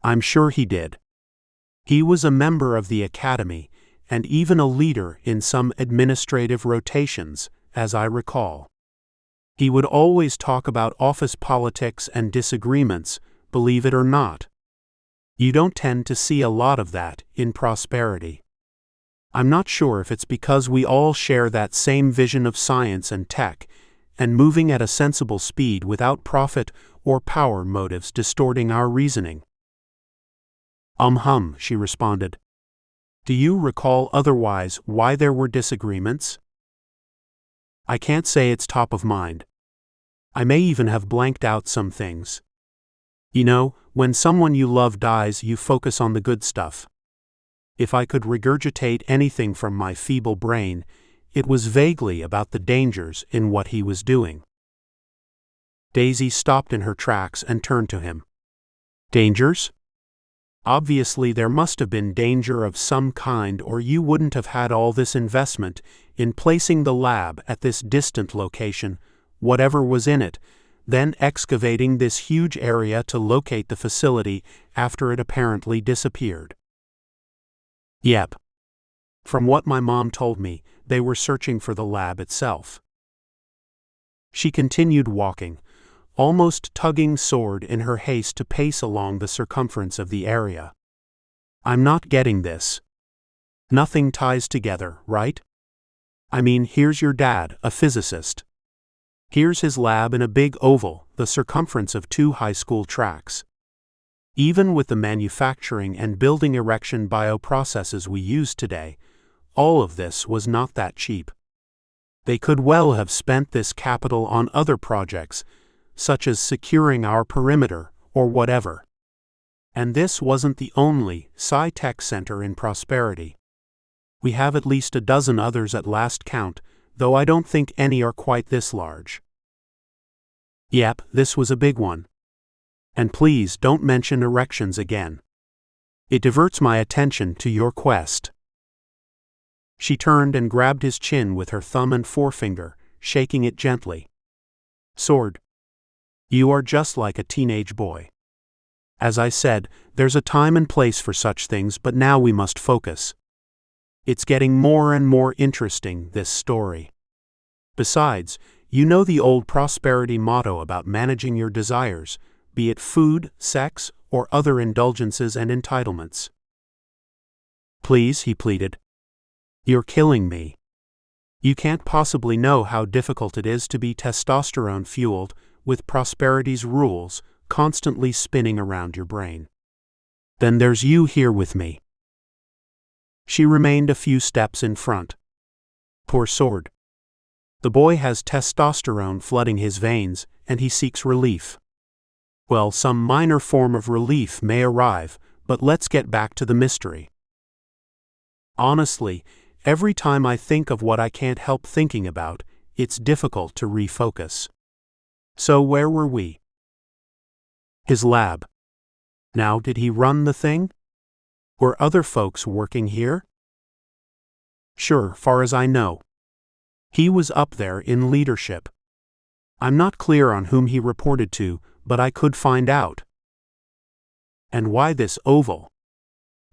I'm sure he did. He was a member of the academy, and even a leader in some administrative rotations, as I recall. He would always talk about office politics and disagreements, believe it or not. You don't tend to see a lot of that in Prosperity. I'm not sure if it's because we all share that same vision of science and tech, and moving at a sensible speed without profit or power motives distorting our reasoning. She responded. Do you recall otherwise why there were disagreements? I can't say it's top of mind. I may even have blanked out some things. You know, when someone you love dies, you focus on the good stuff. If I could regurgitate anything from my feeble brain, it was vaguely about the dangers in what he was doing. Daisy stopped in her tracks and turned to him. Dangers? Obviously there must have been danger of some kind, or you wouldn't have had all this investment in placing the lab at this distant location, whatever was in it, then excavating this huge area to locate the facility after it apparently disappeared. Yep. From what my mom told me, they were searching for the lab itself. She continued walking, almost tugging Sword in her haste to pace along the circumference of the area. I'm not getting this. Nothing ties together, right? I mean, here's your dad, a physicist. Here's his lab in a big oval, the circumference of 2 high school tracks. Even with the manufacturing and building erection bioprocesses we use today, all of this was not that cheap. They could well have spent this capital on other projects, such as securing our perimeter or whatever. And this wasn't the only sci-tech center in Prosperity. We have at least a dozen others at last count, though I don't think any are quite this large. Yep, this was a big one. And please don't mention erections again. It diverts my attention to your quest. She turned and grabbed his chin with her thumb and forefinger, shaking it gently. Sword. You are just like a teenage boy. As I said, there's a time and place for such things, but now we must focus. It's getting more and more interesting, this story. Besides, you know the old Prosperity motto about managing your desires, be it food, sex, or other indulgences and entitlements. Please, he pleaded. You're killing me. You can't possibly know how difficult it is to be testosterone-fueled with Prosperity's rules constantly spinning around your brain. Then there's you here with me. She remained a few steps in front. Poor Sword. The boy has testosterone flooding his veins, and he seeks relief. Well, some minor form of relief may arrive, but let's get back to the mystery. Honestly, every time I think of what I can't help thinking about, it's difficult to refocus. So where were we? His lab. Now, did he run the thing? Were other folks working here? Sure, far as I know. He was up there in leadership. I'm not clear on whom he reported to, but I could find out. And why this oval?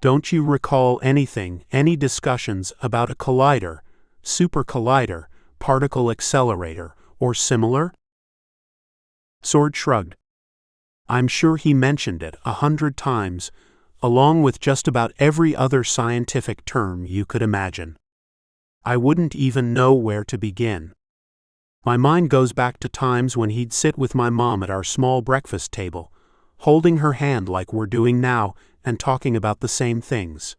Don't you recall any discussions about a collider, super collider, particle accelerator, or similar? Sword shrugged. I'm sure he mentioned it 100 times, along with just about every other scientific term you could imagine. I wouldn't even know where to begin. My mind goes back to times when he'd sit with my mom at our small breakfast table, holding her hand like we're doing now and talking about the same things.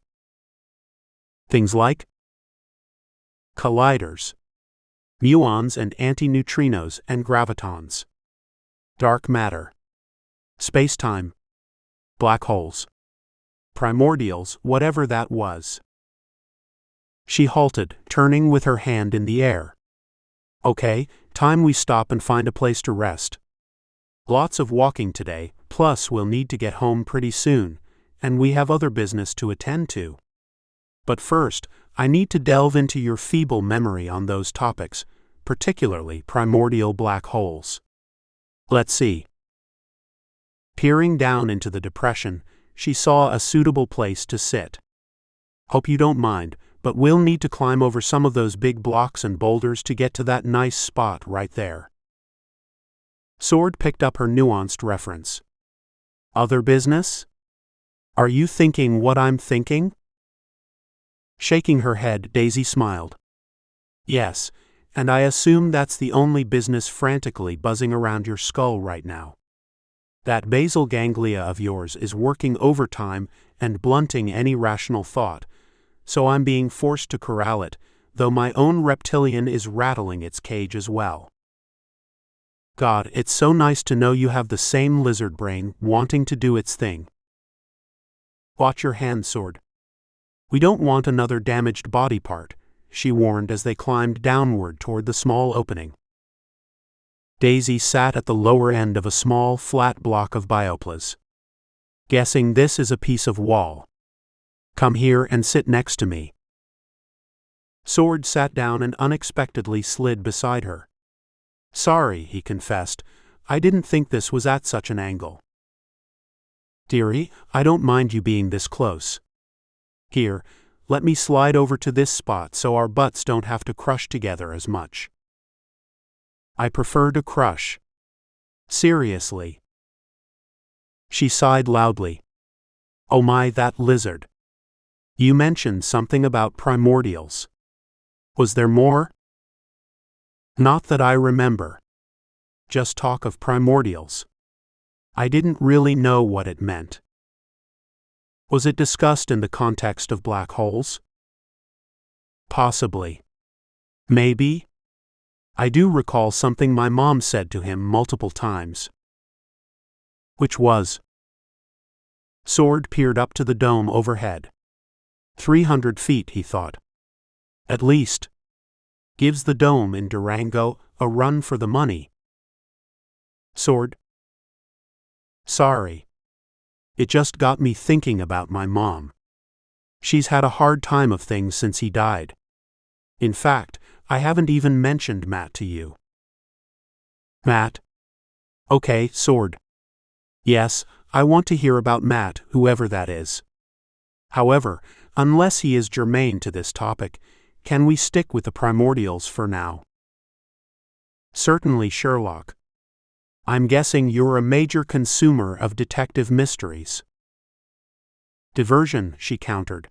Things like colliders, muons and antineutrinos and gravitons, dark matter, space-time, black holes, primordials, whatever that was. She halted, turning with her hand in the air. Okay, time we stop and find a place to rest. Lots of walking today, plus we'll need to get home pretty soon, and we have other business to attend to. But first, I need to delve into your feeble memory on those topics, particularly primordial black holes. Let's see. Peering down into the depression, she saw a suitable place to sit. Hope you don't mind, but we'll need to climb over some of those big blocks and boulders to get to that nice spot right there. Sword picked up her nuanced reference. Other business? Are you thinking what I'm thinking? Shaking her head, Daisy smiled. Yes, and I assume that's the only business frantically buzzing around your skull right now. That basal ganglia of yours is working overtime and blunting any rational thought, so I'm being forced to corral it, though my own reptilian is rattling its cage as well. God, it's so nice to know you have the same lizard brain wanting to do its thing. Watch your hand, Sword. We don't want another damaged body part, she warned as they climbed downward toward the small opening. Daisy sat at the lower end of a small, flat block of bioplas. Guessing this is a piece of wall. Come here and sit next to me. Sword sat down and unexpectedly slid beside her. Sorry, he confessed. I didn't think this was at such an angle. Dearie, I don't mind you being this close. Here, let me slide over to this spot so our butts don't have to crush together as much. I prefer to crush. Seriously. She sighed loudly. Oh my, that lizard. You mentioned something about primordials. Was there more? Not that I remember. Just talk of primordials. I didn't really know what it meant. Was it discussed in the context of black holes? Possibly. Maybe. I do recall something my mom said to him multiple times. Which was? Sword peered up to the dome overhead. 300 feet, he thought. At least. Gives the dome in Durango a run for the money. Sword. Sorry. It just got me thinking about my mom. She's had a hard time of things since he died. In fact, I haven't even mentioned Matt to you. Matt? Okay, Sword. Yes, I want to hear about Matt, whoever that is. However, unless he is germane to this topic, can we stick with the primordials for now? Certainly, Sherlock. I'm guessing you're a major consumer of detective mysteries. Diversion, she countered.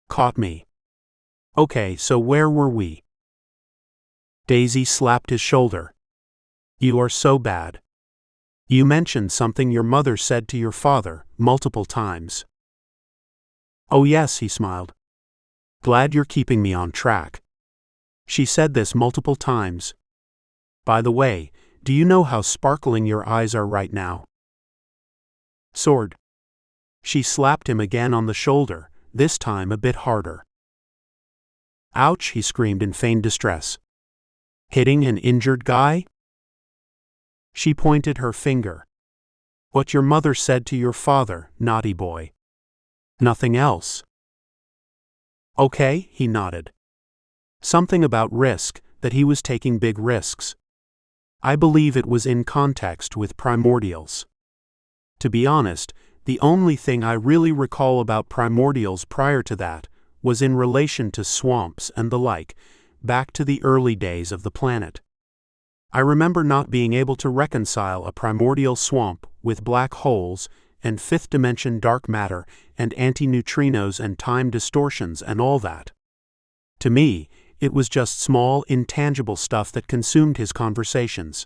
Caught me. Okay, so where were we? Daisy slapped his shoulder. You are so bad. You mentioned something your mother said to your father multiple times. Oh yes, he smiled. Glad you're keeping me on track. She said this multiple times. By the way, do you know how sparkling your eyes are right now? Sword. She slapped him again on the shoulder, this time a bit harder. Ouch, he screamed in feigned distress. Hitting an injured guy? She pointed her finger. What your mother said to your father, naughty boy. Nothing else. Okay, he nodded. Something about risk, that he was taking big risks. I believe it was in context with primordials. To be honest, the only thing I really recall about primordials prior to that was in relation to swamps and the like, back to the early days of the planet. I remember not being able to reconcile a primordial swamp with black holes and fifth-dimension dark matter and antineutrinos and time distortions and all that. To me, it was just small, intangible stuff that consumed his conversations.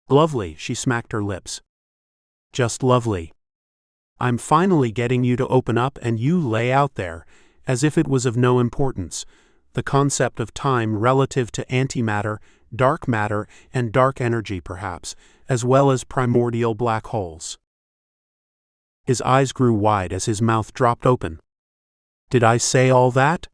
Lovely, she smacked her lips. Just lovely. I'm finally getting you to open up and you lay out there, as if it was of no importance, the concept of time relative to antimatter, dark matter, and dark energy perhaps, as well as primordial black holes. His eyes grew wide as his mouth dropped open. Did I say all that?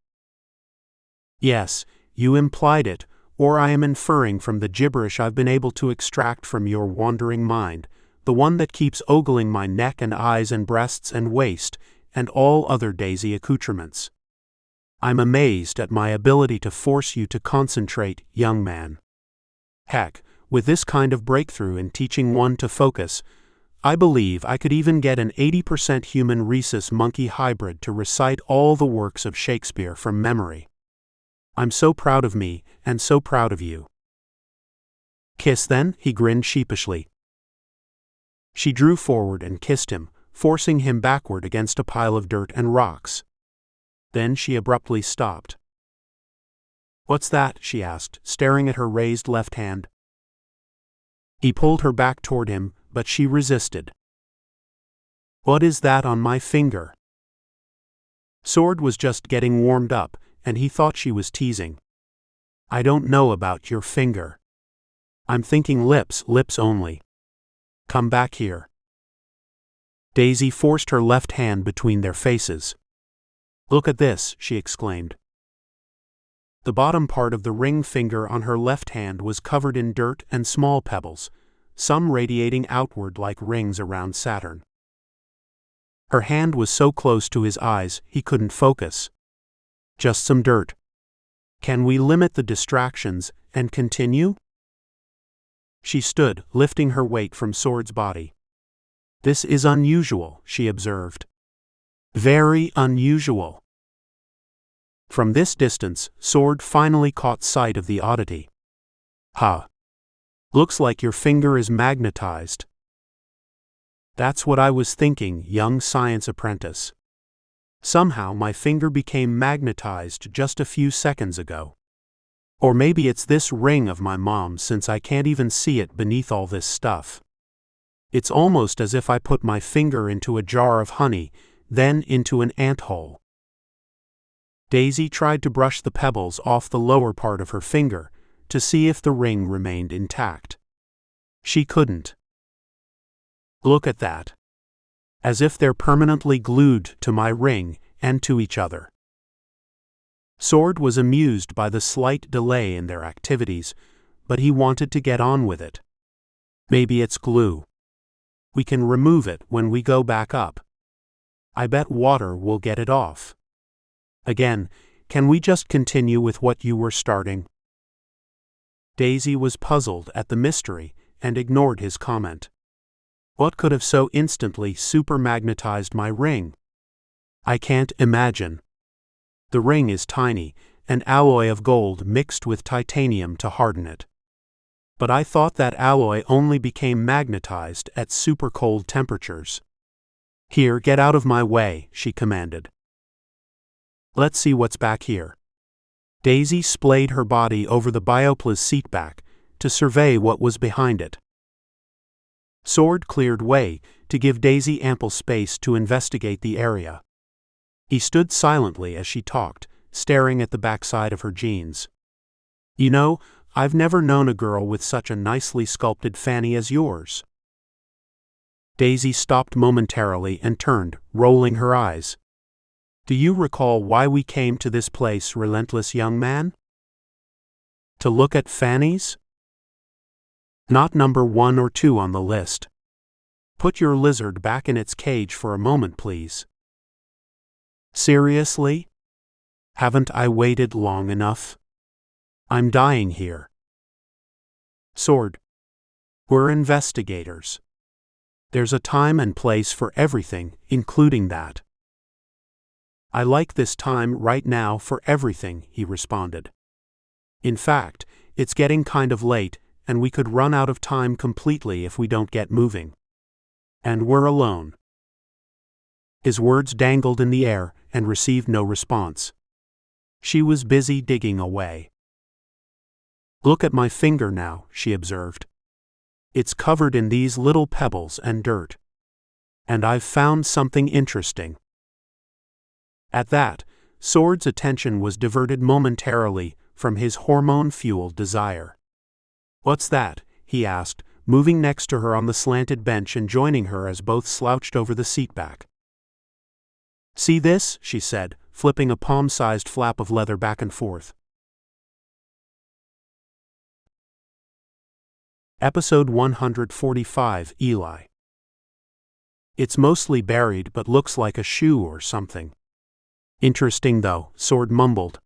Yes, you implied it, or I am inferring from the gibberish I've been able to extract from your wandering mind, the one that keeps ogling my neck and eyes and breasts and waist, and all other daisy accoutrements. I'm amazed at my ability to force you to concentrate, young man. Heck, with this kind of breakthrough in teaching one to focus, I believe I could even get an 80% human rhesus monkey hybrid to recite all the works of Shakespeare from memory. I'm so proud of me, and so proud of you. Kiss then, he grinned sheepishly. She drew forward and kissed him, forcing him backward against a pile of dirt and rocks. Then she abruptly stopped. What's that? She asked, staring at her raised left hand. He pulled her back toward him, but she resisted. What is that on my finger? Sword was just getting warmed up, and he thought she was teasing. I don't know about your finger. I'm thinking lips only. Come back here. Daisy forced her left hand between their faces. Look at this, she exclaimed. The bottom part of the ring finger on her left hand was covered in dirt and small pebbles, some radiating outward like rings around Saturn. Her hand was so close to his eyes he couldn't focus. Just some dirt. Can we limit the distractions and continue? She stood, lifting her weight from Sword's body. This is unusual, she observed. Very unusual. From this distance, Sword finally caught sight of the oddity. Ha! Looks like your finger is magnetized. That's what I was thinking, young science apprentice. Somehow my finger became magnetized just a few seconds ago. Or maybe it's this ring of my mom's, since I can't even see it beneath all this stuff. It's almost as if I put my finger into a jar of honey, then into an ant-hole. Daisy tried to brush the pebbles off the lower part of her finger to see if the ring remained intact. She couldn't. Look at that. As if they're permanently glued to my ring and to each other. Sword was amused by the slight delay in their activities, but he wanted to get on with it. Maybe it's glue. We can remove it when we go back up. I bet water will get it off. Again, can we just continue with what you were starting? Daisy was puzzled at the mystery and ignored his comment. What could have so instantly supermagnetized my ring? I can't imagine. The ring is tiny, an alloy of gold mixed with titanium to harden it. But I thought that alloy only became magnetized at super cold temperatures. Here, get out of my way, she commanded. Let's see what's back here. Daisy splayed her body over the biopla's seatback to survey what was behind it. Sword cleared way to give Daisy ample space to investigate the area. He stood silently as she talked, staring at the backside of her jeans. You know, I've never known a girl with such a nicely sculpted fanny as yours. Daisy stopped momentarily and turned, rolling her eyes. Do you recall why we came to this place, relentless young man? To look at fannies? Not number 1 or 2 on the list. Put your lizard back in its cage for a moment, please. Seriously? Haven't I waited long enough? I'm dying here. Sword. We're investigators. There's a time and place for everything, including that. I like this time right now for everything, he responded. In fact, it's getting kind of late, and we could run out of time completely if we don't get moving. And we're alone. His words dangled in the air and received no response. She was busy digging away. Look at my finger now, she observed. It's covered in these little pebbles and dirt. And I've found something interesting. At that, Sword's attention was diverted momentarily from his hormone-fueled desire. What's that? He asked, moving next to her on the slanted bench and joining her as both slouched over the seatback. See this? She said, flipping a palm-sized flap of leather back and forth. Episode 145, Eli. It's mostly buried but looks like a shoe or something. Interesting though, Sword mumbled.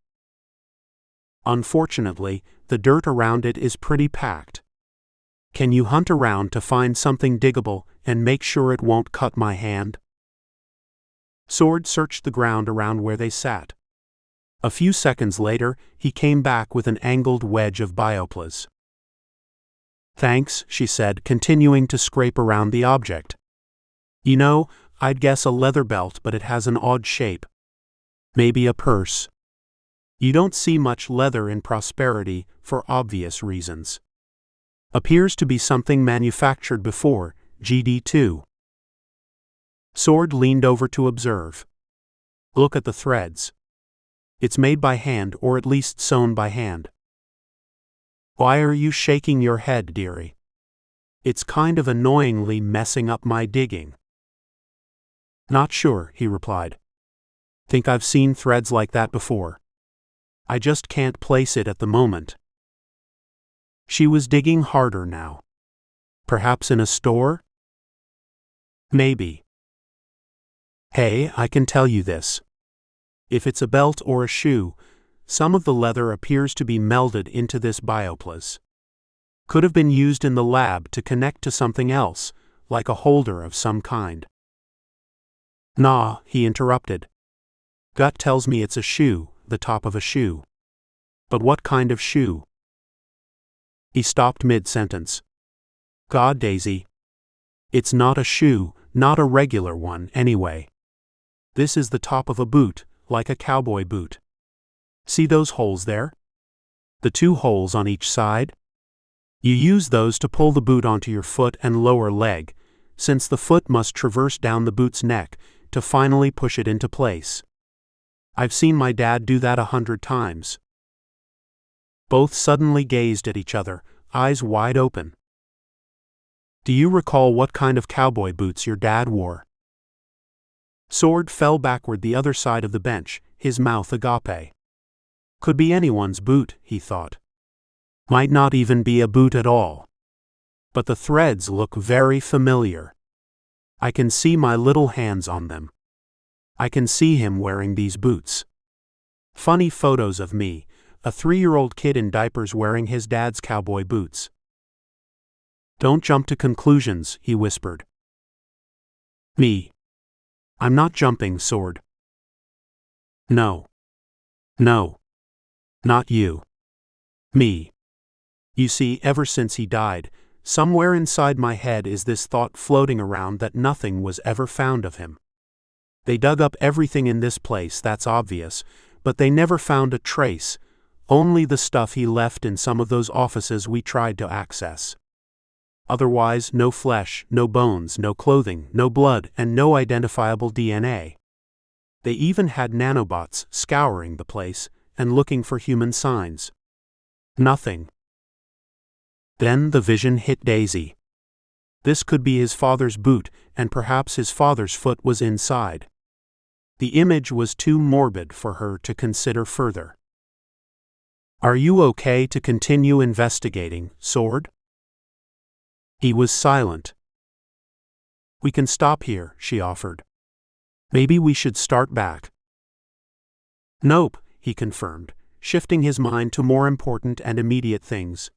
Unfortunately, the dirt around it is pretty packed. Can you hunt around to find something diggable and make sure it won't cut my hand? Sword searched the ground around where they sat. A few seconds later, he came back with an angled wedge of bioplas. Thanks, she said, continuing to scrape around the object. You know, I'd guess a leather belt, but it has an odd shape. Maybe a purse. You don't see much leather in Prosperity for obvious reasons. Appears to be something manufactured before, GD2. Sword leaned over to observe. Look at the threads. It's made by hand, or at least sewn by hand. Why are you shaking your head, dearie? It's kind of annoyingly messing up my digging. Not sure, he replied. Think I've seen threads like that before. I just can't place it at the moment. She was digging harder now. Perhaps in a store? Maybe. Hey, I can tell you this. If it's a belt or a shoe, some of the leather appears to be melded into this bioplas. Could have been used in the lab to connect to something else, like a holder of some kind. Nah, he interrupted. Gut tells me it's a shoe, the top of a shoe. But what kind of shoe? He stopped mid-sentence. God, Daisy. It's not a shoe, not a regular one, anyway. This is the top of a boot, like a cowboy boot. See those holes there? The 2 holes on each side? You use those to pull the boot onto your foot and lower leg, since the foot must traverse down the boot's neck to finally push it into place. I've seen my dad do that 100 times. Both suddenly gazed at each other, eyes wide open. Do you recall what kind of cowboy boots your dad wore? Sword fell backward the other side of the bench, his mouth agape. Could be anyone's boot, he thought. Might not even be a boot at all. But the threads look very familiar. I can see my little hands on them. I can see him wearing these boots. Funny photos of me, a 3-year-old kid in diapers wearing his dad's cowboy boots. Don't jump to conclusions, he whispered. Me. I'm not jumping, Sword. No. No. Not you. Me. You see, ever since he died, somewhere inside my head is this thought floating around that nothing was ever found of him. They dug up everything in this place, that's obvious, but they never found a trace, only the stuff he left in some of those offices we tried to access. Otherwise, no flesh, no bones, no clothing, no blood, and no identifiable DNA. They even had nanobots scouring the place and looking for human signs. Nothing. Then the vision hit Daisy. This could be his father's boot, and perhaps his father's foot was inside. The image was too morbid for her to consider further. Are you okay to continue investigating, Sword? He was silent. We can stop here, she offered. Maybe we should start back. Nope, he confirmed, shifting his mind to more important and immediate things.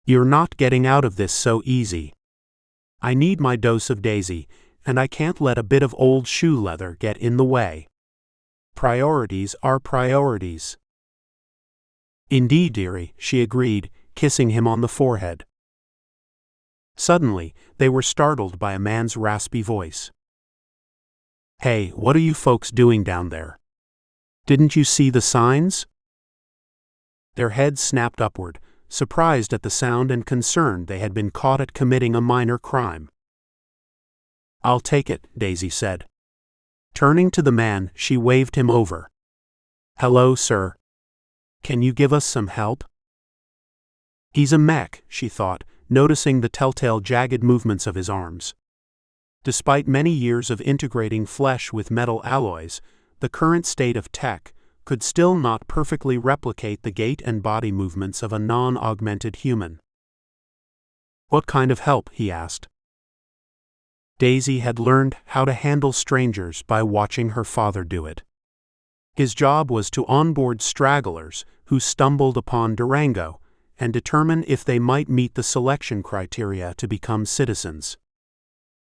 You're not getting out of this so easy. I need my dose of Daisy, and I can't let a bit of old shoe leather get in the way. Priorities are priorities. Indeed, dearie, she agreed, kissing him on the forehead. Suddenly, they were startled by a man's raspy voice. Hey, what are you folks doing down there? Didn't you see the signs? Their heads snapped upward, surprised at the sound and concerned they had been caught at committing a minor crime. I'll take it, Daisy said. Turning to the man, she waved him over. Hello, sir. Can you give us some help? He's a mech, she thought, noticing the telltale jagged movements of his arms. Despite many years of integrating flesh with metal alloys, the current state of tech could still not perfectly replicate the gait and body movements of a non-augmented human. What kind of help? He asked. Daisy had learned how to handle strangers by watching her father do it. His job was to onboard stragglers who stumbled upon Durango and determine if they might meet the selection criteria to become citizens.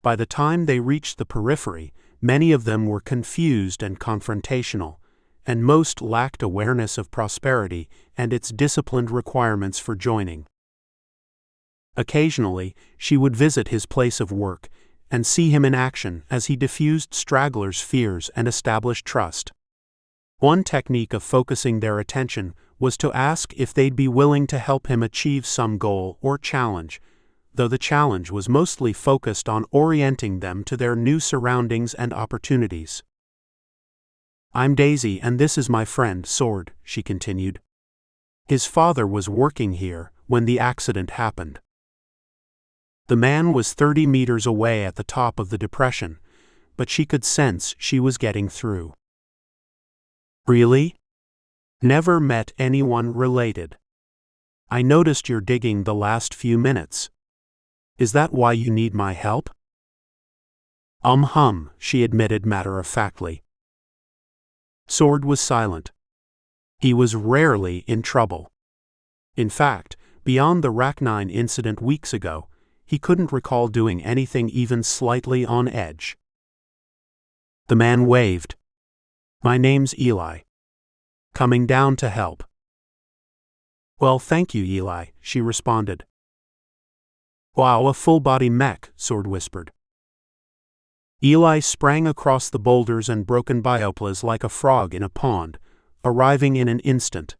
By the time they reached the periphery, many of them were confused and confrontational, and most lacked awareness of prosperity and its disciplined requirements for joining. Occasionally, she would visit his place of work and see him in action as he diffused stragglers' fears and established trust. One technique of focusing their attention was to ask if they'd be willing to help him achieve some goal or challenge, though the challenge was mostly focused on orienting them to their new surroundings and opportunities. I'm Daisy and this is my friend, Sword, she continued. His father was working here when the accident happened. The man was 30 meters away at the top of the depression, but she could sense she was getting through. Really? Never met anyone related. I noticed you're digging the last few minutes. Is that why you need my help? She admitted matter-of-factly. Sword was silent. He was rarely in trouble. In fact, beyond the Rach-9 incident weeks ago, he couldn't recall doing anything even slightly on edge. The man waved. My name's Eli. Coming down to help. Well, thank you, Eli, she responded. Wow, a full-body mech, Sword whispered. Eli sprang across the boulders and broken bioplas like a frog in a pond, arriving in an instant.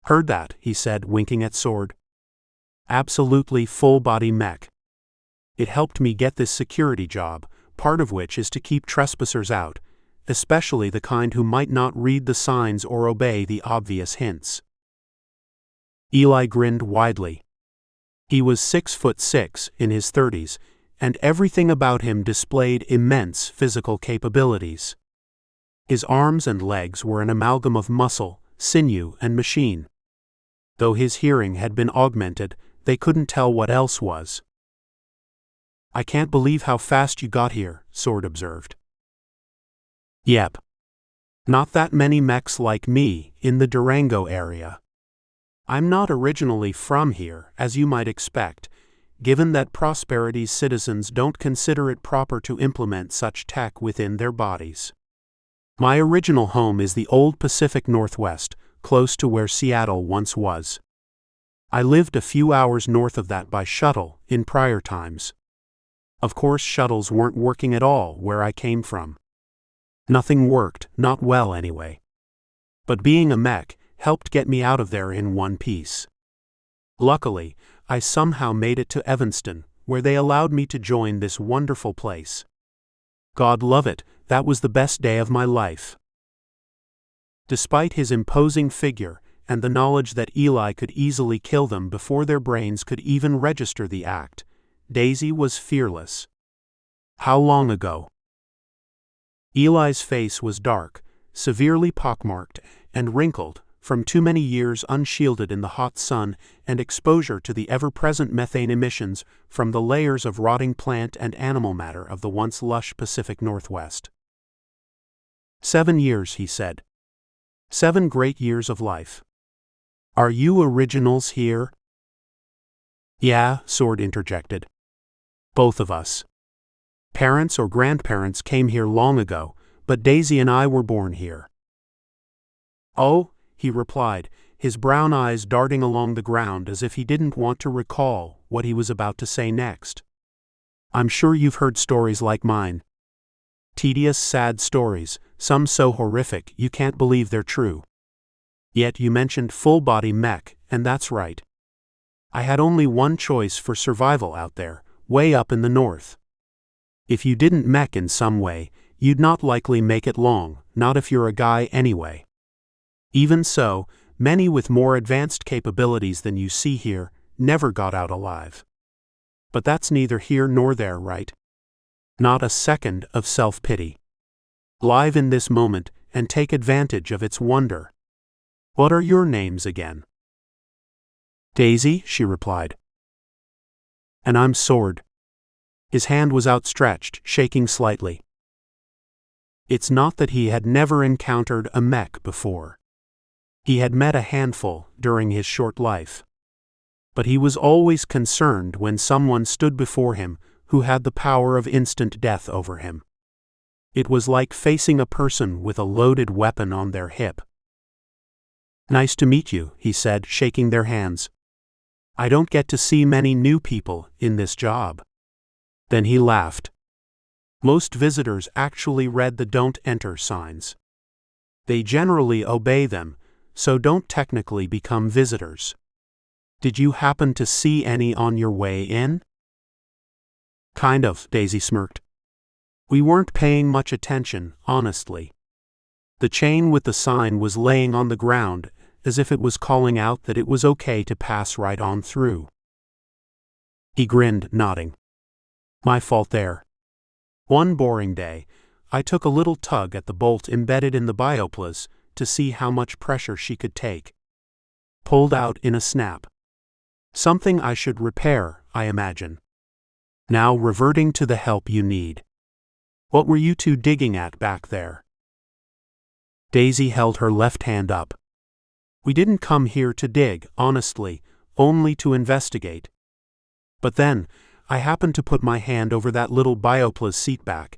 Heard that, he said, winking at Sword. Absolutely full-body mech. It helped me get this security job, part of which is to keep trespassers out, especially the kind who might not read the signs or obey the obvious hints. Eli grinned widely. He was 6'6", in his 30s, and everything about him displayed immense physical capabilities. His arms and legs were an amalgam of muscle, sinew, and machine. Though his hearing had been augmented, they couldn't tell what else was. I can't believe how fast you got here, Sword observed. Yep. Not that many mechs like me in the Durango area. I'm not originally from here, as you might expect, given that Prosperity's citizens don't consider it proper to implement such tech within their bodies. My original home is the old Pacific Northwest, close to where Seattle once was. I lived a few hours north of that by shuttle in prior times. Of course, shuttles weren't working at all where I came from. Nothing worked, not well anyway. But being a mech helped get me out of there in one piece. Luckily, I somehow made it to Evanston, where they allowed me to join this wonderful place. God love it, that was the best day of my life. Despite his imposing figure and the knowledge that Eli could easily kill them before their brains could even register the act, Daisy was fearless. How long ago? Eli's face was dark, severely pockmarked, and wrinkled from too many years unshielded in the hot sun and exposure to the ever-present methane emissions from the layers of rotting plant and animal matter of the once lush Pacific Northwest. 7 years, he said. 7 great years of life. Are you originals here? Yeah, Sword interjected. Both of us. Parents or grandparents came here long ago, but Daisy and I were born here. Oh, he replied, his brown eyes darting along the ground as if he didn't want to recall what he was about to say next. I'm sure you've heard stories like mine. Tedious, sad stories, some so horrific you can't believe they're true. Yet you mentioned full-body mech, and that's right. I had only one choice for survival out there, way up in the north. If you didn't mech in some way, you'd not likely make it long, not if you're a guy anyway. Even so, many with more advanced capabilities than you see here never got out alive. But that's neither here nor there, right? Not a second of self-pity. Live in this moment and take advantage of its wonder. What are your names again? Daisy, she replied. And I'm Sword. His hand was outstretched, shaking slightly. It's not that he had never encountered a mech before. He had met a handful during his short life. But he was always concerned when someone stood before him who had the power of instant death over him. It was like facing a person with a loaded weapon on their hip. Nice to meet you, he said, shaking their hands. I don't get to see many new people in this job. Then he laughed. Most visitors actually read the don't enter signs. They generally obey them, so don't technically become visitors. Did you happen to see any on your way in? Kind of, Daisy smirked. We weren't paying much attention, honestly. The chain with the sign was laying on the ground, as if it was calling out that it was okay to pass right on through. He grinned, nodding. My fault there. One boring day, I took a little tug at the bolt embedded in the bioplas to see how much pressure she could take. Pulled out in a snap. Something I should repair, I imagine. Now reverting to the help you need. What were you two digging at back there? Daisy held her left hand up. We didn't come here to dig, honestly, only to investigate. But then, I happened to put my hand over that little bioplas seatback,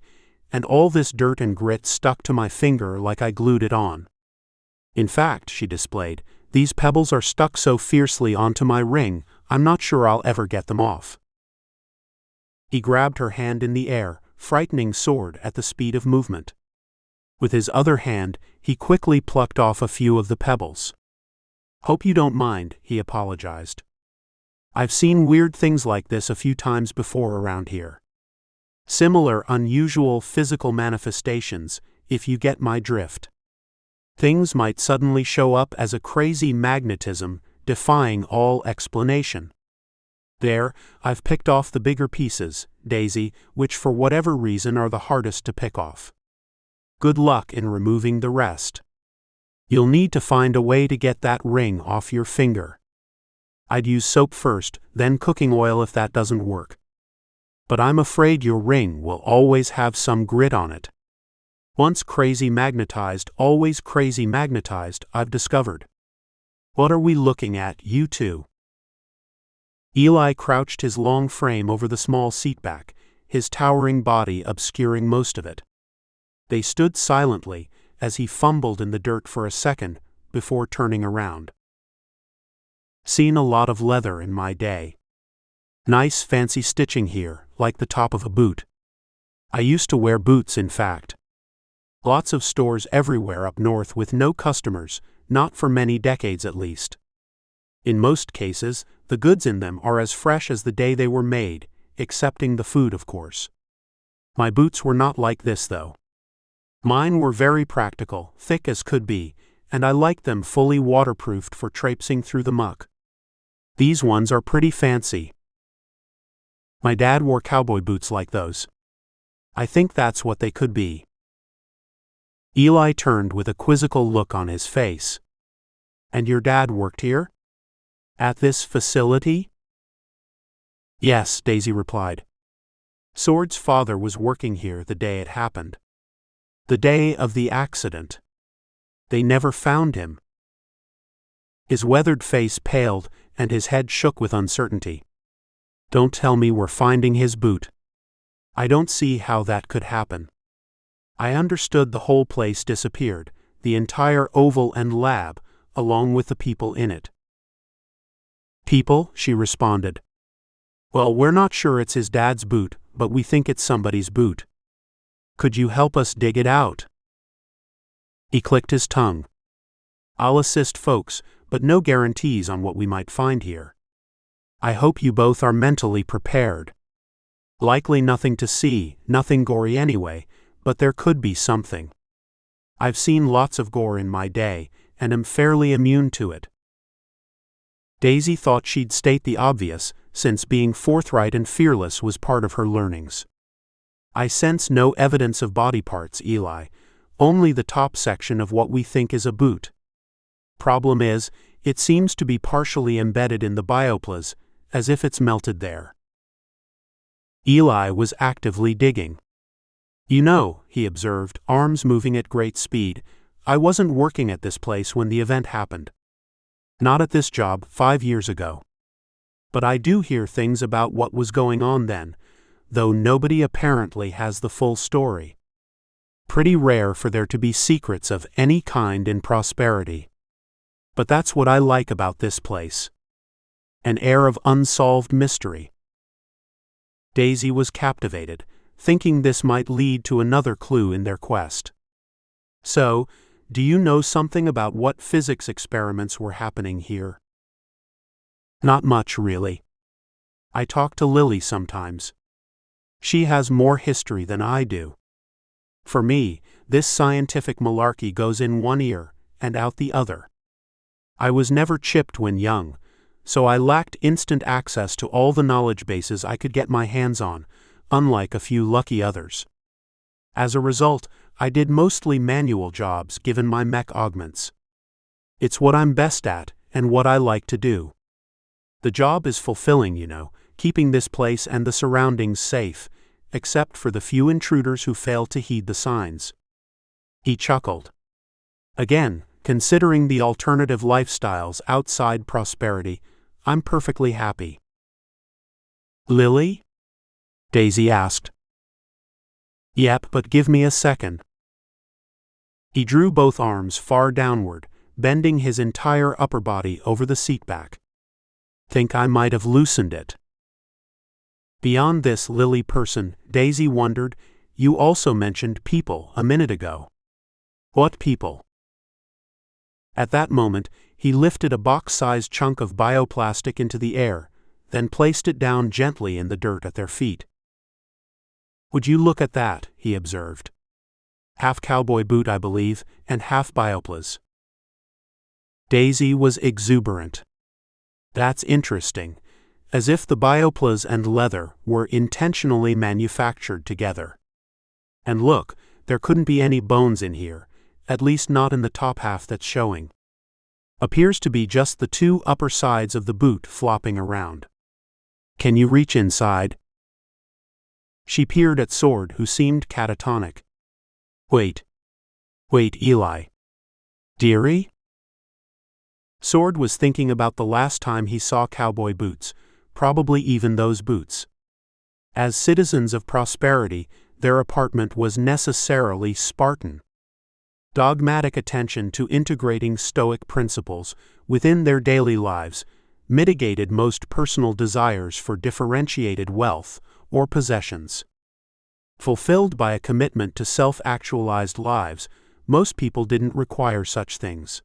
and all this dirt and grit stuck to my finger like I glued it on. In fact, she displayed, these pebbles are stuck so fiercely onto my ring, I'm not sure I'll ever get them off. He grabbed her hand in the air, frightening Sword at the speed of movement. With his other hand, he quickly plucked off a few of the pebbles. Hope you don't mind, he apologized. I've seen weird things like this a few times before around here. Similar unusual physical manifestations, if you get my drift. Things might suddenly show up as a crazy magnetism, defying all explanation. There, I've picked off the bigger pieces, Daisy, which for whatever reason are the hardest to pick off. Good luck in removing the rest. You'll need to find a way to get that ring off your finger. I'd use soap first, then cooking oil if that doesn't work. But I'm afraid your ring will always have some grit on it. Once crazy magnetized, always crazy magnetized, I've discovered. What are we looking at, you two? Eli crouched his long frame over the small seatback, his towering body obscuring most of it. They stood silently as he fumbled in the dirt for a second before turning around. Seen a lot of leather in my day. Nice fancy stitching here, like the top of a boot. I used to wear boots, in fact. Lots of stores everywhere up north with no customers, not for many decades at least. In most cases, the goods in them are as fresh as the day they were made, excepting the food, of course. My boots were not like this, though. Mine were very practical, thick as could be, and I liked them fully waterproofed for traipsing through the muck. These ones are pretty fancy. My dad wore cowboy boots like those. I think that's what they could be. Eli turned with a quizzical look on his face. And your dad worked here? At this facility? Yes, Daisy replied. Sword's father was working here the day it happened. The day of the accident. They never found him. His weathered face paled, and his head shook with uncertainty. Don't tell me we're finding his boot. I don't see how that could happen. I understood the whole place disappeared, the entire oval and lab, along with the people in it. People, she responded. Well, we're not sure it's his dad's boot, but we think it's somebody's boot. Could you help us dig it out? He clicked his tongue. I'll assist folks, but no guarantees on what we might find here. I hope you both are mentally prepared. Likely nothing to see, nothing gory anyway, but there could be something. I've seen lots of gore in my day, and am fairly immune to it. Daisy thought she'd state the obvious, since being forthright and fearless was part of her learnings. I sense no evidence of body parts, Eli, only the top section of what we think is a boot. Problem is, it seems to be partially embedded in the bioplas, as if it's melted there. Eli was actively digging. You know, he observed, arms moving at great speed, I wasn't working at this place when the event happened. Not at this job 5 years ago. But I do hear things about what was going on then, though nobody apparently has the full story. Pretty rare for there to be secrets of any kind in prosperity. But that's what I like about this place. An air of unsolved mystery. Daisy was captivated, thinking this might lead to another clue in their quest. So, do you know something about what physics experiments were happening here? Not much, really. I talk to Lily sometimes. She has more history than I do. For me, this scientific malarkey goes in one ear and out the other. I was never chipped when young, so I lacked instant access to all the knowledge bases I could get my hands on, unlike a few lucky others. As a result, I did mostly manual jobs given my mech augments. It's what I'm best at, and what I like to do. The job is fulfilling, you know, keeping this place and the surroundings safe, except for the few intruders who fail to heed the signs. He chuckled. Again, considering the alternative lifestyles outside prosperity, I'm perfectly happy. Lily? Daisy asked. Yep, but give me a second. He drew both arms far downward, bending his entire upper body over the seatback. Think I might have loosened it. Beyond this Lily person, Daisy wondered, you also mentioned people a minute ago. What people? At that moment, he lifted a box-sized chunk of bioplastic into the air, then placed it down gently in the dirt at their feet. "Would you look at that?" he observed. "Half cowboy boot, I believe, and half bioplas." Daisy was exuberant. "That's interesting," as if the bioplas and leather were intentionally manufactured together. "And look, there couldn't be any bones in here, at least not in the top half that's showing. Appears to be just the two upper sides of the boot flopping around. Can you reach inside?" She peered at Sword, who seemed catatonic. Wait, Eli. Dearie?" Sword was thinking about the last time he saw cowboy boots, probably even those boots. As citizens of prosperity, their apartment was necessarily Spartan. Dogmatic attention to integrating Stoic principles within their daily lives mitigated most personal desires for differentiated wealth or possessions. Fulfilled by a commitment to self-actualized lives, most people didn't require such things.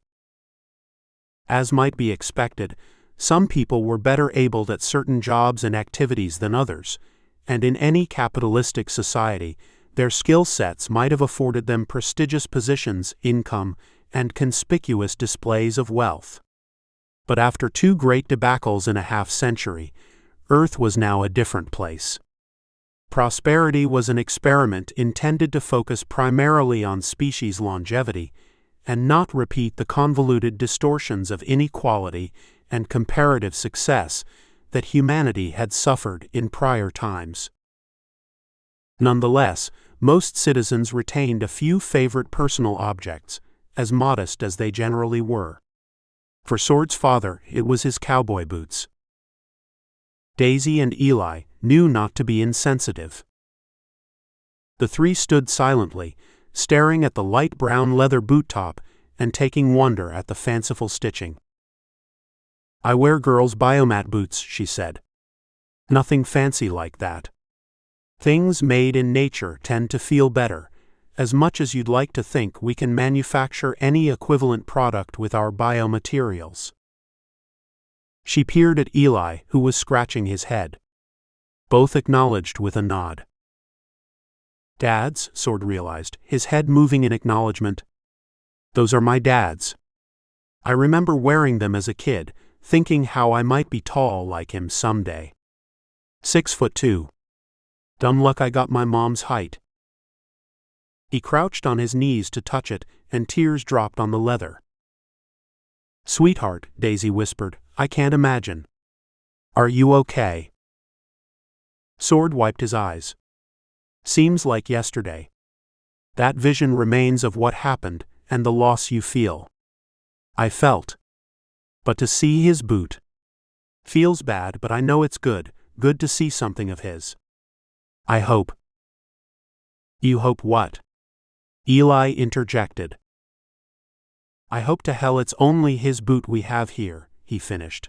As might be expected, some people were better abled at certain jobs and activities than others, and in any capitalistic society, their skill sets might have afforded them prestigious positions, income, and conspicuous displays of wealth. But after 2 great debacles in a half-century, Earth was now a different place. Prosperity was an experiment intended to focus primarily on species longevity and not repeat the convoluted distortions of inequality and comparative success that humanity had suffered in prior times. Nonetheless, most citizens retained a few favorite personal objects, as modest as they generally were. For Sword's father, it was his cowboy boots. Daisy and Eli knew not to be insensitive. The three stood silently, staring at the light brown leather boot top and taking wonder at the fanciful stitching. "I wear girls' biomat boots," she said. "Nothing fancy like that. Things made in nature tend to feel better, as much as you'd like to think we can manufacture any equivalent product with our biomaterials." She peered at Eli, who was scratching his head. Both acknowledged with a nod. "Dad's," Sword realized, his head moving in acknowledgement. "Those are my dad's. I remember wearing them as a kid, thinking how I might be tall like him someday. 6'2". Dumb luck I got my mom's height." He crouched on his knees to touch it, and tears dropped on the leather. "Sweetheart," Daisy whispered, "I can't imagine. Are you okay?" Sword wiped his eyes. "Seems like yesterday. That vision remains of what happened and the loss you feel. I felt. But to see his boot. Feels bad, but I know it's good to see something of his. I hope." "You hope what?" Eli interjected. "I hope to hell it's only his boot we have here," he finished.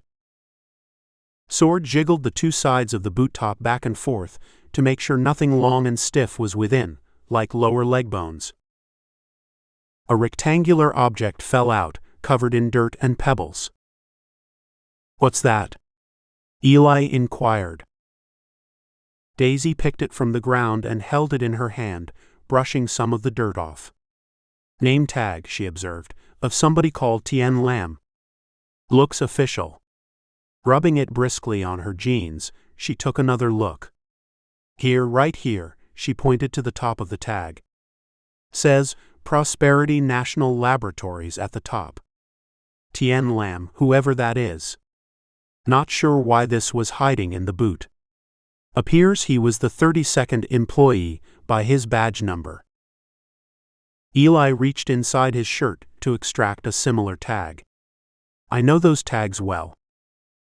Sword jiggled the two sides of the boot top back and forth to make sure nothing long and stiff was within, like lower leg bones. A rectangular object fell out, covered in dirt and pebbles. "What's that?" Eli inquired. Daisy picked it from the ground and held it in her hand, brushing some of the dirt off. "Name tag," she observed, "of somebody called Tien Lam. Looks official." Rubbing it briskly on her jeans, she took another look. "Here, right here," she pointed to the top of the tag. "Says Prosperity National Laboratories at the top. Tien Lam, whoever that is. Not sure why this was hiding in the boot. Appears he was the 32nd employee by his badge number." Eli reached inside his shirt to extract a similar tag. "I know those tags well.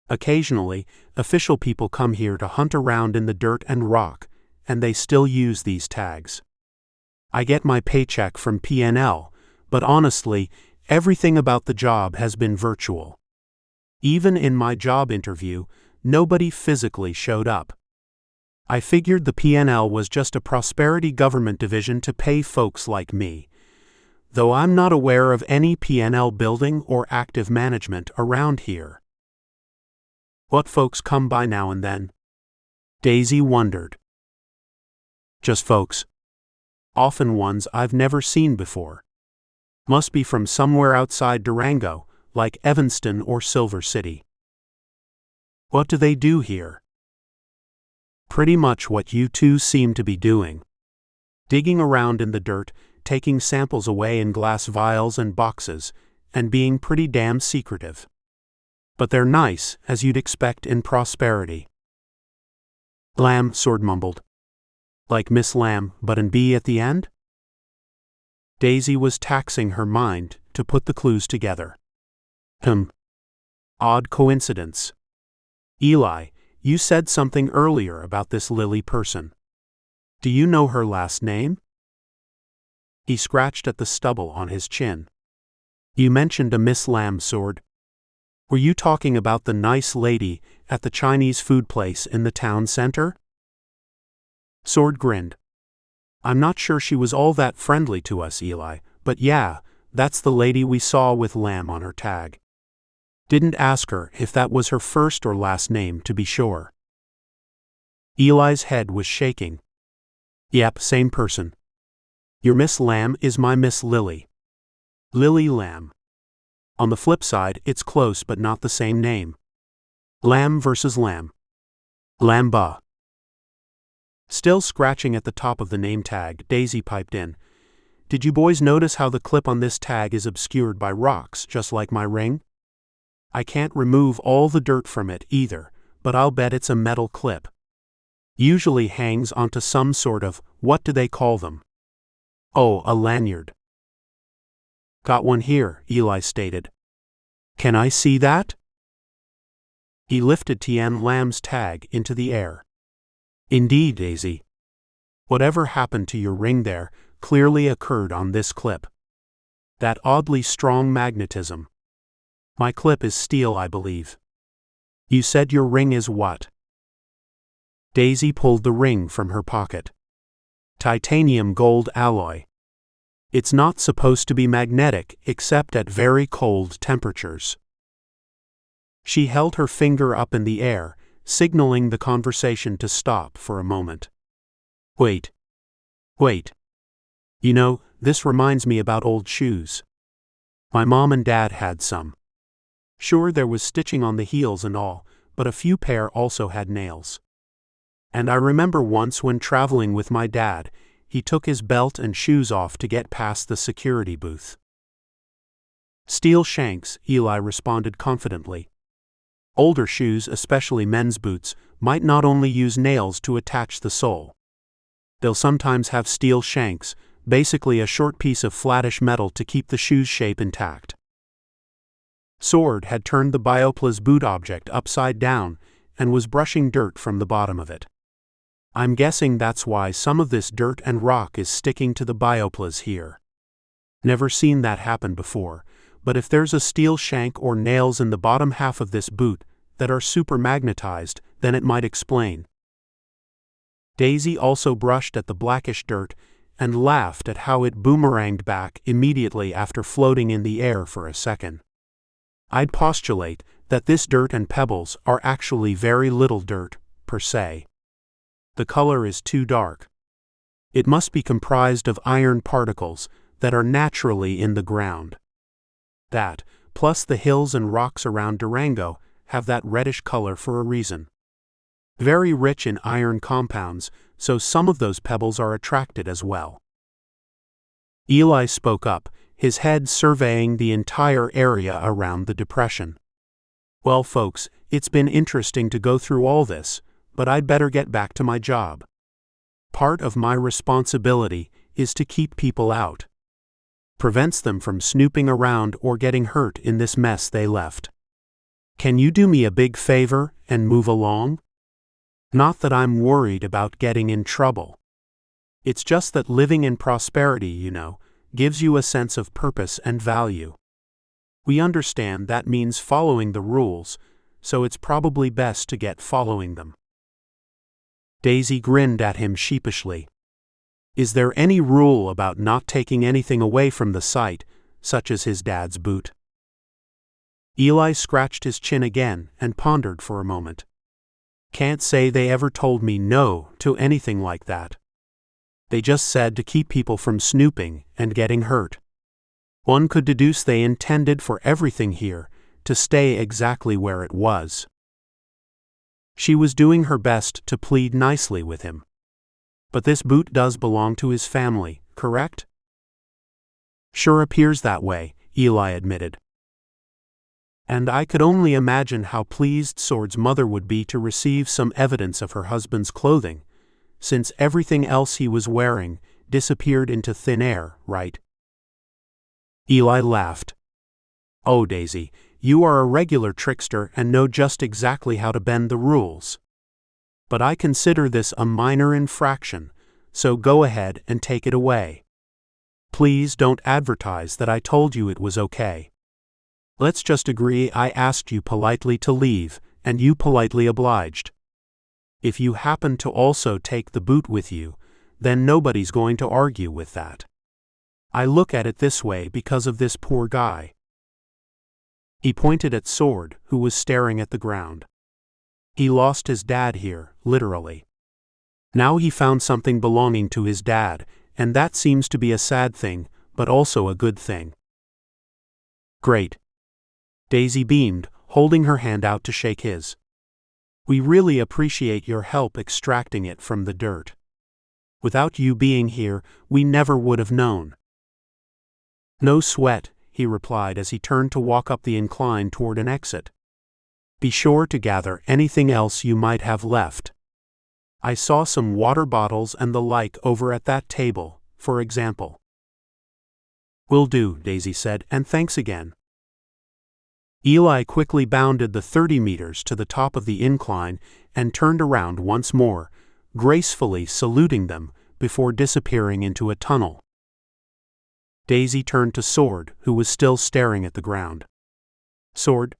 Occasionally, official people come here to hunt around in the dirt and rock, and they still use these tags. I get my paycheck from P&L, but honestly, everything about the job has been virtual. Even in my job interview, nobody physically showed up. I figured the P&L was just a prosperity government division to pay folks like me. though I'm not aware of any P&L building or active management around here. What folks come by now and then? Daisy wondered. Just folks. Often ones I've never seen before. Must be from somewhere outside Durango, like Evanston or Silver City. What do they do here? Pretty much what you two seem to be doing. Digging around in the dirt, taking samples away in glass vials and boxes, and being pretty damn secretive. But they're nice, as you'd expect in prosperity. Lamb, Sword mumbled. Like Miss Lamb, but an B at the end? Daisy was taxing her mind to put the clues together. Odd coincidence. Eli, you said something earlier about this Lily person. Do you know her last name? He scratched at the stubble on his chin. You mentioned a Miss Lamb, Sword. Were you talking about the nice lady at the Chinese food place in the town center? Sword grinned. I'm not sure she was all that friendly to us, Eli, but yeah, that's the lady we saw with Lamb on her tag. Didn't ask her if that was her first or last name, to be sure. Eli's head was shaking. Yep, same person. Your Miss Lamb is my Miss Lily. Lily Lamb. On the flip side, it's close but not the same name. Lamb versus Lamb. Lamba. Still scratching at the top of the name tag, Daisy piped in. Did you boys notice how the clip on this tag is obscured by rocks, just like my ring? I can't remove all the dirt from it either, but I'll bet it's a metal clip. Usually hangs onto some sort of, what do they call them? Oh, a lanyard. Got one here, Eli stated. Can I see that? He lifted Tien Lamb's tag into the air. Indeed, Daisy. Whatever happened to your ring there clearly occurred on this clip. That oddly strong magnetism. My clip is steel, I believe. You said your ring is what? Daisy pulled the ring from her pocket. Titanium gold alloy. It's not supposed to be magnetic except at very cold temperatures. She held her finger up in the air, signaling the conversation to stop for a moment. Wait. You know, this reminds me about old shoes. My mom and dad had some. Sure, there was stitching on the heels and all, but a few pair also had nails. And I remember once when traveling with my dad, he took his belt and shoes off to get past the security booth. Steel shanks, Eli responded confidently. Older shoes, especially men's boots, might not only use nails to attach the sole. They'll sometimes have steel shanks, basically a short piece of flattish metal to keep the shoe's shape intact. Sword had turned the Biopla's boot object upside down and was brushing dirt from the bottom of it. I'm guessing that's why some of this dirt and rock is sticking to the Bioplas here. Never seen that happen before, but if there's a steel shank or nails in the bottom half of this boot that are super magnetized, then it might explain. Daisy also brushed at the blackish dirt and laughed at how it boomeranged back immediately after floating in the air for a second. I'd postulate that this dirt and pebbles are actually very little dirt, per se. The color is too dark. It must be comprised of iron particles that are naturally in the ground. That, plus the hills and rocks around Durango, have that reddish color for a reason. Very rich in iron compounds, so some of those pebbles are attracted as well. Eli spoke up, his head surveying the entire area around the depression. Well, folks, it's been interesting to go through all this, but I'd better get back to my job. Part of my responsibility is to keep people out. Prevents them from snooping around or getting hurt in this mess they left. Can you do me a big favor and move along? Not that I'm worried about getting in trouble. It's just that living in prosperity, you know, gives you a sense of purpose and value. We understand that means following the rules, so it's probably best to get following them. Daisy grinned at him sheepishly. Is there any rule about not taking anything away from the site, such as his dad's boot? Eli scratched his chin again and pondered for a moment. Can't say they ever told me no to anything like that. They just said to keep people from snooping and getting hurt. One could deduce they intended for everything here to stay exactly where it was. She was doing her best to plead nicely with him. But this boot does belong to his family, correct? Sure appears that way, Eli admitted. And I could only imagine how pleased Sword's mother would be to receive some evidence of her husband's clothing, since everything else he was wearing disappeared into thin air, right? Eli laughed. Oh, Daisy, you are a regular trickster and know just exactly how to bend the rules. But I consider this a minor infraction, so go ahead and take it away. Please don't advertise that I told you it was okay. Let's just agree I asked you politely to leave, and you politely obliged. If you happen to also take the boot with you, then nobody's going to argue with that. I look at it this way because of this poor guy. He pointed at Sword, who was staring at the ground. He lost his dad here, literally. Now he found something belonging to his dad, and that seems to be a sad thing, but also a good thing. Great. Daisy beamed, holding her hand out to shake his. We really appreciate your help extracting it from the dirt. Without you being here, we never would have known. No sweat, he replied as he turned to walk up the incline toward an exit. Be sure to gather anything else you might have left. I saw some water bottles and the like over at that table, for example. Will do, Daisy said, and thanks again. Eli quickly bounded the 30 meters to the top of the incline and turned around once more, gracefully saluting them before disappearing into a tunnel. Daisy turned to Sword, who was still staring at the ground. Sword?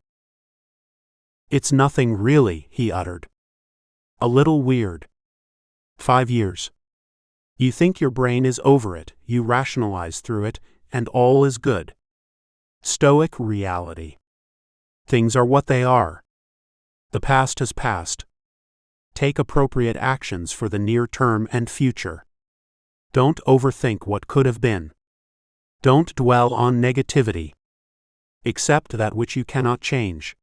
It's nothing really, he uttered. A little weird. 5 years. You think your brain is over it, you rationalize through it, and all is good. Stoic reality. Things are what they are. The past has passed. Take appropriate actions for the near term and future. Don't overthink what could have been. Don't dwell on negativity. Accept that which you cannot change.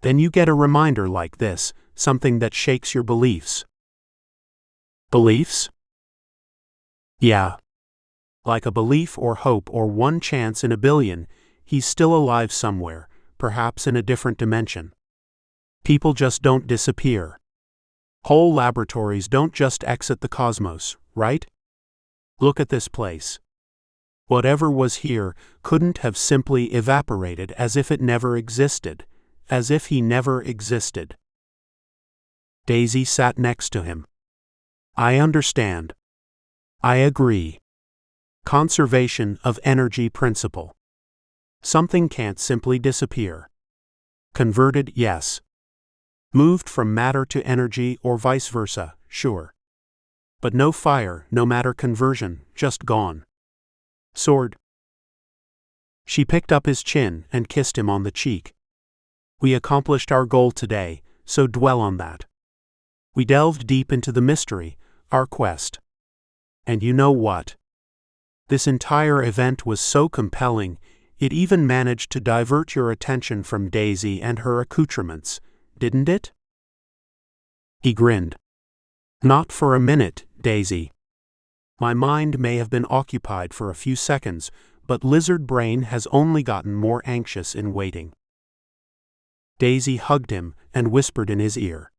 Then you get a reminder like this, something that shakes your beliefs. Beliefs? Yeah. Like a belief or hope or one chance in a billion, he's still alive somewhere, perhaps in a different dimension. People just don't disappear. Whole laboratories don't just exit the cosmos, right? Look at this place. Whatever was here couldn't have simply evaporated as if it never existed, as if he never existed. Daisy sat next to him. I understand. I agree. Conservation of energy principle. Something can't simply disappear. Converted, yes. Moved from matter to energy or vice versa, sure. But no fire, no matter conversion, just gone. Sword. She picked up his chin and kissed him on the cheek. We accomplished our goal today, so dwell on that. We delved deep into the mystery, our quest. And you know what? This entire event was so compelling, it even managed to divert your attention from Daisy and her accoutrements, didn't it? He grinned. Not for a minute, Daisy. My mind may have been occupied for a few seconds, but lizard brain has only gotten more anxious in waiting. Daisy hugged him and whispered in his ear.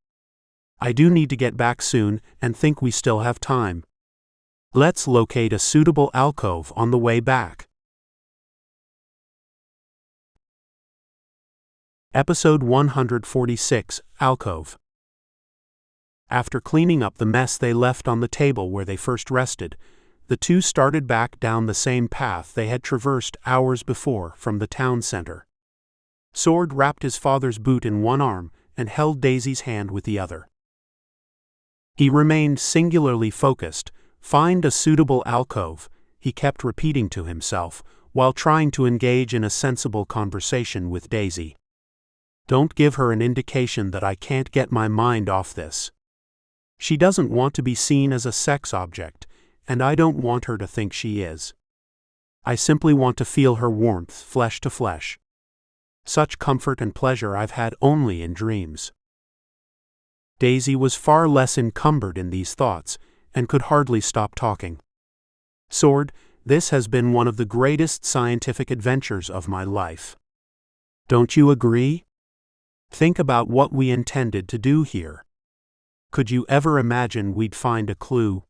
I do need to get back soon and think we still have time. Let's locate a suitable alcove on the way back. Episode 146, Alcove. After cleaning up the mess they left on the table where they first rested, the two started back down the same path they had traversed hours before from the town center. Sword wrapped his father's boot in one arm and held Daisy's hand with the other. He remained singularly focused, Find a suitable alcove, he kept repeating to himself, while trying to engage in a sensible conversation with Daisy. Don't give her an indication that I can't get my mind off this. She doesn't want to be seen as a sex object, and I don't want her to think she is. I simply want to feel her warmth flesh to flesh. Such comfort and pleasure I've had only in dreams. Daisy was far less encumbered in these thoughts, and could hardly stop talking. Sword, this has been one of the greatest scientific adventures of my life. Don't you agree? Think about what we intended to do here. Could you ever imagine we'd find a clue?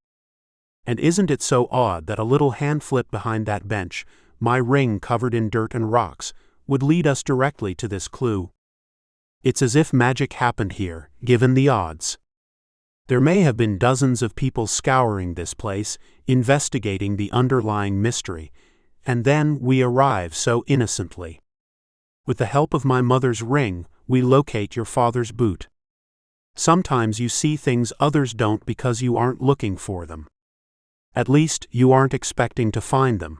And isn't it so odd that a little hand flip behind that bench, my ring covered in dirt and rocks, would lead us directly to this clue? It's as if magic happened here, given the odds. There may have been dozens of people scouring this place, investigating the underlying mystery, and then we arrive so innocently. With the help of my mother's ring, we locate your father's boot. Sometimes you see things others don't because you aren't looking for them. At least, you aren't expecting to find them.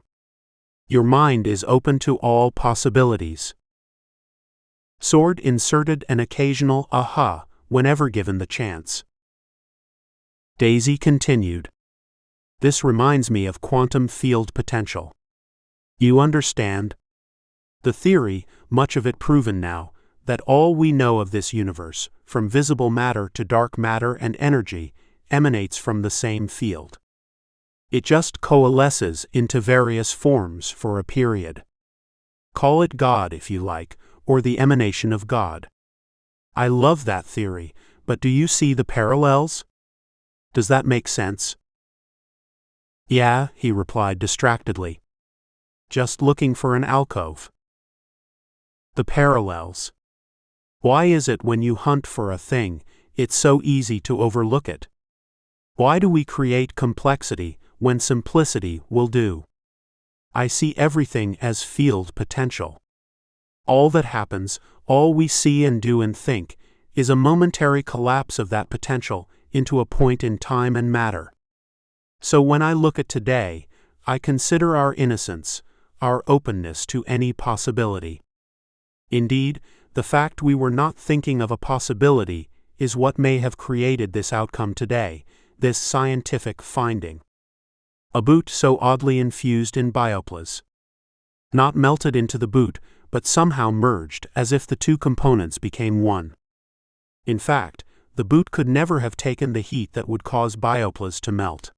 Your mind is open to all possibilities. Sword inserted an occasional aha whenever given the chance. Daisy continued. This reminds me of quantum field potential. You understand? The theory, much of it proven now, that all we know of this universe, from visible matter to dark matter and energy, emanates from the same field. It just coalesces into various forms for a period. Call it God if you like, or the emanation of God. I love that theory, but do you see the parallels? Does that make sense? Yeah, he replied distractedly. Just looking for an alcove. The parallels. Why is it when you hunt for a thing, it's so easy to overlook it? Why do we create complexity when simplicity will do? I see everything as field potential. All that happens, all we see and do and think, is a momentary collapse of that potential into a point in time and matter. So when I look at today, I consider our innocence, our openness to any possibility. Indeed, the fact we were not thinking of a possibility is what may have created this outcome today, this scientific finding. A boot so oddly infused in bioplas. Not melted into the boot, but somehow merged as if the two components became one. In fact, the boot could never have taken the heat that would cause bioplas to melt.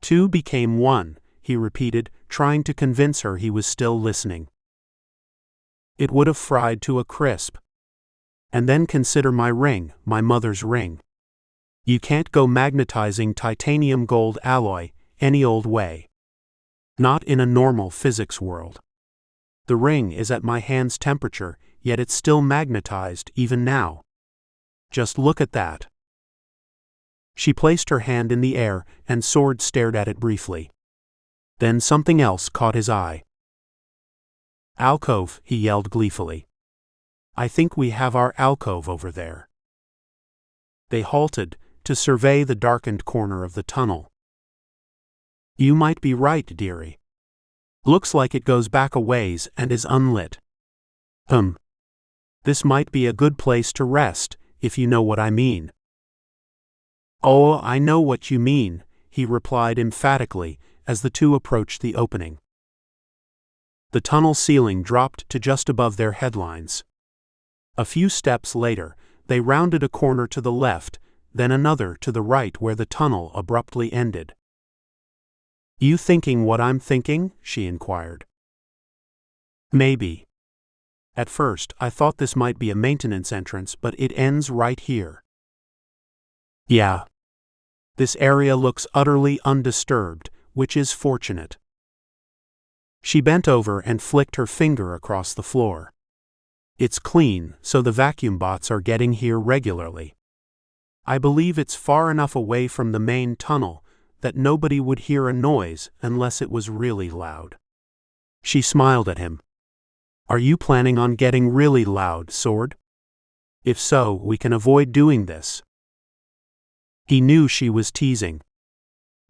Two became one, he repeated, trying to convince her he was still listening. It would have fried to a crisp. And then consider my ring, my mother's ring. You can't go magnetizing titanium gold alloy any old way. Not in a normal physics world. The ring is at my hand's temperature, yet it's still magnetized even now. Just look at that. She placed her hand in the air, and Sword stared at it briefly. Then something else caught his eye. Alcove, he yelled gleefully. I think we have our alcove over there. They halted, to survey the darkened corner of the tunnel. You might be right, dearie. Looks like it goes back a ways and is unlit. This might be a good place to rest, if you know what I mean. Oh, I know what you mean, he replied emphatically as the two approached the opening. The tunnel ceiling dropped to just above their headlines. A few steps later, they rounded a corner to the left, then another to the right where the tunnel abruptly ended. You thinking what I'm thinking? She inquired. Maybe. At first, I thought this might be a maintenance entrance, but it ends right here. Yeah. This area looks utterly undisturbed, which is fortunate. She bent over and flicked her finger across the floor. It's clean, so the vacuum bots are getting here regularly. I believe it's far enough away from the main tunnel that nobody would hear a noise unless it was really loud. She smiled at him. Are you planning on getting really loud, Sword? If so, we can avoid doing this. He knew she was teasing.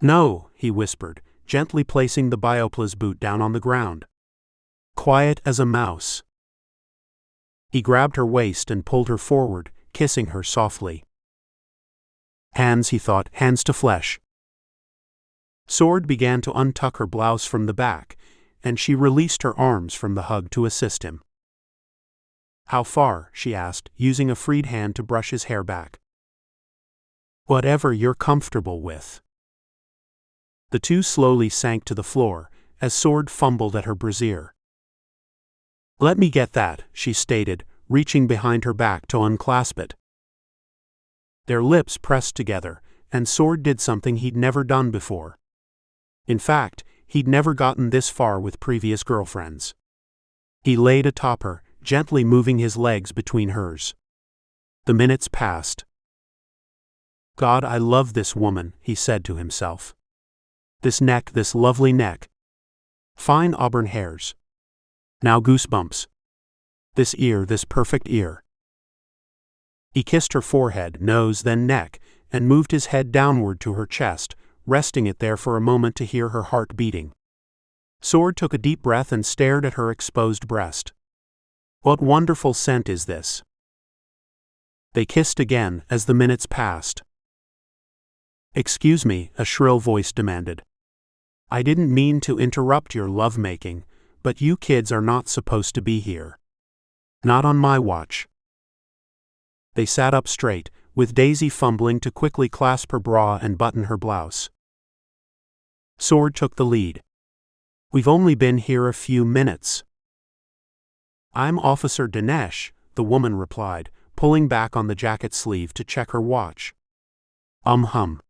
No, he whispered, gently placing the bioplas boot down on the ground. Quiet as a mouse. He grabbed her waist and pulled her forward, kissing her softly. Hands, he thought, hands to flesh. Sword began to untuck her blouse from the back, and she released her arms from the hug to assist him. How far? She asked, using a freed hand to brush his hair back. Whatever you're comfortable with. The two slowly sank to the floor, as Sword fumbled at her brassiere. Let me get that, she stated, reaching behind her back to unclasp it. Their lips pressed together, and Sword did something he'd never done before. In fact, he'd never gotten this far with previous girlfriends. He laid atop her, gently moving his legs between hers. The minutes passed. God, I love this woman, he said to himself. This neck, this lovely neck. Fine auburn hairs. Now goosebumps. This ear, this perfect ear. He kissed her forehead, nose, then neck, and moved his head downward to her chest, resting it there for a moment to hear her heart beating. Sword took a deep breath and stared at her exposed breast. What wonderful scent is this? They kissed again as the minutes passed. Excuse me, a shrill voice demanded. I didn't mean to interrupt your lovemaking, but you kids are not supposed to be here. Not on my watch. They sat up straight, with Daisy fumbling to quickly clasp her bra and button her blouse. Sword took the lead. We've only been here a few minutes. I'm Officer Dinesh, the woman replied, pulling back on the jacket sleeve to check her watch. Hum.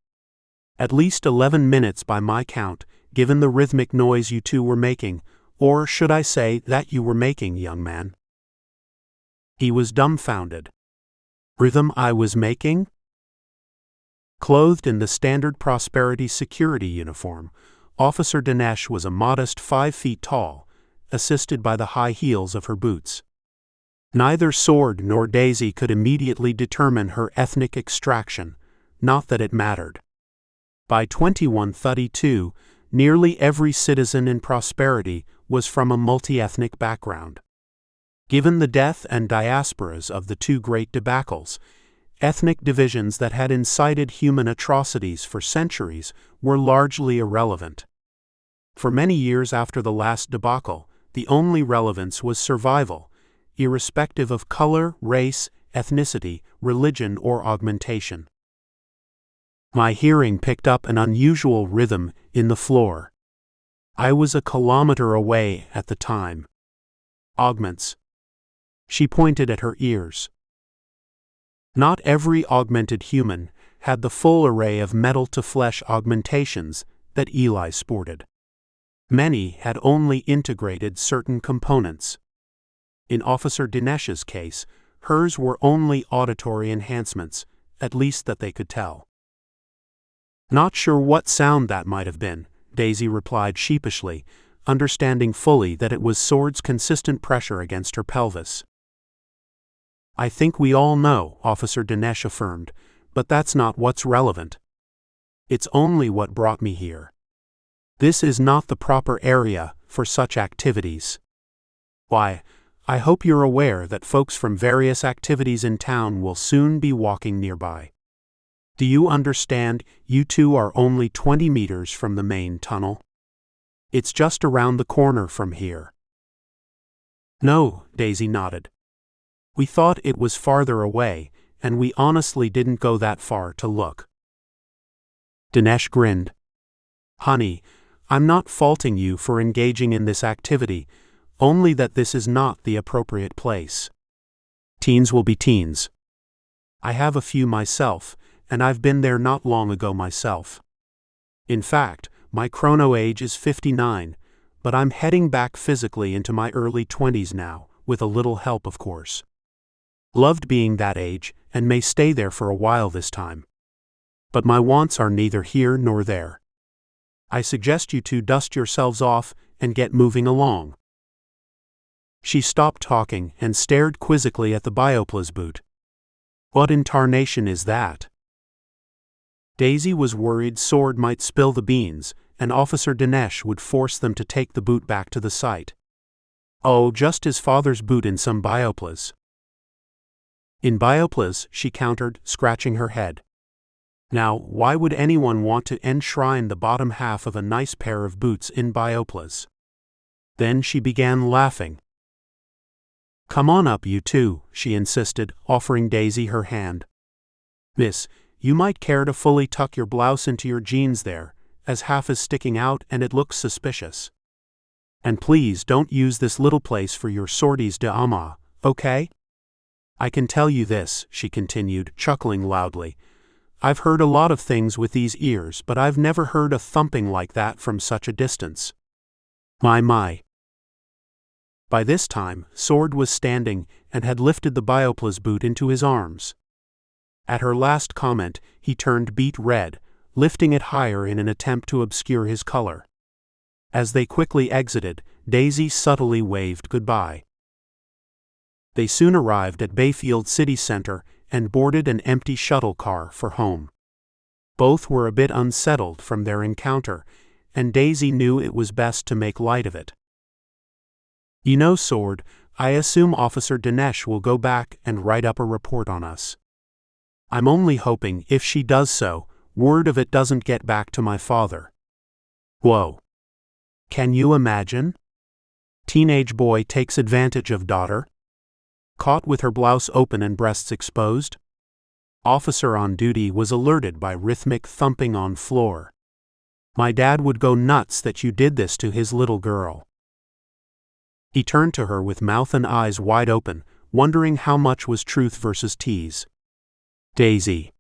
At least 11 minutes by my count, given the rhythmic noise you two were making, or should I say that you were making, young man? He was dumbfounded. Rhythm I was making? Clothed in the standard Prosperity security uniform, Officer Dinesh was a modest 5 feet tall, assisted by the high heels of her boots. Neither Sword nor Daisy could immediately determine her ethnic extraction, not that it mattered. By 2132, nearly every citizen in Prosperity was from a multi-ethnic background. Given the death and diasporas of the two Great Debacles, ethnic divisions that had incited human atrocities for centuries were largely irrelevant. For many years after the last debacle, the only relevance was survival, irrespective of color, race, ethnicity, religion, or augmentation. My hearing picked up an unusual rhythm in the floor. I was a kilometer away at the time. Augments. She pointed at her ears. Not every augmented human had the full array of metal-to-flesh augmentations that Eli sported. Many had only integrated certain components. In Officer Dinesh's case, hers were only auditory enhancements, at least that they could tell. Not sure what sound that might have been, Daisy replied sheepishly, understanding fully that it was Sword's consistent pressure against her pelvis. I think we all know, Officer Dinesh affirmed, but that's not what's relevant. It's only what brought me here. This is not the proper area for such activities. Why, I hope you're aware that folks from various activities in town will soon be walking nearby. Do you understand you two are only 20 meters from the main tunnel? It's just around the corner from here. No, Daisy nodded. We thought it was farther away, and we honestly didn't go that far to look. Dinesh grinned. Honey, I'm not faulting you for engaging in this activity, only that this is not the appropriate place. Teens will be teens. I have a few myself, and I've been there not long ago myself. In fact, my chrono age is 59, but I'm heading back physically into my early 20s now, with a little help of course. Loved being that age, and may stay there for a while this time. But my wants are neither here nor there. I suggest you two dust yourselves off and get moving along. She stopped talking and stared quizzically at the bioplas boot. What in tarnation is that? Daisy was worried Sword might spill the beans, and Officer Dinesh would force them to take the boot back to the site. Oh, just his father's boot in some bioplas. In bioplas, she countered, scratching her head. Now, why would anyone want to enshrine the bottom half of a nice pair of boots in bioplas? Then she began laughing. Come on up, you two, she insisted, offering Daisy her hand. Miss, you might care to fully tuck your blouse into your jeans there, as half is sticking out and it looks suspicious. And please don't use this little place for your sorties d'ama, okay? I can tell you this, she continued, chuckling loudly. I've heard a lot of things with these ears, but I've never heard a thumping like that from such a distance. My. By this time, Sword was standing and had lifted the bioplas boot into his arms. At her last comment, he turned beet red, lifting it higher in an attempt to obscure his color. As they quickly exited, Daisy subtly waved goodbye. They soon arrived at Bayfield City Center and boarded an empty shuttle car for home. Both were a bit unsettled from their encounter, and Daisy knew it was best to make light of it. You know, Sword, I assume Officer Dinesh will go back and write up a report on us. I'm only hoping, if she does so, word of it doesn't get back to my father. Whoa. Can you imagine? Teenage boy takes advantage of daughter. Caught with her blouse open and breasts exposed. Officer on duty was alerted by rhythmic thumping on floor. My dad would go nuts that you did this to his little girl. He turned to her with mouth and eyes wide open, wondering how much was truth versus tease. Daisy.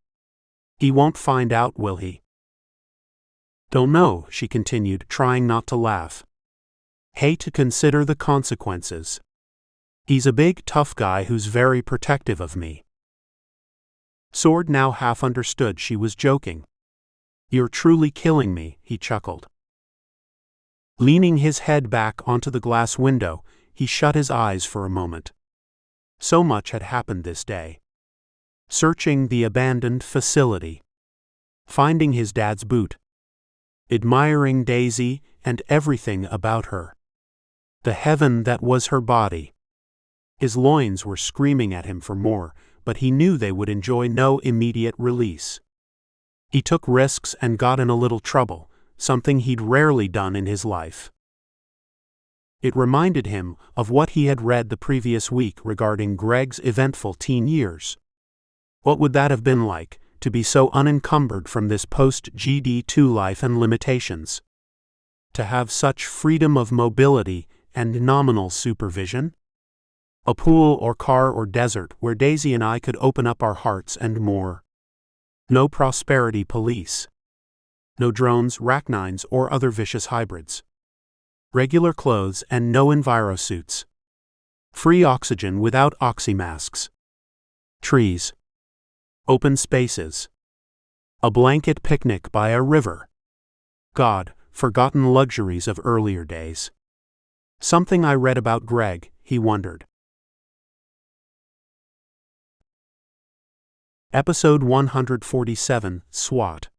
He won't find out, will he? Don't know, she continued, trying not to laugh. Hate to consider the consequences. He's a big, tough guy who's very protective of me. Sword now half understood she was joking. You're truly killing me, he chuckled. Leaning his head back onto the glass window, he shut his eyes for a moment. So much had happened this day. Searching the abandoned facility. Finding his dad's boot. Admiring Daisy and everything about her. The heaven that was her body. His loins were screaming at him for more, but he knew they would enjoy no immediate release. He took risks and got in a little trouble, something he'd rarely done in his life. It reminded him of what he had read the previous week regarding Greg's eventful teen years. What would that have been like, to be so unencumbered from this post-GD2 life and limitations? To have such freedom of mobility and nominal supervision? A pool or car or desert where Daisy and I could open up our hearts and more. No prosperity police. No drones, racnines, or other vicious hybrids. Regular clothes and no envirosuits. Free oxygen without oxymasks. Trees. Open spaces. A blanket picnic by a river. God, forgotten luxuries of earlier days. Something I read about Greg, he wondered. Episode 147, SWAT.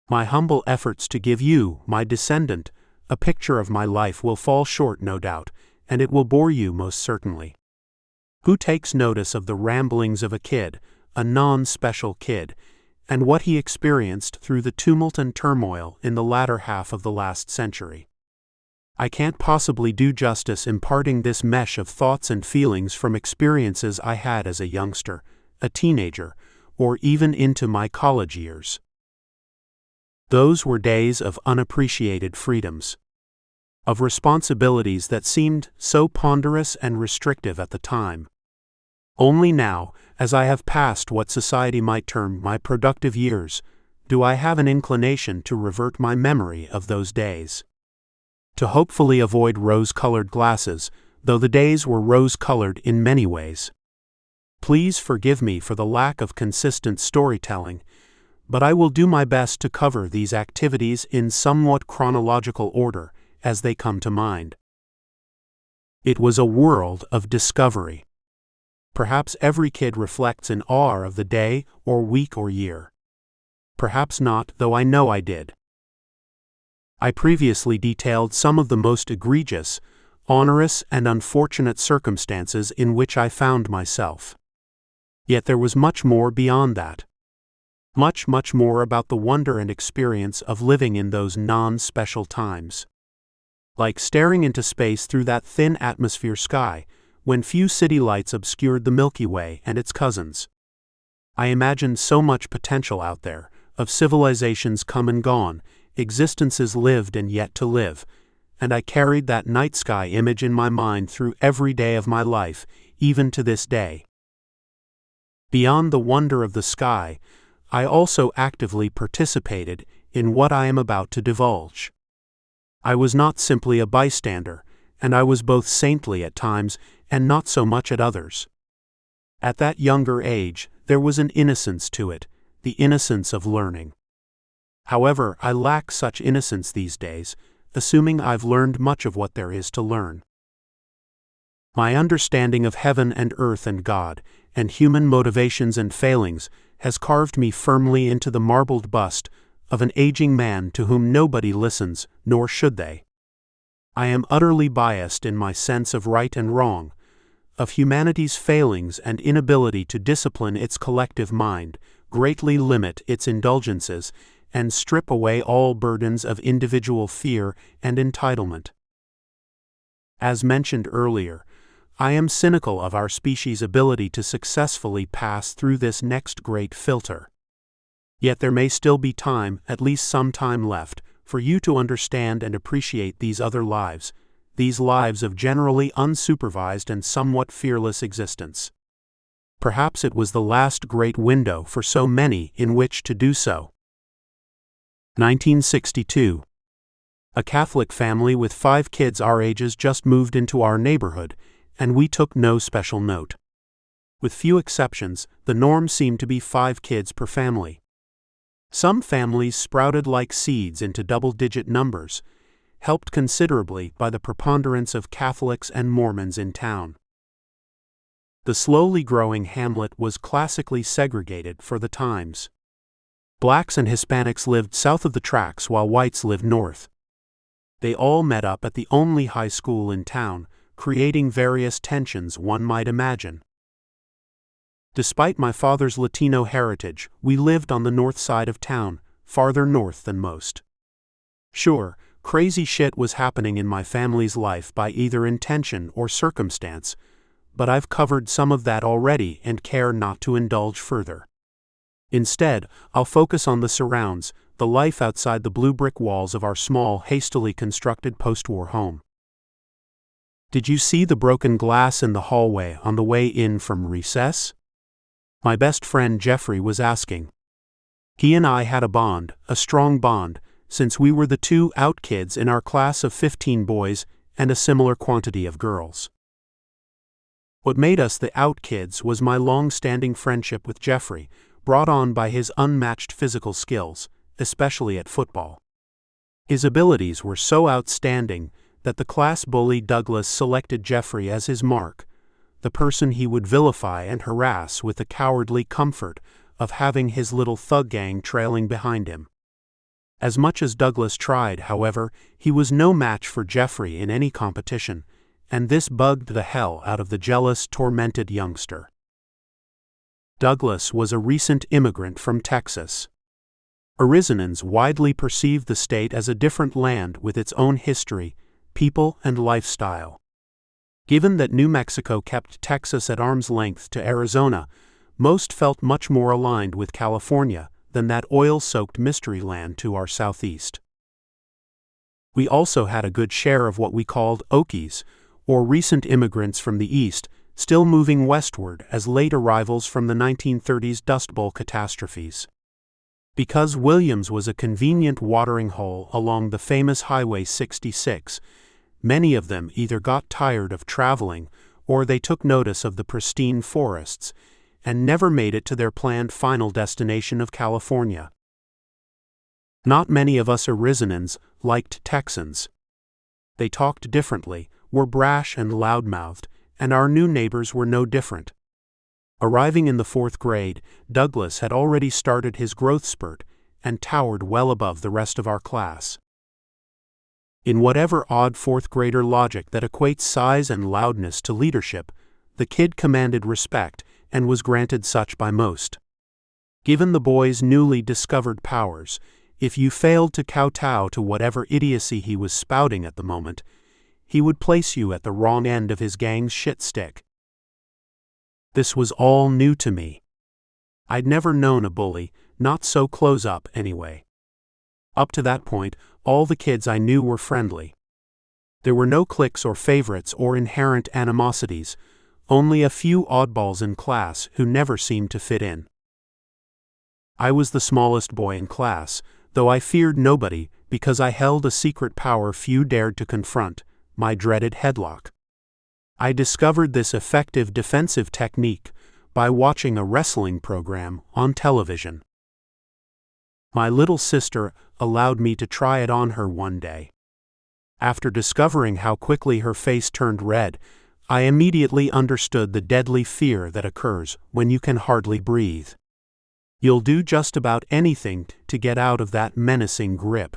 My humble efforts to give you, my descendant, a picture of my life will fall short, no doubt, and it will bore you most certainly. Who takes notice of the ramblings of a kid, a non-special kid, and what he experienced through the tumult and turmoil in the latter half of the last century? I can't possibly do justice imparting this mesh of thoughts and feelings from experiences I had as a youngster, a teenager, or even into my college years. Those were days of unappreciated freedoms, of responsibilities that seemed so ponderous and restrictive at the time. Only now, as I have passed what society might term my productive years, do I have an inclination to revert my memory of those days. To hopefully avoid rose-colored glasses, though the days were rose-colored in many ways. Please forgive me for the lack of consistent storytelling, but I will do my best to cover these activities in somewhat chronological order as they come to mind. It was a world of discovery. Perhaps every kid reflects in awe of the day or week or year. Perhaps not, though I know I did. I previously detailed some of the most egregious, onerous, and unfortunate circumstances in which I found myself. Yet there was much more beyond that. Much, much more about the wonder and experience of living in those non-special times. Like staring into space through that thin atmosphere sky, when few city lights obscured the Milky Way and its cousins. I imagined so much potential out there, of civilizations come and gone, existences lived and yet to live, and I carried that night sky image in my mind through every day of my life, even to this day. Beyond the wonder of the sky, I also actively participated in what I am about to divulge. I was not simply a bystander, and I was both saintly at times and not so much at others. At that younger age, there was an innocence to it, the innocence of learning. However, I lack such innocence these days, assuming I've learned much of what there is to learn. My understanding of heaven and earth and God, and human motivations and failings, has carved me firmly into the marbled bust of an aging man to whom nobody listens, nor should they. I am utterly biased in my sense of right and wrong, of humanity's failings and inability to discipline its collective mind, greatly limit its indulgences, and strip away all burdens of individual fear and entitlement. As mentioned earlier, I am cynical of our species' ability to successfully pass through this next great filter. Yet there may still be time, at least some time left, for you to understand and appreciate these other lives, these lives of generally unsupervised and somewhat fearless existence. Perhaps it was the last great window for so many in which to do so. 1962. A Catholic family with 5 kids our ages just moved into our neighborhood, and we took no special note. With few exceptions, the norm seemed to be 5 kids per family. Some families sprouted like seeds into double-digit numbers, helped considerably by the preponderance of Catholics and Mormons in town. The slowly growing hamlet was classically segregated for the times. Blacks and Hispanics lived south of the tracks while whites lived north. They all met up at the only high school in town, creating various tensions one might imagine. Despite my father's Latino heritage, we lived on the north side of town, farther north than most. Sure, crazy shit was happening in my family's life by either intention or circumstance, but I've covered some of that already and care not to indulge further. Instead, I'll focus on the surrounds, the life outside the blue brick walls of our small, hastily constructed post-war home. Did you see the broken glass in the hallway on the way in from recess? My best friend Jeffrey was asking. He and I had a bond, a strong bond, since we were the 2 out kids in our class of 15 boys and a similar quantity of girls. What made us the out kids was my long-standing friendship with Jeffrey, brought on by his unmatched physical skills, especially at football. His abilities were so outstanding that the class bully Douglas selected Jeffrey as his mark, the person he would vilify and harass with the cowardly comfort of having his little thug gang trailing behind him. As much as Douglas tried, however, he was no match for Jeffrey in any competition, and this bugged the hell out of the jealous, tormented youngster. Douglas was a recent immigrant from Texas. Arizonans widely perceived the state as a different land with its own history, people, and lifestyle. Given that New Mexico kept Texas at arm's length to Arizona, most felt much more aligned with California than that oil-soaked mystery land to our southeast. We also had a good share of what we called Okies, or recent immigrants from the east, still moving westward as late arrivals from the 1930s Dust Bowl catastrophes. Because Williams was a convenient watering hole along the famous Highway 66, many of them either got tired of traveling or they took notice of the pristine forests and never made it to their planned final destination of California. Not many of us Arizonans liked Texans. They talked differently, were brash and loudmouthed, and our new neighbors were no different. Arriving in the 4th grade, Douglas had already started his growth spurt, and towered well above the rest of our class. In whatever odd fourth-grader logic that equates size and loudness to leadership, the kid commanded respect and was granted such by most. Given the boy's newly discovered powers, if you failed to kowtow to whatever idiocy he was spouting at the moment, he would place you at the wrong end of his gang's shit stick. This was all new to me. I'd never known a bully, not so close up anyway. Up to that point, all the kids I knew were friendly. There were no cliques or favorites or inherent animosities, only a few oddballs in class who never seemed to fit in. I was the smallest boy in class, though I feared nobody because I held a secret power few dared to confront, my dreaded headlock. I discovered this effective defensive technique by watching a wrestling program on television. My little sister allowed me to try it on her one day. After discovering how quickly her face turned red, I immediately understood the deadly fear that occurs when you can hardly breathe. You'll do just about anything to get out of that menacing grip.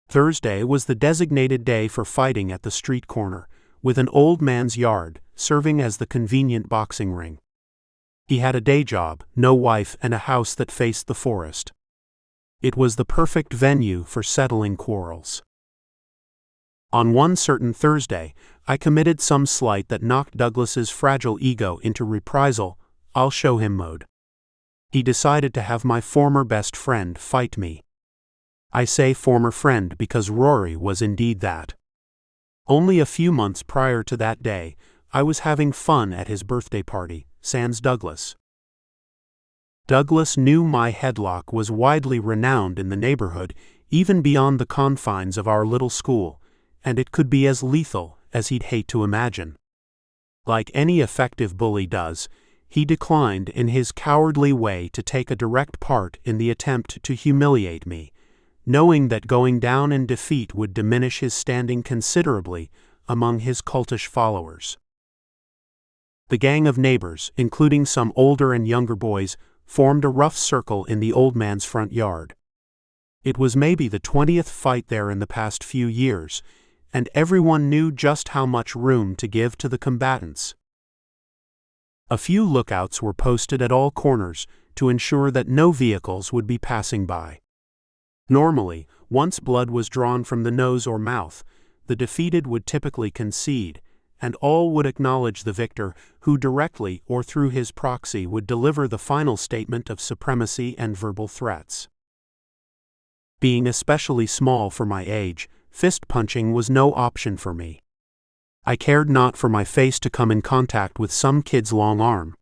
Thursday was the designated day for fighting at the street corner, with an old man's yard serving as the convenient boxing ring. He had a day job, no wife, and a house that faced the forest. It was the perfect venue for settling quarrels. On one certain Thursday, I committed some slight that knocked Douglas's fragile ego into reprisal, I'll show him mode. He decided to have my former best friend fight me. I say former friend because Rory was indeed that. Only a few months prior to that day, I was having fun at his birthday party, sans Douglas. Douglas knew my headlock was widely renowned in the neighborhood, even beyond the confines of our little school, and it could be as lethal as he'd hate to imagine. Like any effective bully does, he declined in his cowardly way to take a direct part in the attempt to humiliate me, knowing that going down in defeat would diminish his standing considerably among his cultish followers. The gang of neighbors, including some older and younger boys, formed a rough circle in the old man's front yard. It was maybe the 20th fight there in the past few years, and everyone knew just how much room to give to the combatants. A few lookouts were posted at all corners to ensure that no vehicles would be passing by. Normally, once blood was drawn from the nose or mouth, the defeated would typically concede, and all would acknowledge the victor, who directly or through his proxy would deliver the final statement of supremacy and verbal threats. Being especially small for my age, fist-punching was no option for me. I cared not for my face to come in contact with some kid's long arm.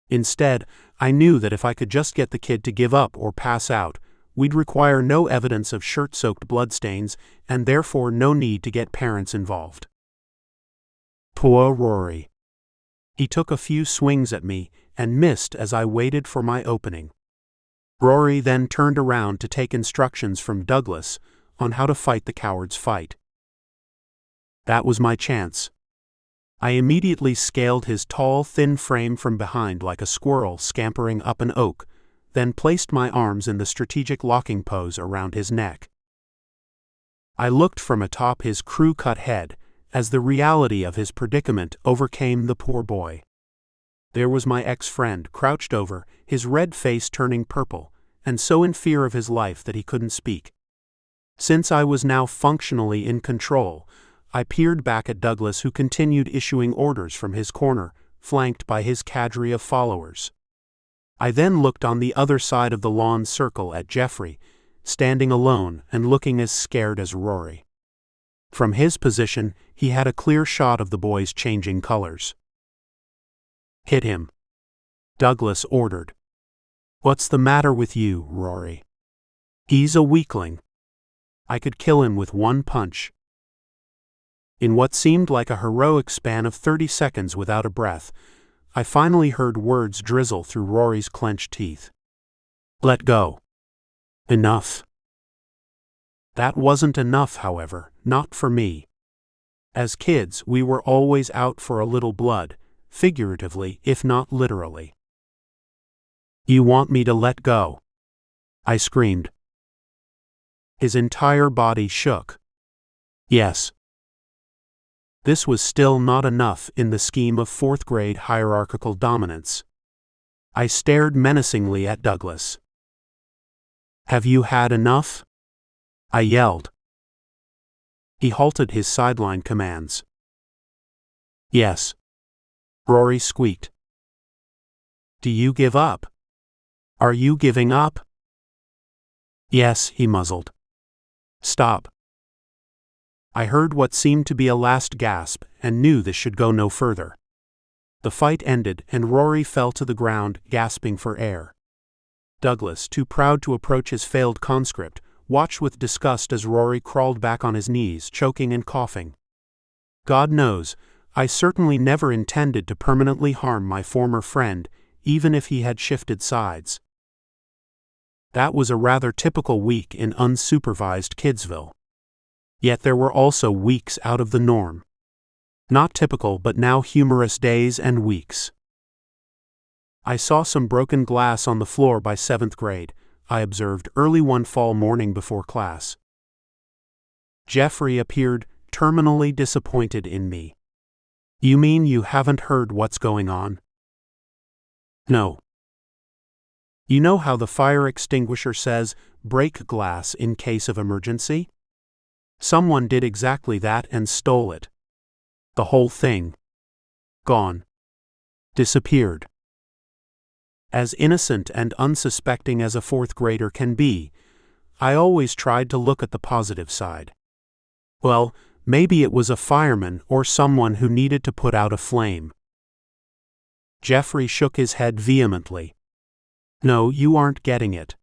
Instead, I knew that if I could just get the kid to give up or pass out, we'd require no evidence of shirt-soaked bloodstains and therefore no need to get parents involved. Poor Rory. He took a few swings at me and missed as I waited for my opening. Rory then turned around to take instructions from Douglas on how to fight the coward's fight. That was my chance. I immediately scaled his tall, thin frame from behind like a squirrel scampering up an oak, then placed my arms in the strategic locking pose around his neck. I looked from atop his crew-cut head as the reality of his predicament overcame the poor boy. There was my ex-friend crouched over, his red face turning purple, and so in fear of his life that he couldn't speak. Since I was now functionally in control, I peered back at Douglas, who continued issuing orders from his corner, flanked by his cadre of followers. I then looked on the other side of the lawn circle at Jeffrey, standing alone and looking as scared as Rory. From his position, he had a clear shot of the boys changing colors. "Hit him," Douglas ordered. "What's the matter with you, Rory? He's a weakling. I could kill him with one punch." In what seemed like a heroic span of 30 seconds without a breath, I finally heard words drizzle through Rory's clenched teeth. "Let go. Enough." That wasn't enough, however, not for me. As kids, we were always out for a little blood, figuratively if not literally. "You want me to let go?" I screamed. His entire body shook. Yes. This was still not enough in the scheme of fourth-grade hierarchical dominance. I stared menacingly at Douglas. Have you had enough? I yelled. He halted his sideline commands. Yes. Rory squeaked. Do you give up? Are you giving up? Yes, he muzzled. Stop. I heard what seemed to be a last gasp and knew this should go no further. The fight ended and Rory fell to the ground, gasping for air. Douglas, too proud to approach his failed conscript, watched with disgust as Rory crawled back on his knees, choking and coughing. God knows, I certainly never intended to permanently harm my former friend, even if he had shifted sides. That was a rather typical week in unsupervised Kidsville. Yet there were also weeks out of the norm. Not typical but now humorous days and weeks. I saw some broken glass on the floor by 7th grade, I observed early one fall morning before class. Jeffrey appeared terminally disappointed in me. You mean you haven't heard what's going on? No. You know how the fire extinguisher says, break glass in case of emergency? Someone did exactly that and stole it. The whole thing. Gone. Disappeared. As innocent and unsuspecting as a fourth grader can be, I always tried to look at the positive side. Well, maybe it was a fireman or someone who needed to put out a flame. Jeffrey shook his head vehemently. No, you aren't getting it.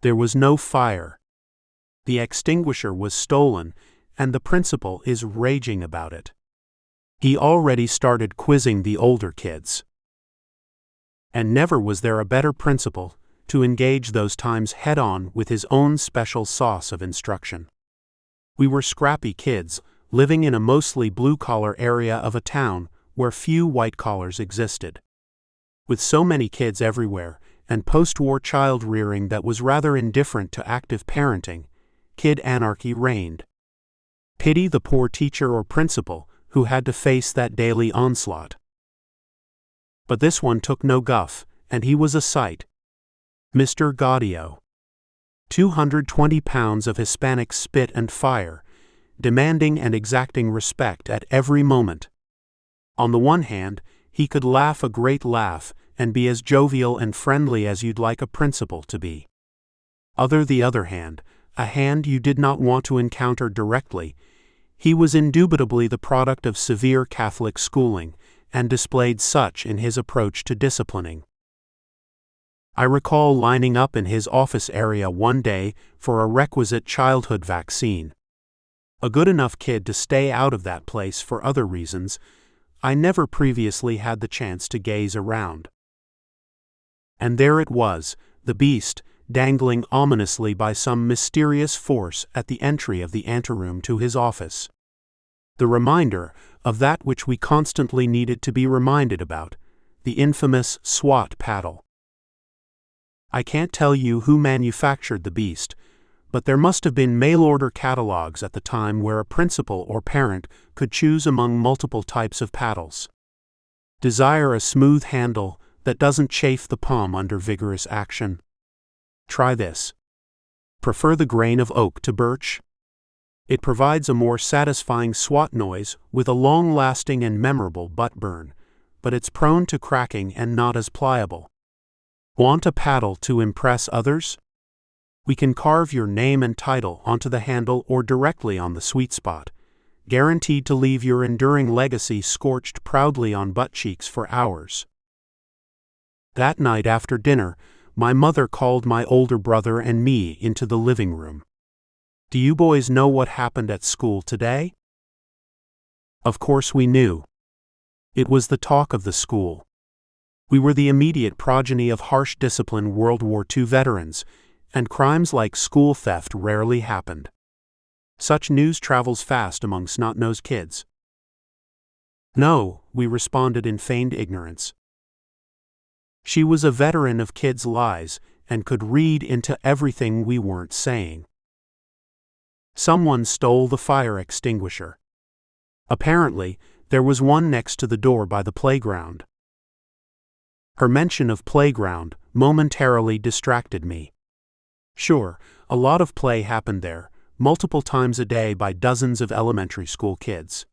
There was no fire. The extinguisher was stolen, and the principal is raging about it. He already started quizzing the older kids. And never was there a better principal to engage those times head-on with his own special sauce of instruction. We were scrappy kids, living in a mostly blue-collar area of a town where few white-collars existed. With so many kids everywhere, and post-war child-rearing that was rather indifferent to active parenting, kid anarchy reigned. Pity the poor teacher or principal who had to face that daily onslaught. But this one took no guff, and he was a sight. Mr. Gaudio. 220 pounds of Hispanic spit and fire, demanding and exacting respect at every moment. On the one hand, he could laugh a great laugh and be as jovial and friendly as you'd like a principal to be. The other hand, a hand you did not want to encounter directly, he was indubitably the product of severe Catholic schooling, and displayed such in his approach to disciplining. I recall lining up in his office area one day for a requisite childhood vaccine. A good enough kid to stay out of that place for other reasons, I never previously had the chance to gaze around. And there it was, the beast, dangling ominously by some mysterious force at the entry of the anteroom to his office. The reminder of that which we constantly needed to be reminded about, the infamous SWAT paddle. I can't tell you who manufactured the beast, but there must have been mail-order catalogs at the time where a principal or parent could choose among multiple types of paddles. Desire a smooth handle that doesn't chafe the palm under vigorous action? Try this. Prefer the grain of oak to birch? It provides a more satisfying swat noise with a long-lasting and memorable butt burn, but it's prone to cracking and not as pliable. Want a paddle to impress others? We can carve your name and title onto the handle or directly on the sweet spot, guaranteed to leave your enduring legacy scorched proudly on butt cheeks for hours. That night after dinner, my mother called my older brother and me into the living room. Do you boys know what happened at school today? Of course we knew. It was the talk of the school. We were the immediate progeny of harsh discipline World War II veterans, and crimes like school theft rarely happened. Such news travels fast among snot-nosed kids. No, we responded in feigned ignorance. She was a veteran of kids' lies, and could read into everything we weren't saying. Someone stole the fire extinguisher. Apparently, there was one next to the door by the playground. Her mention of playground momentarily distracted me. Sure, a lot of play happened there, multiple times a day by dozens of elementary school kids.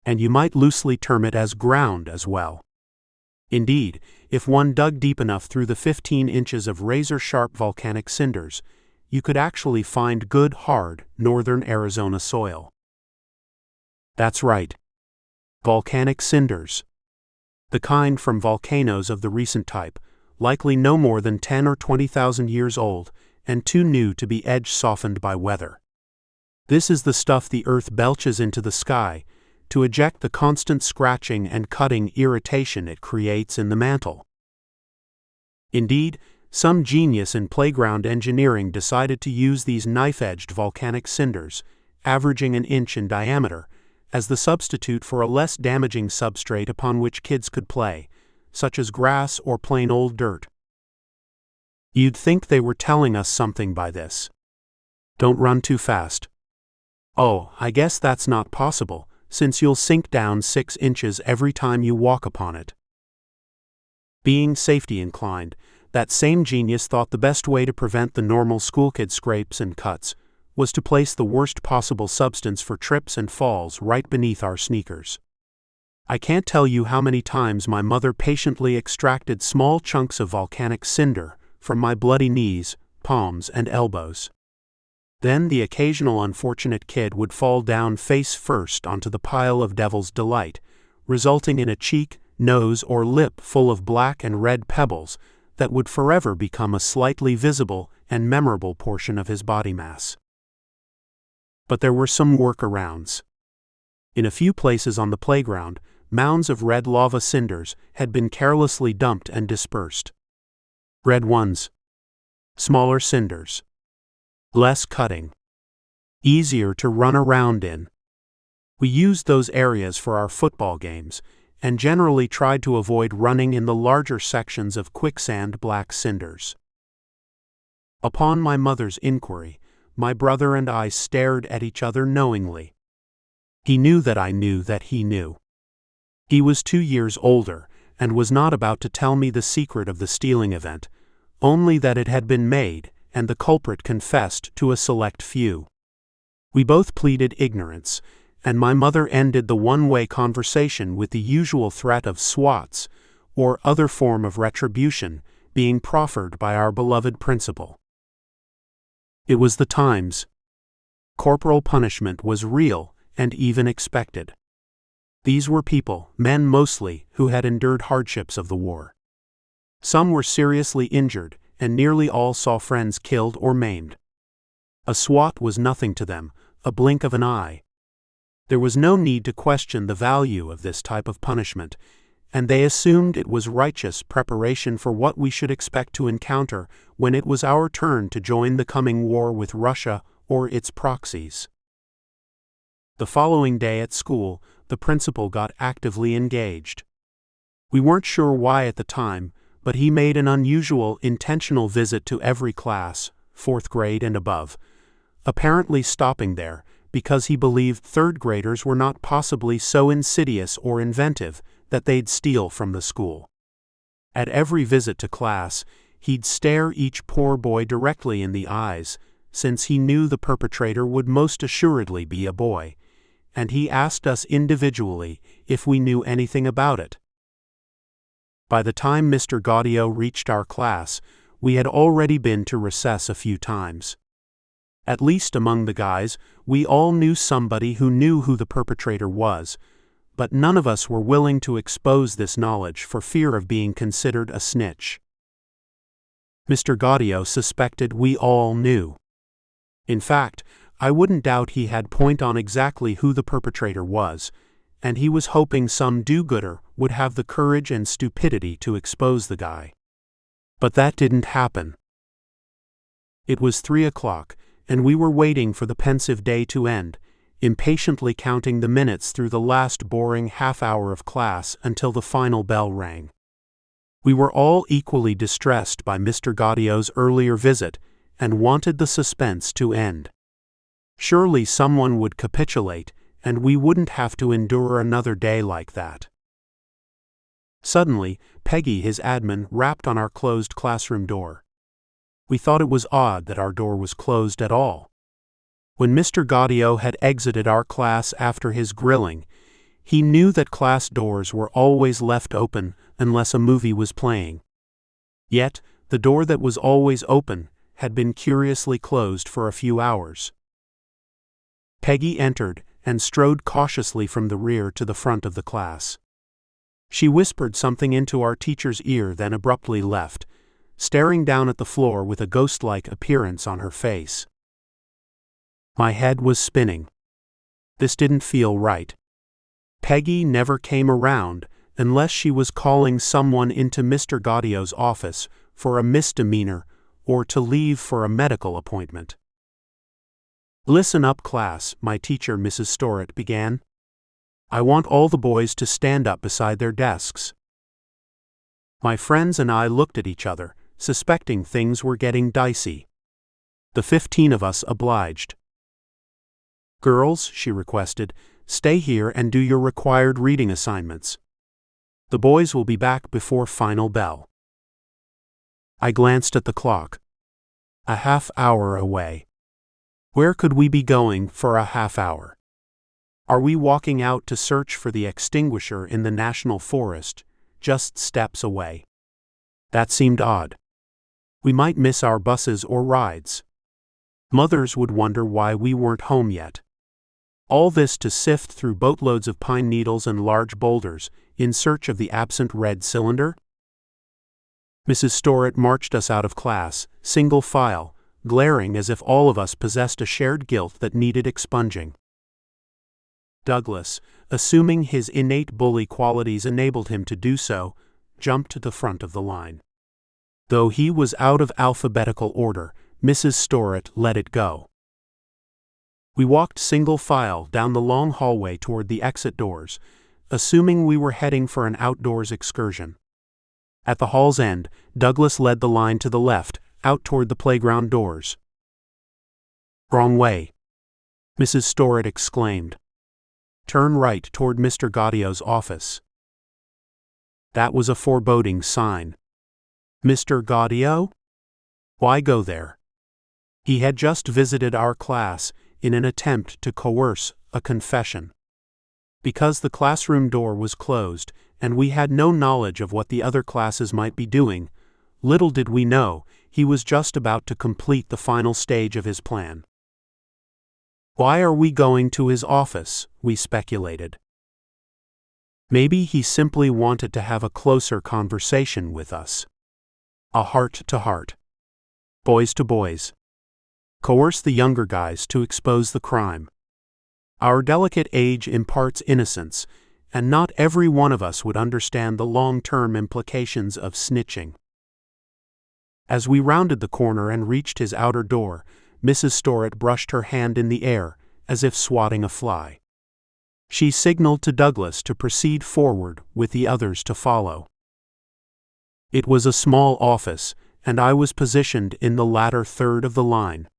And you might loosely term it as ground as well. Indeed, if one dug deep enough through the 15 inches of razor-sharp volcanic cinders, you could actually find good, hard, northern Arizona soil. That's right. Volcanic cinders. The kind from volcanoes of the recent type, likely no more than 10 or 20,000 years old, and too new to be edge-softened by weather. This is the stuff the Earth belches into the sky to eject the constant scratching and cutting irritation it creates in the mantle. Indeed, some genius in playground engineering decided to use these knife-edged volcanic cinders, averaging an inch in diameter, as the substitute for a less damaging substrate upon which kids could play, such as grass or plain old dirt. You'd think they were telling us something by this. Don't run too fast. Oh, I guess that's not possible, since you'll sink down 6 inches every time you walk upon it. Being safety inclined, that same genius thought the best way to prevent the normal schoolkid scrapes and cuts was to place the worst possible substance for trips and falls right beneath our sneakers. I can't tell you how many times my mother patiently extracted small chunks of volcanic cinder from my bloody knees, palms, and elbows. Then the occasional unfortunate kid would fall down face first onto the pile of Devil's Delight, resulting in a cheek, nose, or lip full of black and red pebbles that would forever become a slightly visible and memorable portion of his body mass. But there were some workarounds. In a few places on the playground, mounds of red lava cinders had been carelessly dumped and dispersed. Red ones. Smaller cinders. Less cutting. Easier to run around in. We used those areas for our football games, and generally tried to avoid running in the larger sections of quicksand black cinders. Upon my mother's inquiry, my brother and I stared at each other knowingly. He knew that I knew that he knew. He was 2 years older, and was not about to tell me the secret of the stealing event, only that it had been made, and the culprit confessed to a select few. We both pleaded ignorance, and my mother ended the one-way conversation with the usual threat of swats, or other form of retribution, being proffered by our beloved principal. It was the times. Corporal punishment was real and even expected. These were people, men mostly, who had endured hardships of the war. Some were seriously injured, and nearly all saw friends killed or maimed. A swat was nothing to them, a blink of an eye. There was no need to question the value of this type of punishment, and they assumed it was righteous preparation for what we should expect to encounter when it was our turn to join the coming war with Russia or its proxies. The following day at school, the principal got actively engaged. We weren't sure why at the time, but he made an unusual, intentional visit to every class, 4th grade and above, apparently stopping there because he believed 3rd graders were not possibly so insidious or inventive that they'd steal from the school. At every visit to class, he'd stare each poor boy directly in the eyes, since he knew the perpetrator would most assuredly be a boy, and he asked us individually if we knew anything about it. By the time Mr. Gaudio reached our class, we had already been to recess a few times. At least among the guys, we all knew somebody who knew who the perpetrator was, but none of us were willing to expose this knowledge for fear of being considered a snitch. Mr. Gaudio suspected we all knew. In fact, I wouldn't doubt he had point on exactly who the perpetrator was, and he was hoping some do-gooder would have the courage and stupidity to expose the guy. But that didn't happen. It was 3 o'clock, and we were waiting for the pensive day to end, impatiently counting the minutes through the last boring half-hour of class until the final bell rang. We were all equally distressed by Mr. Gaudio's earlier visit and wanted the suspense to end. Surely someone would capitulate, and we wouldn't have to endure another day like that. Suddenly, Peggy, his admin, rapped on our closed classroom door. We thought it was odd that our door was closed at all. When Mr. Gaudio had exited our class after his grilling, he knew that class doors were always left open unless a movie was playing. Yet, the door that was always open had been curiously closed for a few hours. Peggy entered and strode cautiously from the rear to the front of the class. She whispered something into our teacher's ear, then abruptly left, staring down at the floor with a ghost-like appearance on her face. My head was spinning. This didn't feel right. Peggy never came around unless she was calling someone into Mr. Gaudio's office for a misdemeanor or to leave for a medical appointment. "Listen up, class," my teacher, Mrs. Storrett, began. "I want all the boys to stand up beside their desks." My friends and I looked at each other, suspecting things were getting dicey. The 15 of us obliged. "Girls," she requested, "stay here and do your required reading assignments. The boys will be back before final bell." I glanced at the clock. A half hour away. Where could we be going for a half hour? Are we walking out to search for the extinguisher in the National Forest, just steps away? That seemed odd. We might miss our buses or rides. Mothers would wonder why we weren't home yet. All this to sift through boatloads of pine needles and large boulders in search of the absent red cylinder? Mrs. Storrett marched us out of class, single file, glaring as if all of us possessed a shared guilt that needed expunging. Douglas, assuming his innate bully qualities enabled him to do so, jumped to the front of the line. Though he was out of alphabetical order, Mrs. Storrett let it go. We walked single file down the long hallway toward the exit doors, assuming we were heading for an outdoors excursion. At the hall's end, Douglas led the line to the left, out toward the playground doors. "Wrong way," Mrs. Storrett exclaimed. "Turn right toward Mr. Gaudio's office." That was a foreboding sign. Mr. Gaudio? Why go there? He had just visited our class in an attempt to coerce a confession. Because the classroom door was closed and we had no knowledge of what the other classes might be doing, little did we know he was just about to complete the final stage of his plan. Why are we going to his office? We speculated. Maybe he simply wanted to have a closer conversation with us. A heart-to-heart. Boys to boys. Coerce the younger guys to expose the crime. Our delicate age imparts innocence, and not every one of us would understand the long-term implications of snitching. As we rounded the corner and reached his outer door, Mrs. Storrett brushed her hand in the air, as if swatting a fly. She signaled to Douglas to proceed forward, with the others to follow. It was a small office, and I was positioned in the latter third of the line.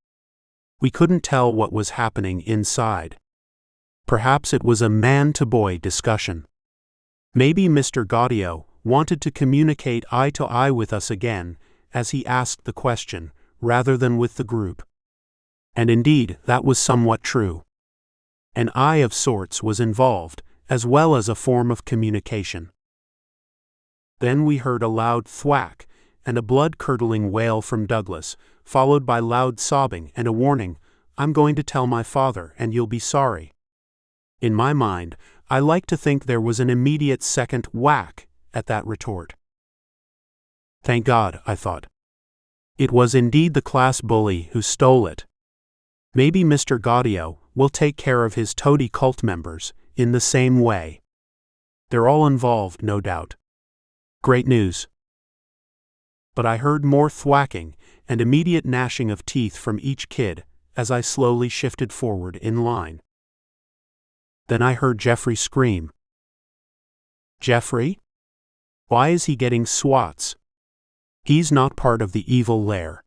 We couldn't tell what was happening inside. Perhaps it was a man-to-boy discussion. Maybe Mr. Gaudio wanted to communicate eye-to-eye with us again, as he asked the question, rather than with the group. And indeed, that was somewhat true. An eye of sorts was involved, as well as a form of communication. Then we heard a loud thwack, and a blood-curdling wail from Douglas, followed by loud sobbing and a warning, "I'm going to tell my father, and you'll be sorry." In my mind, I like to think there was an immediate second whack at that retort. Thank God, I thought. It was indeed the class bully who stole it. Maybe Mr. Gaudio will take care of his toady cult members in the same way. They're all involved, no doubt. Great news. But I heard more thwacking and immediate gnashing of teeth from each kid as I slowly shifted forward in line. Then I heard Jeffrey scream. Jeffrey? Why is he getting swats? He's not part of the evil lair.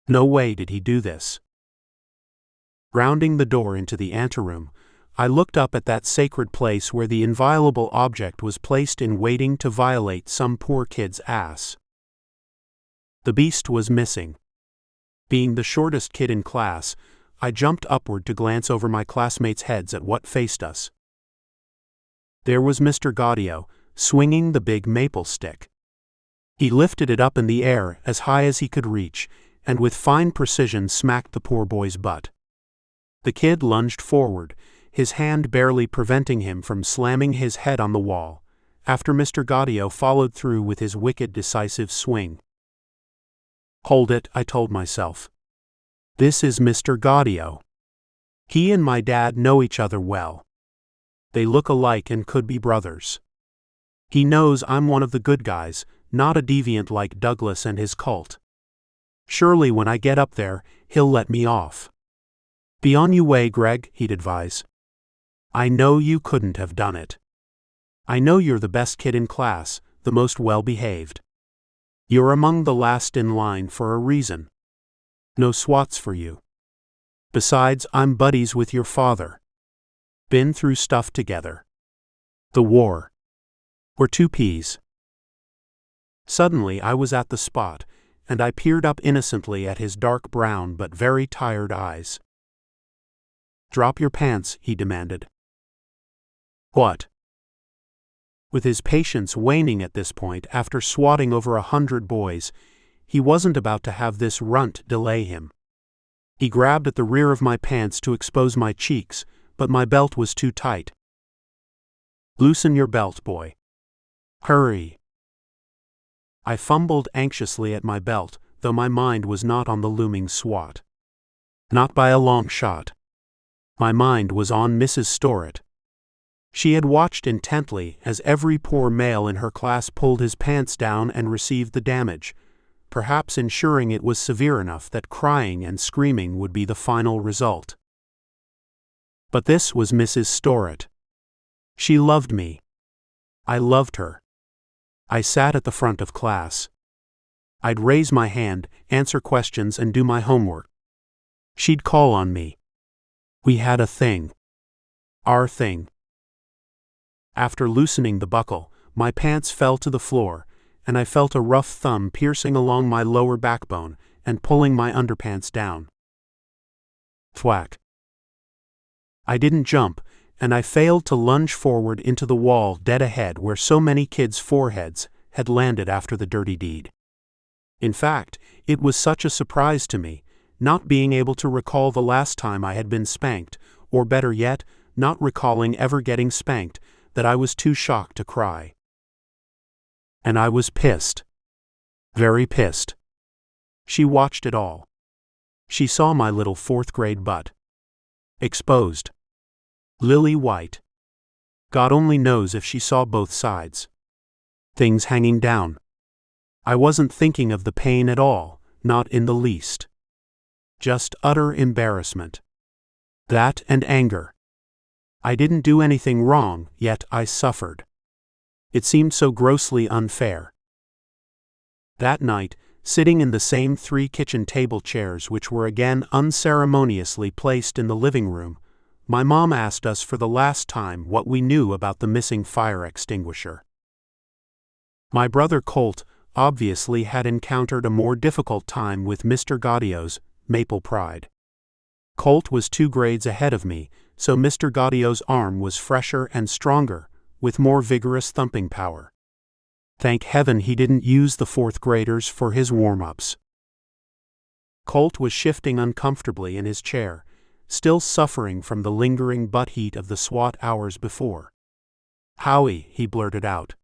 No way did he do this. Rounding the door into the anteroom, I looked up at that sacred place where the inviolable object was placed in waiting to violate some poor kid's ass. The beast was missing. Being the shortest kid in class, I jumped upward to glance over my classmates' heads at what faced us. There was Mr. Gaudio, swinging the big maple stick. He lifted it up in the air as high as he could reach, and with fine precision smacked the poor boy's butt. The kid lunged forward, his hand barely preventing him from slamming his head on the wall, after Mr. Gaudio followed through with his wicked decisive swing. Hold it, I told myself. This is Mr. Gaudio. He and my dad know each other well. They look alike and could be brothers. He knows I'm one of the good guys, not a deviant like Douglas and his cult. Surely when I get up there, he'll let me off. Be on your way, Greg, he'd advise. I know you couldn't have done it. I know you're the best kid in class, the most well-behaved. You're among the last in line for a reason. No swats for you. Besides, I'm buddies with your father. Been through stuff together. The war. We're two peas. Suddenly I was at the spot, and I peered up innocently at his dark brown but very tired eyes. Drop your pants, he demanded. What? With his patience waning at this point after swatting over 100 boys, he wasn't about to have this runt delay him. He grabbed at the rear of my pants to expose my cheeks, but my belt was too tight. Loosen your belt, boy. Hurry. I fumbled anxiously at my belt, though my mind was not on the looming swat. Not by a long shot. My mind was on Mrs. Storrett. She had watched intently as every poor male in her class pulled his pants down and received the damage, perhaps ensuring it was severe enough that crying and screaming would be the final result. But this was Mrs. Storrett. She loved me. I loved her. I sat at the front of class. I'd raise my hand, answer questions, and do my homework. She'd call on me. We had a thing. Our thing. After loosening the buckle, my pants fell to the floor, and I felt a rough thumb piercing along my lower backbone and pulling my underpants down. Thwack. I didn't jump, and I failed to lunge forward into the wall dead ahead where so many kids' foreheads had landed after the dirty deed. In fact, it was such a surprise to me, not being able to recall the last time I had been spanked, or better yet, not recalling ever getting spanked, that I was too shocked to cry. And I was pissed. Very pissed. She watched it all. She saw my little 4th grade butt. Exposed. Lily white. God only knows if she saw both sides. Things hanging down. I wasn't thinking of the pain at all, not in the least. Just utter embarrassment. That and anger. I didn't do anything wrong, yet I suffered. It seemed so grossly unfair. That night, sitting in the same 3 kitchen table chairs which were again unceremoniously placed in the living room, my mom asked us for the last time what we knew about the missing fire extinguisher. My brother Colt obviously had encountered a more difficult time with Mr. Gaudio's maple pride. Colt was 2 grades ahead of me, so Mr. Gaudio's arm was fresher and stronger, with more vigorous thumping power. Thank heaven he didn't use the 4th graders for his warm-ups. Colt was shifting uncomfortably in his chair, still suffering from the lingering butt heat of the SWAT hours before. Howie, he blurted out.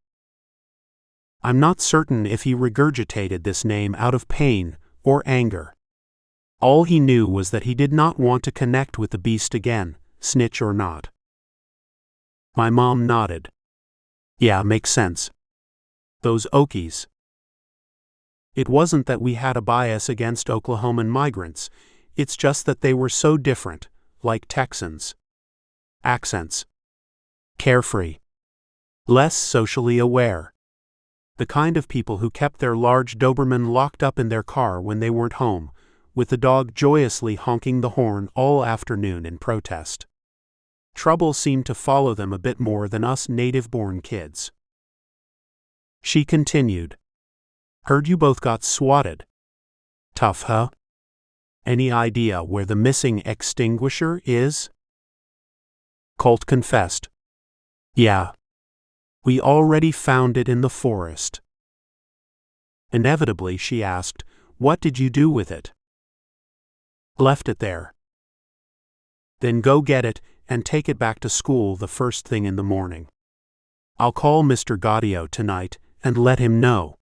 I'm not certain if he regurgitated this name out of pain or anger. All he knew was that he did not want to connect with the beast again, snitch or not. My mom nodded. Yeah, makes sense. Those Okies. It wasn't that we had a bias against Oklahoman migrants, it's just that they were so different, like Texans. Accents. Carefree. Less socially aware. The kind of people who kept their large Doberman locked up in their car when they weren't home, with the dog joyously honking the horn all afternoon in protest. Trouble seemed to follow them a bit more than us native-born kids. She continued. Heard you both got swatted. Tough, huh? Any idea where the missing extinguisher is? Cort confessed. Yeah. We already found it in the forest. Inevitably, she asked, what did you do with it? Left it there. Then go get it and take it back to school the first thing in the morning. I'll call Mr. Gaudio tonight and let him know.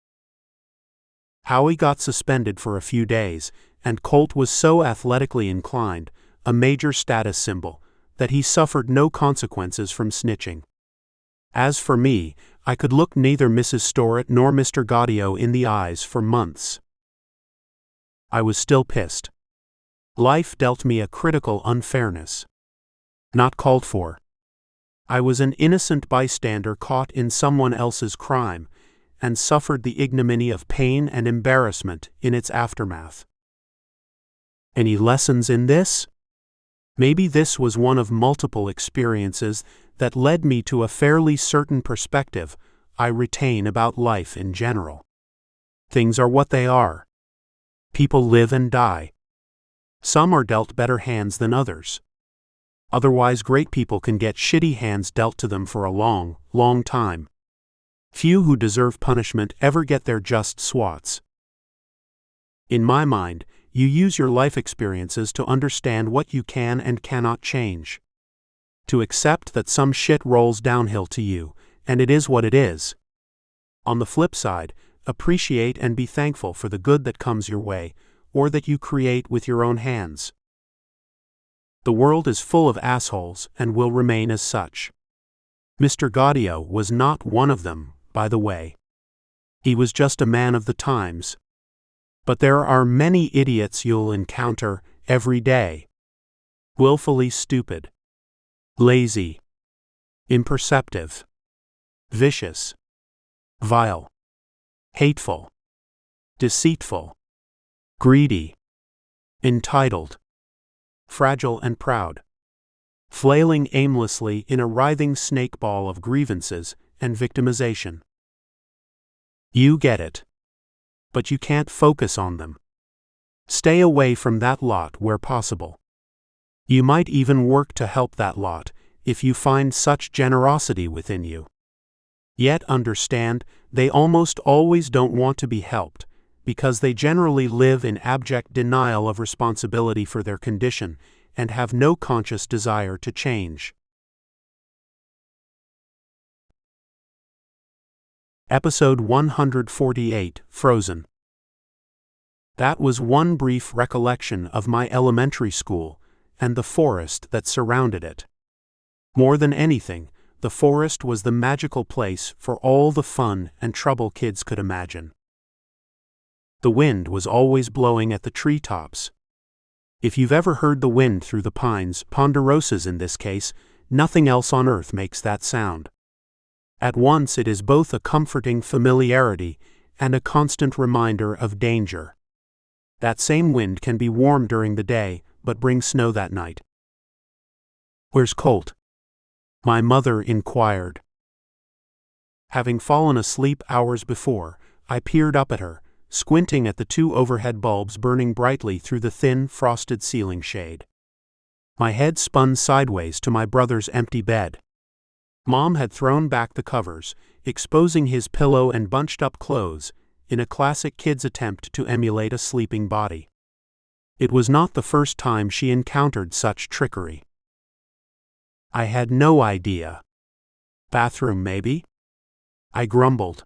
Howie got suspended for a few days, and Cort was so athletically inclined, a major status symbol, that he suffered no consequences from snitching. As for me, I could look neither Mrs. Storrett nor Mr. Gaudio in the eyes for months. I was still pissed. Life dealt me a critical unfairness. Not called for. I was an innocent bystander caught in someone else's crime, and suffered the ignominy of pain and embarrassment in its aftermath. Any lessons in this? Maybe this was one of multiple experiences that led me to a fairly certain perspective I retain about life in general. Things are what they are. People live and die. Some are dealt better hands than others. Otherwise, great people can get shitty hands dealt to them for a long, long time. Few who deserve punishment ever get their just swats. In my mind, you use your life experiences to understand what you can and cannot change. To accept that some shit rolls downhill to you, and it is what it is. On the flip side, appreciate and be thankful for the good that comes your way, or that you create with your own hands. The world is full of assholes and will remain as such. Mr. Gaudio was not one of them, by the way. He was just a man of the times. But there are many idiots you'll encounter every day. Willfully stupid. Lazy. Imperceptive. Vicious. Vile. Hateful. Deceitful. Greedy. Entitled. Fragile and proud. Flailing aimlessly in a writhing snake ball of grievances and victimization. You get it. But you can't focus on them. Stay away from that lot where possible. You might even work to help that lot if you find such generosity within you. Yet understand, they almost always don't want to be helped, because they generally live in abject denial of responsibility for their condition and have no conscious desire to change. Episode 148, Frozen. That was one brief recollection of my elementary school and the forest that surrounded it. More than anything, the forest was the magical place for all the fun and trouble kids could imagine. The wind was always blowing at the treetops. If you've ever heard the wind through the pines, ponderosas in this case, nothing else on earth makes that sound. At once it is both a comforting familiarity and a constant reminder of danger. That same wind can be warm during the day, but bring snow that night. Where's Cort? My mother inquired. Having fallen asleep hours before, I peered up at her, squinting at the two overhead bulbs burning brightly through the thin, frosted ceiling shade. My head spun sideways to my brother's empty bed. Mom had thrown back the covers, exposing his pillow and bunched-up clothes, in a classic kid's attempt to emulate a sleeping body. It was not the first time she encountered such trickery. I had no idea. Bathroom, maybe? I grumbled.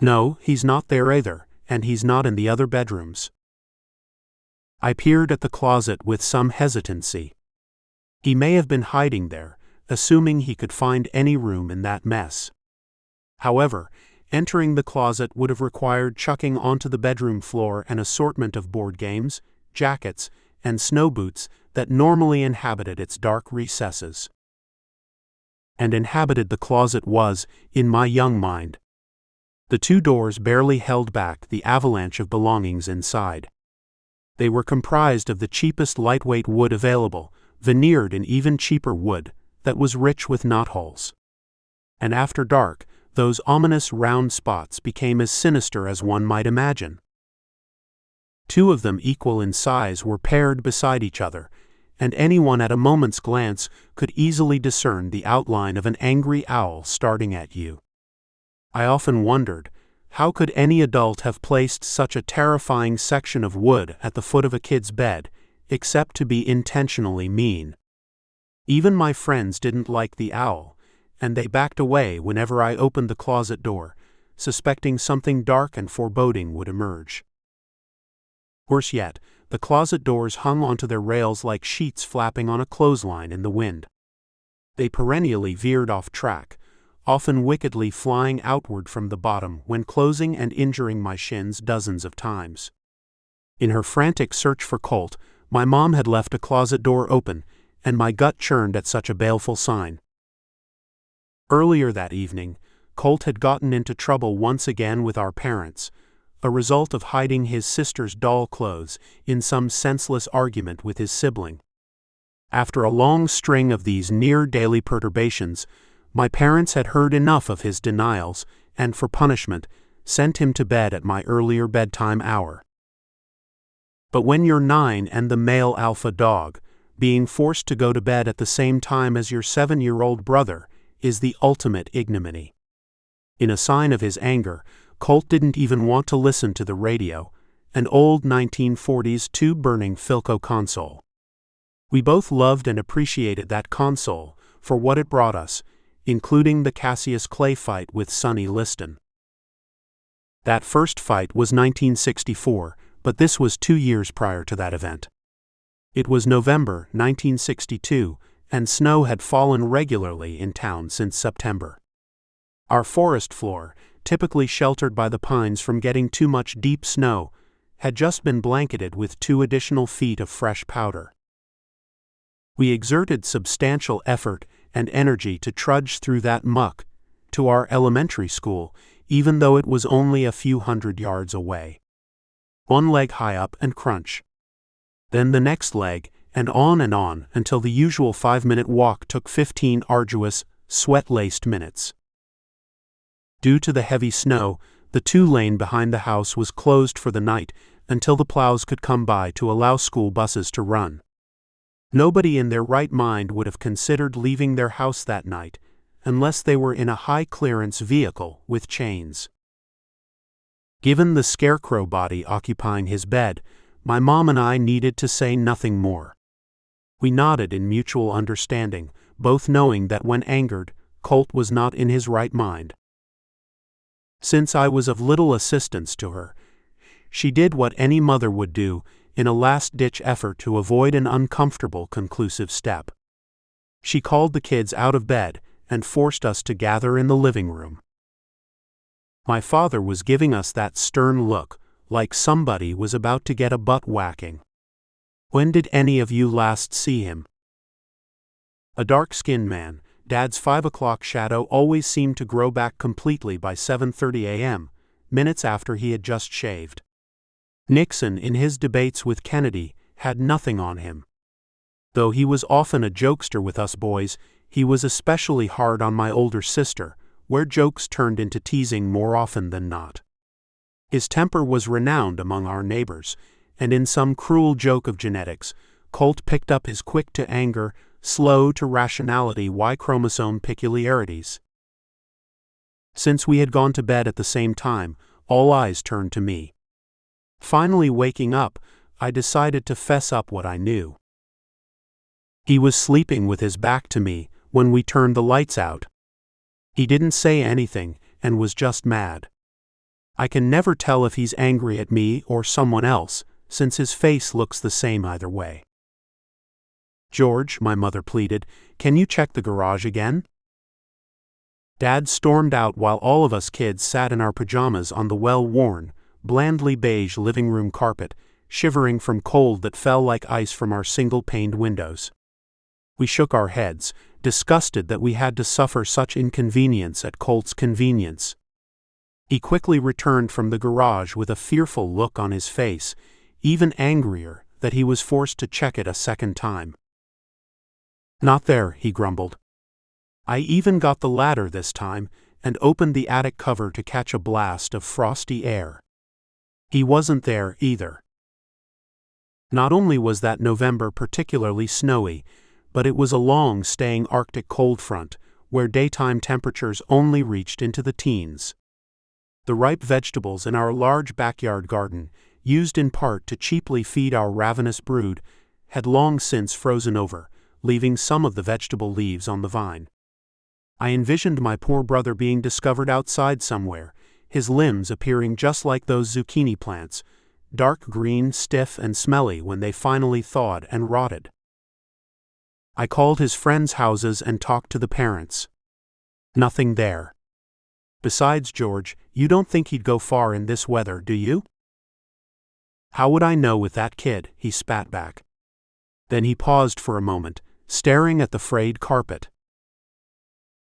No, he's not there either, and he's not in the other bedrooms. I peered at the closet with some hesitancy. He may have been hiding there, assuming he could find any room in that mess. However, entering the closet would have required chucking onto the bedroom floor an assortment of board games, jackets, and snow boots that normally inhabited its dark recesses. And inhabited the closet was, in my young mind. The two doors barely held back the avalanche of belongings inside. They were comprised of the cheapest lightweight wood available, veneered in even cheaper wood that was rich with knotholes. And after dark, those ominous round spots became as sinister as one might imagine. Two of them, equal in size, were paired beside each other, and anyone at a moment's glance could easily discern the outline of an angry owl starting at you. I often wondered, how could any adult have placed such a terrifying section of wood at the foot of a kid's bed, except to be intentionally mean? Even my friends didn't like the owl, and they backed away whenever I opened the closet door, suspecting something dark and foreboding would emerge. Worse yet, the closet doors hung onto their rails like sheets flapping on a clothesline in the wind. They perennially veered off track, often wickedly flying outward from the bottom when closing and injuring my shins dozens of times. In her frantic search for Cort, my mom had left a closet door open, and my gut churned at such a baleful sign. Earlier that evening, Cort had gotten into trouble once again with our parents, a result of hiding his sister's doll clothes in some senseless argument with his sibling. After a long string of these near-daily perturbations, my parents had heard enough of his denials and, for punishment, sent him to bed at my earlier bedtime hour. But when you're 9 and the male alpha dog, being forced to go to bed at the same time as your 7-year-old brother is the ultimate ignominy. In a sign of his anger, Cort didn't even want to listen to the radio, an old 1940s tube-burning Philco console. We both loved and appreciated that console for what it brought us, including the Cassius Clay fight with Sonny Liston. That first fight was 1964, but this was 2 years prior to that event. It was November 1962, and snow had fallen regularly in town since September. Our forest floor, typically sheltered by the pines from getting too much deep snow, had just been blanketed with 2 additional feet of fresh powder. We exerted substantial effort and energy to trudge through that muck to our elementary school, even though it was only a few hundred yards away. One leg high up and crunch. Then the next leg, and on until the usual 5-minute walk took 15 arduous, sweat-laced minutes. Due to the heavy snow, the 2-lane behind the house was closed for the night until the plows could come by to allow school buses to run. Nobody in their right mind would have considered leaving their house that night, unless they were in a high-clearance vehicle with chains. Given the scarecrow body occupying his bed, my mom and I needed to say nothing more. We nodded in mutual understanding, both knowing that when angered, Cort was not in his right mind. Since I was of little assistance to her, she did what any mother would do in a last-ditch effort to avoid an uncomfortable conclusive step. She called the kids out of bed and forced us to gather in the living room. My father was giving us that stern look, like somebody was about to get a butt-whacking. When did any of you last see him? A dark-skinned man, Dad's 5 o'clock shadow always seemed to grow back completely by 7:30 a.m., minutes after he had just shaved. Nixon, in his debates with Kennedy, had nothing on him. Though he was often a jokester with us boys, he was especially hard on my older sister, where jokes turned into teasing more often than not. His temper was renowned among our neighbors, and in some cruel joke of genetics, Cort picked up his quick-to-anger, slow-to-rationality Y-chromosome peculiarities. Since we had gone to bed at the same time, all eyes turned to me. Finally waking up, I decided to fess up what I knew. He was sleeping with his back to me when we turned the lights out. He didn't say anything and was just mad. I can never tell if he's angry at me or someone else, since his face looks the same either way. "George," my mother pleaded, "can you check the garage again?" Dad stormed out while all of us kids sat in our pajamas on the well-worn, blandly beige living room carpet, shivering from cold that fell like ice from our single-paned windows. We shook our heads, disgusted that we had to suffer such inconvenience at Colt's convenience. He quickly returned from the garage with a fearful look on his face, even angrier that he was forced to check it a second time. "Not there," he grumbled. "I even got the ladder this time and opened the attic cover to catch a blast of frosty air. He wasn't there either." Not only was that November particularly snowy, but it was a long-staying Arctic cold front where daytime temperatures only reached into the teens. The ripe vegetables in our large backyard garden, used in part to cheaply feed our ravenous brood, had long since frozen over, leaving some of the vegetable leaves on the vine. I envisioned my poor brother being discovered outside somewhere, his limbs appearing just like those zucchini plants, dark green, stiff, and smelly when they finally thawed and rotted. I called his friends' houses and talked to the parents. Nothing there. "Besides, George, you don't think he'd go far in this weather, do you?" "How would I know with that kid?" he spat back. Then he paused for a moment, staring at the frayed carpet.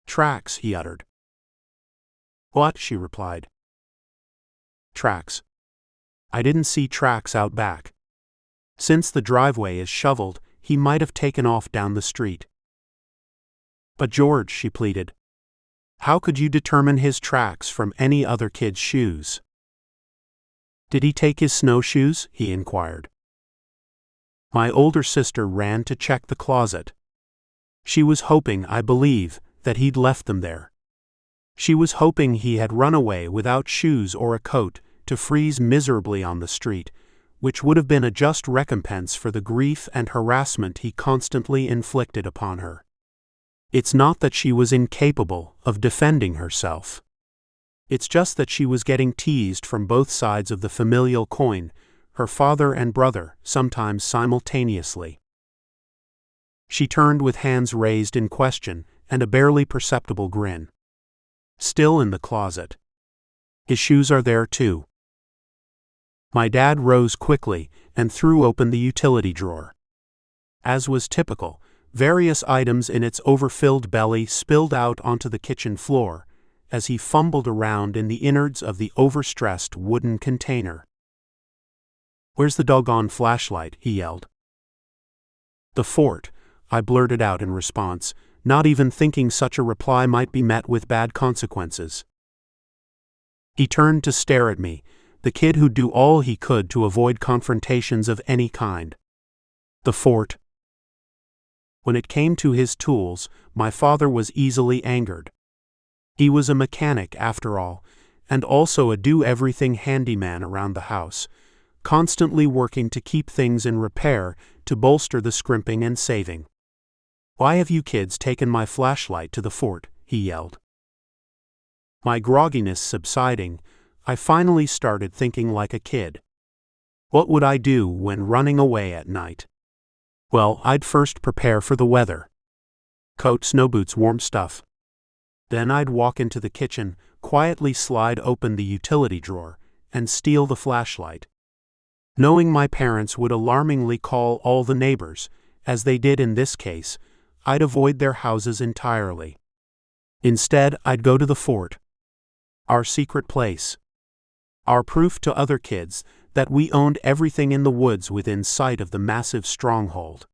"Tracks," he uttered. "What?" she replied. "Tracks. I didn't see tracks out back. Since the driveway is shoveled, he might have taken off down the street." "But George," she pleaded, "how could you determine his tracks from any other kid's shoes?" "Did he take his snowshoes?" he inquired. My older sister ran to check the closet. She was hoping, I believe, that he'd left them there. She was hoping he had run away without shoes or a coat to freeze miserably on the street, which would have been a just recompense for the grief and harassment he constantly inflicted upon her. It's not that she was incapable of defending herself. It's just that she was getting teased from both sides of the familial coin, her father and brother, sometimes simultaneously. She turned with hands raised in question and a barely perceptible grin. "Still in the closet. His shoes are there too." My dad rose quickly and threw open the utility drawer. As was typical, various items in its overfilled belly spilled out onto the kitchen floor as he fumbled around in the innards of the overstressed wooden container. "Where's the doggone flashlight?" he yelled. "The fort," I blurted out in response, not even thinking such a reply might be met with bad consequences. He turned to stare at me, the kid who'd do all he could to avoid confrontations of any kind. The fort. When it came to his tools, my father was easily angered. He was a mechanic, after all, and also a do-everything handyman around the house, constantly working to keep things in repair to bolster the scrimping and saving. "Why have you kids taken my flashlight to the fort?" he yelled. My grogginess subsiding, I finally started thinking like a kid. What would I do when running away at night? Well, I'd first prepare for the weather. Coat, snow boots, warm stuff. Then I'd walk into the kitchen, quietly slide open the utility drawer, and steal the flashlight. Knowing my parents would alarmingly call all the neighbors, as they did in this case, I'd avoid their houses entirely. Instead, I'd go to the fort. Our secret place. Our proof to other kids that we owned everything in the woods within sight of the massive stronghold.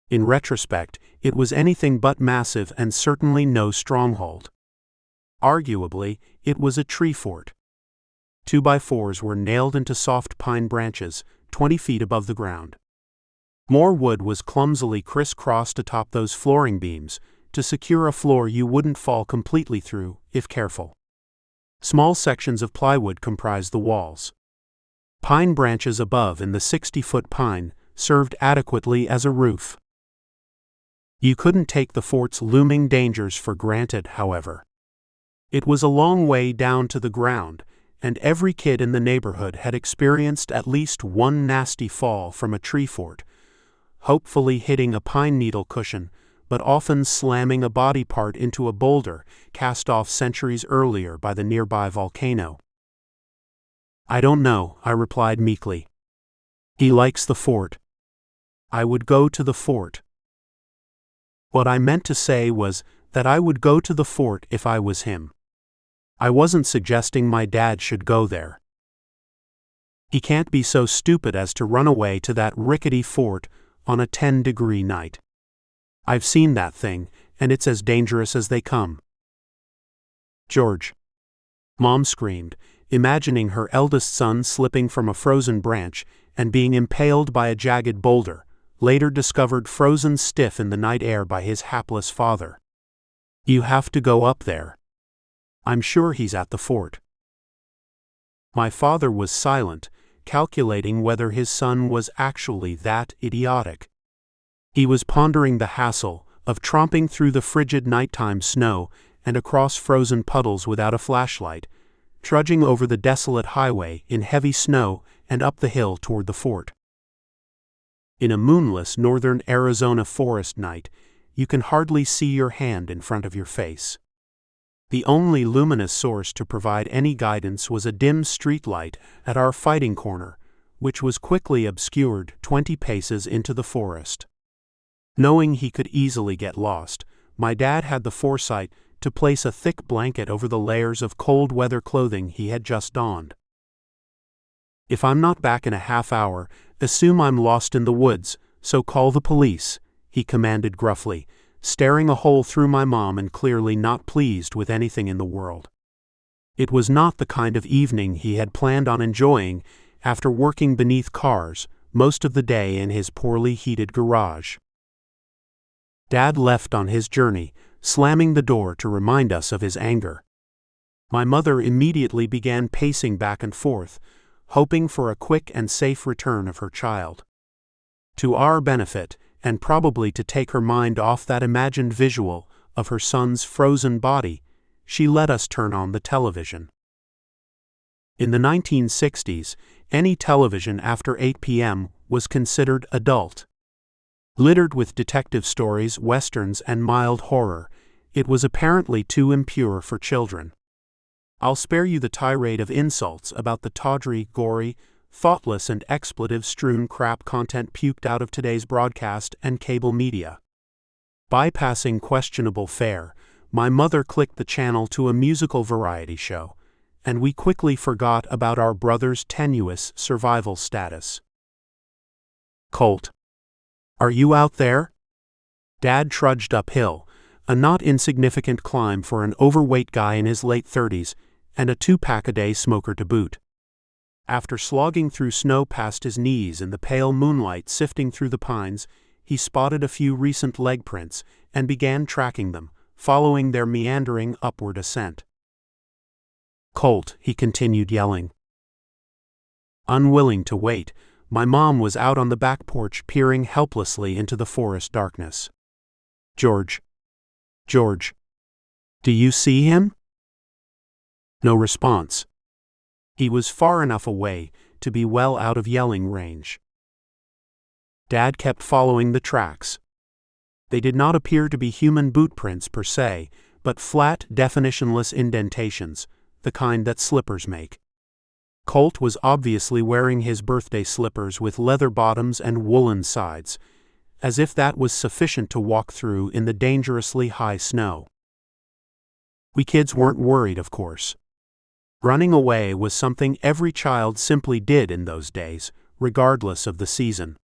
In retrospect, it was anything but massive and certainly no stronghold. Arguably, it was a tree fort. 2x4s were nailed into soft pine branches, 20 feet above the ground. More wood was clumsily crisscrossed atop those flooring beams to secure a floor you wouldn't fall completely through, if careful. Small sections of plywood comprised the walls. Pine branches above in the 60-foot pine served adequately as a roof. You couldn't take the fort's looming dangers for granted, however. It was a long way down to the ground, and every kid in the neighborhood had experienced at least one nasty fall from a tree fort, hopefully hitting a pine needle cushion, but often slamming a body part into a boulder cast off centuries earlier by the nearby volcano. "I don't know," I replied meekly. "He likes the fort. I would go to the fort." What I meant to say was that I would go to the fort if I was him. I wasn't suggesting my dad should go there. He can't be so stupid as to run away to that rickety fort on a 10-degree night. I've seen that thing, and it's as dangerous as they come. George. Mom screamed, imagining her eldest son slipping from a frozen branch and being impaled by a jagged boulder, later discovered frozen stiff in the night air by his hapless father. You have to go up there. I'm sure he's at the fort. My father was silent, calculating whether his son was actually that idiotic. He was pondering the hassle of tromping through the frigid nighttime snow and across frozen puddles without a flashlight, trudging over the desolate highway in heavy snow and up the hill toward the fort. In a moonless northern Arizona forest night, you can hardly see your hand in front of your face. The only luminous source to provide any guidance was a dim streetlight at our fighting corner, which was quickly obscured 20 paces into the forest. Knowing he could easily get lost, my dad had the foresight to place a thick blanket over the layers of cold-weather clothing he had just donned. If I'm not back in a half hour, assume I'm lost in the woods, so call the police, he commanded gruffly, staring a hole through my mom and clearly not pleased with anything in the world. It was not the kind of evening he had planned on enjoying after working beneath cars most of the day in his poorly heated garage. Dad left on his journey, slamming the door to remind us of his anger. My mother immediately began pacing back and forth, hoping for a quick and safe return of her child. To our benefit, and probably to take her mind off that imagined visual of her son's frozen body, she let us turn on the television. In the 1960s, any television after 8 p.m. was considered adult. Littered with detective stories, westerns, and mild horror, it was apparently too impure for children. I'll spare you the tirade of insults about the tawdry, gory, thoughtless and expletive-strewn crap content puked out of today's broadcast and cable media. Bypassing questionable fare, my mother clicked the channel to a musical variety show, and we quickly forgot about our brother's tenuous survival status. Cort. Are you out there? Dad trudged uphill, a not insignificant climb for an overweight guy in his late 30s, and a 2-pack-a-day smoker to boot. After slogging through snow past his knees in the pale moonlight sifting through the pines, he spotted a few recent leg prints and began tracking them, following their meandering upward ascent. Cort, he continued yelling. Unwilling to wait, my mom was out on the back porch peering helplessly into the forest darkness. George. Do you see him? No response. He was far enough away to be well out of yelling range. Dad kept following the tracks. They did not appear to be human boot prints per se, but flat, definitionless indentations, the kind that slippers make. Cort was obviously wearing his birthday slippers with leather bottoms and woolen sides, as if that was sufficient to walk through in the dangerously high snow. We kids weren't worried, of course. Running away was something every child simply did in those days, regardless of the season.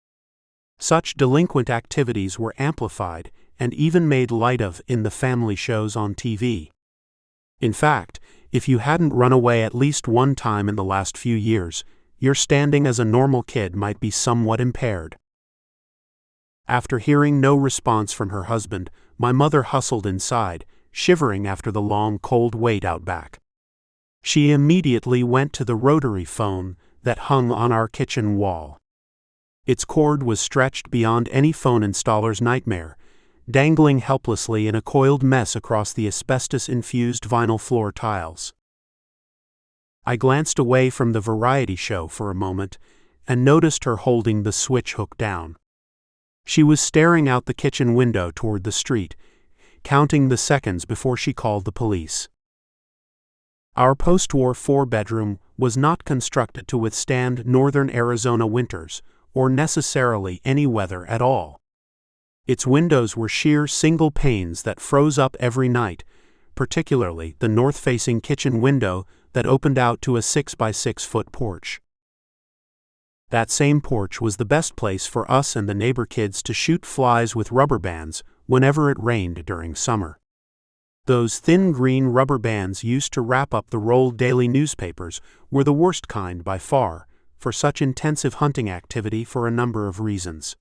Such delinquent activities were amplified and even made light of in the family shows on TV. In fact, if you hadn't run away at least one time in the last few years, your standing as a normal kid might be somewhat impaired. After hearing no response from her husband, my mother hustled inside, shivering after the long, cold wait out back. She immediately went to the rotary phone that hung on our kitchen wall. Its cord was stretched beyond any phone installer's nightmare, dangling helplessly in a coiled mess across the asbestos-infused vinyl floor tiles. I glanced away from the variety show for a moment and noticed her holding the switch hook down. She was staring out the kitchen window toward the street, counting the seconds before she called the police. Our post-war 4-bedroom was not constructed to withstand northern Arizona winters, or necessarily any weather at all. Its windows were sheer single panes that froze up every night, particularly the north-facing kitchen window that opened out to a 6-by-6-foot porch. That same porch was the best place for us and the neighbor kids to shoot flies with rubber bands whenever it rained during summer. Those thin green rubber bands used to wrap up the rolled daily newspapers were the worst kind by far for such intensive hunting activity for a number of reasons.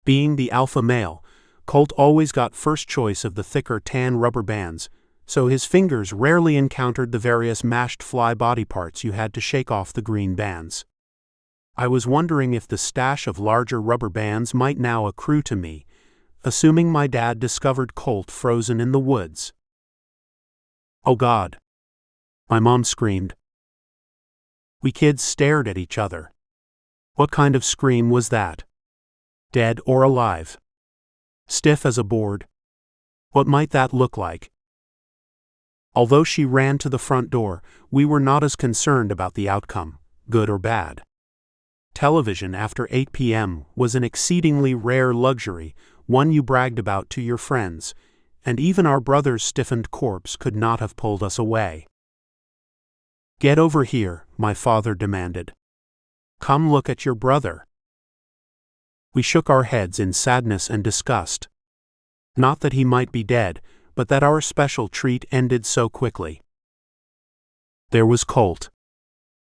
Being the alpha male, Cort always got first choice of the thicker tan rubber bands, so his fingers rarely encountered the various mashed fly body parts you had to shake off the green bands. I was wondering if the stash of larger rubber bands might now accrue to me, assuming my dad discovered Cort frozen in the woods. "Oh God!" my mom screamed. We kids stared at each other. What kind of scream was that? Dead or alive? Stiff as a board? What might that look like? Although she ran to the front door, we were not as concerned about the outcome, good or bad. Television after 8 p.m. was an exceedingly rare luxury, one you bragged about to your friends, and even our brother's stiffened corpse could not have pulled us away. "Get over here," my father demanded. "Come look at your brother." We shook our heads in sadness and disgust. Not that he might be dead, but that our special treat ended so quickly. There was Cort.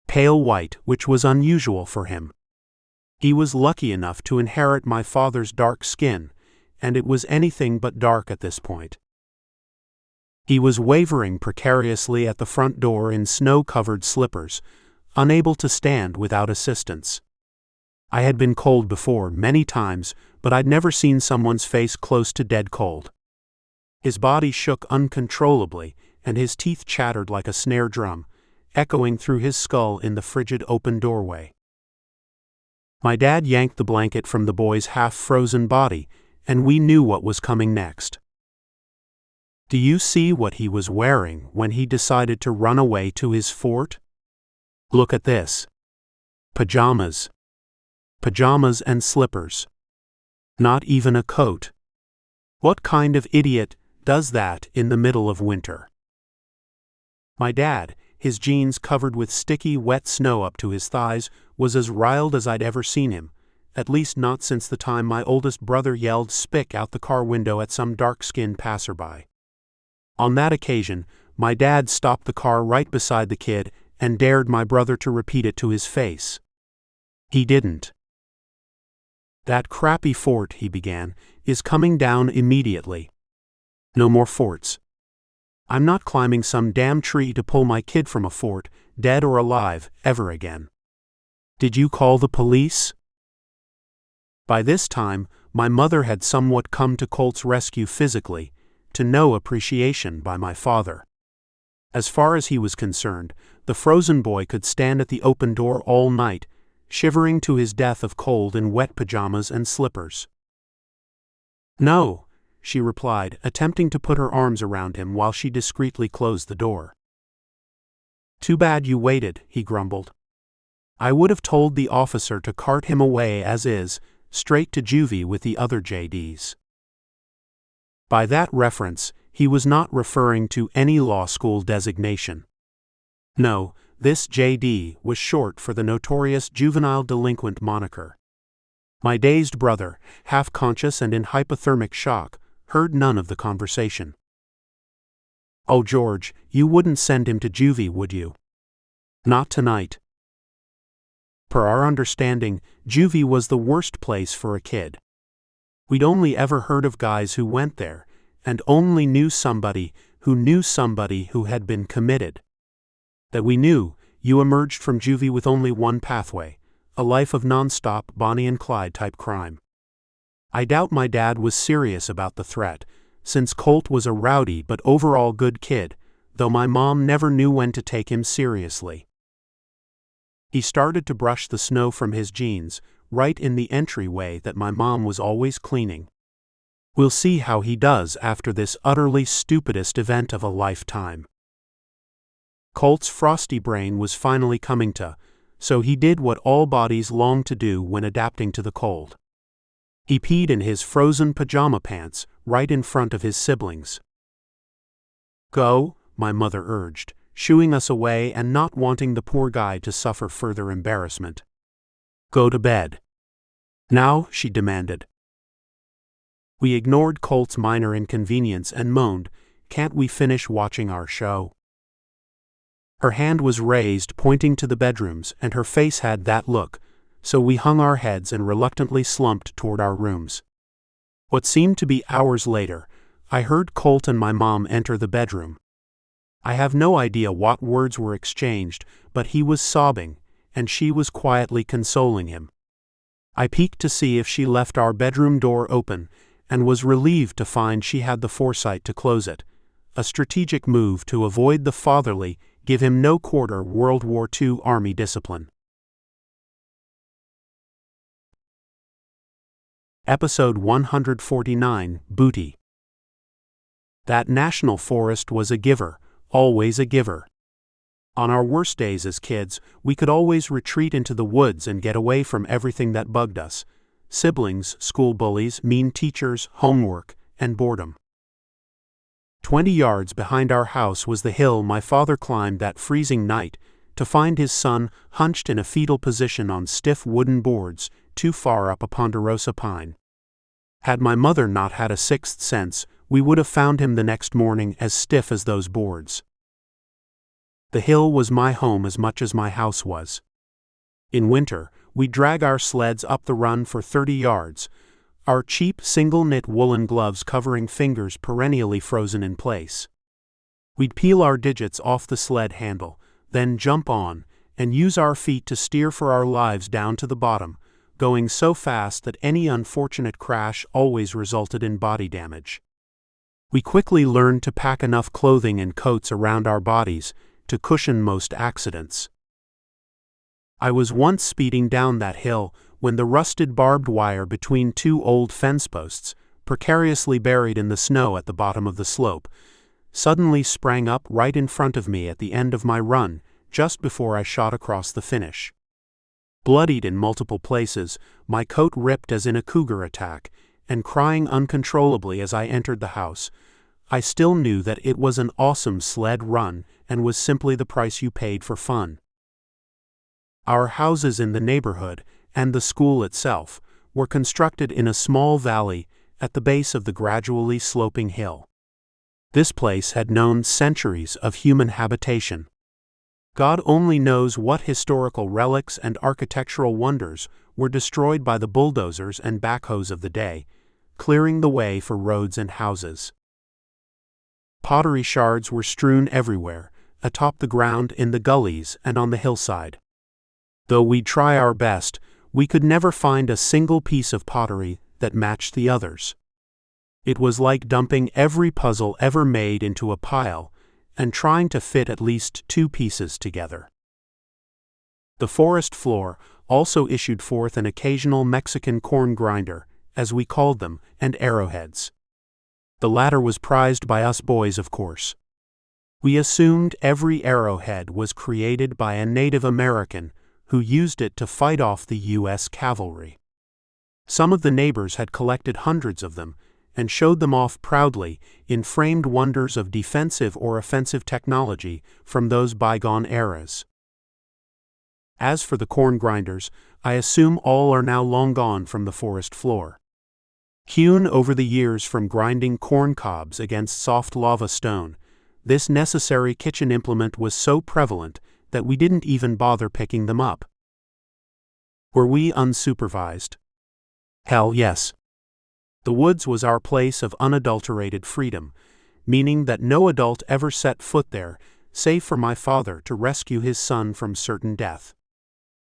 Pale white, which was unusual for him. He was lucky enough to inherit my father's dark skin, and it was anything but dark at this point. He was wavering precariously at the front door in snow-covered slippers, unable to stand without assistance. I had been cold before, many times, but I'd never seen someone's face close to dead cold. His body shook uncontrollably, and his teeth chattered like a snare drum, echoing through his skull in the frigid open doorway. My dad yanked the blanket from the boy's half-frozen body, and we knew what was coming next. Do you see what he was wearing when he decided to run away to his fort? Look at this. Pajamas. Pajamas and slippers. Not even a coat. What kind of idiot does that in the middle of winter? My dad, his jeans covered with sticky, wet snow up to his thighs, was as riled as I'd ever seen him, at least not since the time my oldest brother yelled "spick" out the car window at some dark-skinned passerby. On that occasion, my dad stopped the car right beside the kid and dared my brother to repeat it to his face. He didn't. "That crappy fort," he began, "is coming down immediately. No more forts. I'm not climbing some damn tree to pull my kid from a fort, dead or alive, ever again. Did you call the police?" By this time, my mother had somewhat come to Cort's rescue physically, to no appreciation by my father. As far as he was concerned, the frozen boy could stand at the open door all night, shivering to his death of cold in wet pajamas and slippers. "No," she replied, attempting to put her arms around him while she discreetly closed the door. "Too bad you waited," he grumbled. "I would have told the officer to cart him away as is, straight to juvie with the other JDs." By that reference, he was not referring to any law school designation. No, this JD was short for the notorious juvenile delinquent moniker. My dazed brother, half-conscious and in hypothermic shock, heard none of the conversation. "Oh, George, you wouldn't send him to juvie, would you?" "Not tonight." Per our understanding, juvie was the worst place for a kid. We'd only ever heard of guys who went there, and only knew somebody who had been committed. That we knew, you emerged from juvie with only one pathway, a life of non-stop Bonnie and Clyde type crime. I doubt my dad was serious about the threat, since Cort was a rowdy but overall good kid, though my mom never knew when to take him seriously. He started to brush the snow from his jeans, right in the entryway that my mom was always cleaning. We'll see how he does after this utterly stupidest event of a lifetime. Cort's frosty brain was finally coming to, so he did what all bodies long to do when adapting to the cold. He peed in his frozen pajama pants right in front of his siblings. "Go," my mother urged, shooing us away and not wanting the poor guy to suffer further embarrassment. "Go to bed." "Now," she demanded. We ignored Colt's minor inconvenience and moaned, "Can't we finish watching our show?" Her hand was raised, pointing to the bedrooms, and her face had that look, so we hung our heads and reluctantly slumped toward our rooms. What seemed to be hours later, I heard Colt and my mom enter the bedroom. I have no idea what words were exchanged, but he was sobbing, and she was quietly consoling him. I peeked to see if she left our bedroom door open, and was relieved to find she had the foresight to close it, a strategic move to avoid the fatherly, give him no quarter World War II Army discipline. Episode 149, Booty. That national forest was a giver, always a giver. On our worst days as kids, we could always retreat into the woods and get away from everything that bugged us: siblings, school bullies, mean teachers, homework, and boredom. 20 yards behind our house was the hill my father climbed that freezing night to find his son hunched in a fetal position on stiff wooden boards too far up a ponderosa pine. Had my mother not had a sixth sense, we would have found him the next morning as stiff as those boards. The hill was my home as much as my house was. In winter, we'd drag our sleds up the run for 30 yards, our cheap single-knit woolen gloves covering fingers perennially frozen in place. We'd peel our digits off the sled handle, then jump on, and use our feet to steer for our lives down to the bottom, going so fast that any unfortunate crash always resulted in body damage. We quickly learned to pack enough clothing and coats around our bodies to cushion most accidents. I was once speeding down that hill when the rusted barbed wire between two old fence posts, precariously buried in the snow at the bottom of the slope, suddenly sprang up right in front of me at the end of my run, just before I shot across the finish. Bloodied in multiple places, my coat ripped as in a cougar attack, and crying uncontrollably as I entered the house, I still knew that it was an awesome sled run and was simply the price you paid for fun. Our houses in the neighborhood, and the school itself, were constructed in a small valley at the base of the gradually sloping hill. This place had known centuries of human habitation. God only knows what historical relics and architectural wonders were destroyed by the bulldozers and backhoes of the day, clearing the way for roads and houses. Pottery shards were strewn everywhere, atop the ground, in the gullies, and on the hillside. Though we'd try our best, we could never find a single piece of pottery that matched the others. It was like dumping every puzzle ever made into a pile and trying to fit at least two pieces together. The forest floor also issued forth an occasional Mexican corn grinder, as we called them, and arrowheads. The latter was prized by us boys, of course. We assumed every arrowhead was created by a Native American who used it to fight off the U.S. cavalry. Some of the neighbors had collected hundreds of them and showed them off proudly in framed wonders of defensive or offensive technology from those bygone eras. As for the corn grinders, I assume all are now long gone from the forest floor. Hewn over the years from grinding corn cobs against soft lava stone, this necessary kitchen implement was so prevalent that we didn't even bother picking them up. Were we unsupervised? Hell yes. The woods was our place of unadulterated freedom, meaning that no adult ever set foot there, save for my father to rescue his son from certain death.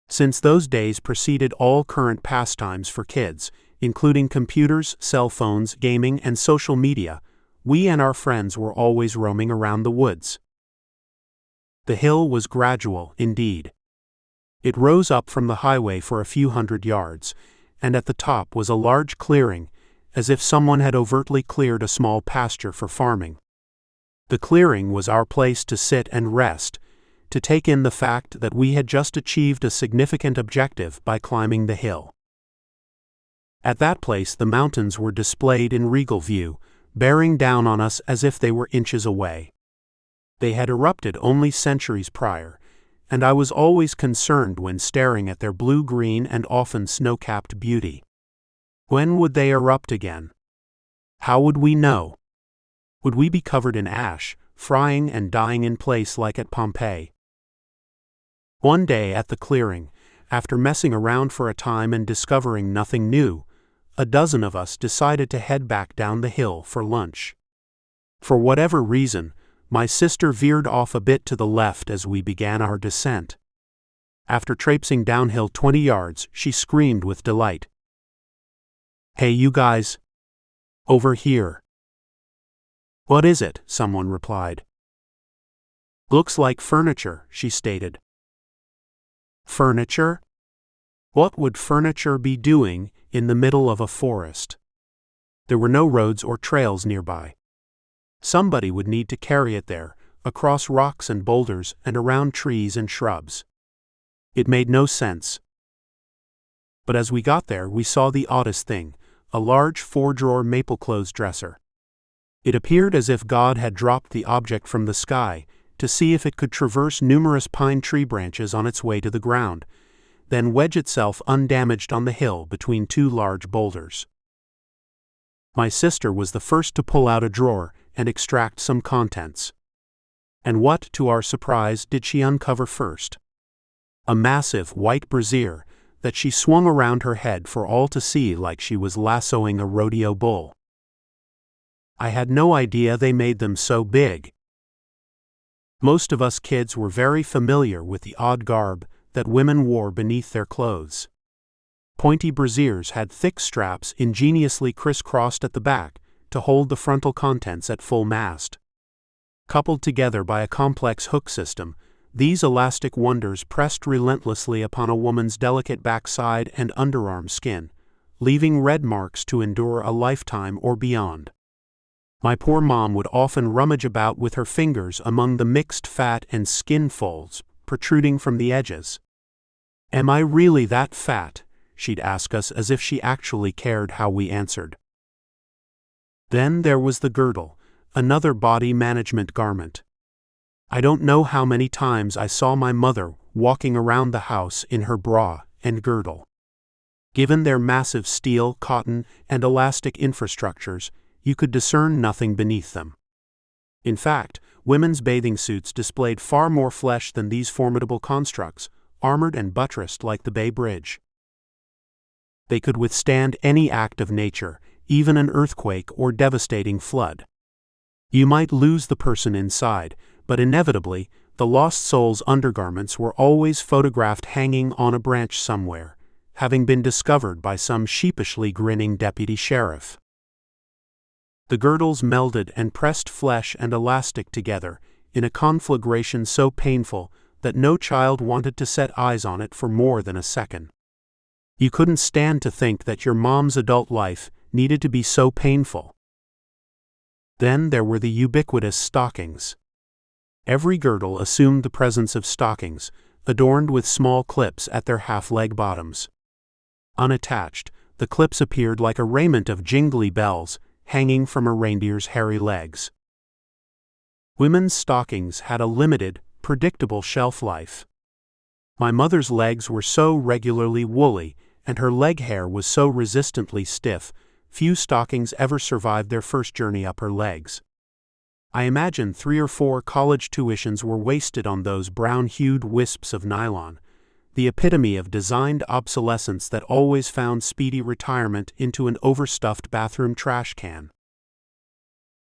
Since those days preceded all current pastimes for kids, including computers, cell phones, gaming, and social media, we and our friends were always roaming around the woods. The hill was gradual, indeed. It rose up from the highway for a few hundred yards, and at the top was a large clearing, as if someone had overtly cleared a small pasture for farming. The clearing was our place to sit and rest, to take in the fact that we had just achieved a significant objective by climbing the hill. At that place the mountains were displayed in regal view, bearing down on us as if they were inches away. They had erupted only centuries prior, and I was always concerned when staring at their blue-green and often snow-capped beauty. When would they erupt again? How would we know? Would we be covered in ash, frying and dying in place like at Pompeii? One day at the clearing, after messing around for a time and discovering nothing new, a dozen of us decided to head back down the hill for lunch. For whatever reason, my sister veered off a bit to the left as we began our descent. After traipsing downhill 20 yards, she screamed with delight. "Hey, you guys! Over here!" "What is it?" someone replied. "Looks like furniture," she stated. Furniture? What would furniture be doing in the middle of a forest? There were no roads or trails nearby. Somebody would need to carry it there, across rocks and boulders and around trees and shrubs. It made no sense. But as we got there, we saw the oddest thing, a large 4-drawer maple clothes dresser. It appeared as if God had dropped the object from the sky to see if it could traverse numerous pine tree branches on its way to the ground, then wedge itself undamaged on the hill between 2 large boulders. My sister was the first to pull out a drawer and extract some contents. And what, to our surprise, did she uncover first? A massive white brassiere that she swung around her head for all to see like she was lassoing a rodeo bull. I had no idea they made them so big. Most of us kids were very familiar with the odd garb that women wore beneath their clothes. Pointy brassieres had thick straps ingeniously crisscrossed at the back to hold the frontal contents at full mast. Coupled together by a complex hook system, these elastic wonders pressed relentlessly upon a woman's delicate backside and underarm skin, leaving red marks to endure a lifetime or beyond. My poor mom would often rummage about with her fingers among the mixed fat and skin folds protruding from the edges. "Am I really that fat?" she'd ask us as if she actually cared how we answered. Then there was the girdle, another body management garment. I don't know how many times I saw my mother walking around the house in her bra and girdle. Given their massive steel, cotton, and elastic infrastructures, you could discern nothing beneath them. In fact, women's bathing suits displayed far more flesh than these formidable constructs, armored and buttressed like the Bay Bridge. They could withstand any act of nature, even an earthquake or devastating flood. You might lose the person inside, but inevitably, the lost soul's undergarments were always photographed hanging on a branch somewhere, having been discovered by some sheepishly grinning deputy sheriff. The girdles melded and pressed flesh and elastic together in a conflagration so painful that no child wanted to set eyes on it for more than a second. You couldn't stand to think that your mom's adult life needed to be so painful. Then there were the ubiquitous stockings. Every girdle assumed the presence of stockings, adorned with small clips at their half-leg bottoms. Unattached, the clips appeared like a raiment of jingly bells hanging from a reindeer's hairy legs. Women's stockings had a limited, predictable shelf life. My mother's legs were so regularly woolly, and her leg hair was so resistantly stiff, few stockings ever survived their first journey up her legs. I imagine 3 or 4 college tuitions were wasted on those brown-hued wisps of nylon, the epitome of designed obsolescence that always found speedy retirement into an overstuffed bathroom trash can.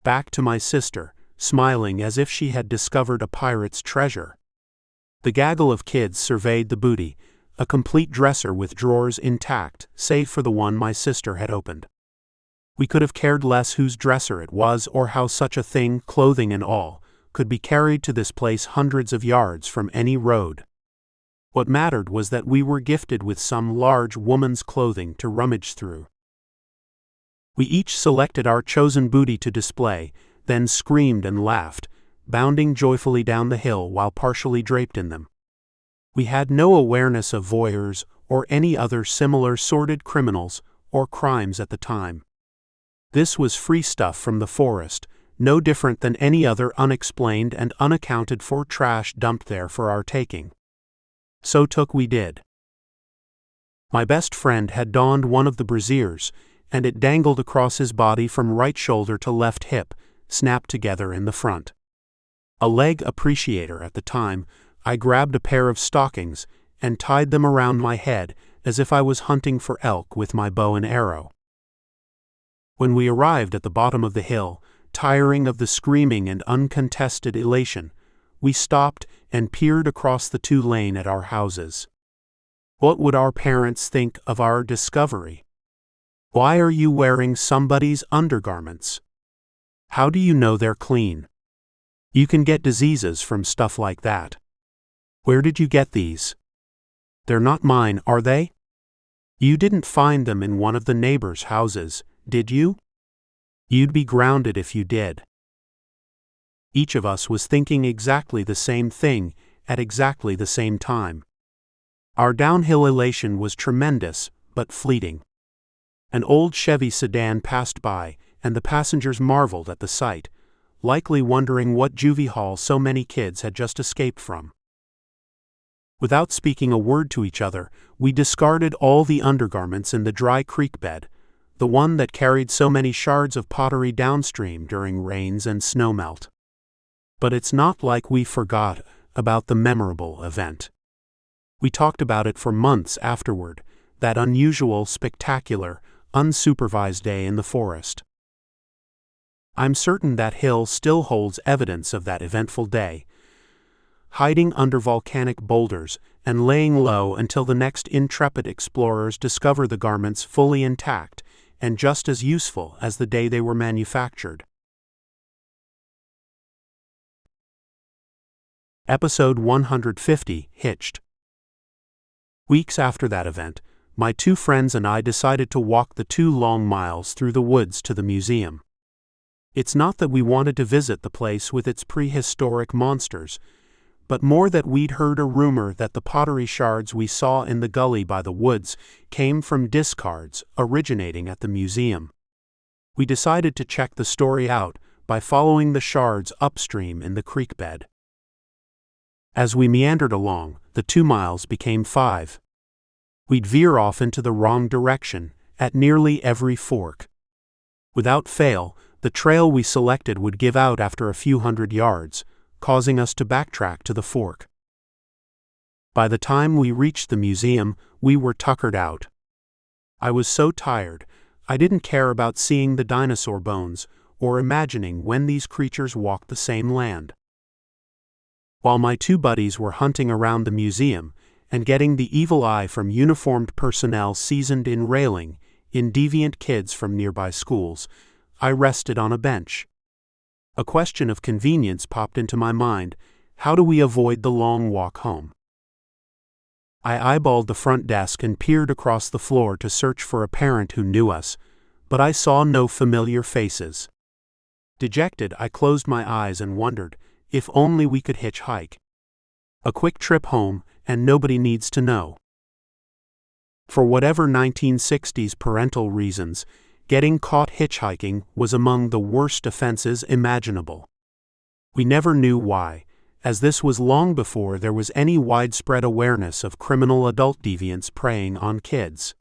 Back to my sister, smiling as if she had discovered a pirate's treasure. The gaggle of kids surveyed the booty, a complete dresser with drawers intact, save for the one my sister had opened. We could have cared less whose dresser it was or how such a thing, clothing and all, could be carried to this place hundreds of yards from any road. What mattered was that we were gifted with some large woman's clothing to rummage through. We each selected our chosen booty to display, then screamed and laughed, bounding joyfully down the hill while partially draped in them. We had no awareness of voyeurs or any other similar sordid criminals or crimes at the time. This was free stuff from the forest, no different than any other unexplained and unaccounted for trash dumped there for our taking. So took we did. My best friend had donned one of the brassieres, and it dangled across his body from right shoulder to left hip, snapped together in the front. A leg appreciator at the time, I grabbed a pair of stockings and tied them around my head as if I was hunting for elk with my bow and arrow. When we arrived at the bottom of the hill, tiring of the screaming and uncontested elation, we stopped and peered across the 2-lane at our houses. What would our parents think of our discovery? Why are you wearing somebody's undergarments? How do you know they're clean? You can get diseases from stuff like that. Where did you get these? They're not mine, are they? You didn't find them in one of the neighbors' houses, did you? You'd be grounded if you did. Each of us was thinking exactly the same thing at exactly the same time. Our downhill elation was tremendous, but fleeting. An old Chevy sedan passed by, and the passengers marveled at the sight, likely wondering what juvie hall so many kids had just escaped from. Without speaking a word to each other, we discarded all the undergarments in the dry creek bed, the one that carried so many shards of pottery downstream during rains and snowmelt. But it's not like we forgot about the memorable event. We talked about it for months afterward, that unusual, spectacular, unsupervised day in the forest. I'm certain that hill still holds evidence of that eventful day, hiding under volcanic boulders and laying low until the next intrepid explorers discover the garments fully intact and just as useful as the day they were manufactured. Episode 150, Hitched. Weeks after that event, my 2 friends and I decided to walk the 2 long miles through the woods to the museum. It's not that we wanted to visit the place with its prehistoric monsters, but more that we'd heard a rumor that the pottery shards we saw in the gully by the woods came from discards originating at the museum. We decided to check the story out by following the shards upstream in the creek bed. As we meandered along, the 2 miles became 5. We'd veer off into the wrong direction at nearly every fork. Without fail, the trail we selected would give out after a few hundred yards, causing us to backtrack to the fork. By the time we reached the museum, we were tuckered out. I was so tired, I didn't care about seeing the dinosaur bones or imagining when these creatures walked the same land. While my 2 buddies were hunting around the museum and getting the evil eye from uniformed personnel seasoned in railing in deviant kids from nearby schools, I rested on a bench. A question of convenience popped into my mind: how do we avoid the long walk home? I eyeballed the front desk and peered across the floor to search for a parent who knew us, but I saw no familiar faces. Dejected, I closed my eyes and wondered, if only we could hitchhike. A quick trip home, and nobody needs to know. For whatever 1960s parental reasons, getting caught hitchhiking was among the worst offenses imaginable. We never knew why, as this was long before there was any widespread awareness of criminal adult deviants preying on kids.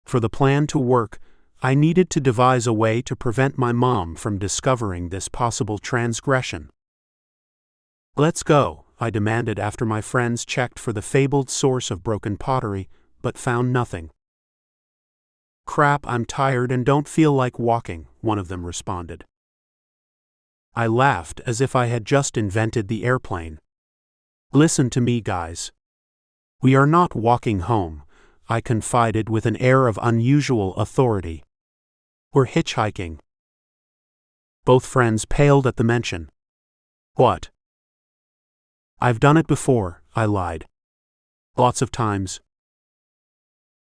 For the plan to work, I needed to devise a way to prevent my mom from discovering this possible transgression. "Let's go," I demanded after my friends checked for the fabled source of broken pottery, but found nothing. "Crap, I'm tired and don't feel like walking," one of them responded. I laughed as if I had just invented the airplane. "Listen to me, guys. We are not walking home," I confided with an air of unusual authority. "We're hitchhiking." Both friends paled at the mention. "What?" "I've done it before," I lied. "Lots of times."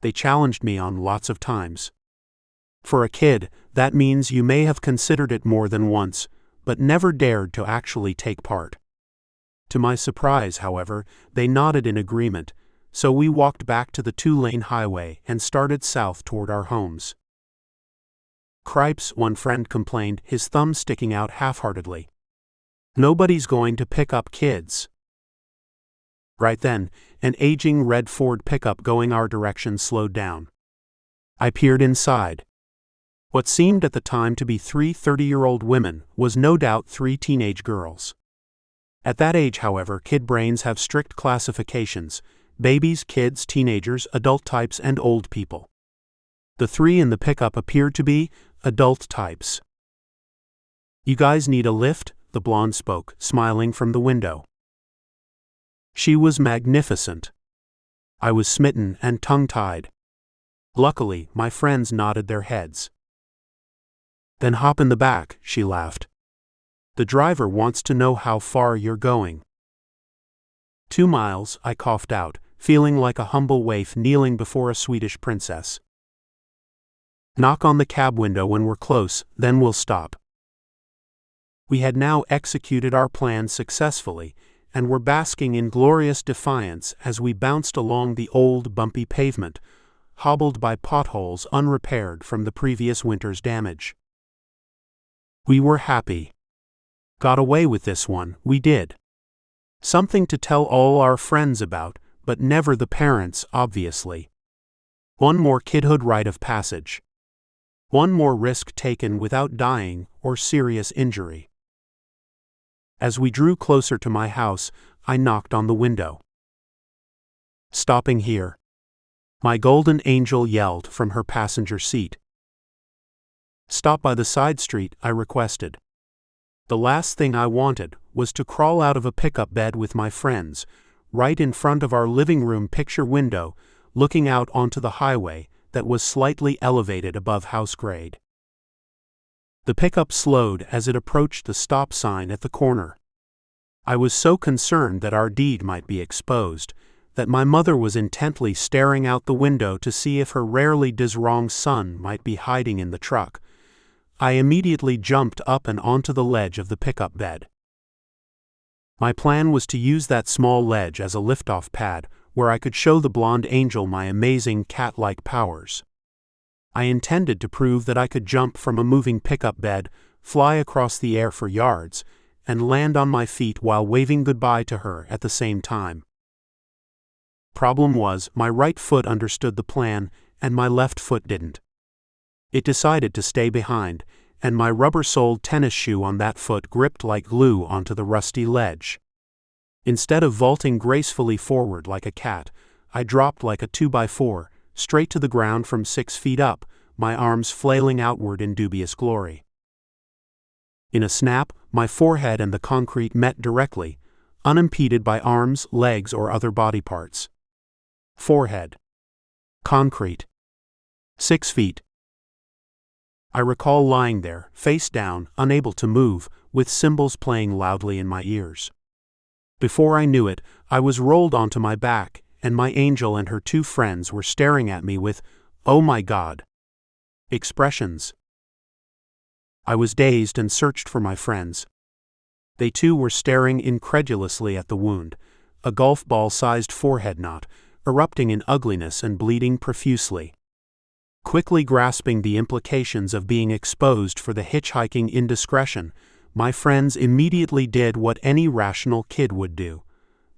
They challenged me on lots of times. For a kid, that means you may have considered it more than once, but never dared to actually take part. To my surprise, however, they nodded in agreement, so we walked back to the 2-lane highway and started south toward our homes. "Cripes," one friend complained, his thumb sticking out half-heartedly. "Nobody's going to pick up kids." Right then, an aging red Ford pickup going our direction slowed down. I peered inside. What seemed at the time to be 3 30-year-old women was no doubt 3 teenage girls. At that age, however, kid brains have strict classifications: babies, kids, teenagers, adult types, and old people. The 3 in the pickup appeared to be adult types. "You guys need a lift?" the blonde spoke, smiling from the window. She was magnificent. I was smitten and tongue-tied. Luckily, my friends nodded their heads. "Then hop in the back," she laughed. "The driver wants to know how far you're going." 2 miles, I coughed out, feeling like a humble waif kneeling before a Swedish princess. "Knock on the cab window when we're close, then we'll stop." We had now executed our plan successfully, and were basking in glorious defiance as we bounced along the old bumpy pavement, hobbled by potholes unrepaired from the previous winter's damage. We were happy. Got away with this one, we did. Something to tell all our friends about, but never the parents, obviously. One more kidhood rite of passage. One more risk taken without dying or serious injury. As we drew closer to my house, I knocked on the window. "Stopping here?" my golden angel yelled from her passenger seat. "Stop by the side street," I requested. The last thing I wanted was to crawl out of a pickup bed with my friends, right in front of our living room picture window, looking out onto the highway that was slightly elevated above house grade. The pickup slowed as it approached the stop sign at the corner. I was so concerned that our deed might be exposed, that my mother was intently staring out the window to see if her rarely does-wrong son might be hiding in the truck. I immediately jumped up and onto the ledge of the pickup bed. My plan was to use that small ledge as a liftoff pad where I could show the blonde angel my amazing cat-like powers. I intended to prove that I could jump from a moving pickup bed, fly across the air for yards, and land on my feet while waving goodbye to her at the same time. Problem was, my right foot understood the plan, and my left foot didn't. It decided to stay behind, and my rubber-soled tennis shoe on that foot gripped like glue onto the rusty ledge. Instead of vaulting gracefully forward like a cat, I dropped like a 2x4, straight to the ground from 6 feet up, my arms flailing outward in dubious glory. In a snap, my forehead and the concrete met directly, unimpeded by arms, legs, or other body parts. Forehead. Concrete. 6 feet. I recall lying there, face down, unable to move, with cymbals playing loudly in my ears. Before I knew it, I was rolled onto my back, and my angel and her 2 friends were staring at me with, "Oh my God," expressions. I was dazed and searched for my friends. They too were staring incredulously at the wound, a golf ball-sized forehead knot, erupting in ugliness and bleeding profusely. Quickly grasping the implications of being exposed for the hitchhiking indiscretion, my friends immediately did what any rational kid would do.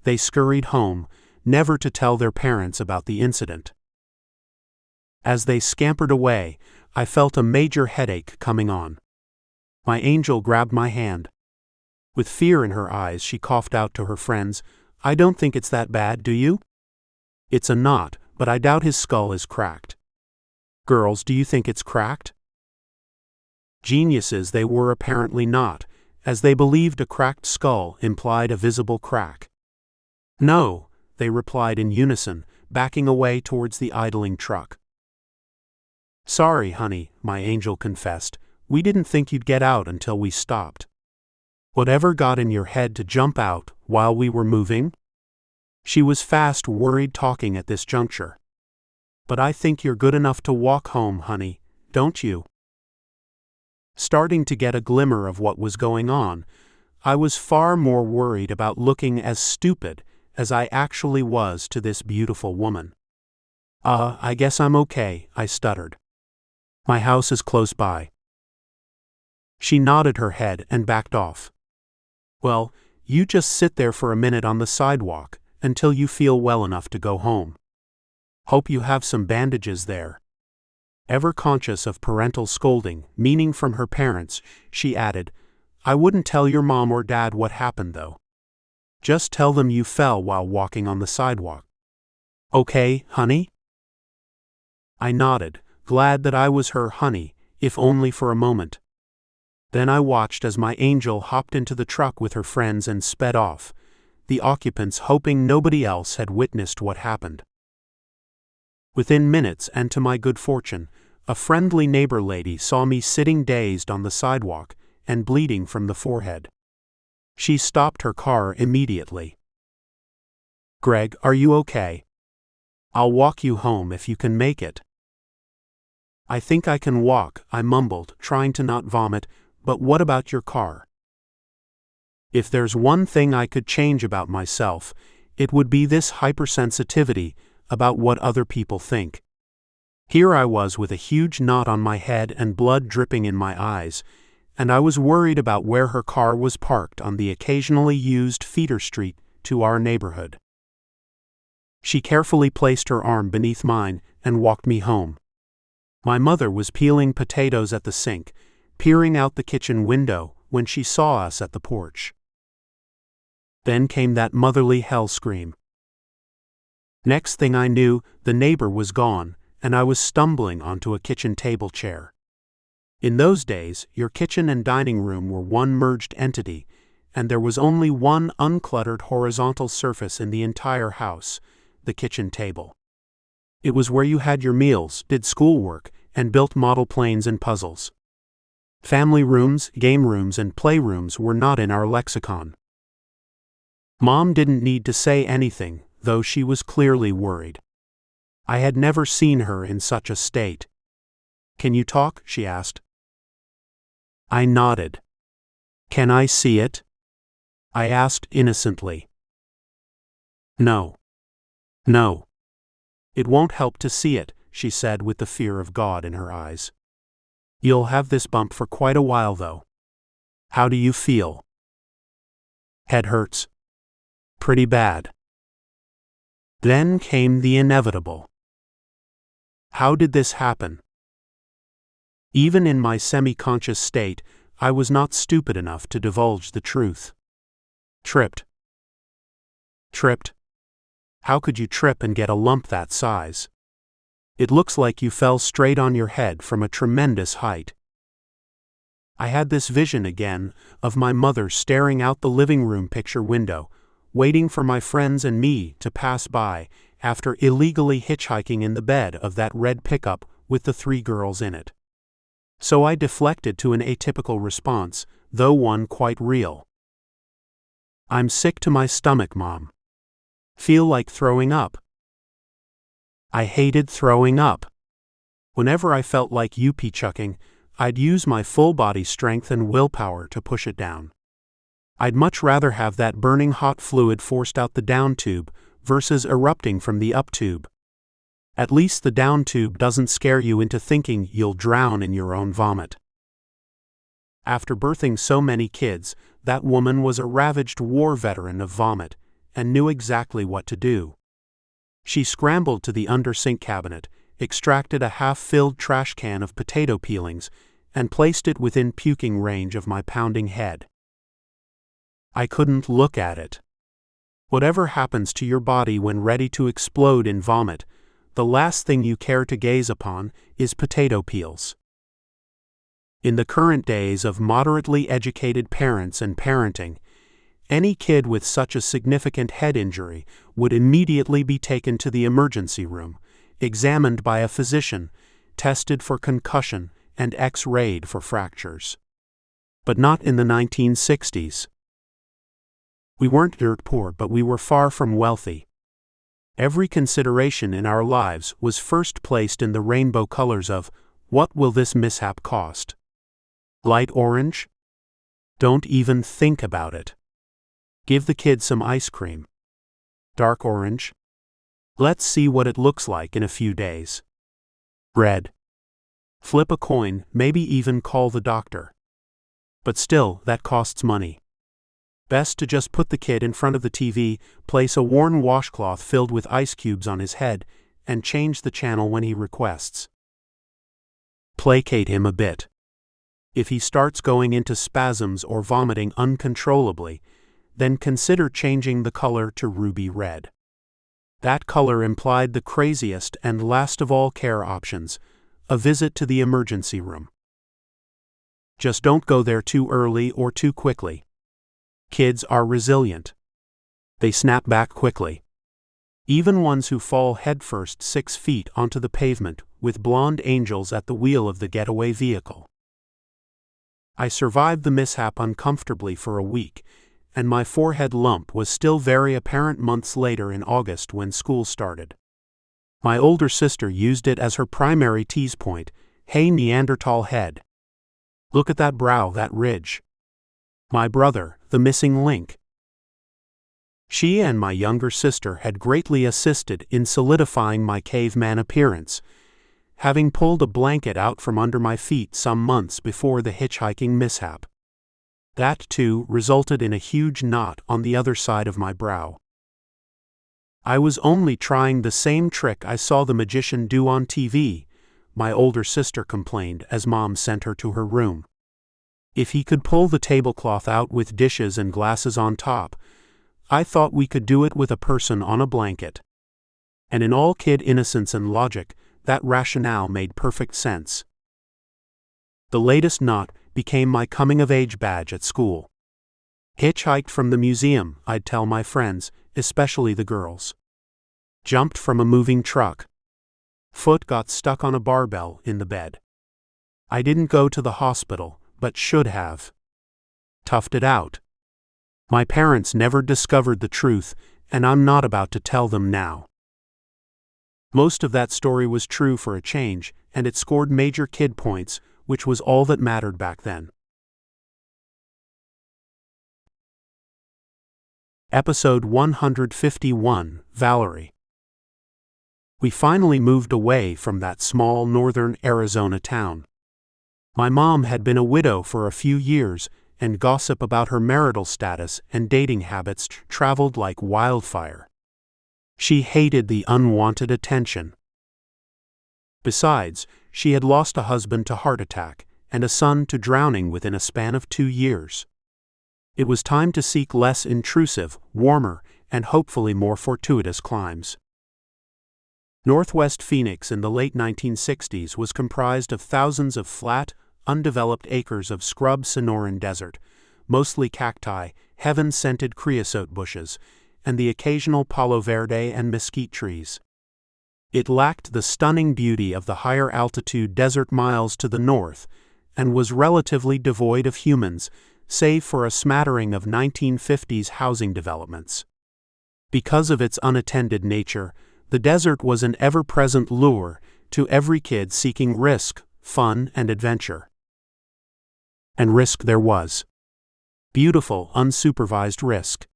They scurried home, never to tell their parents about the incident. As they scampered away, I felt a major headache coming on. My angel grabbed my hand. With fear in her eyes, she coughed out to her friends, "I don't think it's that bad, do you? It's a knot, but I doubt his skull is cracked. Girls, do you think it's cracked?" Geniuses they were apparently not, as they believed a cracked skull implied a visible crack. "No," they replied in unison, backing away towards the idling truck. "Sorry, honey," my angel confessed, "we didn't think you'd get out until we stopped. Whatever got in your head to jump out while we were moving?" She was fast worried talking at this juncture. "But I think you're good enough to walk home, honey, don't you?" Starting to get a glimmer of what was going on, I was far more worried about looking as stupid as I actually was to this beautiful woman. I guess I'm okay," I stuttered. My house is close by. She nodded her head and backed off. Well, you just sit there for a minute on the sidewalk until you feel well enough to go home. Hope you have some bandages there. Ever conscious of parental scolding, meaning from her parents, she added, I wouldn't tell your mom or dad what happened though. Just tell them you fell while walking on the sidewalk. Okay, honey? I nodded, glad that I was her honey, if only for a moment. Then I watched as my angel hopped into the truck with her friends and sped off, the occupants hoping nobody else had witnessed what happened. Within minutes, and to my good fortune, a friendly neighbor lady saw me sitting dazed on the sidewalk and bleeding from the forehead. She stopped her car immediately. Greg, are you okay? I'll walk you home if you can make it. I think I can walk, I mumbled, trying to not vomit, but what about your car? If there's one thing I could change about myself, it would be this hypersensitivity about what other people think. Here I was with a huge knot on my head and blood dripping in my eyes, and I was worried about where her car was parked on the occasionally used feeder street to our neighborhood. She carefully placed her arm beneath mine and walked me home. My mother was peeling potatoes at the sink, peering out the kitchen window when she saw us at the porch. Then came that motherly hell scream. Next thing I knew, the neighbor was gone, and I was stumbling onto a kitchen table chair. In those days, your kitchen and dining room were one merged entity, and there was only one uncluttered horizontal surface in the entire house, the kitchen table. It was where you had your meals, did schoolwork, and built model planes and puzzles. Family rooms, game rooms, and playrooms were not in our lexicon. Mom didn't need to say anything, though she was clearly worried. I had never seen her in such a state. Can you talk? She asked. I nodded. Can I see it? I asked innocently. No. No. It won't help to see it, she said with the fear of God in her eyes. You'll have this bump for quite a while though. How do you feel? Head hurts. Pretty bad. Then came the inevitable. How did this happen? Even in my semi-conscious state, I was not stupid enough to divulge the truth. Tripped. Tripped? How could you trip and get a lump that size? It looks like you fell straight on your head from a tremendous height. I had this vision again of my mother staring out the living room picture window, waiting for my friends and me to pass by after illegally hitchhiking in the bed of that red pickup with the 3 girls in it. So I deflected to an atypical response, though one quite real. I'm sick to my stomach, Mom. Feel like throwing up. I hated throwing up. Whenever I felt like yuppie-chucking, I'd use my full body strength and willpower to push it down. I'd much rather have that burning hot fluid forced out the down tube versus erupting from the up tube. At least the down tube doesn't scare you into thinking you'll drown in your own vomit. After birthing so many kids, that woman was a ravaged war veteran of vomit and knew exactly what to do. She scrambled to the under-sink cabinet, extracted a half-filled trash can of potato peelings, and placed it within puking range of my pounding head. I couldn't look at it. Whatever happens to your body when ready to explode in vomit, the last thing you care to gaze upon is potato peels. In the current days of moderately educated parents and parenting, any kid with such a significant head injury would immediately be taken to the emergency room, examined by a physician, tested for concussion, and X-rayed for fractures. But not in the 1960s. We weren't dirt poor, but we were far from wealthy. Every consideration in our lives was first placed in the rainbow colors of, what will this mishap cost? Light orange? Don't even think about it. Give the kid some ice cream. Dark orange? Let's see what it looks like in a few days. Red. Flip a coin, maybe even call the doctor. But still, that costs money. Best to just put the kid in front of the TV, place a worn washcloth filled with ice cubes on his head, and change the channel when he requests. Placate him a bit. If he starts going into spasms or vomiting uncontrollably, then consider changing the color to ruby red. That color implied the craziest and last of all care options, a visit to the emergency room. Just don't go there too early or too quickly. Kids are resilient. They snap back quickly. Even ones who fall headfirst 6 feet onto the pavement with blonde angels at the wheel of the getaway vehicle. I survived the mishap uncomfortably for a week, and my forehead lump was still very apparent months later in August when school started. My older sister used it as her primary tease point. Hey, Neanderthal head. Look at that brow, that ridge. My brother, the missing link. She and my younger sister had greatly assisted in solidifying my caveman appearance, having pulled a blanket out from under my feet some months before the hitchhiking mishap. That, too, resulted in a huge knot on the other side of my brow. I was only trying the same trick I saw the magician do on TV, my older sister complained as Mom sent her to her room. If he could pull the tablecloth out with dishes and glasses on top, I thought we could do it with a person on a blanket. And in all kid innocence and logic, that rationale made perfect sense. The latest knot became my coming-of-age badge at school. Hitchhiked from the museum, I'd tell my friends, especially the girls. Jumped from a moving truck. Foot got stuck on a barbell in the bed. I didn't go to the hospital, but should have. Toughed it out. My parents never discovered the truth, and I'm not about to tell them now. Most of that story was true for a change, and it scored major kid points, which was all that mattered back then. Episode 151, Valerie. We finally moved away from that small northern Arizona town. My mom had been a widow for a few years, and gossip about her marital status and dating habits traveled like wildfire. She hated the unwanted attention. Besides, she had lost a husband to heart attack and a son to drowning within a span of 2 years. It was time to seek less intrusive, warmer, and hopefully more fortuitous climes. Northwest Phoenix in the late 1960s was comprised of thousands of flat, undeveloped acres of scrub Sonoran desert, mostly cacti, heaven-scented creosote bushes, and the occasional palo verde and mesquite trees. It lacked the stunning beauty of the higher-altitude desert miles to the north, and was relatively devoid of humans, save for a smattering of 1950s housing developments. Because of its unattended nature, the desert was an ever-present lure to every kid seeking risk, fun, and adventure. And risk there was. Beautiful, unsupervised risk.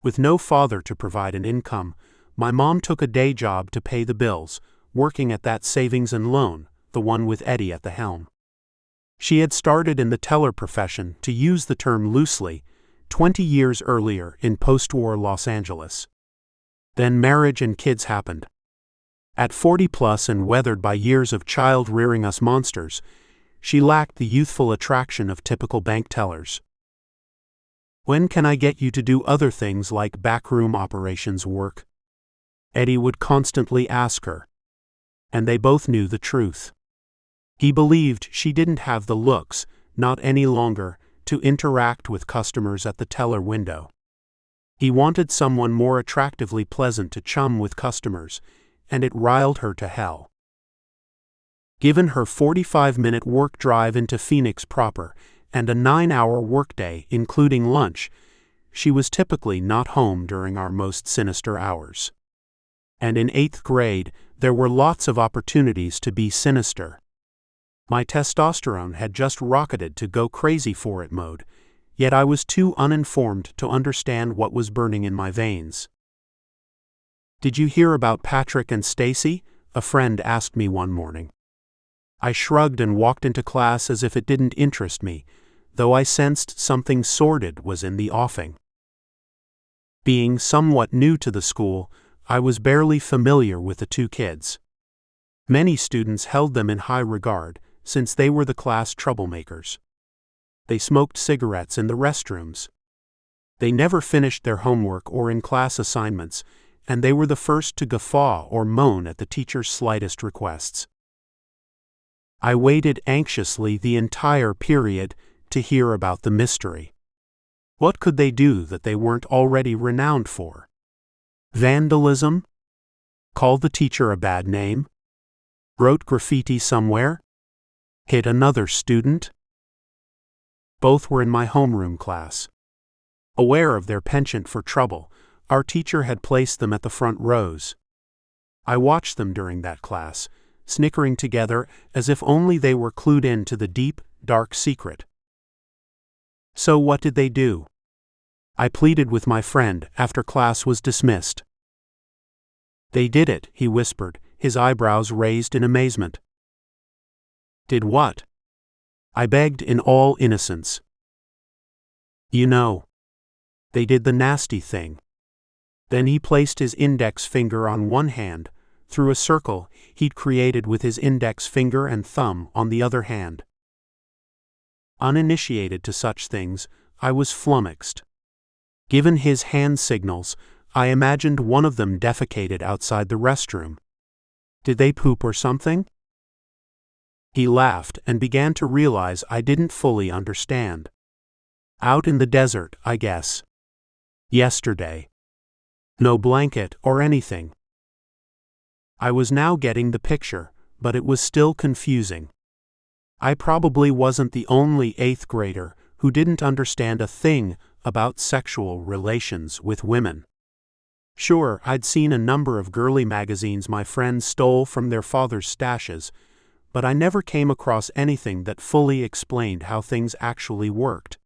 With no father to provide an income, my mom took a day job to pay the bills, working at that savings and loan, the one with Eddie at the helm. She had started in the teller profession, to use the term loosely, 20 years earlier in post-war Los Angeles. Then marriage and kids happened. At 40+ and weathered by years of child-rearing us monsters, she lacked the youthful attraction of typical bank tellers. When can I get you to do other things like backroom operations work? Eddie would constantly ask her. And they both knew the truth. He believed she didn't have the looks, not any longer, to interact with customers at the teller window. He wanted someone more attractively pleasant to chum with customers, and it riled her to hell. Given her 45-minute work drive into Phoenix proper, and a 9-hour workday including lunch, she was typically not home during our most sinister hours. And in 8th grade, there were lots of opportunities to be sinister. My testosterone had just rocketed to go crazy for it mode, yet I was too uninformed to understand what was burning in my veins. "Did you hear about Patrick and Stacy?" a friend asked me one morning. I shrugged and walked into class as if it didn't interest me, though I sensed something sordid was in the offing. Being somewhat new to the school, I was barely familiar with the two kids. Many students held them in high regard, since they were the class troublemakers. They smoked cigarettes in the restrooms. They never finished their homework or in-class assignments, and they were the first to guffaw or moan at the teacher's slightest requests. I waited anxiously the entire period to hear about the mystery. What could they do that they weren't already renowned for? Vandalism? Called the teacher a bad name? Wrote graffiti somewhere? Hit another student? Both were in my homeroom class. Aware of their penchant for trouble, our teacher had placed them at the front rows. I watched them during that class, snickering together as if only they were clued in to the deep, dark secret. So what did they do? I pleaded with my friend after class was dismissed. They did it, he whispered, his eyebrows raised in amazement. Did what? I begged in all innocence. You know. They did the nasty thing. Then he placed his index finger on one hand, through a circle he'd created with his index finger and thumb on the other hand. Uninitiated to such things, I was flummoxed. Given his hand signals, I imagined one of them defecated outside the restroom. Did they poop or something? He laughed and began to realize I didn't fully understand. Out in the desert, I guess. Yesterday. No blanket or anything. I was now getting the picture, but it was still confusing. I probably wasn't the only 8th grader who didn't understand a thing about sexual relations with women. Sure, I'd seen a number of girly magazines my friends stole from their father's stashes, but I never came across anything that fully explained how things actually worked.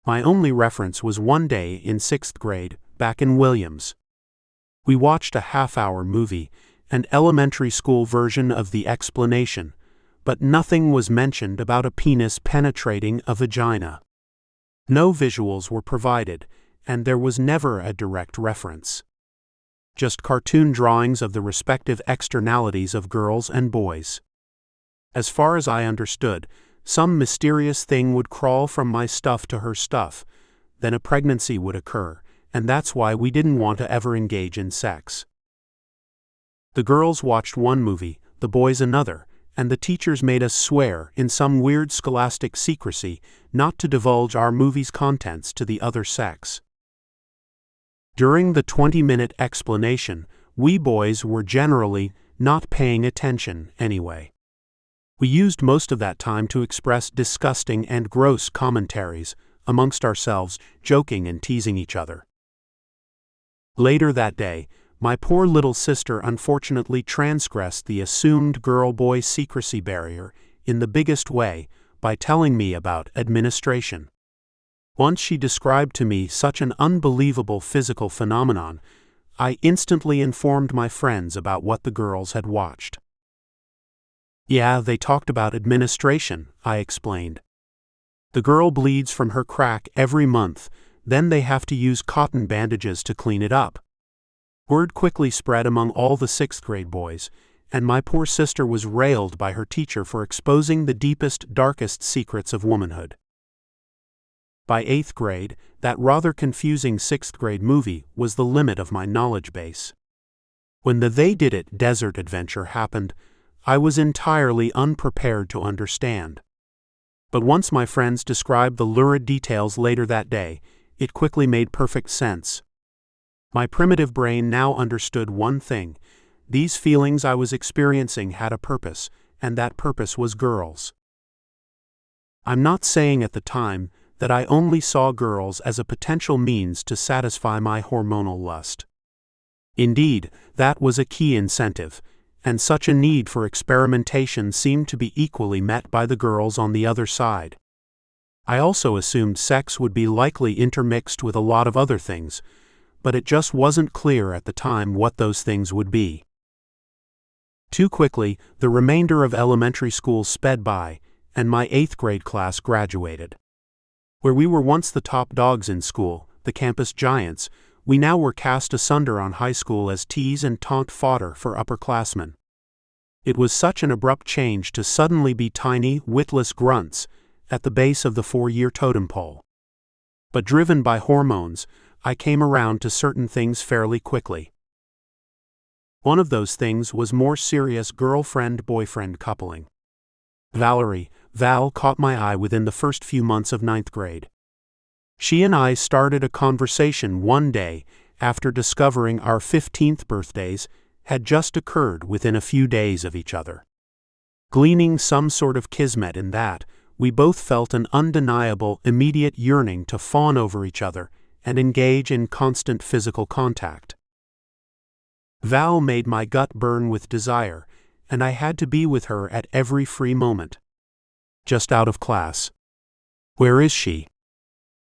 My only reference was one day in 6th grade, back in Williams. We watched a half-hour movie, an elementary school version of The Explanation, but nothing was mentioned about a penis penetrating a vagina. No visuals were provided, and there was never a direct reference. Just cartoon drawings of the respective externalities of girls and boys. As far as I understood, some mysterious thing would crawl from my stuff to her stuff, then a pregnancy would occur, and that's why we didn't want to ever engage in sex. The girls watched one movie, the boys another, and the teachers made us swear, in some weird scholastic secrecy, not to divulge our movie's contents to the other sex. During the 20-minute explanation, we boys were generally not paying attention anyway. We used most of that time to express disgusting and gross commentaries, amongst ourselves, joking and teasing each other. Later that day, my poor little sister unfortunately transgressed the assumed girl-boy secrecy barrier in the biggest way by telling me about administration. Once she described to me such an unbelievable physical phenomenon, I instantly informed my friends about what the girls had watched. Yeah, they talked about administration, I explained. The girl bleeds from her crack every month, then they have to use cotton bandages to clean it up. Word quickly spread among all the 6th grade boys, and my poor sister was railed by her teacher for exposing the deepest, darkest secrets of womanhood. By 8th grade, that rather confusing 6th grade movie was the limit of my knowledge base. When the They Did It desert adventure happened, I was entirely unprepared to understand. But once my friends described the lurid details later that day, it quickly made perfect sense. My primitive brain now understood one thing: these feelings I was experiencing had a purpose, and that purpose was girls. I'm not saying at the time that I only saw girls as a potential means to satisfy my hormonal lust. Indeed, that was a key incentive, and such a need for experimentation seemed to be equally met by the girls on the other side. I also assumed sex would be likely intermixed with a lot of other things, but it just wasn't clear at the time what those things would be. Too quickly, the remainder of elementary school sped by, and my 8th grade class graduated. Where we were once the top dogs in school, the campus giants, we now were cast asunder on high school as tease and taunt fodder for upperclassmen. It was such an abrupt change to suddenly be tiny, witless grunts at the base of the 4-year totem pole. But driven by hormones, I came around to certain things fairly quickly. One of those things was more serious girlfriend-boyfriend coupling. Val caught my eye within the first few months of 9th grade. She and I started a conversation one day after discovering our 15th birthdays had just occurred within a few days of each other. Gleaning some sort of kismet in that, we both felt an undeniable, immediate yearning to fawn over each other and engage in constant physical contact. Val made my gut burn with desire, and I had to be with her at every free moment. Just out of class. Where is she?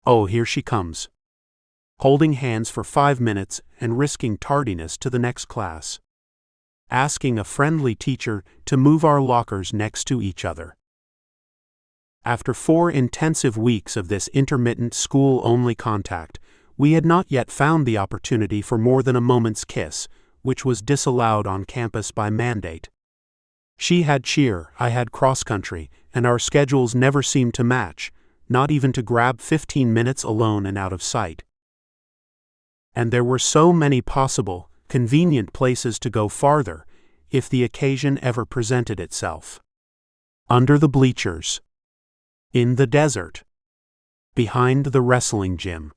Oh, here she comes. Holding hands for 5 minutes and risking tardiness to the next class. Asking a friendly teacher to move our lockers next to each other. After 4 intensive weeks of this intermittent school-only contact, we had not yet found the opportunity for more than a moment's kiss, which was disallowed on campus by mandate. She had cheer, I had cross-country, and our schedules never seemed to match, not even to grab 15 minutes alone and out of sight. And there were so many possible, convenient places to go farther, if the occasion ever presented itself. Under the bleachers. In the desert. Behind the wrestling gym.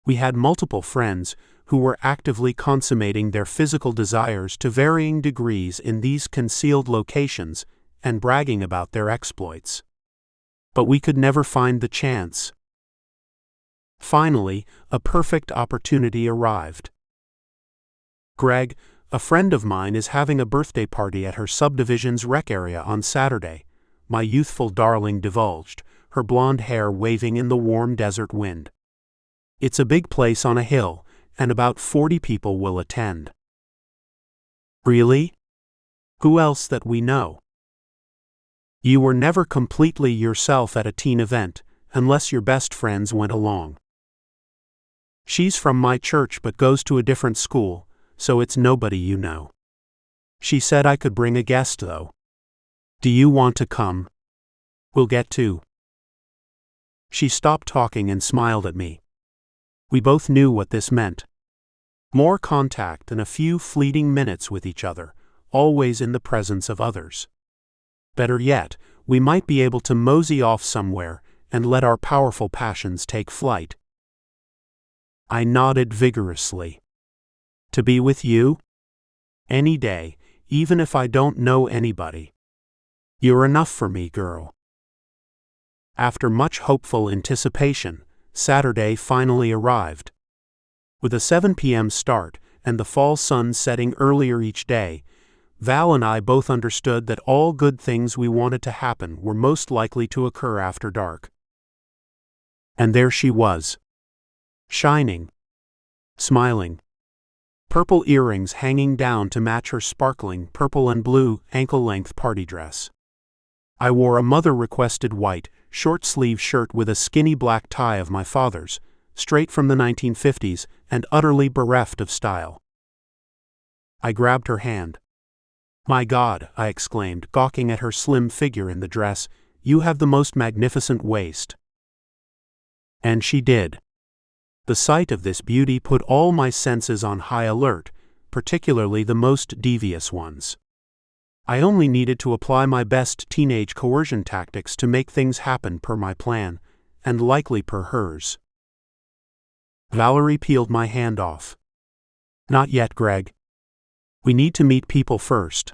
We had multiple friends who were actively consummating their physical desires to varying degrees in these concealed locations and bragging about their exploits. But we could never find the chance. Finally, a perfect opportunity arrived. Greg, a friend of mine, is having a birthday party at her subdivision's rec area on Saturday, my youthful darling divulged, her blonde hair waving in the warm desert wind. It's a big place on a hill, and about 40 people will attend. Really? Who else that we know? You were never completely yourself at a teen event, unless your best friends went along. She's from my church but goes to a different school, so it's nobody you know. She said I could bring a guest though. Do you want to come? We'll get to. She stopped talking and smiled at me. We both knew what this meant. More contact and a few fleeting minutes with each other, always in the presence of others. Better yet, we might be able to mosey off somewhere and let our powerful passions take flight. I nodded vigorously. To be with you? Any day, even if I don't know anybody. You're enough for me, girl. After much hopeful anticipation, Saturday finally arrived. With a 7 p.m. start and the fall sun setting earlier each day, Val and I both understood that all good things we wanted to happen were most likely to occur after dark. And there she was. Shining. Smiling. Purple earrings hanging down to match her sparkling purple and blue ankle-length party dress. I wore a mother-requested white, short-sleeve shirt with a skinny black tie of my father's, straight from the 1950s and utterly bereft of style. I grabbed her hand. My God, I exclaimed, gawking at her slim figure in the dress, you have the most magnificent waist. And she did. The sight of this beauty put all my senses on high alert, particularly the most devious ones. I only needed to apply my best teenage coercion tactics to make things happen per my plan, and likely per hers. Valerie peeled my hand off. Not yet, Greg. We need to meet people first.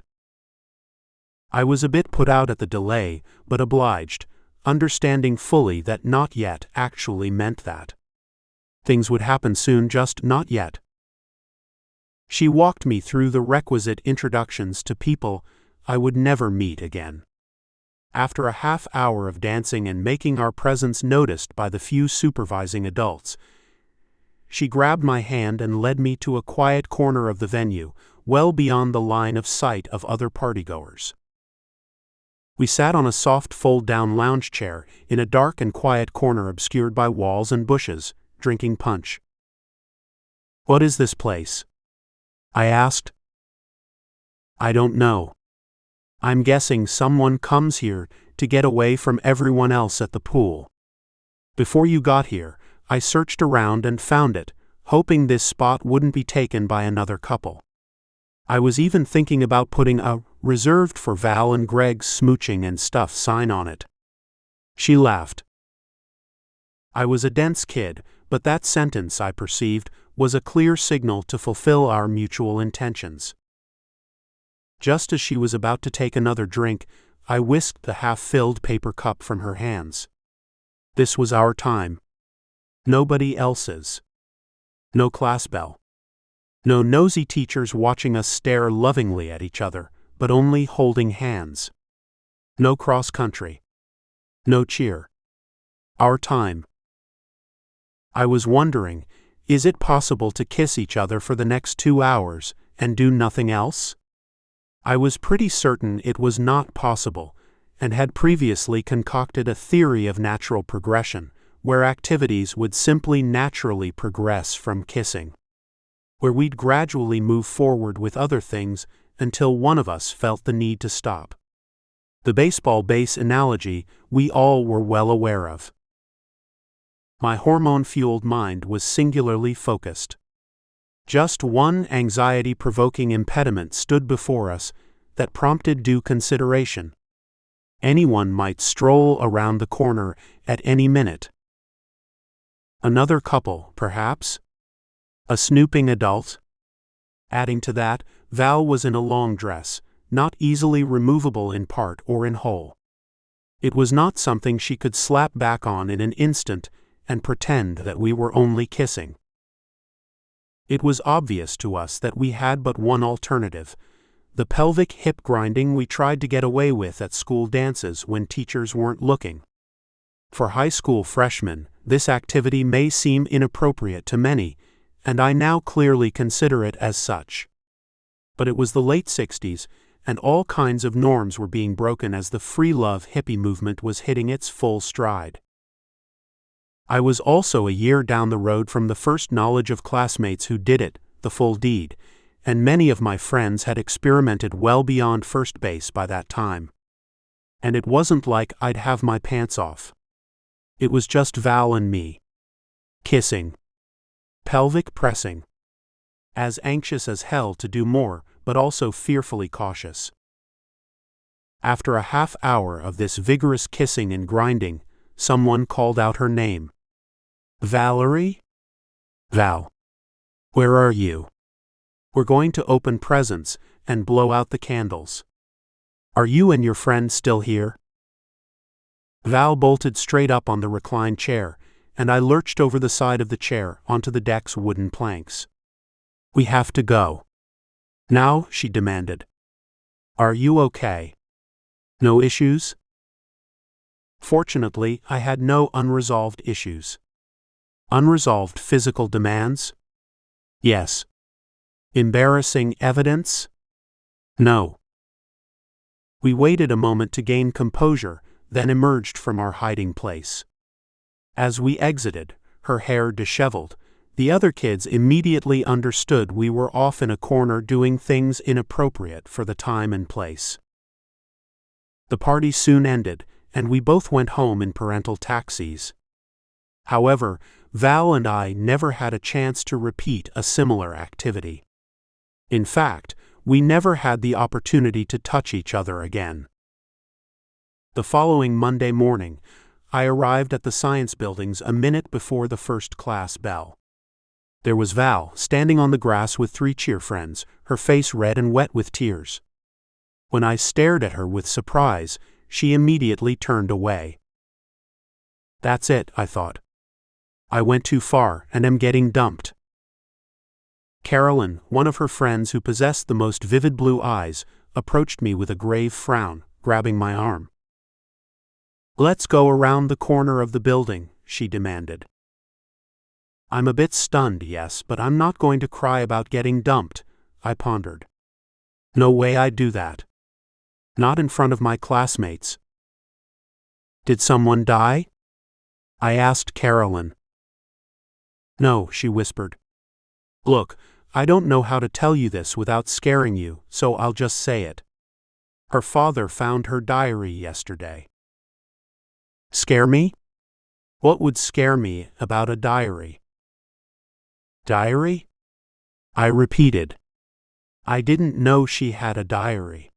I was a bit put out at the delay, but obliged, understanding fully that not yet actually meant that. Things would happen soon, just not yet. She walked me through the requisite introductions to people I would never meet again. After a half hour of dancing and making our presence noticed by the few supervising adults, she grabbed my hand and led me to a quiet corner of the venue, well beyond the line of sight of other partygoers. We sat on a soft fold-down lounge chair in a dark and quiet corner obscured by walls and bushes, drinking punch. "What is this place?" I asked. "I don't know. I'm guessing someone comes here to get away from everyone else at the pool. Before you got here, I searched around and found it, hoping this spot wouldn't be taken by another couple. I was even thinking about putting a 'reserved for Val and Greg's smooching and stuff' sign on it." She laughed. I was a dense kid, but that sentence, I perceived, was a clear signal to fulfill our mutual intentions. Just as she was about to take another drink, I whisked the half-filled paper cup from her hands. This was our time. Nobody else's. No class bell. No nosy teachers watching us stare lovingly at each other, but only holding hands. No cross-country. No cheer. Our time. I was wondering, is it possible to kiss each other for the next 2 hours and do nothing else? I was pretty certain it was not possible, and had previously concocted a theory of natural progression, where activities would simply naturally progress from kissing, where we'd gradually move forward with other things until one of us felt the need to stop. The baseball base analogy we all were well aware of. My hormone-fueled mind was singularly focused. Just one anxiety-provoking impediment stood before us that prompted due consideration. Anyone might stroll around the corner at any minute. Another couple, perhaps? A snooping adult? Adding to that, Val was in a long dress, not easily removable in part or in whole. It was not something she could slap back on in an instant and pretend that we were only kissing. It was obvious to us that we had but one alternative, the pelvic hip grinding we tried to get away with at school dances when teachers weren't looking. For high school freshmen, this activity may seem inappropriate to many, and I now clearly consider it as such. But it was the late 60s, and all kinds of norms were being broken as the free love hippie movement was hitting its full stride. I was also a year down the road from the first knowledge of classmates who did it, the full deed, and many of my friends had experimented well beyond first base by that time. And it wasn't like I'd have my pants off. It was just Val and me. Kissing. Pelvic pressing. As anxious as hell to do more, but also fearfully cautious. After a half hour of this vigorous kissing and grinding, someone called out her name. "Valerie? Val. Where are you? We're going to open presents and blow out the candles. Are you and your friend still here?" Val bolted straight up on the reclined chair, and I lurched over the side of the chair onto the deck's wooden planks. "We have to go." "Now?" she demanded. "Are you okay? No issues?" Fortunately, I had no unresolved issues. Unresolved physical demands? Yes. Embarrassing evidence? No. We waited a moment to gain composure, then emerged from our hiding place. As we exited, her hair disheveled, the other kids immediately understood we were off in a corner doing things inappropriate for the time and place. The party soon ended, and we both went home in parental taxis. However, Val and I never had a chance to repeat a similar activity. In fact, we never had the opportunity to touch each other again. The following Monday morning, I arrived at the science buildings a minute before the first class bell. There was Val, standing on the grass with 3 cheer friends, her face red and wet with tears. When I stared at her with surprise, she immediately turned away. That's it, I thought. I went too far and am getting dumped. Carolyn, one of her friends who possessed the most vivid blue eyes, approached me with a grave frown, grabbing my arm. "Let's go around the corner of the building," she demanded. I'm a bit stunned, yes, but I'm not going to cry about getting dumped, I pondered. No way I'd do that. Not in front of my classmates. Did someone die? I asked Carolyn. No, she whispered. Look, I don't know how to tell you this without scaring you, so I'll just say it. Her father found her diary yesterday. Scare me? What would scare me about a diary? Diary? I repeated. I didn't know she had a diary.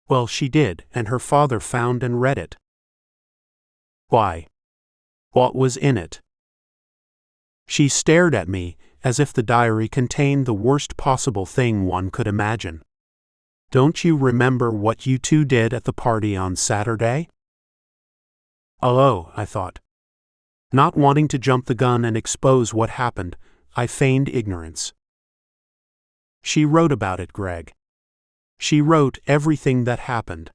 Well, she did, and her father found and read it. Why? What was in it? She stared at me, as if the diary contained the worst possible thing one could imagine. Don't you remember what you two did at the party on Saturday? Oh, I thought. Not wanting to jump the gun and expose what happened, I feigned ignorance. She wrote about it, Greg. She wrote everything that happened.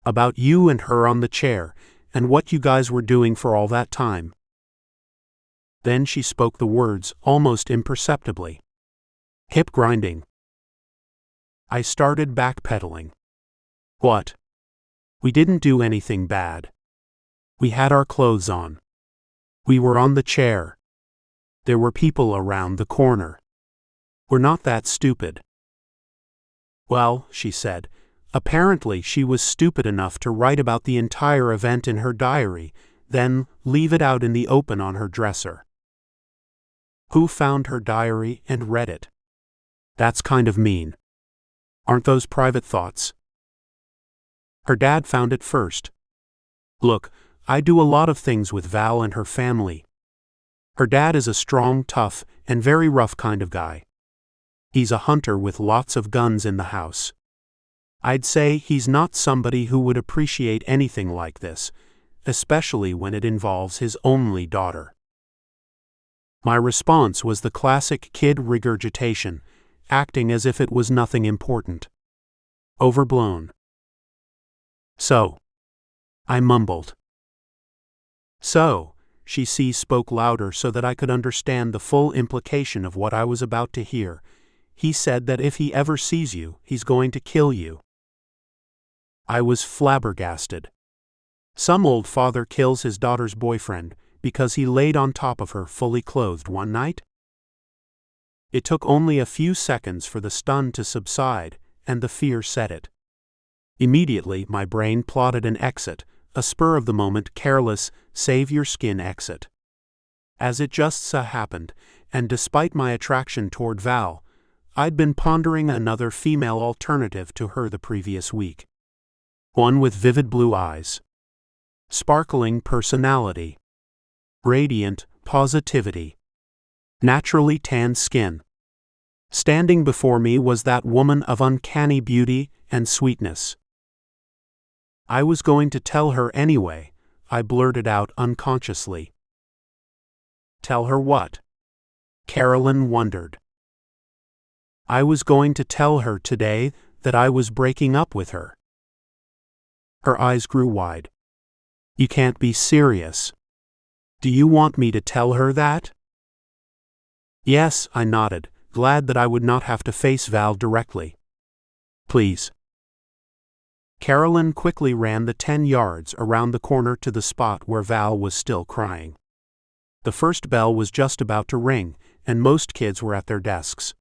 About you and her on the chair, and what you guys were doing for all that time. Then she spoke the words almost imperceptibly. Hip grinding. I started backpedaling. What? We didn't do anything bad. We had our clothes on. We were on the chair. There were people around the corner. We're not that stupid. Well, she said, apparently she was stupid enough to write about the entire event in her diary, then leave it out in the open on her dresser. Who found her diary and read it? That's kind of mean. Aren't those private thoughts? Her dad found it first. Look, I do a lot of things with Val and her family. Her dad is a strong, tough, and very rough kind of guy. He's a hunter with lots of guns in the house. I'd say he's not somebody who would appreciate anything like this, especially when it involves his only daughter. My response was the classic kid regurgitation, acting as if it was nothing important. Overblown. So. I mumbled. So, she spoke louder so that I could understand the full implication of what I was about to hear. He said that if he ever sees you, he's going to kill you. I was flabbergasted. Some old father kills his daughter's boyfriend because he laid on top of her fully clothed one night? It took only a few seconds for the stun to subside, and the fear set it. Immediately, my brain plotted an exit, a spur-of-the-moment, careless, save-your-skin exit. As it just so happened, and despite my attraction toward Val, I'd been pondering another female alternative to her the previous week. One with vivid blue eyes. Sparkling personality. Radiant positivity. Naturally tanned skin. Standing before me was that woman of uncanny beauty and sweetness. I was going to tell her anyway, I blurted out unconsciously. Tell her what? Carolyn wondered. I was going to tell her today that I was breaking up with her. Her eyes grew wide. You can't be serious. Do you want me to tell her that? Yes, I nodded, glad that I would not have to face Val directly. Please. Carolyn quickly ran the 10 yards around the corner to the spot where Val was still crying. The first bell was just about to ring, and most kids were at their desks.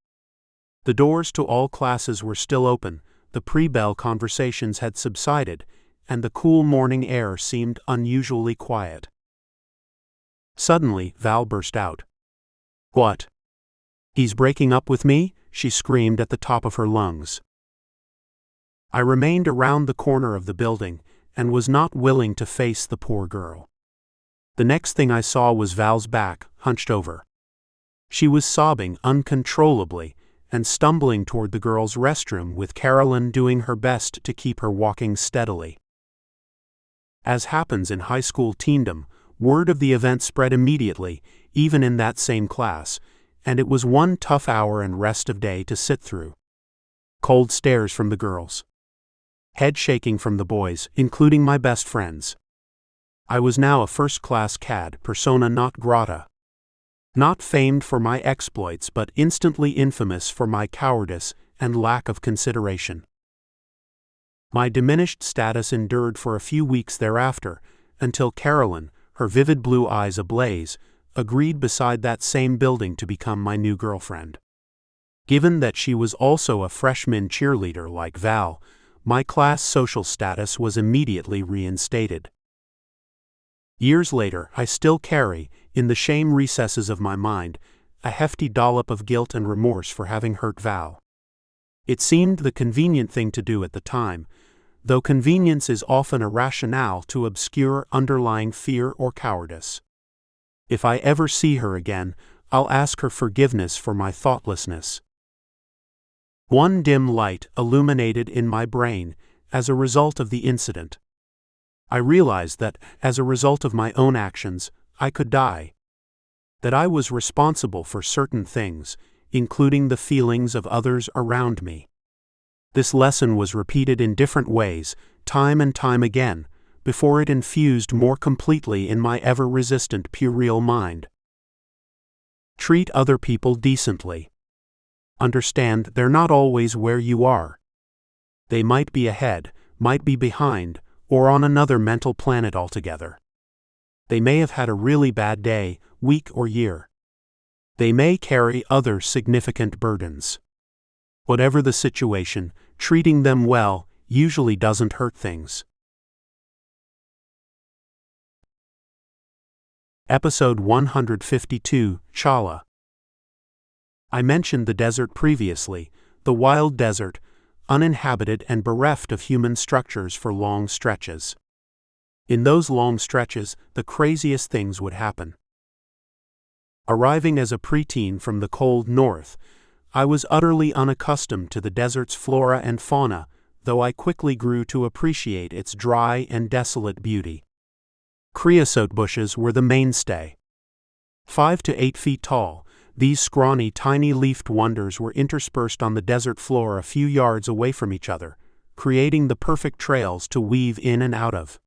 The doors to all classes were still open, the pre-bell conversations had subsided, and the cool morning air seemed unusually quiet. Suddenly, Val burst out. What? He's breaking up with me? She screamed at the top of her lungs. I remained around the corner of the building, and was not willing to face the poor girl. The next thing I saw was Val's back, hunched over. She was sobbing uncontrollably, and stumbling toward the girls' restroom with Carolyn doing her best to keep her walking steadily. As happens in high school teendom, word of the event spread immediately, even in that same class, and it was one tough hour and rest of day to sit through. Cold stares from the girls. Head shaking from the boys, including my best friends. I was now a first-class cad, persona non grata. Not famed for my exploits but instantly infamous for my cowardice and lack of consideration. My diminished status endured for a few weeks thereafter, until Carolyn, her vivid blue eyes ablaze, agreed beside that same building to become my new girlfriend. Given that she was also a freshman cheerleader like Val, my class social status was immediately reinstated. Years later, I still carry, in the shame recesses of my mind, a hefty dollop of guilt and remorse for having hurt Val. It seemed the convenient thing to do at the time, though convenience is often a rationale to obscure underlying fear or cowardice. If I ever see her again, I'll ask her forgiveness for my thoughtlessness. One dim light illuminated in my brain as a result of the incident. I realized that, as a result of my own actions, I could die. That I was responsible for certain things, including the feelings of others around me. This lesson was repeated in different ways, time and time again, before it infused more completely in my ever-resistant puerile mind. Treat other people decently. Understand they're not always where you are. They might be ahead, might be behind, or on another mental planet altogether. They may have had a really bad day, week, or year. They may carry other significant burdens. Whatever the situation, treating them well usually doesn't hurt things. Episode 152, Chala. I mentioned the desert previously, the wild desert, uninhabited and bereft of human structures for long stretches. In those long stretches, the craziest things would happen. Arriving as a preteen from the cold north, I was utterly unaccustomed to the desert's flora and fauna, though I quickly grew to appreciate its dry and desolate beauty. Creosote bushes were the mainstay. 5 to 8 feet tall, these scrawny, tiny-leafed wonders were interspersed on the desert floor a few yards away from each other, creating the perfect trails to weave in and out of.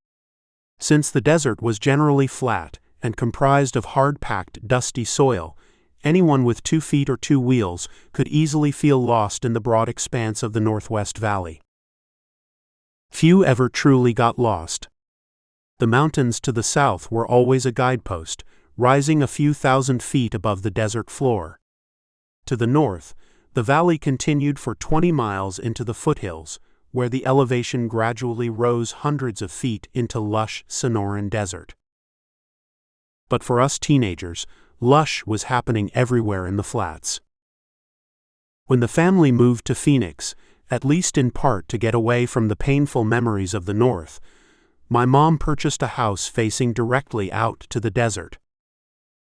Since the desert was generally flat and comprised of hard-packed, dusty soil, anyone with 2 feet or 2 wheels could easily feel lost in the broad expanse of the Northwest Valley. Few ever truly got lost. The mountains to the south were always a guidepost, rising a few thousand feet above the desert floor. To the north, the valley continued for 20 miles into the foothills, where the elevation gradually rose hundreds of feet into lush Sonoran desert. But for us teenagers, lush was happening everywhere in the flats. When the family moved to Phoenix, at least in part to get away from the painful memories of the north, my mom purchased a house facing directly out to the desert.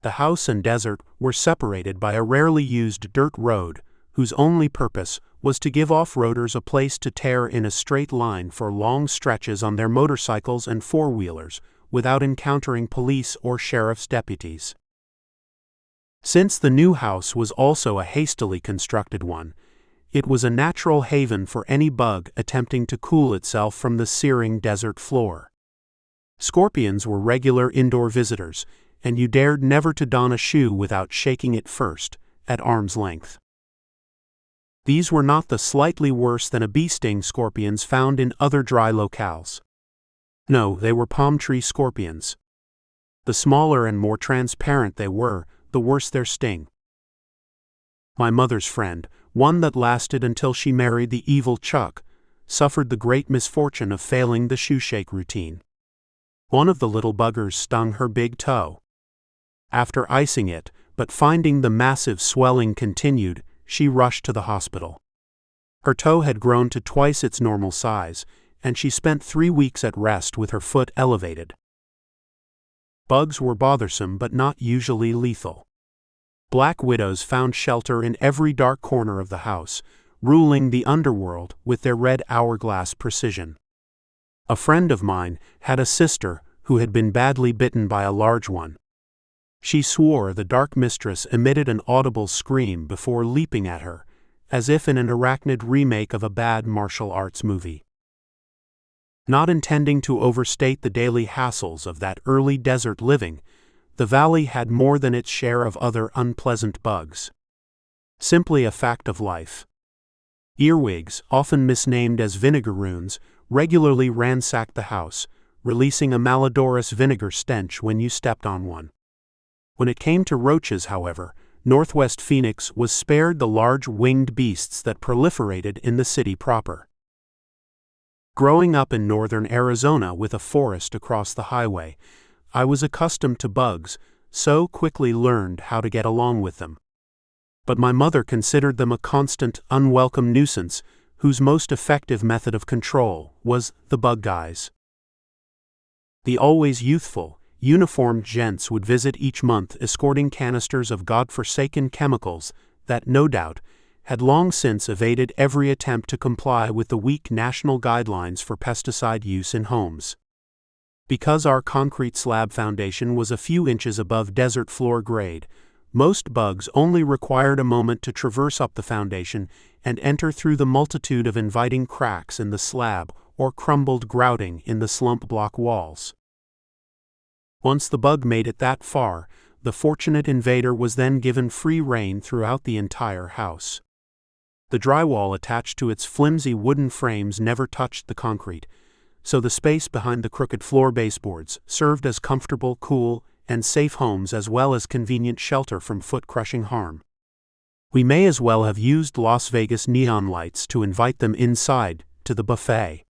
The house and desert were separated by a rarely used dirt road, whose only purpose was to give off-roaders a place to tear in a straight line for long stretches on their motorcycles and four-wheelers, without encountering police or sheriff's deputies. Since the new house was also a hastily constructed one, it was a natural haven for any bug attempting to cool itself from the searing desert floor. Scorpions were regular indoor visitors, and you dared never to don a shoe without shaking it first, at arm's length. These were not the slightly worse than a bee sting scorpions found in other dry locales. No, they were palm tree scorpions. The smaller and more transparent they were, the worse their sting. My mother's friend, one that lasted until she married the evil Chuck, suffered the great misfortune of failing the shoe shake routine. One of the little buggers stung her big toe. After icing it, but finding the massive swelling continued, she rushed to the hospital. Her toe had grown to twice its normal size, and she spent 3 weeks at rest with her foot elevated. Bugs were bothersome but not usually lethal. Black widows found shelter in every dark corner of the house, ruling the underworld with their red hourglass precision. A friend of mine had a sister who had been badly bitten by a large one. She swore the dark mistress emitted an audible scream before leaping at her, as if in an arachnid remake of a bad martial arts movie. Not intending to overstate the daily hassles of that early desert living, the valley had more than its share of other unpleasant bugs. Simply a fact of life. Earwigs, often misnamed as vinegaroons, regularly ransacked the house, releasing a malodorous vinegar stench when you stepped on one. When it came to roaches, however, Northwest Phoenix was spared the large winged beasts that proliferated in the city proper. Growing up in northern Arizona with a forest across the highway, I was accustomed to bugs, so quickly learned how to get along with them. But my mother considered them a constant, unwelcome nuisance, whose most effective method of control was the bug guys. The always youthful, uniformed gents would visit each month escorting canisters of godforsaken chemicals that, no doubt, had long since evaded every attempt to comply with the weak national guidelines for pesticide use in homes. Because our concrete slab foundation was a few inches above desert floor grade, most bugs only required a moment to traverse up the foundation and enter through the multitude of inviting cracks in the slab or crumbled grouting in the slump block walls. Once the bug made it that far, the fortunate invader was then given free rein throughout the entire house. The drywall attached to its flimsy wooden frames never touched the concrete, so the space behind the crooked floor baseboards served as comfortable, cool, and safe homes as well as convenient shelter from foot-crushing harm. We may as well have used Las Vegas neon lights to invite them inside, to the buffet.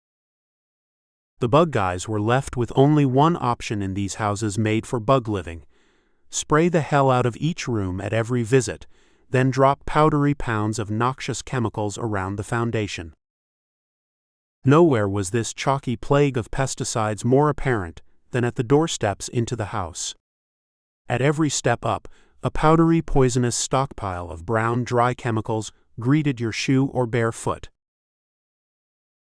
The bug guys were left with only one option in these houses made for bug living: spray the hell out of each room at every visit, then drop powdery pounds of noxious chemicals around the foundation. Nowhere was this chalky plague of pesticides more apparent than at the doorsteps into the house. At every step up, a powdery poisonous stockpile of brown dry chemicals greeted your shoe or bare foot.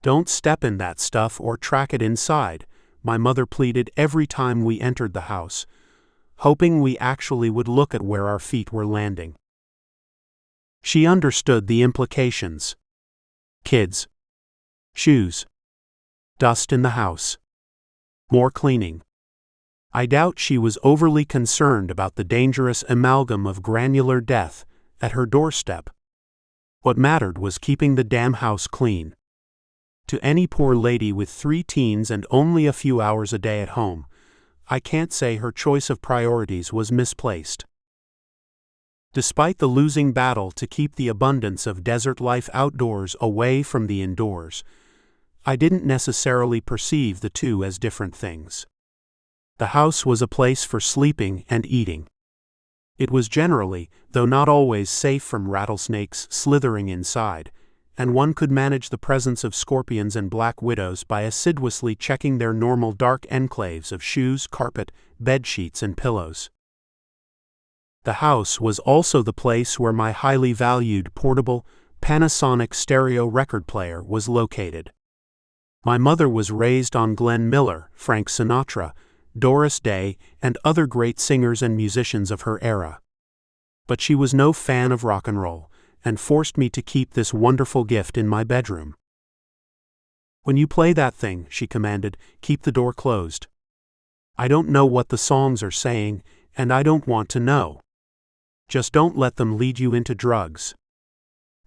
"Don't step in that stuff or track it inside," my mother pleaded every time we entered the house, hoping we actually would look at where our feet were landing. She understood the implications. Kids. Shoes. Dust in the house. More cleaning. I doubt she was overly concerned about the dangerous amalgam of granular death at her doorstep. What mattered was keeping the damn house clean. To any poor lady with 3 teens and only a few hours a day at home, I can't say her choice of priorities was misplaced. Despite the losing battle to keep the abundance of desert life outdoors away from the indoors, I didn't necessarily perceive the two as different things. The house was a place for sleeping and eating. It was generally, though not always, safe from rattlesnakes slithering inside, and one could manage the presence of scorpions and black widows by assiduously checking their normal dark enclaves of shoes, carpet, bed sheets, and pillows. The house was also the place where my highly valued portable Panasonic stereo record player was located. My mother was raised on Glenn Miller, Frank Sinatra, Doris Day, and other great singers and musicians of her era. But she was no fan of rock and roll, and forced me to keep this wonderful gift in my bedroom. "When you play that thing," she commanded, "keep the door closed. I don't know what the songs are saying, and I don't want to know. Just don't let them lead you into drugs."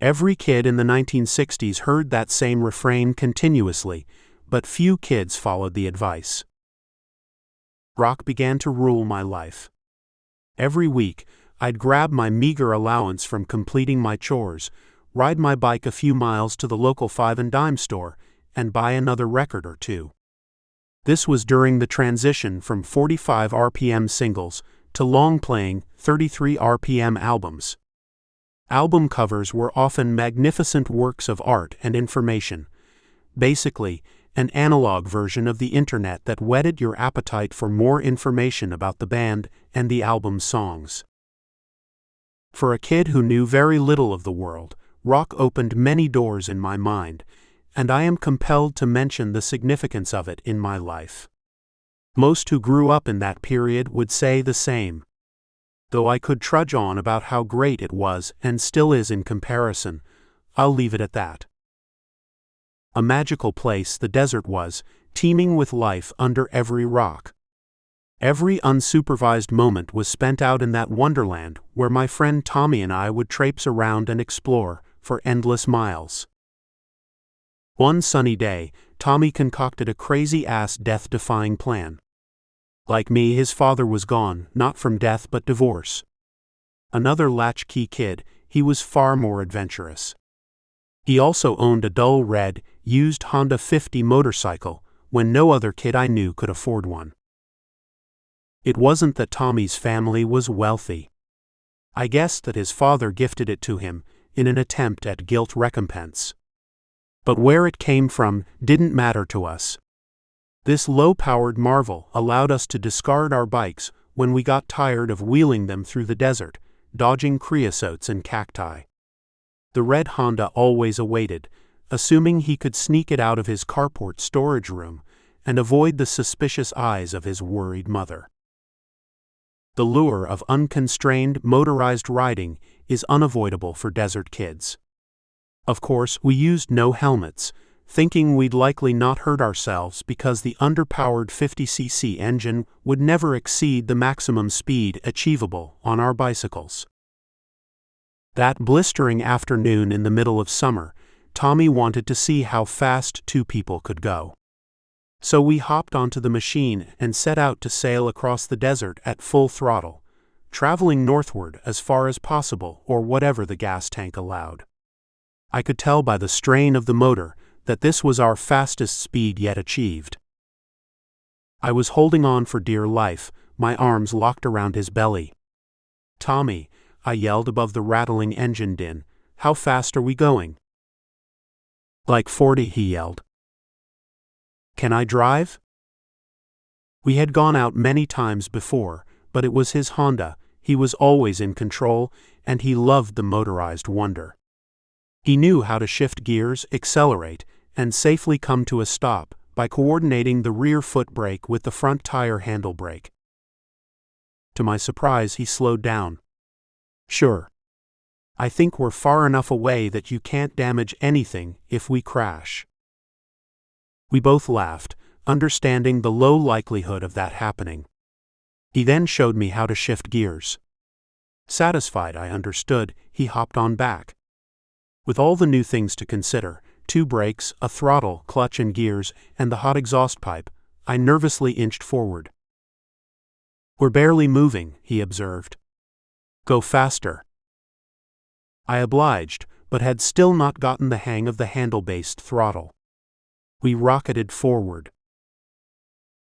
Every kid in the 1960s heard that same refrain continuously, but few kids followed the advice. Rock began to rule my life. Every week, I'd grab my meager allowance from completing my chores, ride my bike a few miles to the local 5 and dime store, and buy another record or two. This was during the transition from 45 RPM singles to long-playing 33 RPM albums. Album covers were often magnificent works of art and information, basically an analog version of the internet that whetted your appetite for more information about the band and the album's songs. For a kid who knew very little of the world, rock opened many doors in my mind, and I am compelled to mention the significance of it in my life. Most who grew up in that period would say the same. Though I could trudge on about how great it was and still is in comparison, I'll leave it at that. A magical place the desert was, teeming with life under every rock. Every unsupervised moment was spent out in that wonderland where my friend Tommy and I would traipse around and explore for endless miles. One sunny day, Tommy concocted a crazy-ass death-defying plan. Like me, his father was gone, not from death but divorce. Another latchkey kid, he was far more adventurous. He also owned a dull red, used Honda 50 motorcycle, when no other kid I knew could afford one. It wasn't that Tommy's family was wealthy. I guessed that his father gifted it to him, in an attempt at guilt recompense. But where it came from didn't matter to us. This low-powered marvel allowed us to discard our bikes when we got tired of wheeling them through the desert, dodging creosotes and cacti. The red Honda always awaited, assuming he could sneak it out of his carport storage room and avoid the suspicious eyes of his worried mother. The lure of unconstrained motorized riding is unavoidable for desert kids. Of course, we used no helmets, thinking we'd likely not hurt ourselves because the underpowered 50cc engine would never exceed the maximum speed achievable on our bicycles. That blistering afternoon in the middle of summer, Tommy wanted to see how fast two people could go. So we hopped onto the machine and set out to sail across the desert at full throttle, traveling northward as far as possible or whatever the gas tank allowed. I could tell by the strain of the motor that this was our fastest speed yet achieved. I was holding on for dear life, my arms locked around his belly. "Tommy," I yelled above the rattling engine din, "how fast are we going?" "Like 40, he yelled. "Can I drive?" We had gone out many times before, but it was his Honda, he was always in control, and he loved the motorized wonder. He knew how to shift gears, accelerate, and safely come to a stop by coordinating the rear foot brake with the front tire handle brake. To my surprise, he slowed down. "Sure. I think we're far enough away that you can't damage anything if we crash." We both laughed, understanding the low likelihood of that happening. He then showed me how to shift gears. Satisfied I understood, he hopped on back. With all the new things to consider, 2 brakes, a throttle, clutch and gears, and the hot exhaust pipe, I nervously inched forward. "We're barely moving," he observed. "Go faster." I obliged, but had still not gotten the hang of the handle-based throttle. We rocketed forward.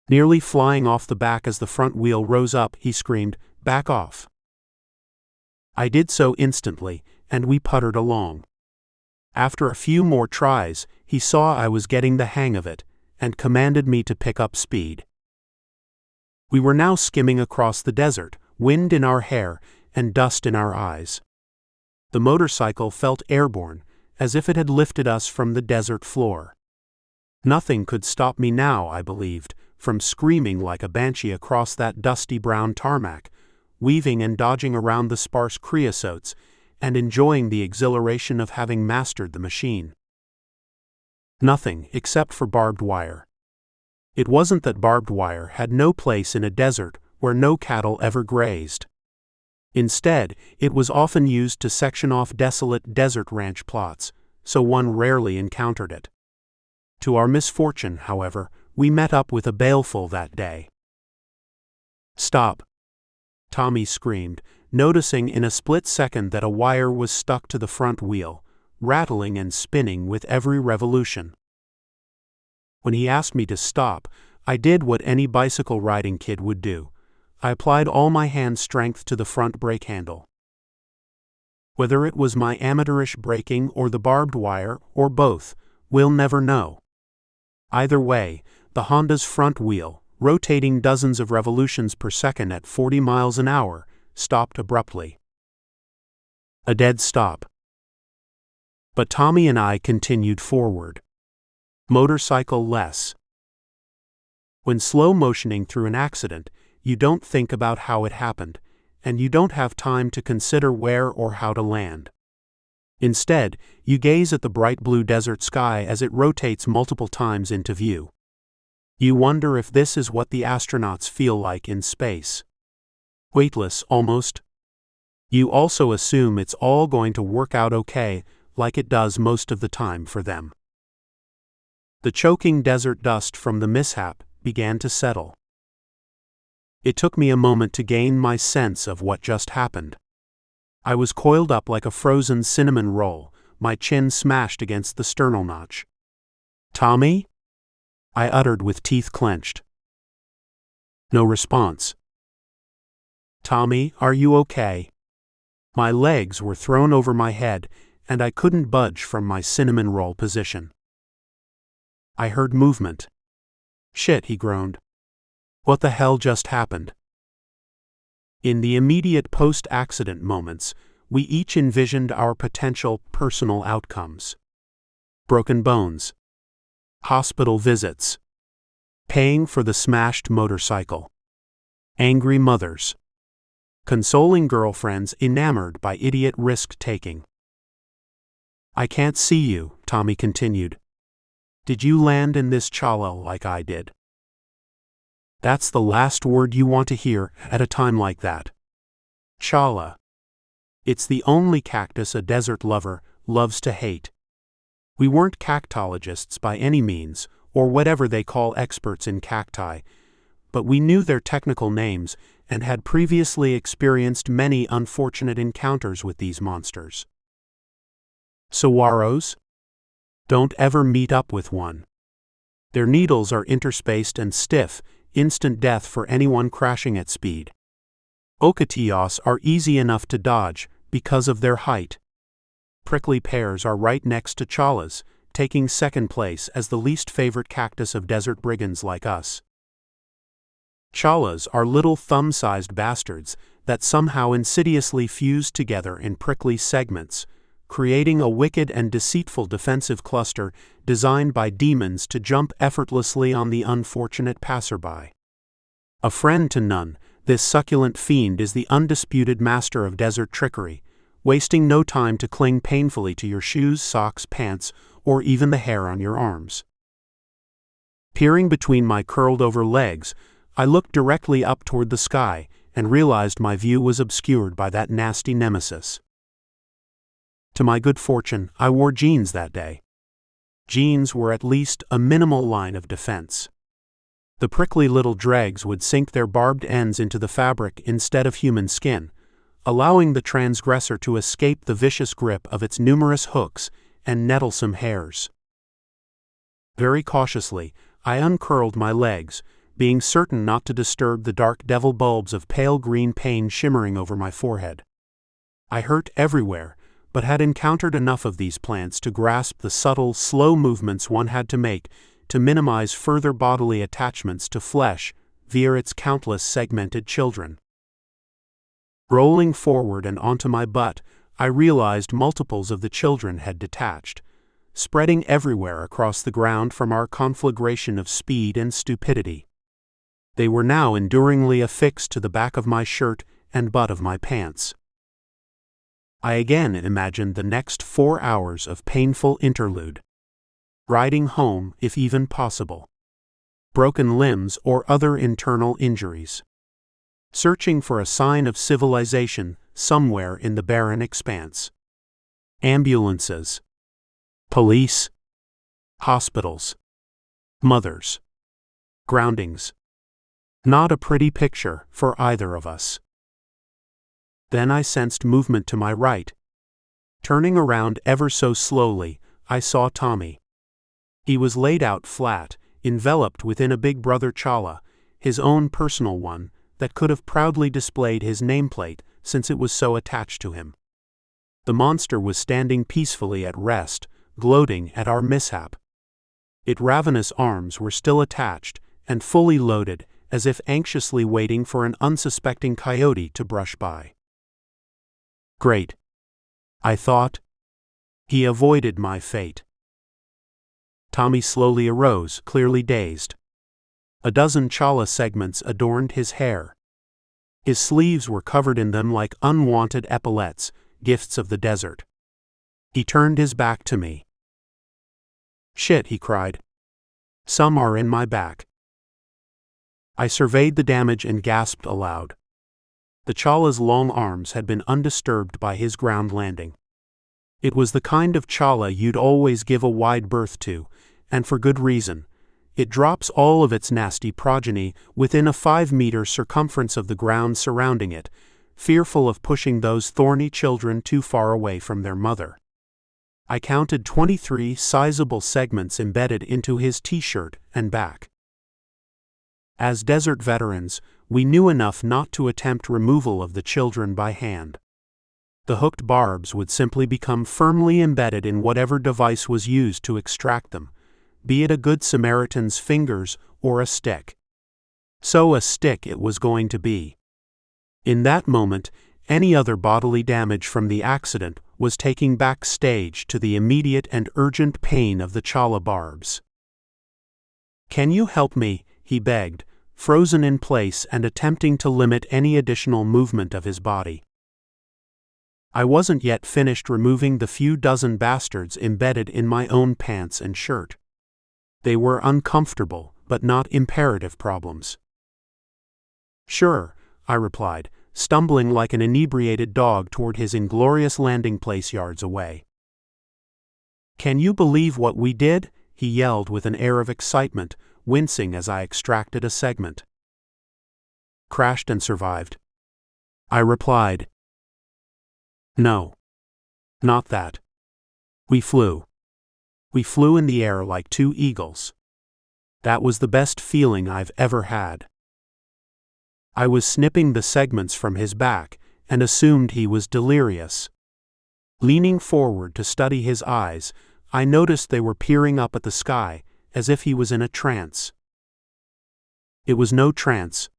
Nearly flying off the back as the front wheel rose up, he screamed, "Back off." I did so instantly, and we puttered along. After a few more tries, he saw I was getting the hang of it, and commanded me to pick up speed. We were now skimming across the desert, wind in our hair, and dust in our eyes. The motorcycle felt airborne, as if it had lifted us from the desert floor. Nothing could stop me now, I believed, from screaming like a banshee across that dusty brown tarmac, weaving and dodging around the sparse creosotes, and enjoying the exhilaration of having mastered the machine. Nothing, except for barbed wire. It wasn't that barbed wire had no place in a desert where no cattle ever grazed. Instead, it was often used to section off desolate desert ranch plots, so one rarely encountered it. To our misfortune, however, we met up with a baleful that day. "Stop!" Tommy screamed, noticing in a split second that a wire was stuck to the front wheel, rattling and spinning with every revolution. When he asked me to stop, I did what any bicycle riding kid would do. I applied all my hand strength to the front brake handle. Whether it was my amateurish braking or the barbed wire, or both, we'll never know. Either way, the Honda's front wheel, rotating dozens of revolutions per second at 40 miles an hour, stopped abruptly. A dead stop. But Tommy and I continued forward. Motorcycle less. When slow motioning through an accident, you don't think about how it happened, and you don't have time to consider where or how to land. Instead, you gaze at the bright blue desert sky as it rotates multiple times into view. You wonder if this is what the astronauts feel like in space. Weightless, almost. You also assume it's all going to work out okay, like it does most of the time for them. The choking desert dust from the mishap began to settle. It took me a moment to gain my sense of what just happened. I was coiled up like a frozen cinnamon roll, my chin smashed against the sternal notch. "Tommy?" I uttered with teeth clenched. No response. "Tommy, are you okay?" My legs were thrown over my head, and I couldn't budge from my cinnamon roll position. I heard movement. "Shit," he groaned. "What the hell just happened?" In the immediate post-accident moments, we each envisioned our potential personal outcomes. Broken bones. Hospital visits. Paying for the smashed motorcycle. Angry mothers. Consoling girlfriends enamored by idiot risk-taking. "I can't see you," Tommy continued. "Did you land in this chala like I did?" That's the last word you want to hear at a time like that. Chala. It's the only cactus a desert lover loves to hate. We weren't cactologists by any means, or whatever they call experts in cacti, but we knew their technical names and had previously experienced many unfortunate encounters with these monsters. Saguaros? Don't ever meet up with one. Their needles are interspaced and stiff, instant death for anyone crashing at speed. Ocotillos are easy enough to dodge because of their height. Prickly pears are right next to chalas, taking second place as the least favorite cactus of desert brigands like us. Chalas are little thumb-sized bastards that somehow insidiously fuse together in prickly segments, creating a wicked and deceitful defensive cluster designed by demons to jump effortlessly on the unfortunate passerby. A friend to none, this succulent fiend is the undisputed master of desert trickery, wasting no time to cling painfully to your shoes, socks, pants, or even the hair on your arms. Peering between my curled-over legs, I looked directly up toward the sky and realized my view was obscured by that nasty nemesis. To my good fortune, I wore jeans that day. Jeans were at least a minimal line of defense. The prickly little dregs would sink their barbed ends into the fabric instead of human skin, allowing the transgressor to escape the vicious grip of its numerous hooks and nettlesome hairs. Very cautiously, I uncurled my legs, being certain not to disturb the dark devil bulbs of pale green pain shimmering over my forehead. I hurt everywhere, but had encountered enough of these plants to grasp the subtle, slow movements one had to make to minimize further bodily attachments to flesh via its countless segmented children. Rolling forward and onto my butt, I realized multiples of the children had detached, spreading everywhere across the ground from our conflagration of speed and stupidity. They were now enduringly affixed to the back of my shirt and butt of my pants. I again imagined the next 4 hours of painful interlude. Riding home, if even possible. Broken limbs or other internal injuries. Searching for a sign of civilization somewhere in the barren expanse. Ambulances. Police. Hospitals. Mothers. Groundings. Not a pretty picture for either of us. Then I sensed movement to my right. Turning around ever so slowly, I saw Tommy. He was laid out flat, enveloped within a Big Brother chala, his own personal one, that could have proudly displayed his nameplate since it was so attached to him. The monster was standing peacefully at rest, gloating at our mishap. Its ravenous arms were still attached and fully loaded, as if anxiously waiting for an unsuspecting coyote to brush by. Great. I thought. He avoided my fate. Tommy slowly arose, clearly dazed. A dozen chala segments adorned his hair. His sleeves were covered in them like unwanted epaulettes, gifts of the desert. He turned his back to me. "Shit," he cried. "Some are in my back." I surveyed the damage and gasped aloud. The chala's long arms had been undisturbed by his ground landing. It was the kind of chala you'd always give a wide berth to, and for good reason. It drops all of its nasty progeny within a 5-meter circumference of the ground surrounding it, fearful of pushing those thorny children too far away from their mother. I counted 23 sizable segments embedded into his t-shirt and back. As desert veterans, we knew enough not to attempt removal of the children by hand. The hooked barbs would simply become firmly embedded in whatever device was used to extract them, be it a Good Samaritan's fingers or a stick. So a stick it was going to be. In that moment, any other bodily damage from the accident was taking backstage to the immediate and urgent pain of the chala barbs. "Can you help me?" he begged, frozen in place and attempting to limit any additional movement of his body. I wasn't yet finished removing the few dozen bastards embedded in my own pants and shirt. They were uncomfortable, but not imperative problems. "Sure," I replied, stumbling like an inebriated dog toward his inglorious landing place yards away. "Can you believe what we did?" he yelled with an air of excitement, wincing as I extracted a segment. "Crashed and survived," I replied. "No. Not that. We flew. We flew in the air like 2 eagles. That was the best feeling I've ever had." I was snipping the segments from his back and assumed he was delirious. Leaning forward to study his eyes, I noticed they were peering up at the sky, as if he was in a trance. It was no trance.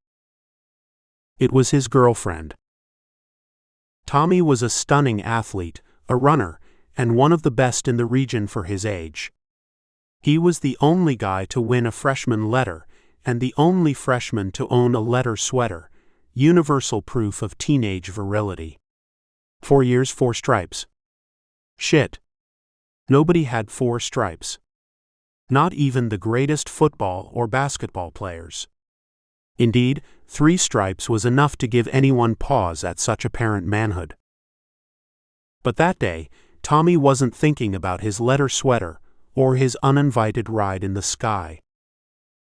It was his girlfriend. Tommy was a stunning athlete, a runner, and one of the best in the region for his age. He was the only guy to win a freshman letter, and the only freshman to own a letter sweater, universal proof of teenage virility. 4 years, 4 stripes. Shit. Nobody had 4 stripes. Not even the greatest football or basketball players. Indeed, 3 stripes was enough to give anyone pause at such apparent manhood. But that day, Tommy wasn't thinking about his letter sweater or his uninvited ride in the sky.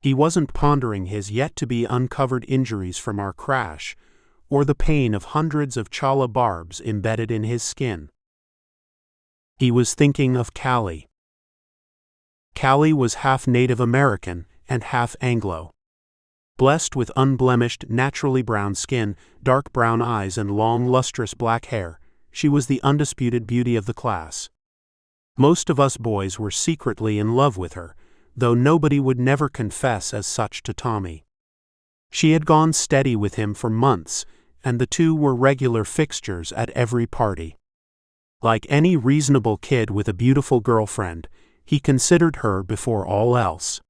He wasn't pondering his yet-to-be-uncovered injuries from our crash, or the pain of hundreds of chala barbs embedded in his skin. He was thinking of Callie. Callie was half Native American and half Anglo. Blessed with unblemished, naturally brown skin, dark brown eyes, and long, lustrous black hair, she was the undisputed beauty of the class. Most of us boys were secretly in love with her, though nobody would never confess as such to Tommy. She had gone steady with him for months, and the two were regular fixtures at every party. Like any reasonable kid with a beautiful girlfriend, he considered her before all else.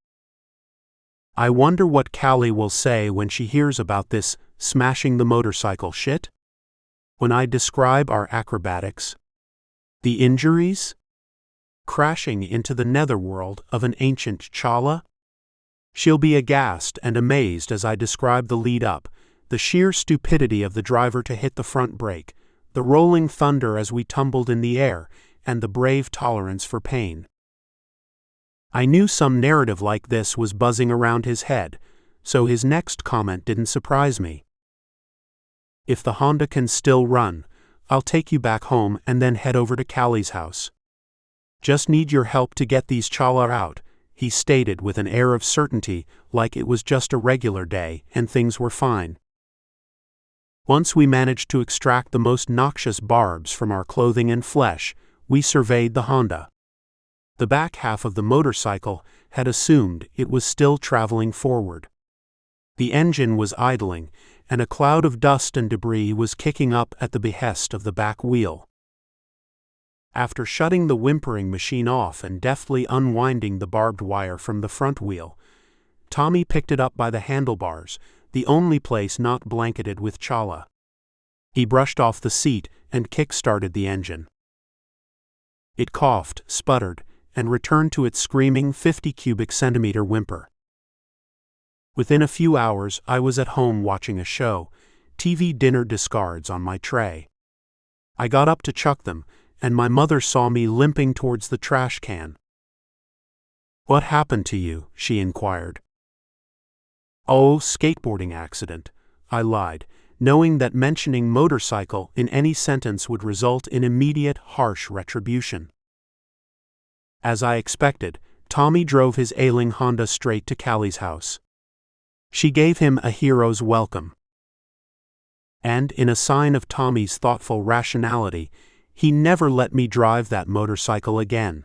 I wonder what Callie will say when she hears about this smashing the motorcycle shit? When I describe our acrobatics? The injuries? Crashing into the netherworld of an ancient chala? She'll be aghast and amazed as I describe the lead-up, the sheer stupidity of the driver to hit the front brake, the rolling thunder as we tumbled in the air, and the brave tolerance for pain. I knew some narrative like this was buzzing around his head, so his next comment didn't surprise me. If the Honda can still run, I'll take you back home and then head over to Callie's house. Just need your help to get these chala out, he stated with an air of certainty, like it was just a regular day and things were fine. Once we managed to extract the most noxious barbs from our clothing and flesh, we surveyed the Honda. The back half of the motorcycle had assumed it was still traveling forward. The engine was idling, and a cloud of dust and debris was kicking up at the behest of the back wheel. After shutting the whimpering machine off and deftly unwinding the barbed wire from the front wheel, Tommy picked it up by the handlebars, the only place not blanketed with chala. He brushed off the seat and kick-started the engine. It coughed, sputtered, and returned to its screaming 50 cubic centimeter whimper. Within a few hours, I was at home watching a show, TV dinner discards on my tray. I got up to chuck them, and my mother saw me limping towards the trash can. "What happened to you?" she inquired. "Oh, skateboarding accident," I lied, knowing that mentioning motorcycle in any sentence would result in immediate, harsh retribution. As I expected, Tommy drove his ailing Honda straight to Callie's house. She gave him a hero's welcome. And, in a sign of Tommy's thoughtful rationality, he never let me drive that motorcycle again.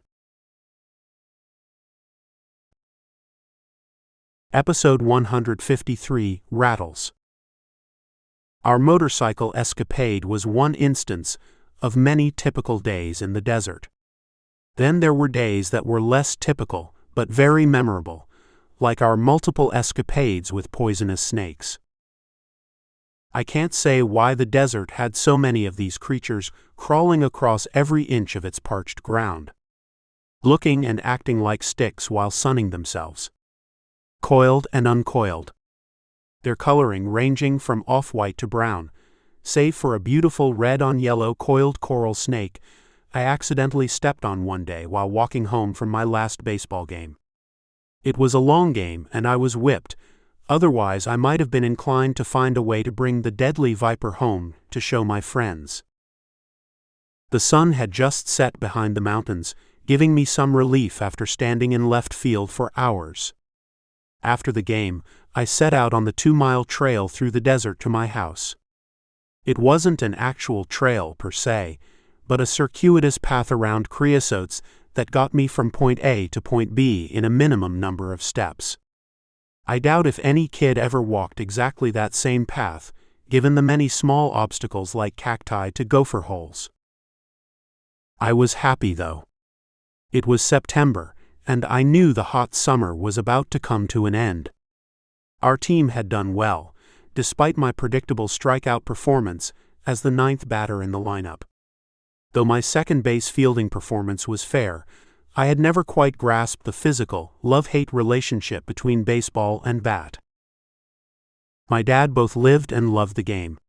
Episode 153, Rattles. Our motorcycle escapade was one instance of many typical days in the desert. Then there were days that were less typical, but very memorable, like our multiple escapades with poisonous snakes. I can't say why the desert had so many of these creatures crawling across every inch of its parched ground, looking and acting like sticks while sunning themselves, coiled and uncoiled, their coloring ranging from off-white to brown, save for a beautiful red-on-yellow coiled coral snake I accidentally stepped on one day while walking home from my last baseball game. It was a long game and I was whipped. Otherwise, I might have been inclined to find a way to bring the deadly viper home to show my friends. The sun had just set behind the mountains, giving me some relief after standing in left field for hours. After the game, I set out on the 2-mile trail through the desert to my house. It wasn't an actual trail per se, but a circuitous path around creosotes that got me from point A to point B in a minimum number of steps. I doubt if any kid ever walked exactly that same path, given the many small obstacles like cacti to gopher holes. I was happy though. It was September, and I knew the hot summer was about to come to an end. Our team had done well, despite my predictable strikeout performance as the 9th batter in the lineup. Though my second base fielding performance was fair, I had never quite grasped the physical, love-hate relationship between baseball and bat. My dad both lived and loved the game.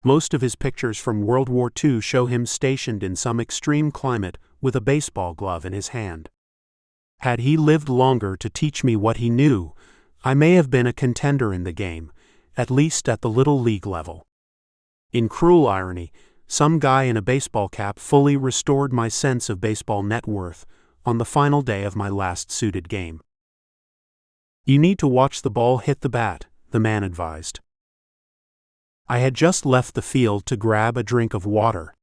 Most of his pictures from World War II show him stationed in some extreme climate with a baseball glove in his hand. Had he lived longer to teach me what he knew, I may have been a contender in the game, at least at the Little League level. In cruel irony, some guy in a baseball cap fully restored my sense of baseball net worth on the final day of my last suited game. "You need to watch the ball hit the bat," the man advised. I had just left the field to grab a drink of water.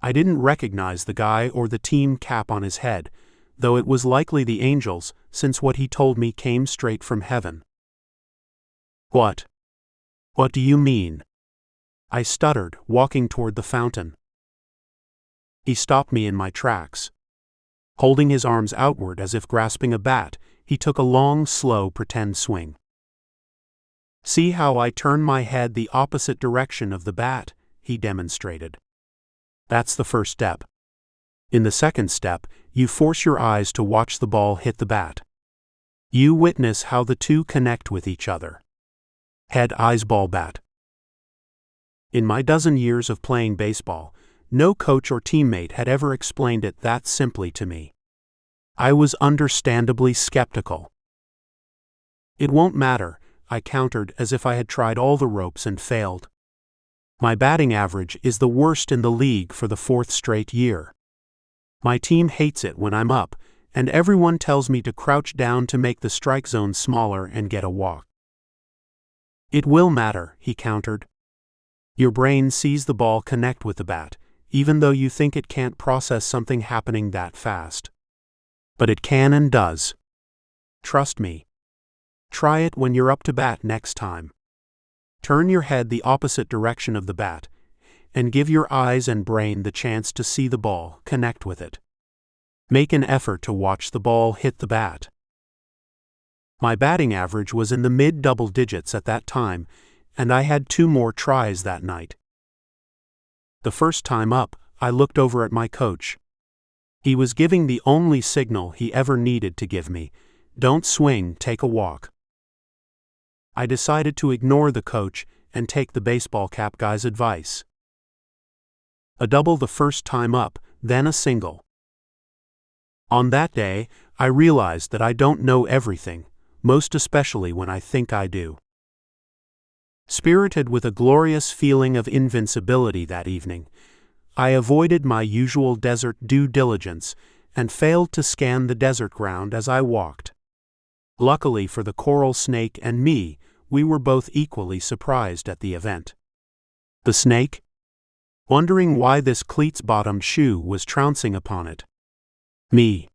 I didn't recognize the guy or the team cap on his head, though it was likely the Angels, since what he told me came straight from heaven. "What? What do you mean?" I stuttered, walking toward the fountain. He stopped me in my tracks. Holding his arms outward as if grasping a bat, he took a long, slow pretend swing. "See how I turn my head the opposite direction of the bat," he demonstrated. "That's the first step. In the second step, you force your eyes to watch the ball hit the bat. You witness how the two connect with each other. Head, eyes, ball, bat." In my dozen years of playing baseball, no coach or teammate had ever explained it that simply to me. I was understandably skeptical. "It won't matter," I countered as if I had tried all the ropes and failed. "My batting average is the worst in the league for the 4th straight year. My team hates it when I'm up, and everyone tells me to crouch down to make the strike zone smaller and get a walk." "It will matter," he countered. "Your brain sees the ball connect with the bat, even though you think it can't process something happening that fast. But it can and does. Trust me. Try it when you're up to bat next time. Turn your head the opposite direction of the bat, and give your eyes and brain the chance to see the ball connect with it. Make an effort to watch the ball hit the bat." My batting average was in the mid-double digits at that time, and I had 2 more tries that night. The first time up, I looked over at my coach. He was giving the only signal he ever needed to give me: "Don't swing, take a walk." I decided to ignore the coach and take the baseball cap guy's advice. A double the first time up, then a single. On that day, I realized that I don't know everything, most especially when I think I do. Spirited with a glorious feeling of invincibility that evening, I avoided my usual desert due diligence and failed to scan the desert ground as I walked. Luckily for the coral snake and me, we were both equally surprised at the event. The snake? Wondering why this cleats-bottomed shoe was trouncing upon it. Me.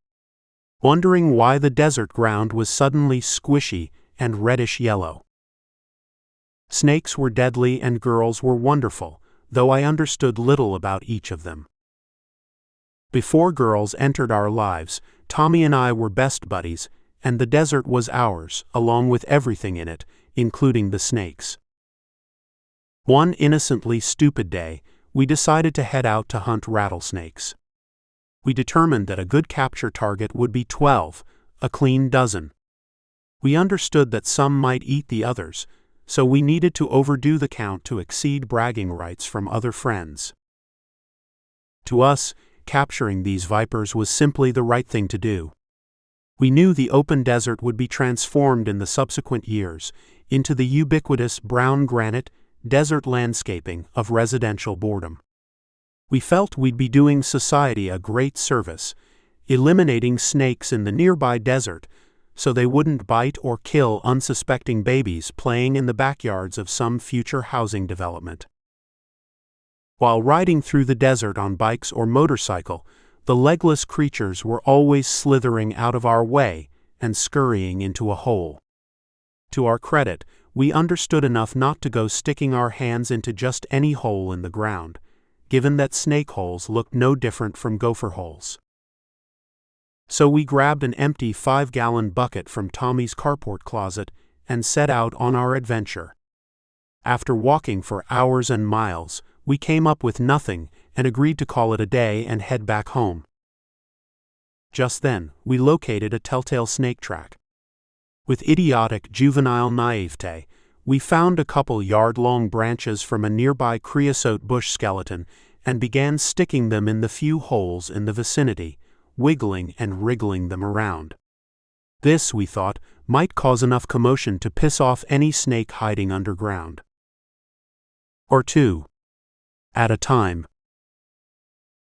Wondering why the desert ground was suddenly squishy and reddish-yellow. Snakes were deadly and girls were wonderful, though I understood little about each of them. Before girls entered our lives, Tommy and I were best buddies, and the desert was ours, along with everything in it, including the snakes. One innocently stupid day, we decided to head out to hunt rattlesnakes. We determined that a good capture target would be 12, a clean dozen. We understood that some might eat the others, so we needed to overdo the count to exceed bragging rights from other friends. To us, capturing these vipers was simply the right thing to do. We knew the open desert would be transformed in the subsequent years into the ubiquitous brown granite desert landscaping of residential boredom. We felt we'd be doing society a great service, eliminating snakes in the nearby desert so they wouldn't bite or kill unsuspecting babies playing in the backyards of some future housing development. While riding through the desert on bikes or motorcycle, the legless creatures were always slithering out of our way and scurrying into a hole. To our credit, we understood enough not to go sticking our hands into just any hole in the ground, given that snake holes looked no different from gopher holes. So we grabbed an empty 5-gallon bucket from Tommy's carport closet and set out on our adventure. After walking for hours and miles, we came up with nothing and agreed to call it a day and head back home. Just then, we located a telltale snake track. With idiotic juvenile naivete, we found a couple yard-long branches from a nearby creosote bush skeleton and began sticking them in the few holes in the vicinity, wiggling and wriggling them around. This, we thought, might cause enough commotion to piss off any snake hiding underground. Or two. At a time.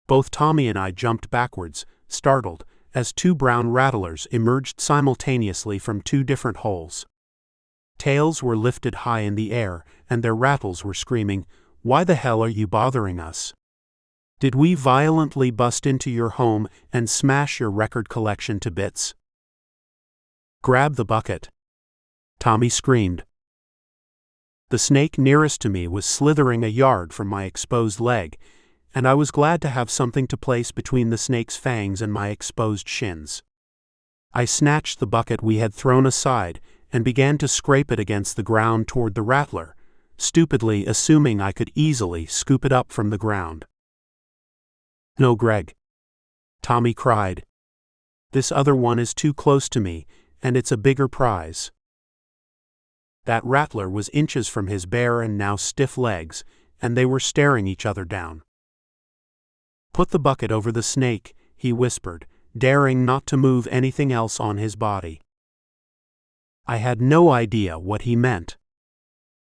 Both Tommy and I jumped backwards, startled, as 2 brown rattlers emerged simultaneously from 2 different holes. Tails were lifted high in the air, and their rattles were screaming, "Why the hell are you bothering us? Did we violently bust into your home and smash your record collection to bits?" "Grab the bucket," Tommy screamed. The snake nearest to me was slithering a yard from my exposed leg, and I was glad to have something to place between the snake's fangs and my exposed shins. I snatched the bucket we had thrown aside and began to scrape it against the ground toward the rattler, stupidly assuming I could easily scoop it up from the ground. "No, Greg," Tommy cried. "This other one is too close to me, and it's a bigger prize." That rattler was inches from his bare and now stiff legs, and they were staring each other down. "Put the bucket over the snake," he whispered, daring not to move anything else on his body. I had no idea what he meant.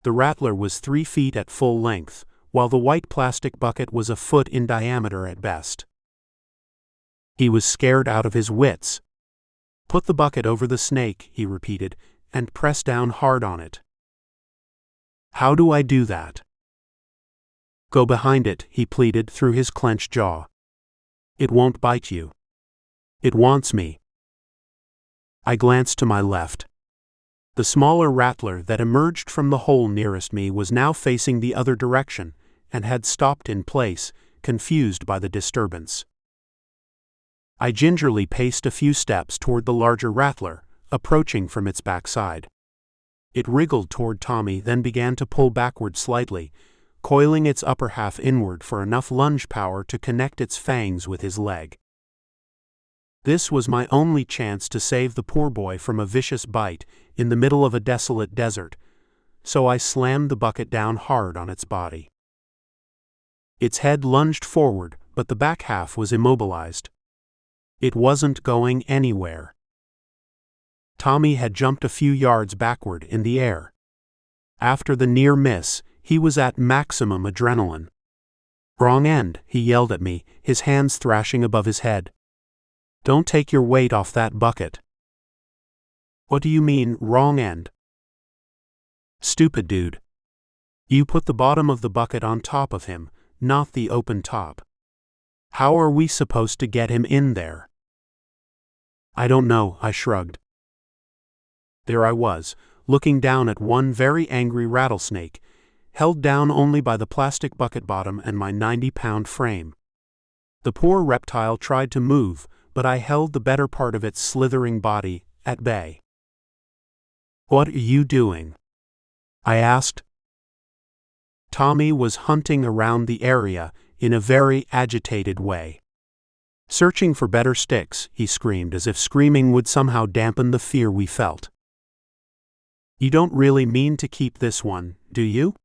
The rattler was 3 feet at full length, while the white plastic bucket was a foot in diameter at best. He was scared out of his wits. "Put the bucket over the snake," he repeated, "and press down hard on it." "How do I do that?" "Go behind it," he pleaded through his clenched jaw. "It won't bite you. It wants me." I glanced to my left. The smaller rattler that emerged from the hole nearest me was now facing the other direction and had stopped in place, confused by the disturbance. I gingerly paced a few steps toward the larger rattler, approaching from its backside. It wriggled toward Tommy, then began to pull backward slightly, coiling its upper half inward for enough lunge power to connect its fangs with his leg. This was my only chance to save the poor boy from a vicious bite in the middle of a desolate desert, so I slammed the bucket down hard on its body. Its head lunged forward, but the back half was immobilized. It wasn't going anywhere. Tommy had jumped a few yards backward in the air. After the near miss, he was at maximum adrenaline. "Wrong end," he yelled at me, his hands thrashing above his head. "Don't take your weight off that bucket." "What do you mean, wrong end?" "Stupid dude. You put the bottom of the bucket on top of him, not the open top. How are we supposed to get him in there?" "I don't know," I shrugged. There I was, looking down at one very angry rattlesnake, held down only by the plastic bucket bottom and my 90-pound frame. The poor reptile tried to move, but I held the better part of its slithering body at bay. "What are you doing?" I asked. Tommy was hunting around the area in a very agitated way. "Searching for better sticks," he screamed, as if screaming would somehow dampen the fear we felt. "You don't really mean to keep this one, do you?"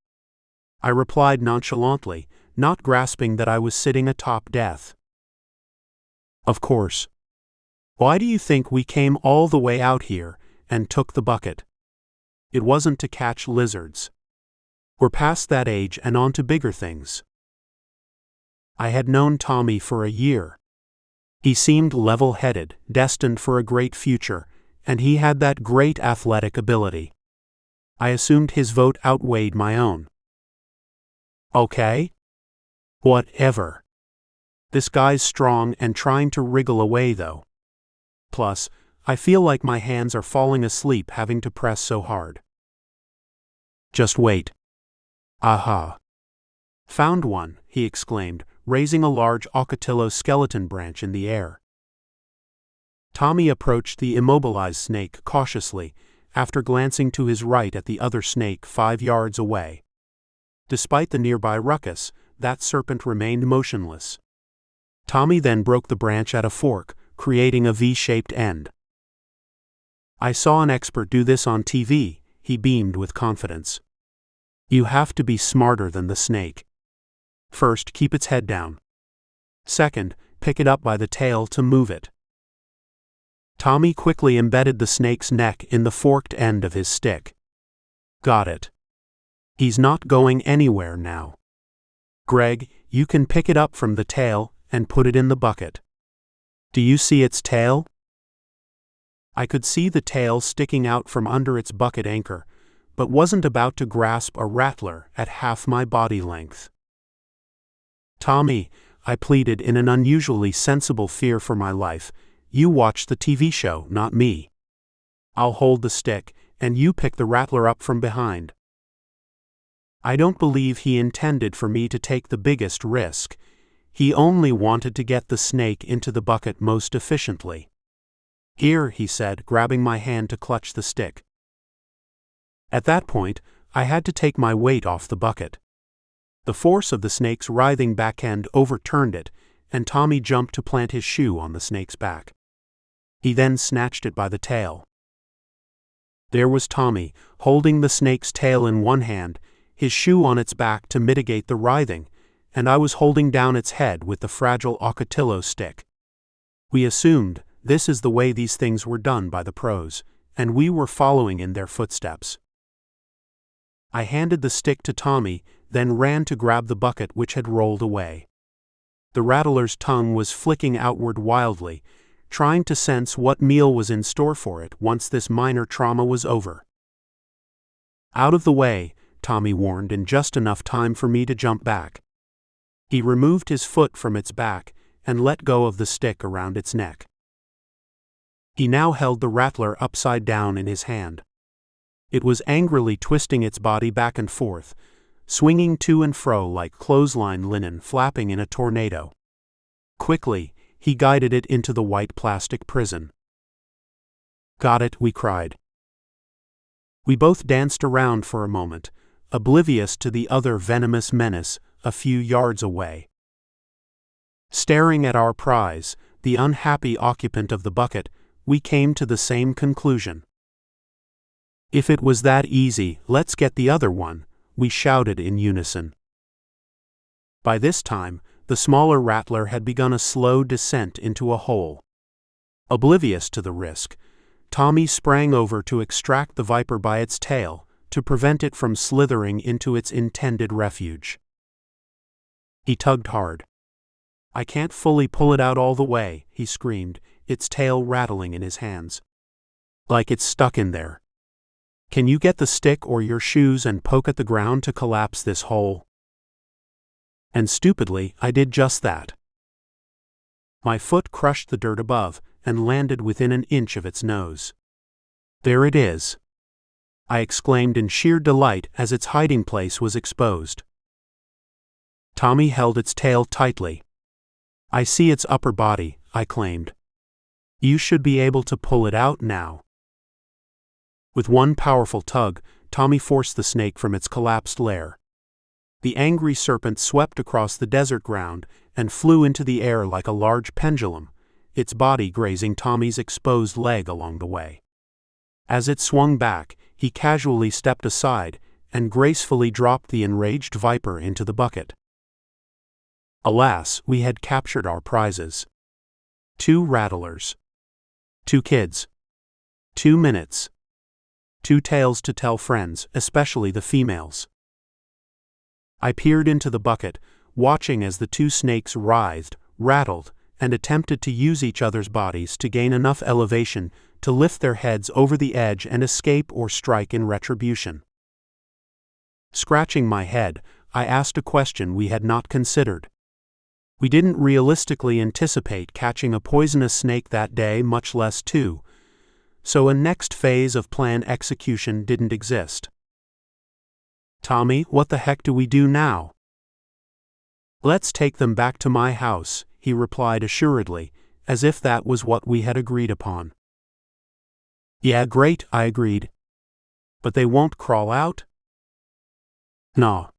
I replied nonchalantly, not grasping that I was sitting atop death. "Of course. Why do you think we came all the way out here and took the bucket? It wasn't to catch lizards. We're past that age and on to bigger things." I had known Tommy for a year. He seemed level-headed, destined for a great future, and he had that great athletic ability. I assumed his vote outweighed my own. "Okay. Whatever. This guy's strong and trying to wriggle away, though. Plus, I feel like my hands are falling asleep having to press so hard." "Just wait." "Aha. Found one," he exclaimed, raising a large ocotillo skeleton branch in the air. Tommy approached the immobilized snake cautiously, after glancing to his right at the other snake 5 yards away. Despite the nearby ruckus, that serpent remained motionless. Tommy then broke the branch at a fork, creating a V-shaped end. "I saw an expert do this on TV," he beamed with confidence. "You have to be smarter than the snake. First, keep its head down. Second, pick it up by the tail to move it." Tommy quickly embedded the snake's neck in the forked end of his stick. "Got it. He's not going anywhere now. Greg, you can pick it up from the tail and put it in the bucket. Do you see its tail?" I could see the tail sticking out from under its bucket anchor, but wasn't about to grasp a rattler at half my body length. "Tommy," I pleaded in an unusually sensible fear for my life, "you watch the TV show, not me. I'll hold the stick, and you pick the rattler up from behind." I don't believe he intended for me to take the biggest risk. He only wanted to get the snake into the bucket most efficiently. "Here," he said, grabbing my hand to clutch the stick. At that point, I had to take my weight off the bucket. The force of the snake's writhing back end overturned it, and Tommy jumped to plant his shoe on the snake's back. He then snatched it by the tail. There was Tommy, holding the snake's tail in one hand, his shoe on its back to mitigate the writhing, and I was holding down its head with the fragile ocotillo stick. We assumed this is the way these things were done by the pros, and we were following in their footsteps. I handed the stick to Tommy, then ran to grab the bucket which had rolled away. The rattler's tongue was flicking outward wildly, trying to sense what meal was in store for it once this minor trauma was over. "Out of the way," Tommy warned in just enough time for me to jump back. He removed his foot from its back and let go of the stick around its neck. He now held the rattler upside down in his hand. It was angrily twisting its body back and forth, swinging to and fro like clothesline linen flapping in a tornado. Quickly, he guided it into the white plastic prison. "Got it," we cried. We both danced around for a moment, oblivious to the other venomous menace a few yards away. Staring at our prize, the unhappy occupant of the bucket, we came to the same conclusion. "If it was that easy, let's get the other one," we shouted in unison. By this time, the smaller rattler had begun a slow descent into a hole. Oblivious to the risk, Tommy sprang over to extract the viper by its tail, to prevent it from slithering into its intended refuge. He tugged hard. "I can't fully pull it out all the way," he screamed, its tail rattling in his hands. "Like it's stuck in there. Can you get the stick or your shoes and poke at the ground to collapse this hole?" And stupidly, I did just that. My foot crushed the dirt above and landed within an inch of its nose. "There it is," I exclaimed in sheer delight as its hiding place was exposed. Tommy held its tail tightly. "I see its upper body," I claimed. "You should be able to pull it out now." With one powerful tug, Tommy forced the snake from its collapsed lair. The angry serpent swept across the desert ground and flew into the air like a large pendulum, its body grazing Tommy's exposed leg along the way. As it swung back, he casually stepped aside and gracefully dropped the enraged viper into the bucket. Alas, we had captured our prizes. 2 rattlers. 2 kids. 2 minutes. 2 tales to tell friends, especially the females. I peered into the bucket, watching as the 2 snakes writhed, rattled, and attempted to use each other's bodies to gain enough elevation to lift their heads over the edge and escape or strike in retribution. Scratching my head, I asked a question we had not considered. We didn't realistically anticipate catching a poisonous snake that day, much less 2, so a next phase of plan execution didn't exist. "Tommy, what the heck do we do now?" "Let's take them back to my house," he replied assuredly, as if that was what we had agreed upon. "Yeah, great," I agreed. "But they won't crawl out?" "No.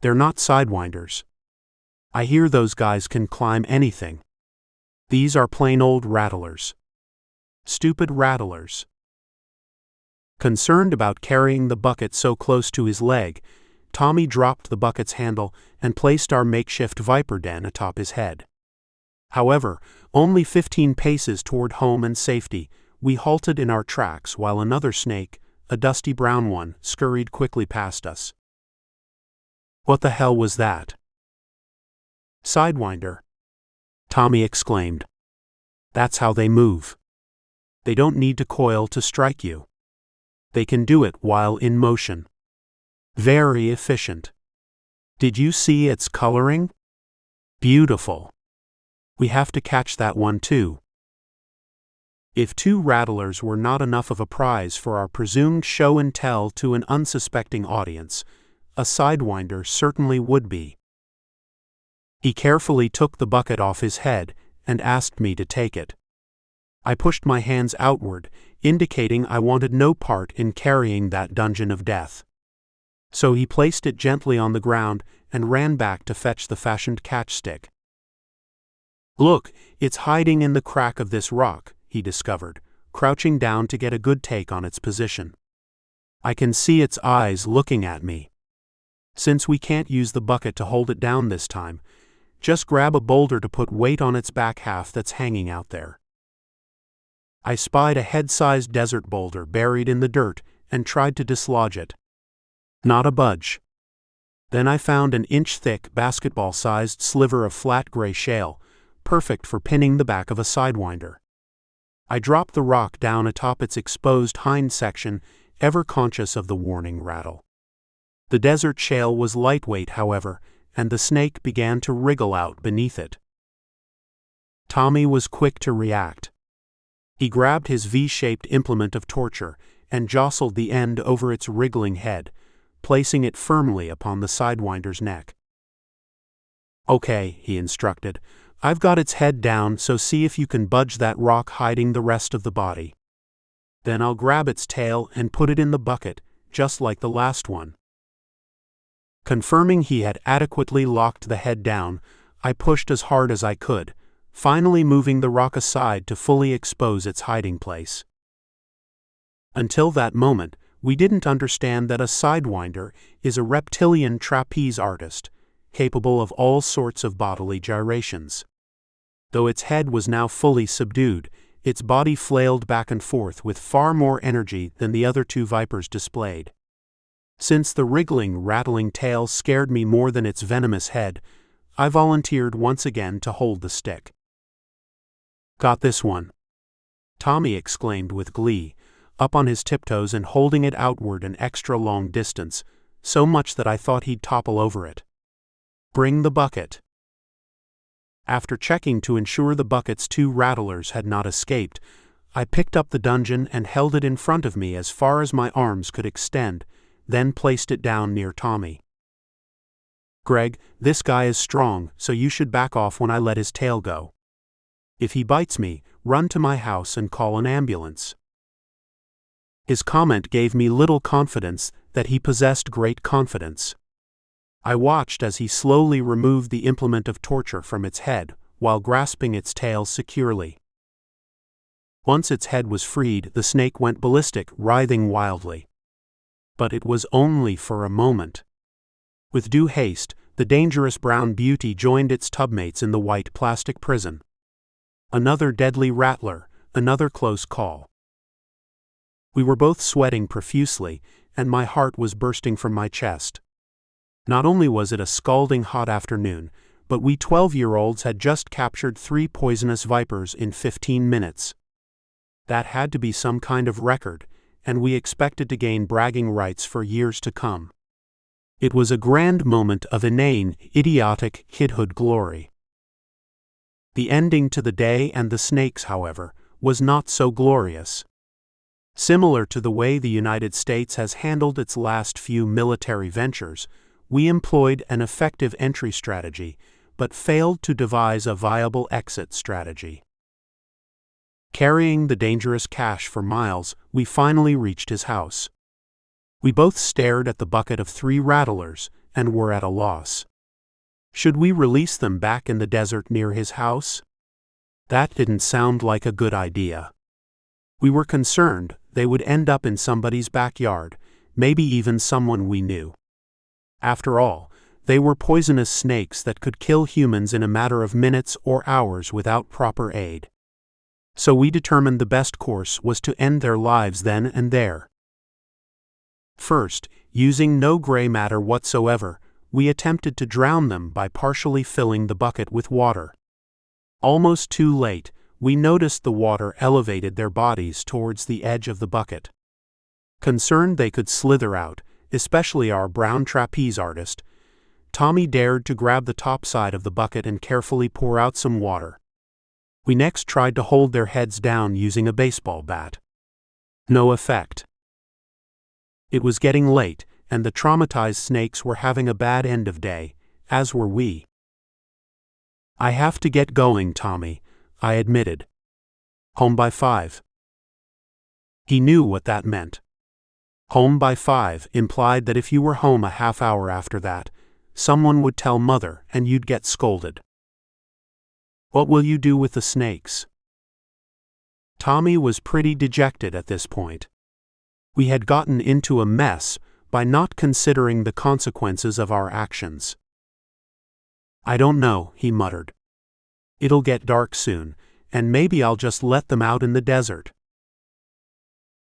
They're not sidewinders. I hear those guys can climb anything. These are plain old rattlers. Stupid rattlers." Concerned about carrying the bucket so close to his leg, Tommy dropped the bucket's handle and placed our makeshift viper den atop his head. However, only 15 paces toward home and safety, we halted in our tracks while another snake, a dusty brown one, scurried quickly past us. "What the hell was that?" "Sidewinder," Tommy exclaimed. "That's how they move. They don't need to coil to strike you. They can do it while in motion. Very efficient. Did you see its coloring? Beautiful. We have to catch that one too." If 2 rattlers were not enough of a prize for our presumed show and tell to an unsuspecting audience, a sidewinder certainly would be. He carefully took the bucket off his head and asked me to take it. I pushed my hands outward, indicating I wanted no part in carrying that dungeon of death. So he placed it gently on the ground and ran back to fetch the fashioned catch stick. "Look, it's hiding in the crack of this rock," he discovered, crouching down to get a good take on its position. "I can see its eyes looking at me. Since we can't use the bucket to hold it down this time, just grab a boulder to put weight on its back half that's hanging out there." I spied a head-sized desert boulder buried in the dirt and tried to dislodge it. Not a budge. Then I found an inch-thick, basketball-sized sliver of flat gray shale, perfect for pinning the back of a sidewinder. I dropped the rock down atop its exposed hind section, ever conscious of the warning rattle. The desert shale was lightweight, however, and the snake began to wriggle out beneath it. Tommy was quick to react. He grabbed his V-shaped implement of torture and jostled the end over its wriggling head, placing it firmly upon the sidewinder's neck. "Okay," he instructed, "I've got its head down, so see if you can budge that rock hiding the rest of the body. Then I'll grab its tail and put it in the bucket, just like the last one." Confirming he had adequately locked the head down, I pushed as hard as I could, finally moving the rock aside to fully expose its hiding place. Until that moment, we didn't understand that a sidewinder is a reptilian trapeze artist, capable of all sorts of bodily gyrations. Though its head was now fully subdued, Its body flailed back and forth with far more energy than the other two vipers displayed. Since the wriggling, rattling tail scared me more than its venomous head, I volunteered once again to hold the stick. "Got this one," Tommy exclaimed with glee, up on his tiptoes and holding it outward an extra long distance, so much that I thought he'd topple over it. "Bring the bucket." After checking to ensure the bucket's two rattlers had not escaped, I picked up the dungeon and held it in front of me as far as my arms could extend, then placed it down near Tommy. "Greg, this guy is strong, so you should back off when I let his tail go. If he bites me, run to my house and call an ambulance." His comment gave me little confidence that he possessed great confidence. I watched as he slowly removed the implement of torture from its head, while grasping its tail securely. Once its head was freed, the snake went ballistic, writhing wildly. But it was only for a moment. With due haste, the dangerous brown beauty joined its tubmates in the white plastic prison. Another deadly rattler, another close call. We were both sweating profusely, and my heart was bursting from my chest. Not only was it a scalding hot afternoon, but we 12-year-olds had just captured 3 poisonous vipers in 15 minutes. That had to be some kind of record, and we expected to gain bragging rights for years to come. It was a grand moment of inane, idiotic kidhood glory. The ending to the day and the snakes, however, was not so glorious. Similar to the way the United States has handled its last few military ventures, we employed an effective entry strategy, but failed to devise a viable exit strategy. Carrying the dangerous cache for miles, we finally reached his house. We both stared at the bucket of 3 rattlers and were at a loss. Should we release them back in the desert near his house? That didn't sound like a good idea. We were concerned they would end up in somebody's backyard, maybe even someone we knew. After all, they were poisonous snakes that could kill humans in a matter of minutes or hours without proper aid. So we determined the best course was to end their lives then and there. First, using no gray matter whatsoever, we attempted to drown them by partially filling the bucket with water. Almost too late, we noticed the water elevated their bodies towards the edge of the bucket. Concerned they could slither out, especially our brown trapeze artist, Tommy dared to grab the top side of the bucket and carefully pour out some water. We next tried to hold their heads down using a baseball bat. No effect. It was getting late, and the traumatized snakes were having a bad end of day, as were we. "I have to get going, Tommy," I admitted. "Home by 5. He knew what that meant. Home by 5 implied that if you were home a half hour after that, someone would tell Mother and you'd get scolded. "What will you do with the snakes?" Tommy was pretty dejected at this point. We had gotten into a mess by not considering the consequences of our actions. "I don't know," he muttered. "It'll get dark soon, and maybe I'll just let them out in the desert."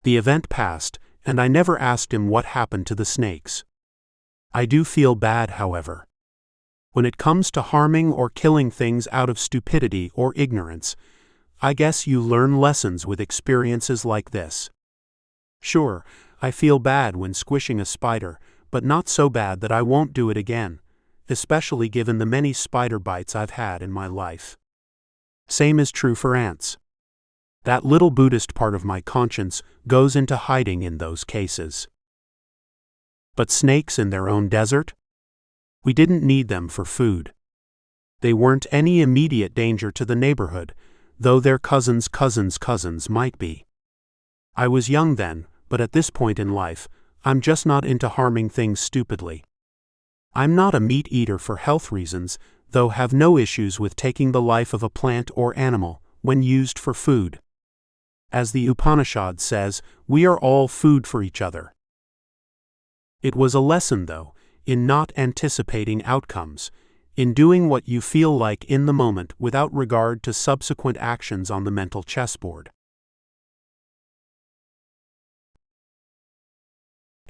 The event passed, and I never asked him what happened to the snakes. I do feel bad, however. When it comes to harming or killing things out of stupidity or ignorance, I guess you learn lessons with experiences like this. Sure, I feel bad when squishing a spider, but not so bad that I won't do it again, especially given the many spider bites I've had in my life. Same is true for ants. That little Buddhist part of my conscience goes into hiding in those cases. But snakes in their own desert? We didn't need them for food. They weren't any immediate danger to the neighborhood, though their cousins' might be. I was young then, but at this point in life, I'm just not into harming things stupidly. I'm not a meat eater for health reasons, though have no issues with taking the life of a plant or animal when used for food. As the Upanishad says, we are all food for each other. It was a lesson, though, in not anticipating outcomes, in doing what you feel like in the moment without regard to subsequent actions on the mental chessboard.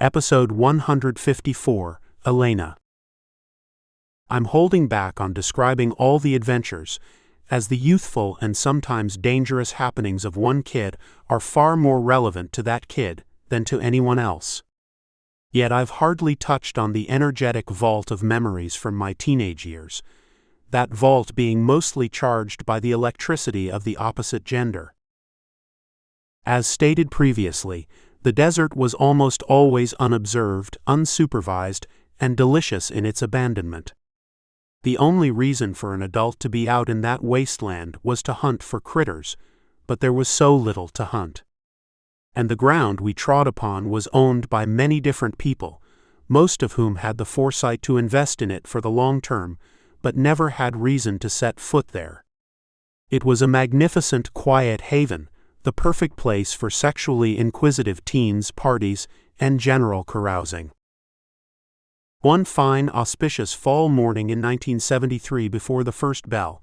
Episode 154, Elena. I'm holding back on describing all the adventures, as the youthful and sometimes dangerous happenings of one kid are far more relevant to that kid than to anyone else. Yet I've hardly touched on the energetic vault of memories from my teenage years, that vault being mostly charged by the electricity of the opposite gender. As stated previously, the desert was almost always unobserved, unsupervised, and delicious in its abandonment. The only reason for an adult to be out in that wasteland was to hunt for critters, but there was so little to hunt. And the ground we trod upon was owned by many different people, most of whom had the foresight to invest in it for the long term, but never had reason to set foot there. It was a magnificent, quiet haven, the perfect place for sexually inquisitive teens, parties, and general carousing. One fine, auspicious fall morning in 1973 before the first bell,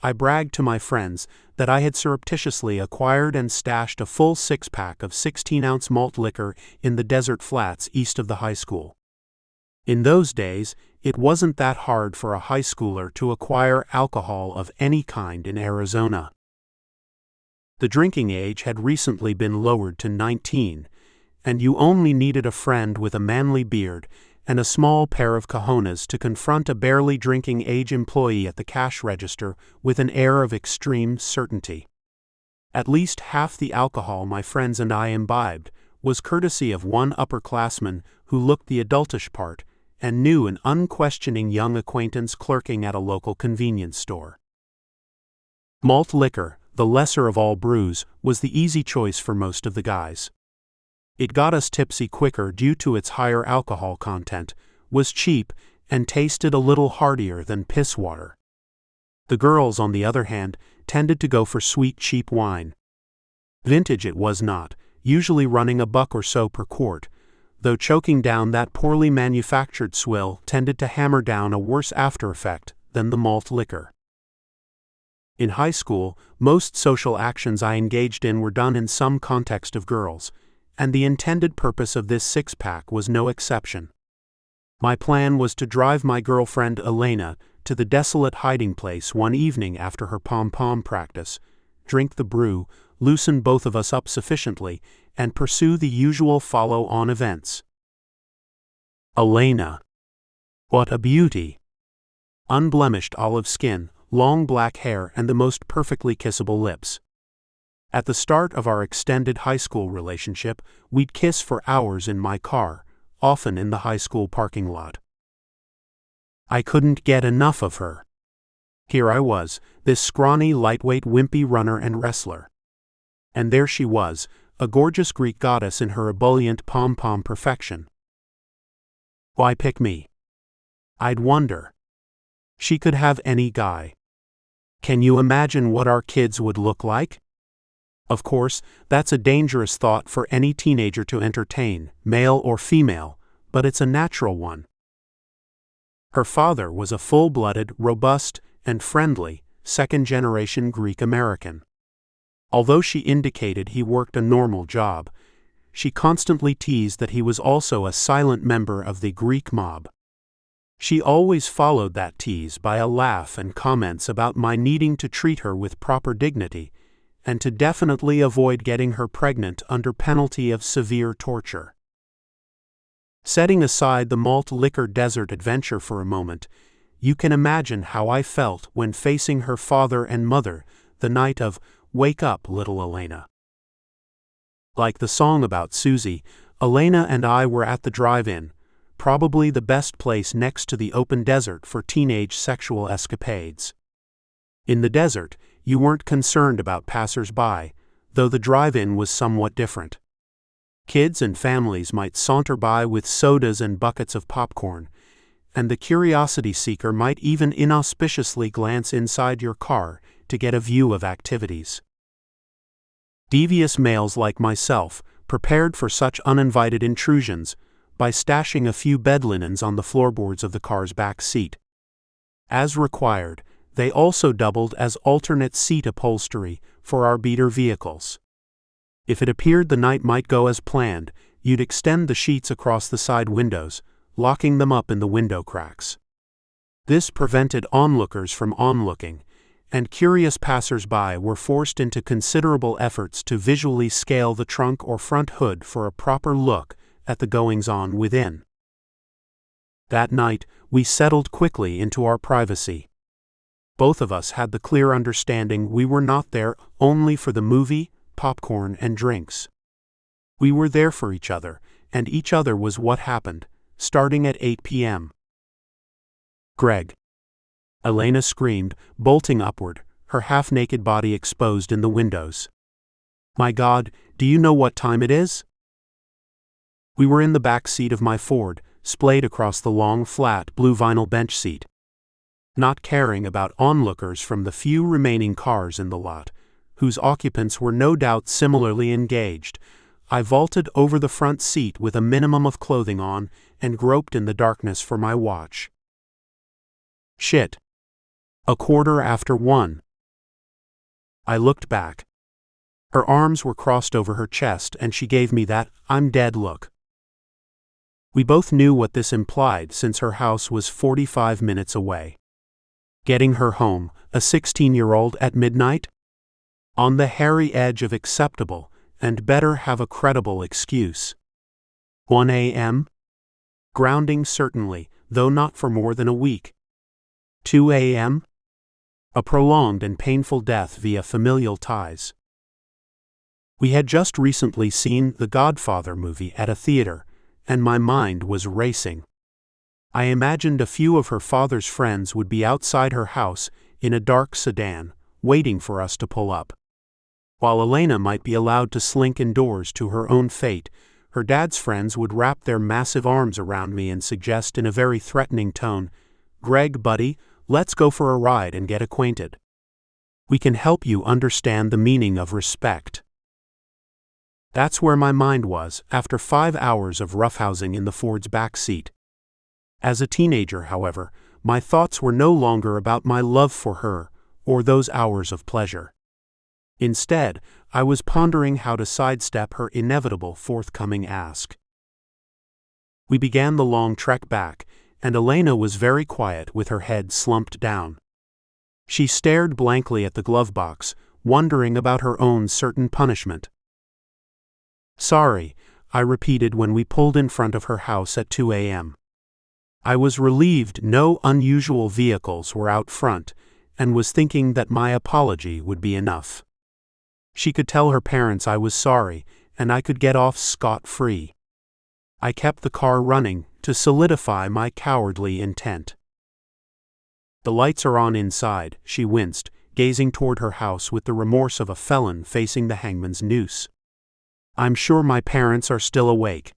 I bragged to my friends that I had surreptitiously acquired and stashed a full six-pack of 16-ounce malt liquor in the desert flats east of the high school. In those days, it wasn't that hard for a high schooler to acquire alcohol of any kind in Arizona. The drinking age had recently been lowered to 19, and you only needed a friend with a manly beard and a small pair of cojones to confront a barely drinking age employee at the cash register with an air of extreme certainty. At least half the alcohol my friends and I imbibed was courtesy of one upperclassman who looked the adultish part and knew an unquestioning young acquaintance clerking at a local convenience store. Malt liquor, the lesser of all brews, was the easy choice for most of the guys. It got us tipsy quicker due to its higher alcohol content, was cheap, and tasted a little heartier than piss water. The girls, on the other hand, tended to go for sweet, cheap wine. Vintage it was not, usually running $1 or so per quart, though choking down that poorly manufactured swill tended to hammer down a worse after-effect than the malt liquor. In high school, most social actions I engaged in were done in some context of girls, and the intended purpose of this six-pack was no exception. My plan was to drive my girlfriend Elena to the desolate hiding place one evening after her pom-pom practice, drink the brew, loosen both of us up sufficiently, and pursue the usual follow-on events. Elena. What a beauty! Unblemished olive skin, long black hair, and the most perfectly kissable lips. At the start of our extended high school relationship, we'd kiss for hours in my car, often in the high school parking lot. I couldn't get enough of her. Here I was, this scrawny, lightweight, wimpy runner and wrestler. And there she was, a gorgeous Greek goddess in her ebullient pom-pom perfection. Why pick me? I'd wonder. She could have any guy. Can you imagine what our kids would look like? Of course, that's a dangerous thought for any teenager to entertain, male or female, but it's a natural one. Her father was a full-blooded, robust, and friendly, second-generation Greek-American. Although she indicated he worked a normal job, she constantly teased that he was also a silent member of the Greek mob. She always followed that tease by a laugh and comments about my needing to treat her with proper dignity, and to definitely avoid getting her pregnant under penalty of severe torture. Setting aside the malt liquor desert adventure for a moment, you can imagine how I felt when facing her father and mother the night of "Wake Up, Little Elena." Like the song about Susie, Elena and I were at the drive-in, probably the best place next to the open desert for teenage sexual escapades. In the desert, you weren't concerned about passers-by, though the drive-in was somewhat different. Kids and families might saunter by with sodas and buckets of popcorn, and the curiosity seeker might even inauspiciously glance inside your car to get a view of activities. Devious males like myself prepared for such uninvited intrusions by stashing a few bed linens on the floorboards of the car's back seat. As required, they also doubled as alternate seat upholstery for our beater vehicles. If it appeared the night might go as planned, you'd extend the sheets across the side windows, locking them up in the window cracks. This prevented onlookers from onlooking, and curious passers-by were forced into considerable efforts to visually scale the trunk or front hood for a proper look at the goings-on within. That night, we settled quickly into our privacy. Both of us had the clear understanding we were not there only for the movie, popcorn, and drinks. We were there for each other, and each other was what happened, starting at 8 p.m. "Greg!" Elena screamed, bolting upward, her half-naked body exposed in the windows. "My God, do you know what time it is?" We were in the back seat of my Ford, splayed across the long, flat, blue vinyl bench seat. Not caring about onlookers from the few remaining cars in the lot, whose occupants were no doubt similarly engaged, I vaulted over the front seat with a minimum of clothing on and groped in the darkness for my watch. Shit. 1:15. I looked back. Her arms were crossed over her chest and she gave me that "I'm dead" look. We both knew what this implied since her house was 45 minutes away. Getting her home, a 16-year-old at midnight? On the hairy edge of acceptable, and better have a credible excuse. 1 a.m.? Grounding certainly, though not for more than a week. 2 a.m.? A prolonged and painful death via familial ties. We had just recently seen the Godfather movie at a theater, and my mind was racing. I imagined a few of her father's friends would be outside her house in a dark sedan, waiting for us to pull up. While Elena might be allowed to slink indoors to her own fate, her dad's friends would wrap their massive arms around me and suggest in a very threatening tone, "Greg, buddy, let's go for a ride and get acquainted. We can help you understand the meaning of respect." That's where my mind was after 5 hours of roughhousing in the Ford's back seat. As a teenager, however, my thoughts were no longer about my love for her or those hours of pleasure. Instead, I was pondering how to sidestep her inevitable forthcoming ask. We began the long trek back, and Elena was very quiet with her head slumped down. She stared blankly at the glove box, wondering about her own certain punishment. "Sorry," I repeated when we pulled in front of her house at 2 a.m. I was relieved no unusual vehicles were out front, and was thinking that my apology would be enough. She could tell her parents I was sorry, and I could get off scot-free. I kept the car running to solidify my cowardly intent. "The lights are on inside," she winced, gazing toward her house with the remorse of a felon facing the hangman's noose. "I'm sure my parents are still awake."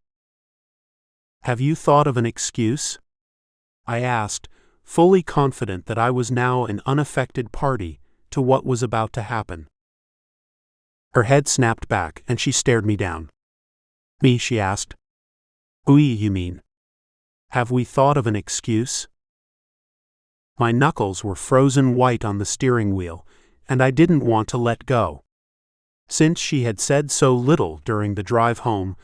"Have you thought of an excuse?" I asked, fully confident that I was now an unaffected party to what was about to happen. Her head snapped back and she stared me down. "Me?" she asked. "Oui, you mean. Have we thought of an excuse?" My knuckles were frozen white on the steering wheel, and I didn't want to let go. Since she had said so little during the drive home,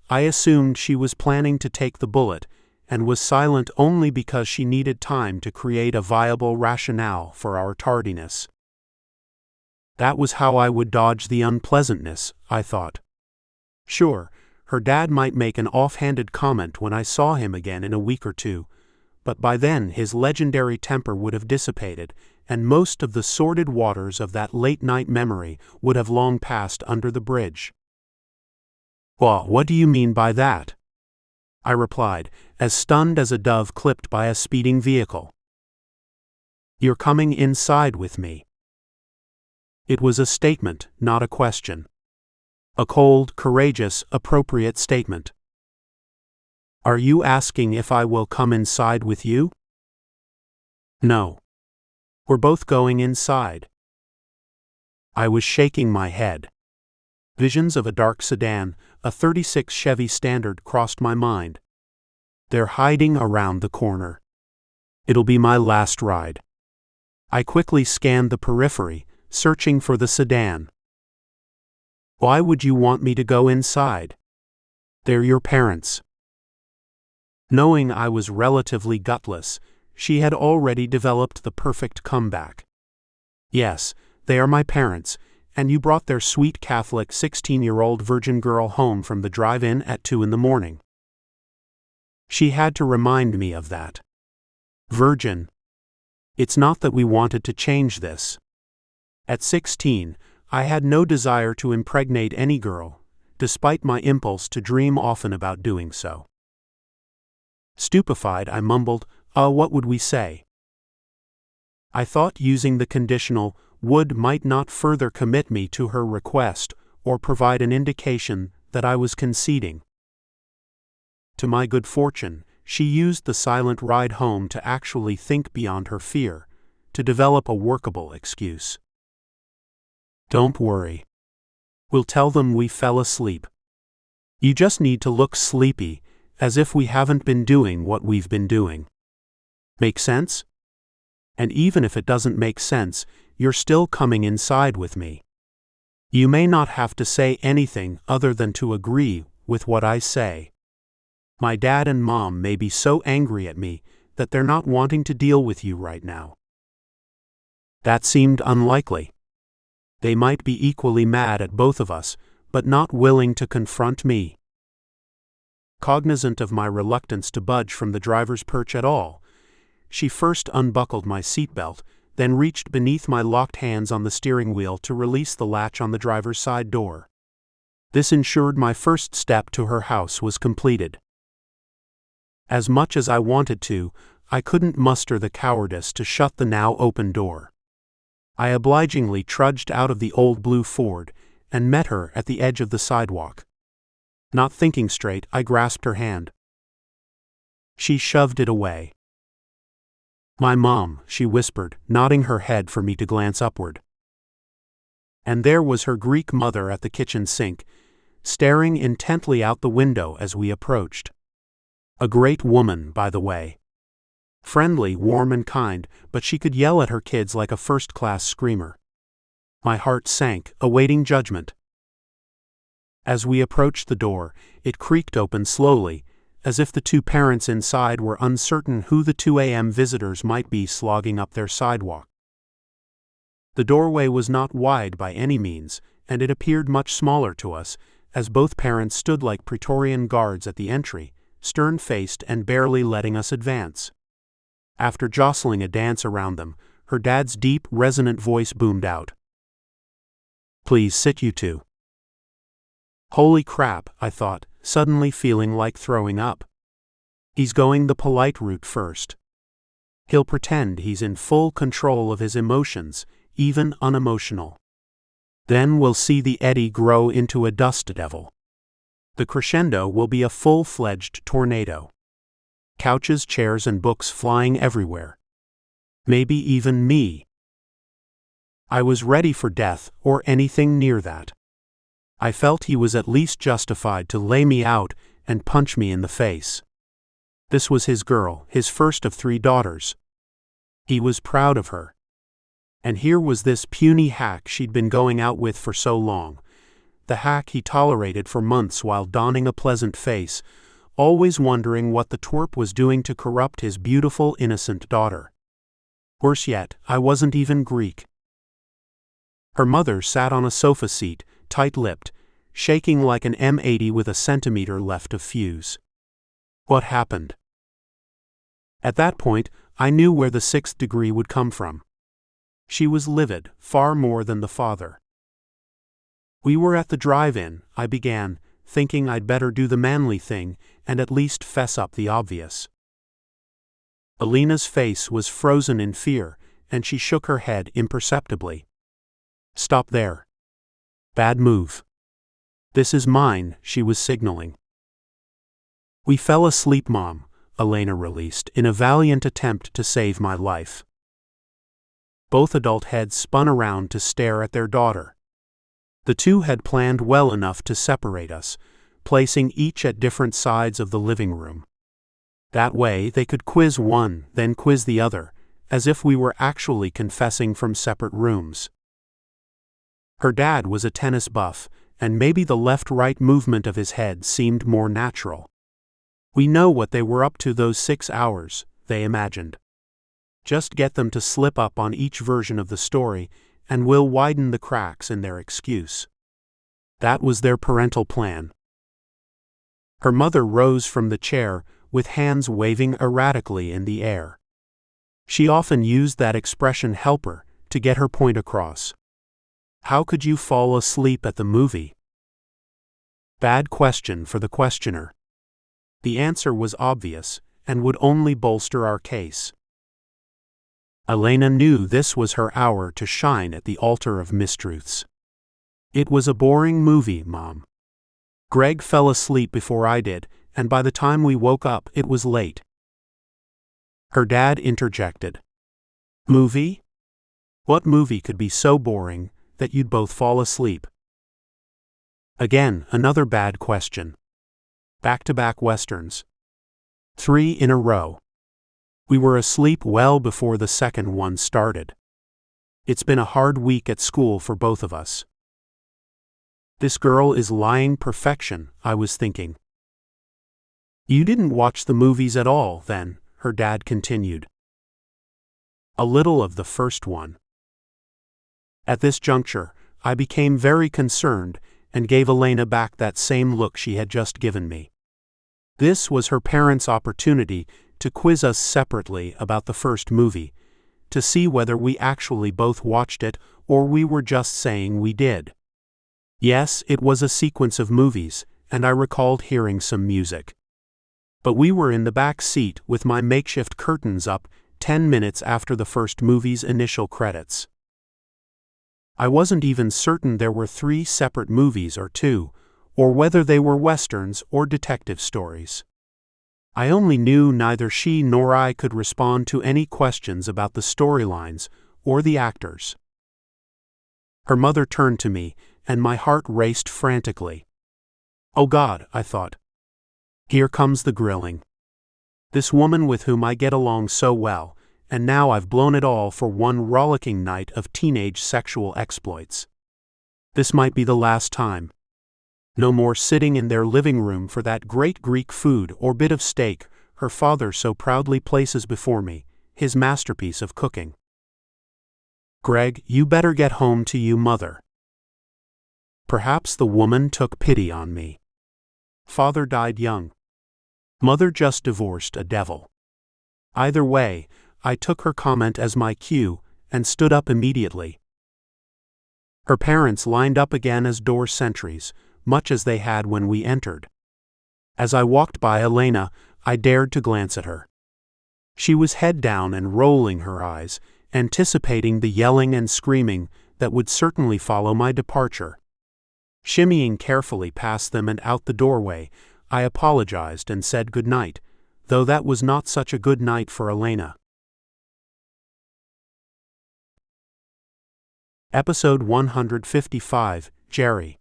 I assumed she was planning to take the bullet, and was silent only because she needed time to create a viable rationale for our tardiness. That was how I would dodge the unpleasantness, I thought. Sure, her dad might make an offhanded comment when I saw him again in a week or two, but by then his legendary temper would have dissipated, and most of the sordid waters of that late-night memory would have long passed under the bridge. "Well, what do you mean by that?" I replied, as stunned as a dove clipped by a speeding vehicle. "You're coming inside with me." It was a statement, not a question. A cold, courageous, appropriate statement. "Are you asking if I will come inside with you?" "No. We're both going inside." I was shaking my head. Visions of a dark sedan, a '36 Chevy Standard, crossed my mind. "They're hiding around the corner." It'll be my last ride. I quickly scanned the periphery, searching for the sedan. Why would you want me to go inside? They're your parents. Knowing I was relatively gutless, she had already developed the perfect comeback. Yes, they are my parents, and you brought their sweet Catholic 16-year-old virgin girl home from the drive-in at 2 a.m. She had to remind me of that. Virgin. It's not that we wanted to change this. At 16, I had no desire to impregnate any girl, despite my impulse to dream often about doing so. Stupefied, I mumbled, what would we say? I thought using the conditional would might not further commit me to her request or provide an indication that I was conceding. To my good fortune, she used the silent ride home to actually think beyond her fear, to develop a workable excuse. Don't worry. We'll tell them we fell asleep. You just need to look sleepy, as if we haven't been doing what we've been doing. Make sense? And even if it doesn't make sense, you're still coming inside with me. You may not have to say anything other than to agree with what I say. My dad and mom may be so angry at me that they're not wanting to deal with you right now. That seemed unlikely. They might be equally mad at both of us, but not willing to confront me. Cognizant of my reluctance to budge from the driver's perch at all, she first unbuckled my seatbelt, then reached beneath my locked hands on the steering wheel to release the latch on the driver's side door. This ensured my first step to her house was completed. As much as I wanted to, I couldn't muster the cowardice to shut the now open door. I obligingly trudged out of the old blue Ford and met her at the edge of the sidewalk. Not thinking straight, I grasped her hand. She shoved it away. My mom, she whispered, nodding her head for me to glance upward. And there was her Greek mother at the kitchen sink, staring intently out the window as we approached. A great woman, by the way. Friendly, warm and kind, but she could yell at her kids like a first-class screamer. My heart sank, awaiting judgment. As we approached the door, it creaked open slowly, as if the two parents inside were uncertain who the 2 a.m. visitors might be slogging up their sidewalk. The doorway was not wide by any means, and it appeared much smaller to us, as both parents stood like Praetorian guards at the entry, stern-faced and barely letting us advance. After jostling a dance around them, her dad's deep, resonant voice boomed out. Please sit, you two. Holy crap, I thought, suddenly feeling like throwing up. He's going the polite route first. He'll pretend he's in full control of his emotions, even unemotional. Then we'll see the eddy grow into a dust devil. The crescendo will be a full-fledged tornado. Couches, chairs, and books flying everywhere. Maybe even me. I was ready for death or anything near that. I felt he was at least justified to lay me out and punch me in the face. This was his girl, his first of 3 daughters. He was proud of her. And here was this puny hack she'd been going out with for so long, the hack he tolerated for months while donning a pleasant face, always wondering what the twerp was doing to corrupt his beautiful, innocent daughter. Worse yet, I wasn't even Greek. Her mother sat on a sofa seat, tight-lipped, shaking like an M80 with a centimeter left of fuse. What happened? At that point, I knew where the 6th degree would come from. She was livid, far more than the father. We were at the drive-in, I began, thinking I'd better do the manly thing and at least fess up the obvious. Alina's face was frozen in fear, and she shook her head imperceptibly. Stop there. Bad move. This is mine, she was signaling. We fell asleep, Mom, Elena released, in a valiant attempt to save my life. Both adult heads spun around to stare at their daughter. The two had planned well enough to separate us, placing each at different sides of the living room. That way they could quiz one, then quiz the other, as if we were actually confessing from separate rooms. Her dad was a tennis buff, and maybe the left-right movement of his head seemed more natural. We know what they were up to those 6 hours, they imagined. Just get them to slip up on each version of the story, and we'll widen the cracks in their excuse. That was their parental plan. Her mother rose from the chair, with hands waving erratically in the air. She often used that expression "helper" to get her point across. How could you fall asleep at the movie? Bad question for the questioner. The answer was obvious, and would only bolster our case. Elena knew this was her hour to shine at the altar of mistruths. It was a boring movie, Mom. Greg fell asleep before I did, and by the time we woke up, it was late. Her dad interjected. Movie? What movie could be so boring that you'd both fall asleep? Again, another bad question. Back-to-back westerns. 3 in a row. We were asleep well before the second one started. It's been a hard week at school for both of us. This girl is lying perfection, I was thinking. You didn't watch the movies at all, then, her dad continued. A little of the first one. At this juncture, I became very concerned and gave Elena back that same look she had just given me. This was her parents' opportunity to quiz us separately about the first movie, to see whether we actually both watched it or we were just saying we did. Yes, it was a sequence of movies, and I recalled hearing some music. But we were in the back seat with my makeshift curtains up 10 minutes after the first movie's initial credits. I wasn't even certain there were 3 separate movies or 2, or whether they were westerns or detective stories. I only knew neither she nor I could respond to any questions about the storylines or the actors. Her mother turned to me, and my heart raced frantically. Oh God, I thought. Here comes the grilling. This woman with whom I get along so well, and now I've blown it all for one rollicking night of teenage sexual exploits. This might be the last time. No more sitting in their living room for that great Greek food or bit of steak her father so proudly places before me, his masterpiece of cooking. Greg, you better get home to you, Mother. Perhaps the woman took pity on me. Father died young. Mother just divorced a devil. Either way, I took her comment as my cue and stood up immediately. Her parents lined up again as door sentries, much as they had when we entered. As I walked by Elena, I dared to glance at her. She was head down and rolling her eyes, anticipating the yelling and screaming that would certainly follow my departure. Shimmying carefully past them and out the doorway, I apologized and said good night, though that was not such a good night for Elena. Episode 155, Jerry.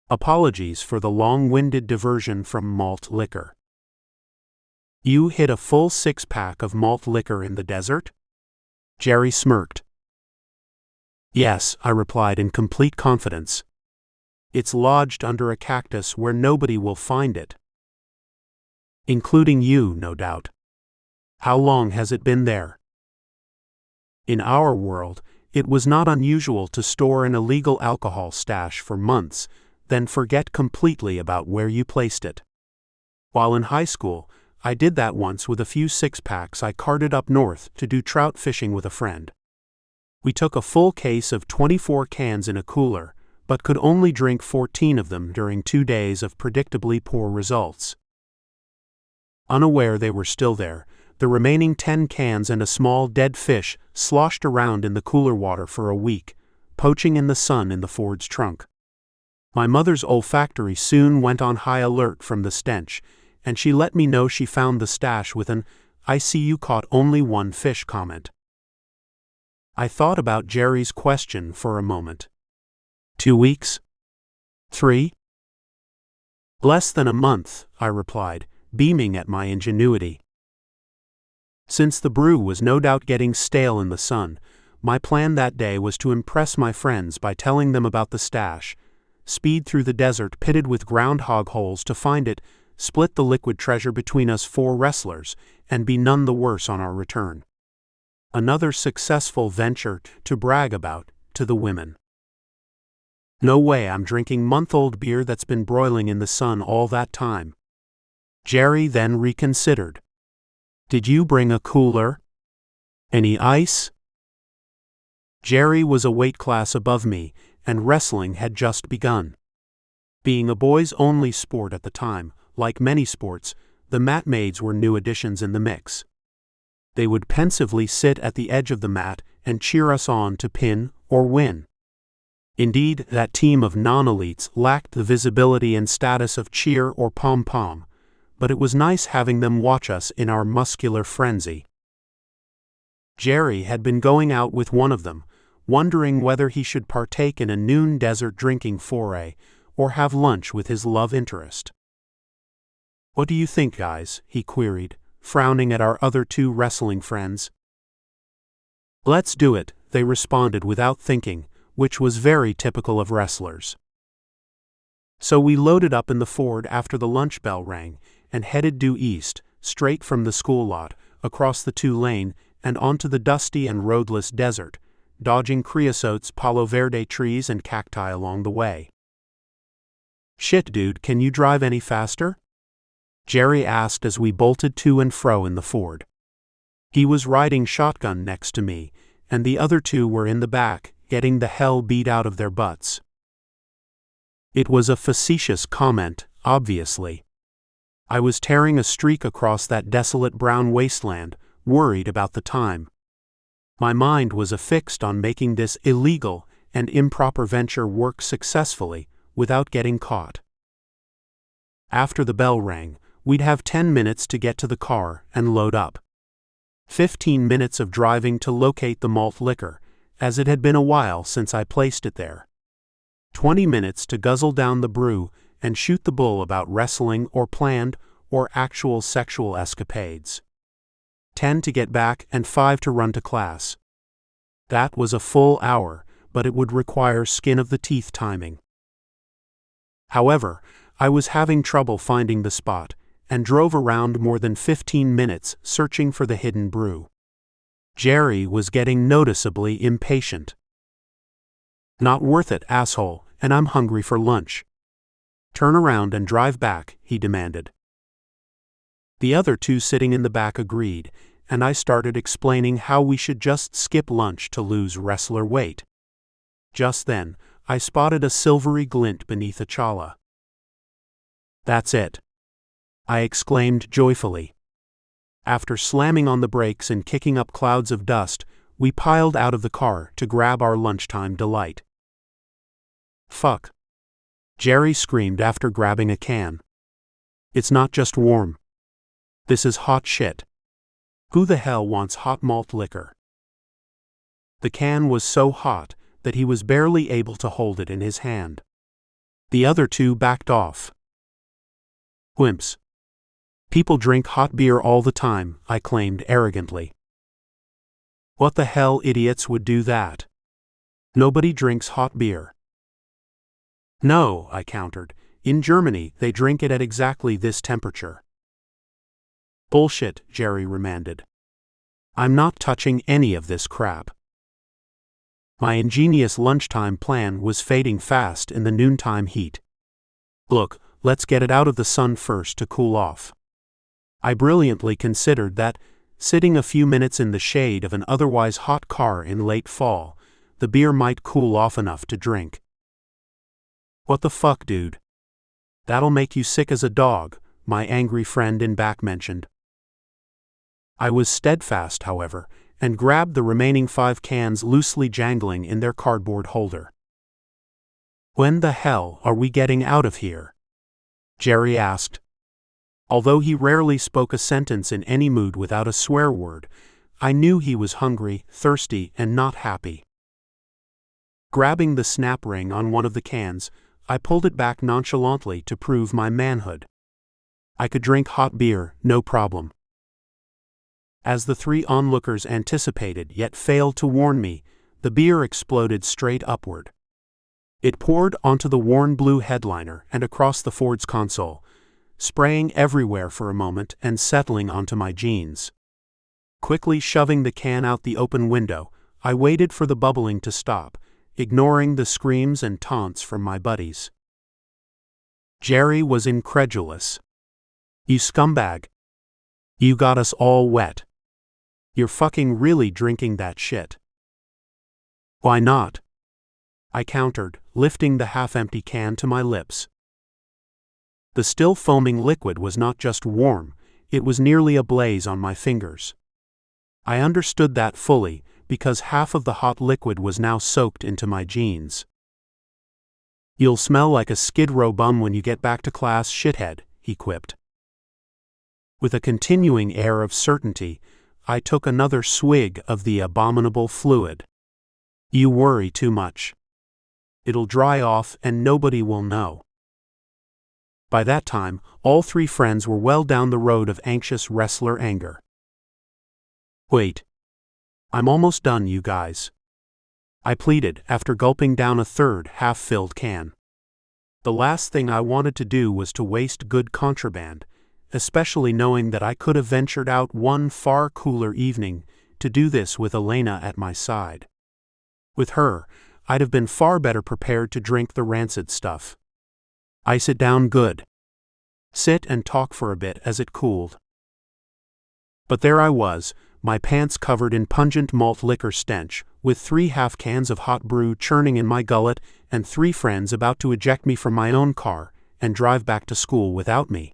Apologies for the long-winded diversion from malt liquor. You hit a full 6-pack of malt liquor in the desert? Jerry smirked. Yes, I replied in complete confidence. It's lodged under a cactus where nobody will find it. Including you, no doubt. How long has it been there? In our world, it was not unusual to store an illegal alcohol stash for months, then forget completely about where you placed it. While in high school, I did that once with a few 6-packs I carted up north to do trout fishing with a friend. We took a full case of 24 cans in a cooler, but could only drink 14 of them during 2 days of predictably poor results. Unaware they were still there, the remaining 10 cans and a small dead fish sloshed around in the cooler water for a week, poaching in the sun in the Ford's trunk. My mother's olfactory soon went on high alert from the stench, and she let me know she found the stash with an "I see you caught only 1 fish" comment. I thought about Jerry's question for a moment. 2 weeks? 3? Less than a month, I replied, beaming at my ingenuity. Since the brew was no doubt getting stale in the sun, my plan that day was to impress my friends by telling them about the stash, speed through the desert pitted with groundhog holes to find it, split the liquid treasure between us 4 wrestlers, and be none the worse on our return. Another successful venture to brag about to the women. No way I'm drinking month-old beer that's been broiling in the sun all that time. Jerry then reconsidered. Did you bring a cooler? Any ice? Jerry was a weight class above me, and wrestling had just begun. Being a boys-only sport at the time, like many sports, the mat maids were new additions in the mix. They would pensively sit at the edge of the mat and cheer us on to pin or win. Indeed, that team of non-elites lacked the visibility and status of cheer or pom-pom, but it was nice having them watch us in our muscular frenzy. Jerry had been going out with one of them, wondering whether he should partake in a noon desert drinking foray or have lunch with his love interest. "What do you think, guys?" he queried, frowning at our other 2 wrestling friends. "Let's do it," they responded without thinking, which was very typical of wrestlers. So we loaded up in the Ford after the lunch bell rang and headed due east, straight from the school lot, across the 2-lane, and onto the dusty and roadless desert, dodging creosotes, Palo Verde trees, and cacti along the way. "Shit, dude, can you drive any faster?" Jerry asked as we bolted to and fro in the Ford. He was riding shotgun next to me, and the other 2 were in the back, getting the hell beat out of their butts. It was a facetious comment, obviously. I was tearing a streak across that desolate brown wasteland, worried about the time. My mind was affixed on making this illegal and improper venture work successfully without getting caught. After the bell rang, we'd have 10 minutes to get to the car and load up. 15 minutes of driving to locate the malt liquor, as it had been a while since I placed it there. 20 minutes to guzzle down the brew and shoot the bull about wrestling or planned or actual sexual escapades. 10 to get back and 5 to run to class. That was a full hour, but it would require skin-of-the-teeth timing. However, I was having trouble finding the spot, and drove around more than 15 minutes searching for the hidden brew. Jerry was getting noticeably impatient. "Not worth it, asshole, and I'm hungry for lunch. Turn around and drive back," he demanded. The other 2 sitting in the back agreed, and I started explaining how we should just skip lunch to lose wrestler weight. Just then, I spotted a silvery glint beneath a chala. "That's it," I exclaimed joyfully. After slamming on the brakes and kicking up clouds of dust, we piled out of the car to grab our lunchtime delight. "Fuck!" Jerry screamed after grabbing a can. "It's not just warm. This is hot shit. Who the hell wants hot malt liquor?" The can was so hot that he was barely able to hold it in his hand. The other 2 backed off. "Wimps. People drink hot beer all the time," I claimed arrogantly. "What the hell idiots would do that? Nobody drinks hot beer." "No," I countered. "In Germany, they drink it at exactly this temperature." "Bullshit," Jerry remanded. "I'm not touching any of this crap." My ingenious lunchtime plan was fading fast in the noontime heat. "Look, let's get it out of the sun first to cool off." I brilliantly considered that, sitting a few minutes in the shade of an otherwise hot car in late fall, the beer might cool off enough to drink. "What the fuck, dude? That'll make you sick as a dog," my angry friend in back mentioned. I was steadfast, however, and grabbed the remaining 5 cans loosely jangling in their cardboard holder. "When the hell are we getting out of here?" Jerry asked. Although he rarely spoke a sentence in any mood without a swear word, I knew he was hungry, thirsty, and not happy. Grabbing the snap ring on one of the cans, I pulled it back nonchalantly to prove my manhood. I could drink hot beer, no problem. As the three onlookers anticipated yet failed to warn me, the beer exploded straight upward. It poured onto the worn blue headliner and across the Ford's console, spraying everywhere for a moment and settling onto my jeans. Quickly shoving the can out the open window, I waited for the bubbling to stop, ignoring the screams and taunts from my buddies. Jerry was incredulous. "You scumbag. You got us all wet. You're fucking really drinking that shit." "Why not?" I countered, lifting the half-empty can to my lips. The still foaming liquid was not just warm, it was nearly ablaze on my fingers. I understood that fully, because half of the hot liquid was now soaked into my jeans. "You'll smell like a Skid Row bum when you get back to class, shithead," he quipped. With a continuing air of certainty, I took another swig of the abominable fluid. "You worry too much. It'll dry off and nobody will know." By that time, all three friends were well down the road of anxious wrestler anger. "Wait. I'm almost done, you guys," I pleaded after gulping down a third half-filled can. The last thing I wanted to do was to waste good contraband, especially knowing that I could have ventured out one far cooler evening to do this with Elena at my side. With her, I'd have been far better prepared to drink the rancid stuff. Ice it down good. Sit and talk for a bit as it cooled. But there I was, my pants covered in pungent malt liquor stench, with 3 half cans of hot brew churning in my gullet, and 3 friends about to eject me from my own car and drive back to school without me.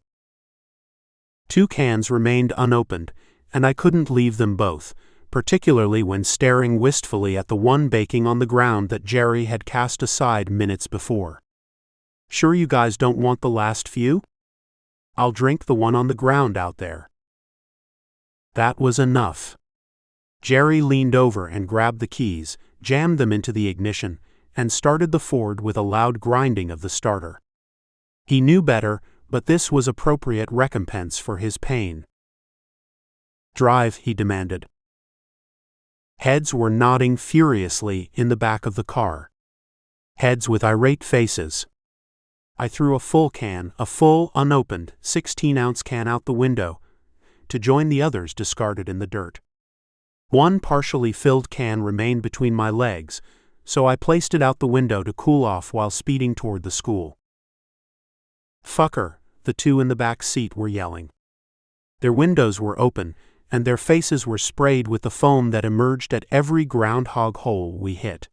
2 cans remained unopened, and I couldn't leave them both, particularly when staring wistfully at the one baking on the ground that Jerry had cast aside minutes before. "Sure you guys don't want the last few? I'll drink the one on the ground out there." That was enough. Jerry leaned over and grabbed the keys, jammed them into the ignition, and started the Ford with a loud grinding of the starter. He knew better, but this was appropriate recompense for his pain. "Drive," he demanded. Heads were nodding furiously in the back of the car. Heads with irate faces. I threw a full, unopened, 16-ounce can out the window, to join the others discarded in the dirt. One partially filled can remained between my legs, so I placed it out the window to cool off while speeding toward the school. "Fucker," the 2 in the back seat were yelling. Their windows were open, and their faces were sprayed with the foam that emerged at every groundhog hole we hit.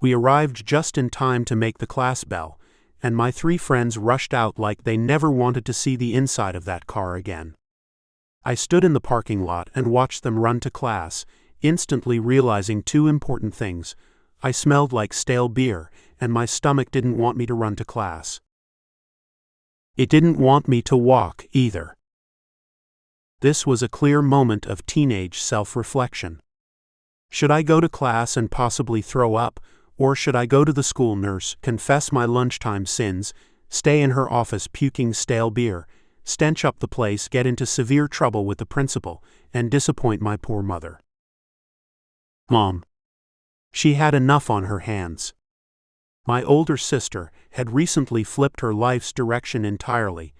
We arrived just in time to make the class bell, and my 3 friends rushed out like they never wanted to see the inside of that car again. I stood in the parking lot and watched them run to class, instantly realizing 2 important things. I smelled like stale beer, and my stomach didn't want me to run to class. It didn't want me to walk, either. This was a clear moment of teenage self-reflection. Should I go to class and possibly throw up, or should I go to the school nurse, confess my lunchtime sins, stay in her office puking stale beer, stench up the place, get into severe trouble with the principal, and disappoint my poor mother? Mom. She had enough on her hands. My older sister had recently flipped her life's direction entirely,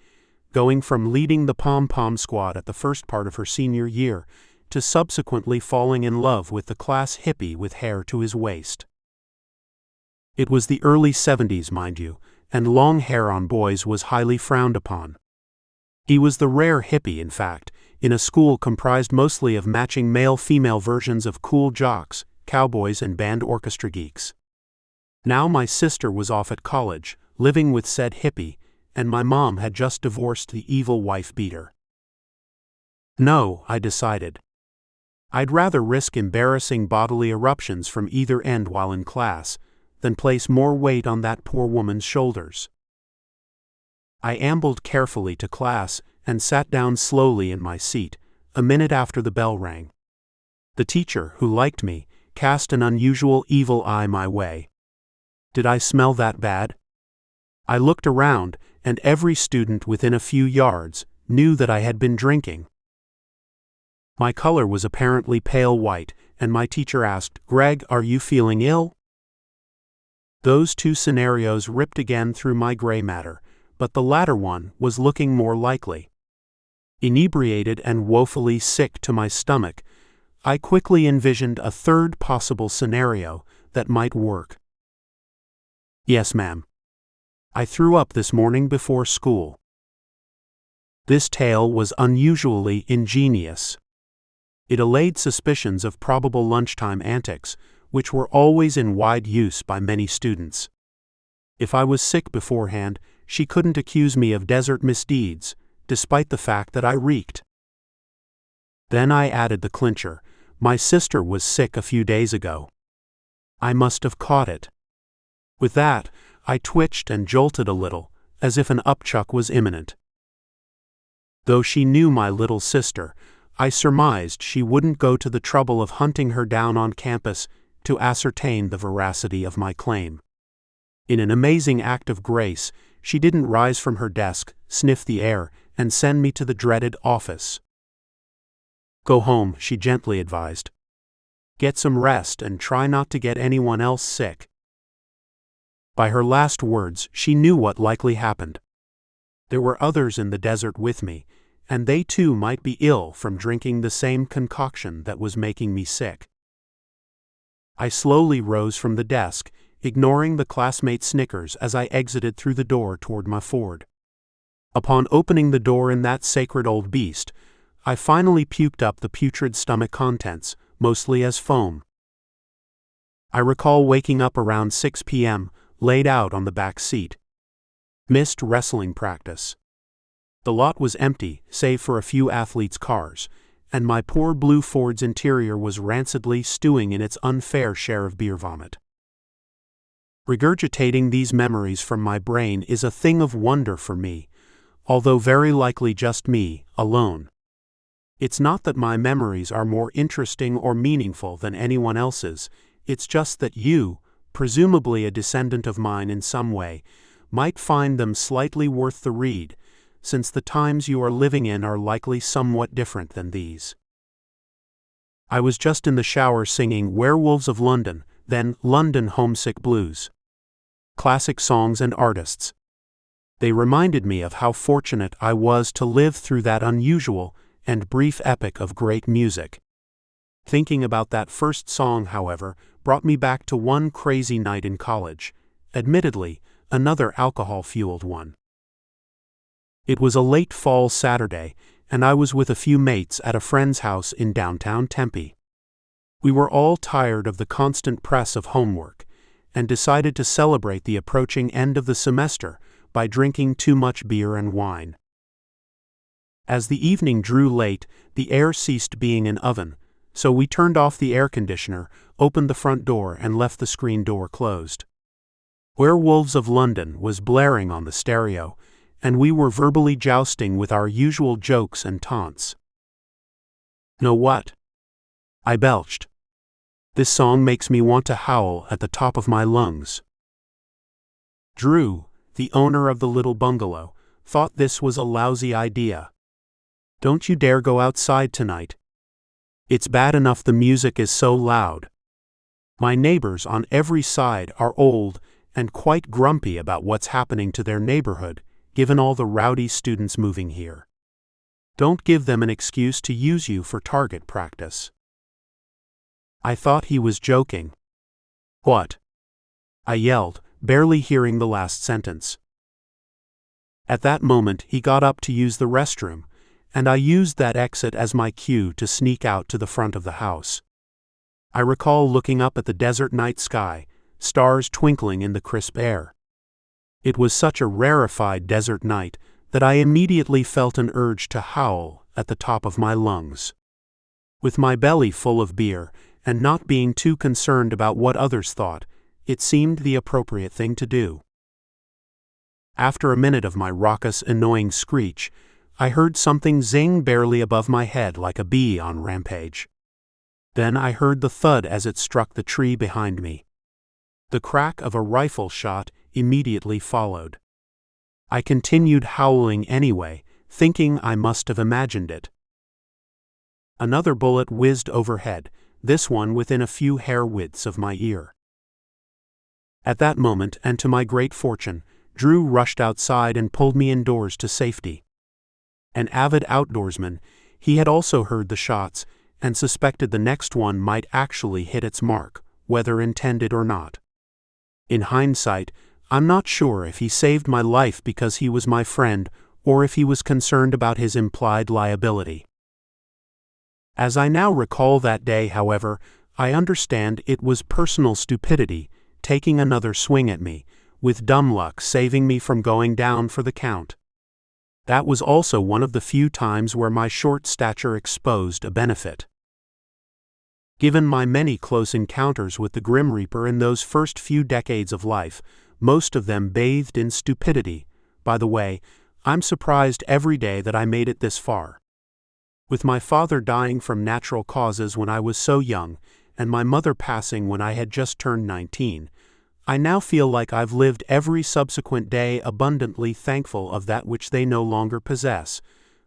going from leading the pom-pom squad at the first part of her senior year to subsequently falling in love with the class hippie with hair to his waist. It was the early 70s, mind you, and long hair on boys was highly frowned upon. He was the rare hippie, in fact, in a school comprised mostly of matching male-female versions of cool jocks, cowboys, and band orchestra geeks. Now my sister was off at college, living with said hippie, and my mom had just divorced the evil wife-beater. No, I decided. I'd rather risk embarrassing bodily eruptions from either end while in class than place more weight on that poor woman's shoulders. I ambled carefully to class and sat down slowly in my seat, a minute after the bell rang. The teacher, who liked me, cast an unusual evil eye my way. Did I smell that bad? I looked around, and every student within a few yards knew that I had been drinking. My color was apparently pale white, and my teacher asked, "Greg, are you feeling ill?" Those two scenarios ripped again through my gray matter, but the latter one was looking more likely. Inebriated and woefully sick to my stomach, I quickly envisioned a third possible scenario that might work. "Yes, ma'am. I threw up this morning before school." This tale was unusually ingenious. It allayed suspicions of probable lunchtime antics, which were always in wide use by many students. If I was sick beforehand, she couldn't accuse me of desert misdeeds, despite the fact that I reeked. Then I added the clincher: my sister was sick a few days ago. I must have caught it. With that, I twitched and jolted a little, as if an upchuck was imminent. Though she knew my little sister, I surmised she wouldn't go to the trouble of hunting her down on campus to ascertain the veracity of my claim. In an amazing act of grace, she didn't rise from her desk, sniff the air, and send me to the dreaded office. "Go home," she gently advised. "Get some rest and try not to get anyone else sick." By her last words, she knew what likely happened. There were others in the desert with me, and they too might be ill from drinking the same concoction that was making me sick. I slowly rose from the desk, ignoring the classmates' snickers as I exited through the door toward my Ford. Upon opening the door in that sacred old beast, I finally puked up the putrid stomach contents, mostly as foam. I recall waking up around 6 p.m., laid out on the back seat. Missed wrestling practice. The lot was empty, save for a few athletes' cars, and my poor blue Ford's interior was rancidly stewing in its unfair share of beer vomit. Regurgitating these memories from my brain is a thing of wonder for me, although very likely just me, alone. It's not that my memories are more interesting or meaningful than anyone else's, it's just that you, presumably a descendant of mine in some way, might find them slightly worth the read, since the times you are living in are likely somewhat different than these. I was just in the shower singing Werewolves of London, then London Homesick Blues. Classic songs and artists. They reminded me of how fortunate I was to live through that unusual and brief epoch of great music. Thinking about that first song, however, brought me back to one crazy night in college, admittedly, another alcohol-fueled one. It was a late fall Saturday, and I was with a few mates at a friend's house in downtown Tempe. We were all tired of the constant press of homework, and decided to celebrate the approaching end of the semester by drinking too much beer and wine. As the evening drew late, the air ceased being an oven, so we turned off the air conditioner, opened the front door, and left the screen door closed. Werewolves of London was blaring on the stereo, and we were verbally jousting with our usual jokes and taunts. Know what? I belched. This song makes me want to howl at the top of my lungs. Drew, the owner of the little bungalow, thought this was a lousy idea. "Don't you dare go outside tonight. It's bad enough the music is so loud. My neighbors on every side are old and quite grumpy about what's happening to their neighborhood, given all the rowdy students moving here. Don't give them an excuse to use you for target practice." I thought he was joking. "What?" I yelled, barely hearing the last sentence. At that moment he got up to use the restroom, and I used that exit as my cue to sneak out to the front of the house. I recall looking up at the desert night sky, stars twinkling in the crisp air. It was such a rarefied desert night that I immediately felt an urge to howl at the top of my lungs. With my belly full of beer, and not being too concerned about what others thought, it seemed the appropriate thing to do. After a minute of my raucous, annoying screech, I heard something zing barely above my head like a bee on rampage. Then I heard the thud as it struck the tree behind me. The crack of a rifle shot immediately followed. I continued howling anyway, thinking I must have imagined it. Another bullet whizzed overhead, this one within a few hair widths of my ear. At that moment, and to my great fortune, Drew rushed outside and pulled me indoors to safety. An avid outdoorsman, he had also heard the shots and suspected the next one might actually hit its mark, whether intended or not. In hindsight, I'm not sure if he saved my life because he was my friend or if he was concerned about his implied liability. As I now recall that day, however, I understand it was personal stupidity taking another swing at me, with dumb luck saving me from going down for the count. That was also one of the few times where my short stature exposed a benefit. Given my many close encounters with the Grim Reaper in those first few decades of life, most of them bathed in stupidity. By the way, I'm surprised every day that I made it this far. With my father dying from natural causes when I was so young, and my mother passing when I had just turned 19, I now feel like I've lived every subsequent day abundantly thankful of that which they no longer possess: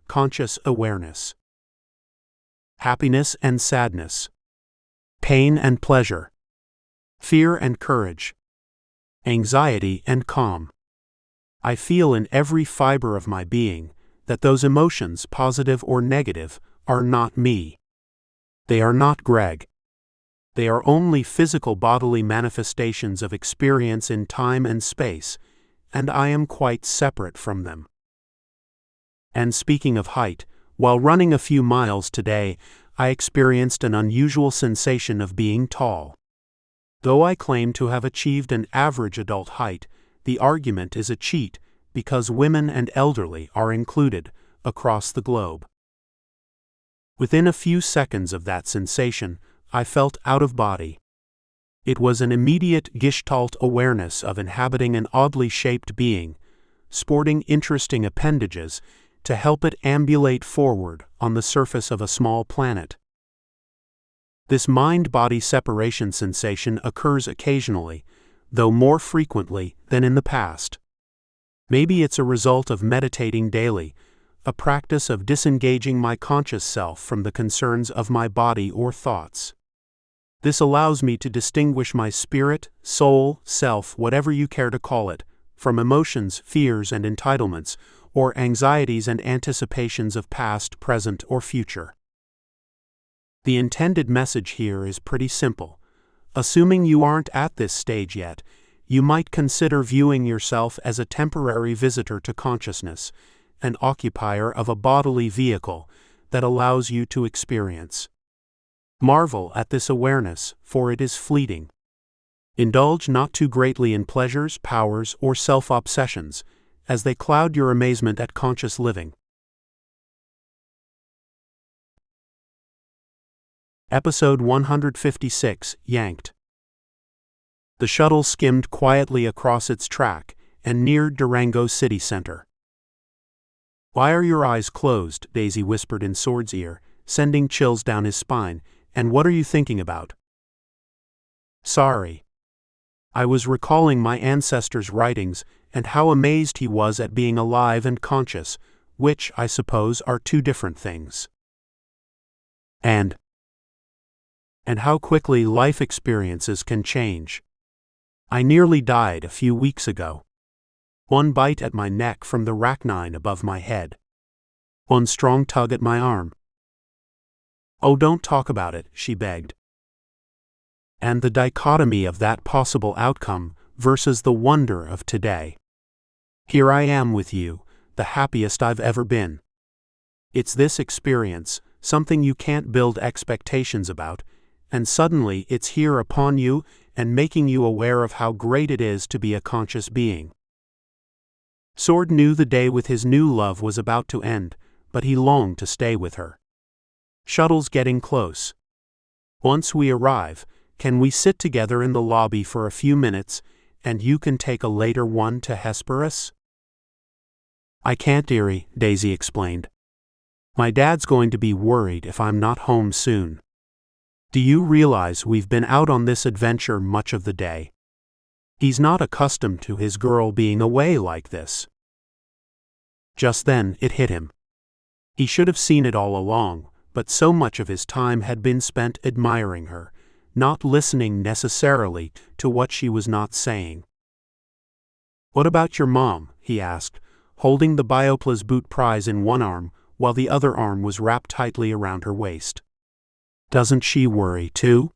conscious awareness. Happiness and sadness. Pain and pleasure. Fear and courage. Anxiety and calm. I feel in every fiber of my being that those emotions, positive or negative, are not me. They are not Greg. They are only physical bodily manifestations of experience in time and space, and I am quite separate from them. And speaking of height, while running a few miles today, I experienced an unusual sensation of being tall. Though I claim to have achieved an average adult height, the argument is a cheat because women and elderly are included across the globe. Within a few seconds of that sensation, I felt out of body. It was an immediate Gestalt awareness of inhabiting an oddly shaped being, sporting interesting appendages to help it ambulate forward on the surface of a small planet. This mind-body separation sensation occurs occasionally, though more frequently than in the past. Maybe it's a result of meditating daily, a practice of disengaging my conscious self from the concerns of my body or thoughts. This allows me to distinguish my spirit, soul, self, whatever you care to call it, from emotions, fears, and entitlements, or anxieties and anticipations of past, present, or future. The intended message here is pretty simple. Assuming you aren't at this stage yet, you might consider viewing yourself as a temporary visitor to consciousness, an occupier of a bodily vehicle that allows you to experience. Marvel at this awareness, for it is fleeting. Indulge not too greatly in pleasures, powers, or self-obsessions, as they cloud your amazement at conscious living. Episode 156, Yanked. The shuttle skimmed quietly across its track and neared Durango city center. "Why are your eyes closed?" Daisy whispered in Sword's ear, sending chills down his spine. "And what are you thinking about?" "Sorry. I was recalling my ancestor's writings and how amazed he was at being alive and conscious, which, I suppose, are two different things. And how quickly life experiences can change. I nearly died a few weeks ago. One bite at my neck from the rachnine above my head. One strong tug at my arm. Oh, don't talk about it," she begged. And the dichotomy of that possible outcome versus the wonder of today. Here I am with you, the happiest I've ever been. It's this experience, something you can't build expectations about, and suddenly it's here upon you and making you aware of how great it is to be a conscious being. Sword knew the day with his new love was about to end, but he longed to stay with her. Shuttle's getting close. Once we arrive, can we sit together in the lobby for a few minutes, and you can take a later one to Hesperus? I can't, dearie, Daisy explained. My dad's going to be worried if I'm not home soon. Do you realize we've been out on this adventure much of the day? He's not accustomed to his girl being away like this. Just then it hit him. He should have seen it all along, but so much of his time had been spent admiring her, not listening necessarily to what she was not saying. "What about your mom?" he asked, holding the Biopla's boot prize in one arm while the other arm was wrapped tightly around her waist. "Doesn't she worry too?"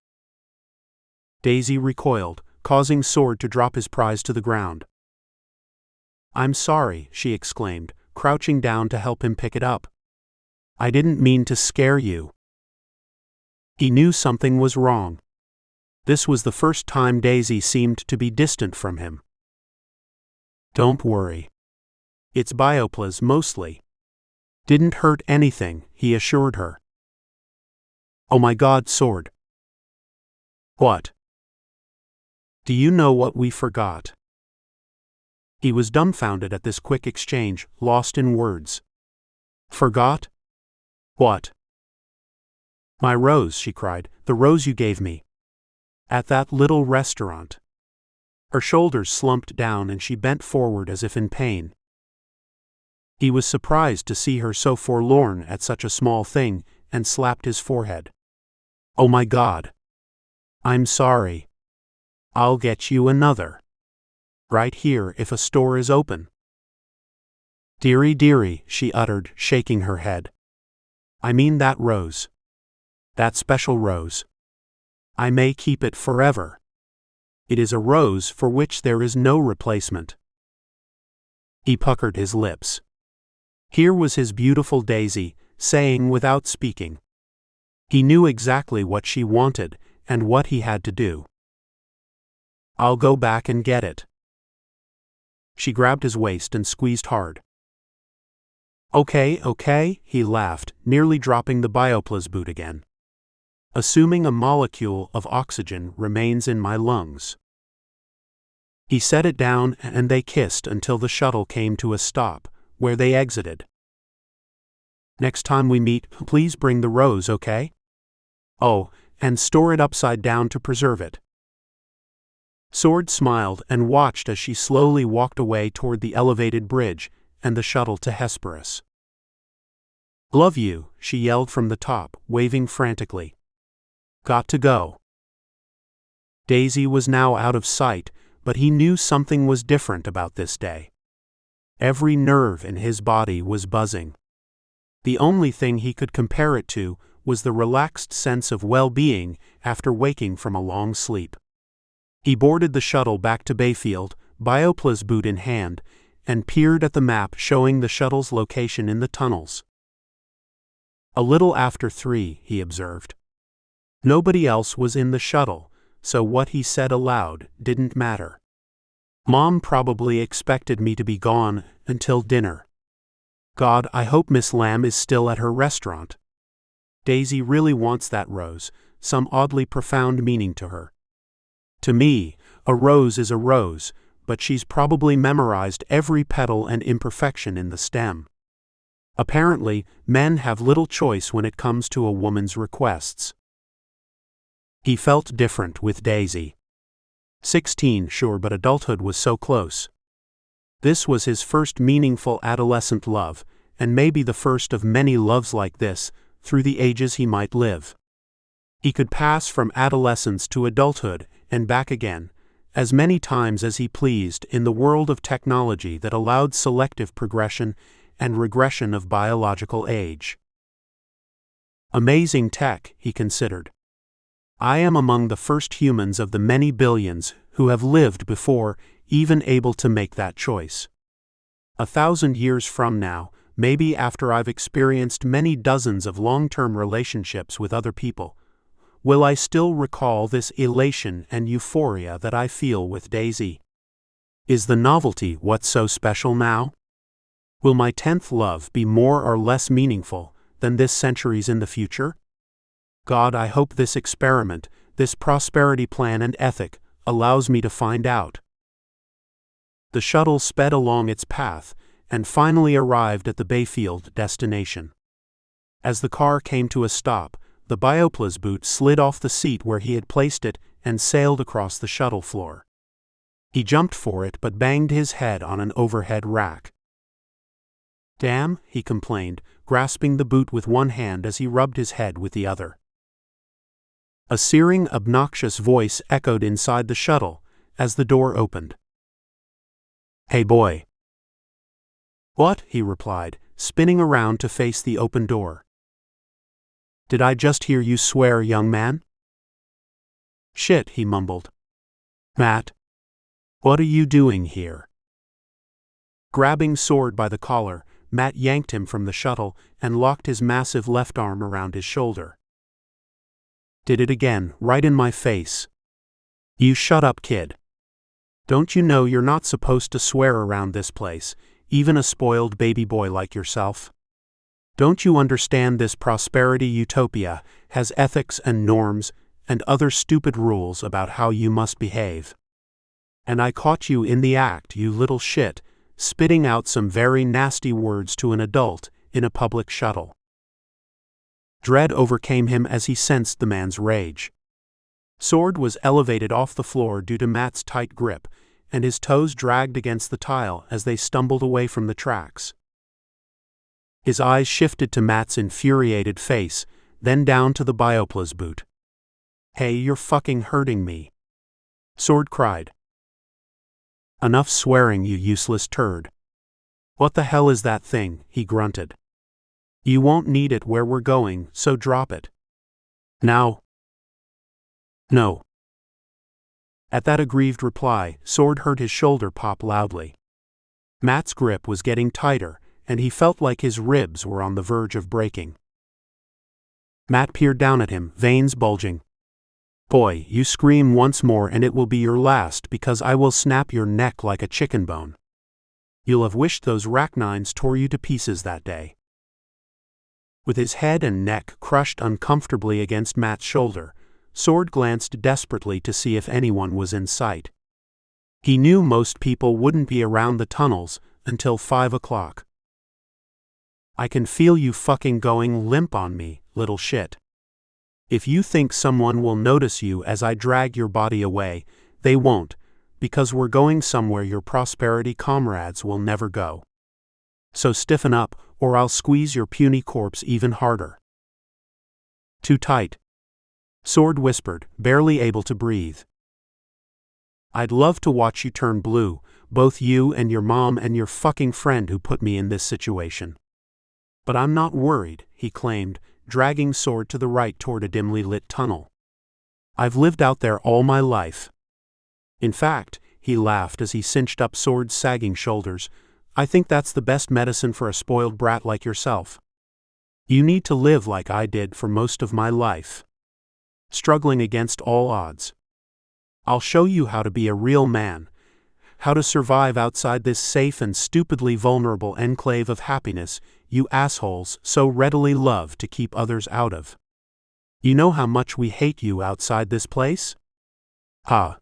Daisy recoiled, causing Sword to drop his prize to the ground. "I'm sorry," she exclaimed, crouching down to help him pick it up. "I didn't mean to scare you." He knew something was wrong. This was the first time Daisy seemed to be distant from him. "Don't worry. It's Bioplas mostly. Didn't hurt anything," he assured her. "Oh my God, Sword." "What?" "Do you know what we forgot?" He was dumbfounded at this quick exchange, lost in words. "Forgot? What?" "My rose," she cried, "the rose you gave me. At that little restaurant." Her shoulders slumped down and she bent forward as if in pain. He was surprised to see her so forlorn at such a small thing and slapped his forehead. "Oh my God. I'm sorry. I'll get you another. Right here if a store is open." "Dearie, dearie," she uttered, shaking her head. "I mean that rose. That special rose. I may keep it forever. It is a rose for which there is no replacement." He puckered his lips. Here was his beautiful Daisy, saying without speaking. He knew exactly what she wanted and what he had to do. "I'll go back and get it." She grabbed his waist and squeezed hard. Okay, he laughed, nearly dropping the Biopla's boot again. "Assuming a molecule of oxygen remains in my lungs." He set it down and they kissed until the shuttle came to a stop, where they exited. "Next time we meet, please bring the rose, okay? Oh, and store it upside down to preserve it." Sword smiled and watched as she slowly walked away toward the elevated bridge and the shuttle to Hesperus. "Love you," she yelled from the top, waving frantically. "Got to go." Daisy was now out of sight, but he knew something was different about this day. Every nerve in his body was buzzing. The only thing he could compare it to was the relaxed sense of well-being after waking from a long sleep. He boarded the shuttle back to Bayfield, Biopla's boot in hand, and peered at the map showing the shuttle's location in the tunnels. A little after 3, he observed. Nobody else was in the shuttle, so what he said aloud didn't matter. "Mom probably expected me to be gone until dinner. God, I hope Miss Lamb is still at her restaurant. Daisy really wants that rose, some oddly profound meaning to her. To me, a rose is a rose, but she's probably memorized every petal and imperfection in the stem. Apparently, men have little choice when it comes to a woman's requests." He felt different with Daisy. 16, sure, but adulthood was so close. This was his first meaningful adolescent love, and maybe the first of many loves like this, through the ages he might live. He could pass from adolescence to adulthood and back again, as many times as he pleased in the world of technology that allowed selective progression and regression of biological age. Amazing tech, he considered. I am among the first humans of the many billions who have lived before even able to make that choice. 1,000 years from now, maybe after I've experienced many dozens of long-term relationships with other people, will I still recall this elation and euphoria that I feel with Daisy? Is the novelty what's so special now? Will my 10th love be more or less meaningful than this centuries in the future? God, I hope this experiment, this prosperity plan and ethic, allows me to find out. The shuttle sped along its path and finally arrived at the Bayfield destination. As the car came to a stop, the Biopla's boot slid off the seat where he had placed it and sailed across the shuttle floor. He jumped for it but banged his head on an overhead rack. Damn, he complained, grasping the boot with one hand as he rubbed his head with the other. A searing, obnoxious voice echoed inside the shuttle as the door opened. "Hey boy." "What?" he replied, spinning around to face the open door. "Did I just hear you swear, young man?" "Shit," he mumbled. "Matt, what are you doing here?" Grabbing Sword by the collar, Matt yanked him from the shuttle and locked his massive left arm around his shoulder. "Did it again, right in my face." "You shut up, kid. Don't you know you're not supposed to swear around this place, even a spoiled baby boy like yourself? Don't you understand this prosperity utopia has ethics and norms and other stupid rules about how you must behave? And I caught you in the act, you little shit, spitting out some very nasty words to an adult in a public shuttle." Dread overcame him as he sensed the man's rage. Sword was elevated off the floor due to Matt's tight grip, and his toes dragged against the tile as they stumbled away from the tracks. His eyes shifted to Matt's infuriated face, then down to the Biopla's boot. "Hey, you're fucking hurting me," Sword cried. "Enough swearing, you useless turd." "What the hell is that thing?" he grunted. "You won't need it where we're going, so drop it. Now." "No." At that aggrieved reply, Sword heard his shoulder pop loudly. Matt's grip was getting tighter, and he felt like his ribs were on the verge of breaking. Matt peered down at him, veins bulging. "Boy, you scream once more and it will be your last, because I will snap your neck like a chicken bone. You'll have wished those rachnines tore you to pieces that day." With his head and neck crushed uncomfortably against Matt's shoulder, Sword glanced desperately to see if anyone was in sight. He knew most people wouldn't be around the tunnels until 5 o'clock. "I can feel you fucking going limp on me, little shit. If you think someone will notice you as I drag your body away, they won't, because we're going somewhere your prosperity comrades will never go. So stiffen up, or I'll squeeze your puny corpse even harder." "Too tight," Sword whispered, barely able to breathe. "I'd love to watch you turn blue, both you and your mom and your fucking friend who put me in this situation. But I'm not worried," he claimed, dragging Sword to the right toward a dimly lit tunnel. "I've lived out there all my life. In fact," he laughed as he cinched up Sword's sagging shoulders, "I think that's the best medicine for a spoiled brat like yourself. You need to live like I did for most of my life, struggling against all odds. I'll show you how to be a real man, how to survive outside this safe and stupidly vulnerable enclave of happiness you assholes so readily love to keep others out of. You know how much we hate you outside this place?" "Ha."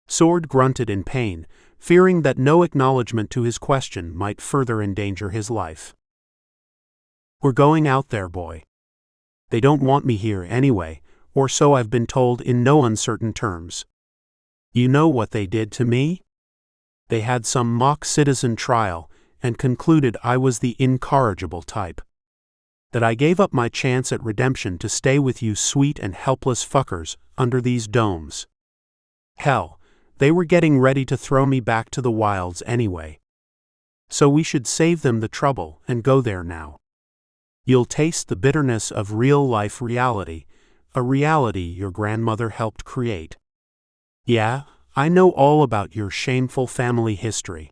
Sword grunted in pain, fearing that no acknowledgement to his question might further endanger his life. "We're going out there, boy. They don't want me here anyway, or so I've been told in no uncertain terms. You know what they did to me? They had some mock citizen trial and concluded I was the incorrigible type. That I gave up my chance at redemption to stay with you sweet and helpless fuckers under these domes. Hell, they were getting ready to throw me back to the wilds anyway. So we should save them the trouble and go there now. You'll taste the bitterness of real-life reality, a reality your grandmother helped create. Yeah, I know all about your shameful family history.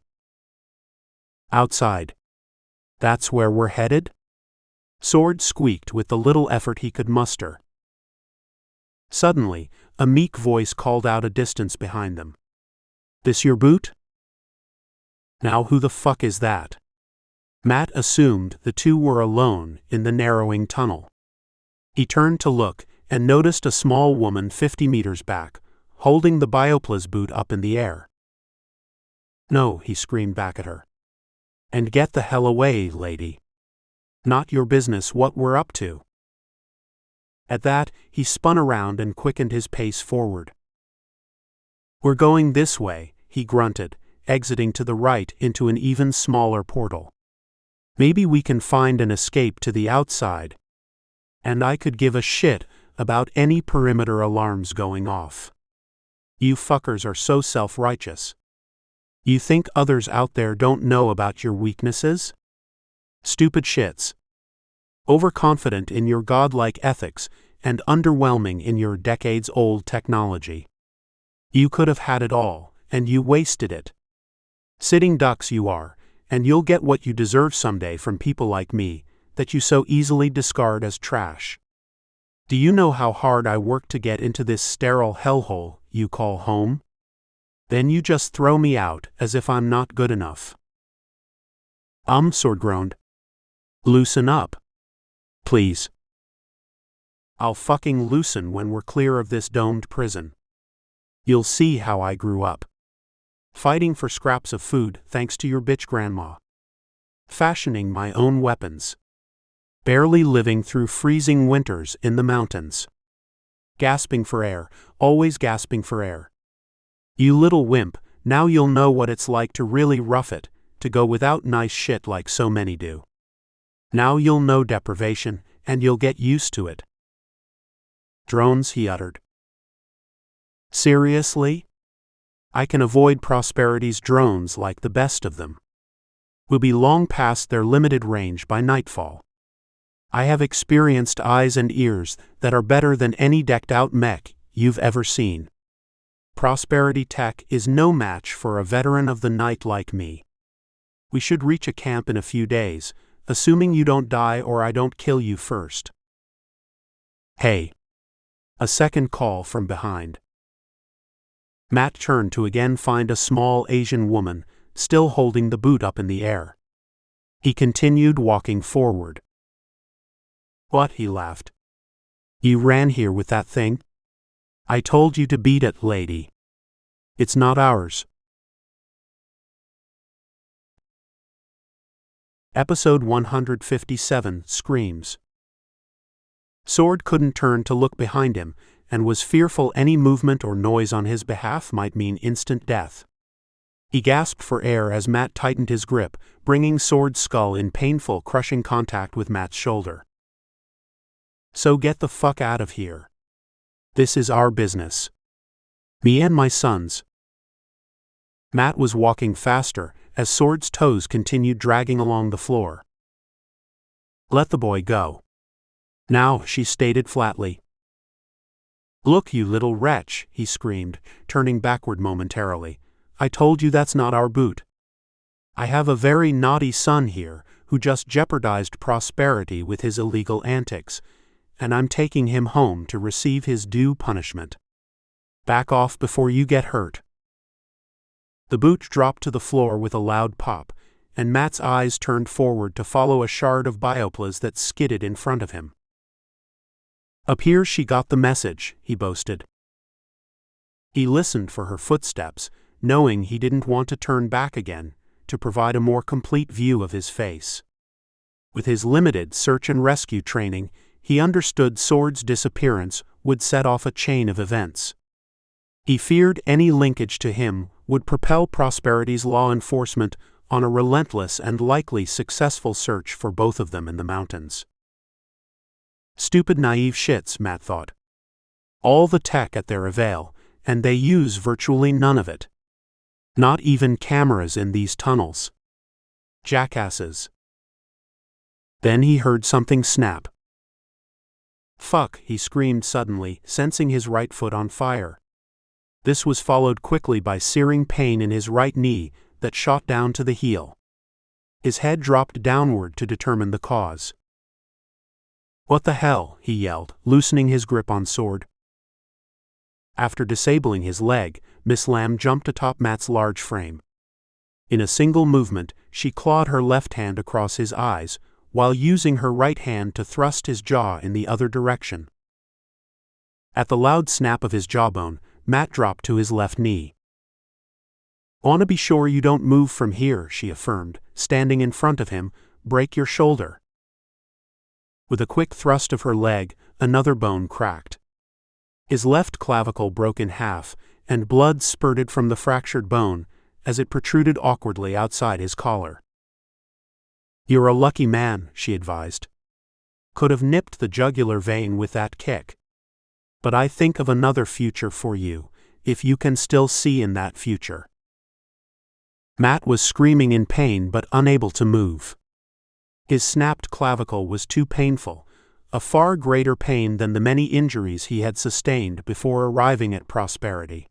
Outside. That's where we're headed?" Sword squeaked with the little effort he could muster. Suddenly, a meek voice called out a distance behind them. "This your boot?" "Now who the fuck is that?" Matt assumed the two were alone in the narrowing tunnel. He turned to look and noticed a small woman 50 meters back, holding the Biopla's boot up in the air. "No," he screamed back at her. "And get the hell away, lady. Not your business what we're up to." At that, he spun around and quickened his pace forward. "We're going this way," he grunted, exiting to the right into an even smaller portal. Maybe we can find an escape to the outside. And I could give a shit about any perimeter alarms going off. You fuckers are so self-righteous. You think others out there don't know about your weaknesses? Stupid shits. Overconfident in your godlike ethics and underwhelming in your decades-old technology. You could have had it all, and you wasted it. Sitting ducks you are, and you'll get what you deserve someday from people like me, that you so easily discard as trash. Do you know how hard I worked to get into this sterile hellhole you call home? Then you just throw me out as if I'm not good enough. Sword groaned. Loosen up. Please. I'll fucking loosen when we're clear of this domed prison. You'll see how I grew up. Fighting for scraps of food thanks to your bitch grandma. Fashioning my own weapons. Barely living through freezing winters in the mountains. Gasping for air, always gasping for air. You little wimp, now you'll know what it's like to really rough it, to go without nice shit like so many do. Now you'll know deprivation, and you'll get used to it. Drones, he uttered. Seriously? I can avoid prosperity's drones like the best of them. We'll be long past their limited range by nightfall. I have experienced eyes and ears that are better than any decked-out mech you've ever seen. Prosperity tech is no match for a veteran of the night like me. We should reach a camp in a few days, assuming you don't die or I don't kill you first. Hey. A second call from behind. Matt turned to again find a small Asian woman, still holding the boot up in the air. He continued walking forward. What? He laughed. You ran here with that thing? I told you to beat it, lady. It's not ours. Episode 157, Screams. Sword couldn't turn to look behind him, and was fearful any movement or noise on his behalf might mean instant death. He gasped for air as Matt tightened his grip, bringing Sword's skull in painful, crushing contact with Matt's shoulder. So get the fuck out of here. This is our business. Me and my sons. Matt was walking faster as Sword's toes continued dragging along the floor. Let the boy go. Now, she stated flatly. Look, you little wretch, he screamed, turning backward momentarily. I told you that's not our boot. I have a very naughty son here who just jeopardized prosperity with his illegal antics, and I'm taking him home to receive his due punishment. Back off before you get hurt. The boot dropped to the floor with a loud pop, and Matt's eyes turned forward to follow a shard of bioplas that skidded in front of him. Up here she got the message, he boasted. He listened for her footsteps, knowing he didn't want to turn back again, to provide a more complete view of his face. With his limited search and rescue training, he understood Sword's disappearance would set off a chain of events. He feared any linkage to him would propel Prosperity's law enforcement on a relentless and likely successful search for both of them in the mountains. Stupid naive shits, Matt thought. All the tech at their avail, and they use virtually none of it. Not even cameras in these tunnels. Jackasses. Then he heard something snap. Fuck, he screamed suddenly, sensing his right foot on fire. This was followed quickly by searing pain in his right knee that shot down to the heel. His head dropped downward to determine the cause. What the hell, he yelled, loosening his grip on Sword. After disabling his leg, Miss Lamb jumped atop Matt's large frame. In a single movement, she clawed her left hand across his eyes, while using her right hand to thrust his jaw in the other direction. At the loud snap of his jawbone, Matt dropped to his left knee. "Want to be sure you don't move from here," she affirmed, standing in front of him. "Break your shoulder." With a quick thrust of her leg, another bone cracked. His left clavicle broke in half, and blood spurted from the fractured bone as it protruded awkwardly outside his collar. You're a lucky man, she advised. Could have nipped the jugular vein with that kick. But I think of another future for you, if you can still see in that future. Matt was screaming in pain but unable to move. His snapped clavicle was too painful, a far greater pain than the many injuries he had sustained before arriving at prosperity.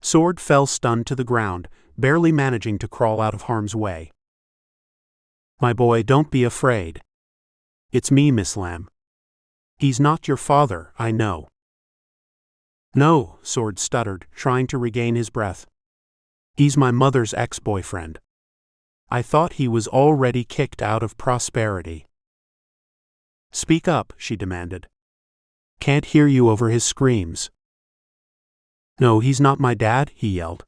Sword fell stunned to the ground, barely managing to crawl out of harm's way. My boy, don't be afraid. It's me, Miss Lamb. He's not your father, I know. No, Sword stuttered, trying to regain his breath. He's my mother's ex-boyfriend. I thought he was already kicked out of prosperity. Speak up, she demanded. Can't hear you over his screams. No, he's not my dad, he yelled.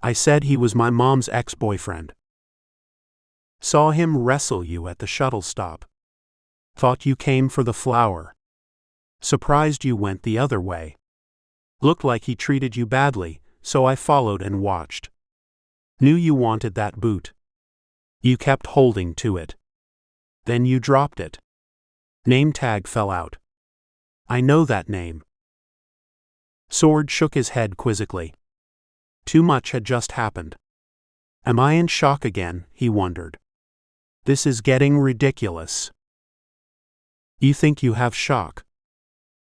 I said he was my mom's ex-boyfriend. Saw him wrestle you at the shuttle stop. Thought you came for the flower. Surprised you went the other way. Looked like he treated you badly, so I followed and watched. Knew you wanted that boot. You kept holding to it. Then you dropped it. Name tag fell out. I know that name. Sword shook his head quizzically. Too much had just happened. Am I in shock again, he wondered. This is getting ridiculous. You think you have shock.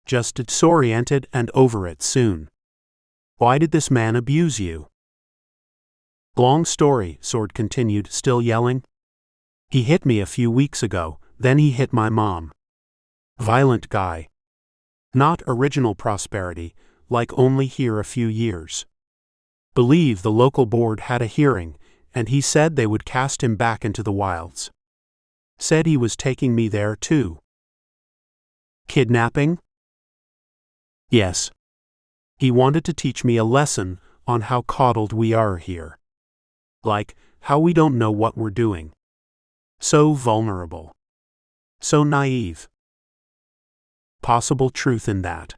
Just disoriented and over it soon. Why did this man abuse you? Long story, Sword continued, still yelling. He hit me a few weeks ago, then he hit my mom. Violent guy. Not original prosperity, like only here a few years. Believe the local board had a hearing, and he said they would cast him back into the wilds. Said he was taking me there too. Kidnapping? Yes. He wanted to teach me a lesson on how coddled we are here. Like, how we don't know what we're doing. So vulnerable. So naive. Possible truth in that.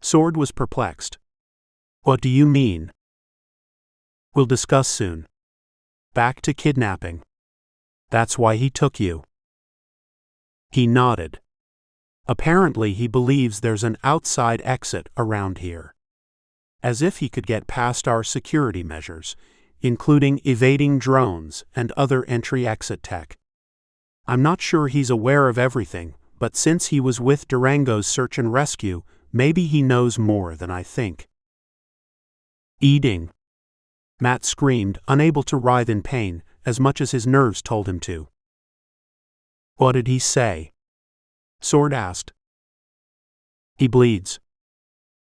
Sword was perplexed. What do you mean? We'll discuss soon. Back to kidnapping. That's why he took you. He nodded. Apparently he believes there's an outside exit around here. As if he could get past our security measures, including evading drones and other entry-exit tech. I'm not sure he's aware of everything, but since he was with Durango's search and rescue, maybe he knows more than I think. Eating. Matt screamed, unable to writhe in pain, as much as his nerves told him to. What did he say? Sword asked. He bleeds.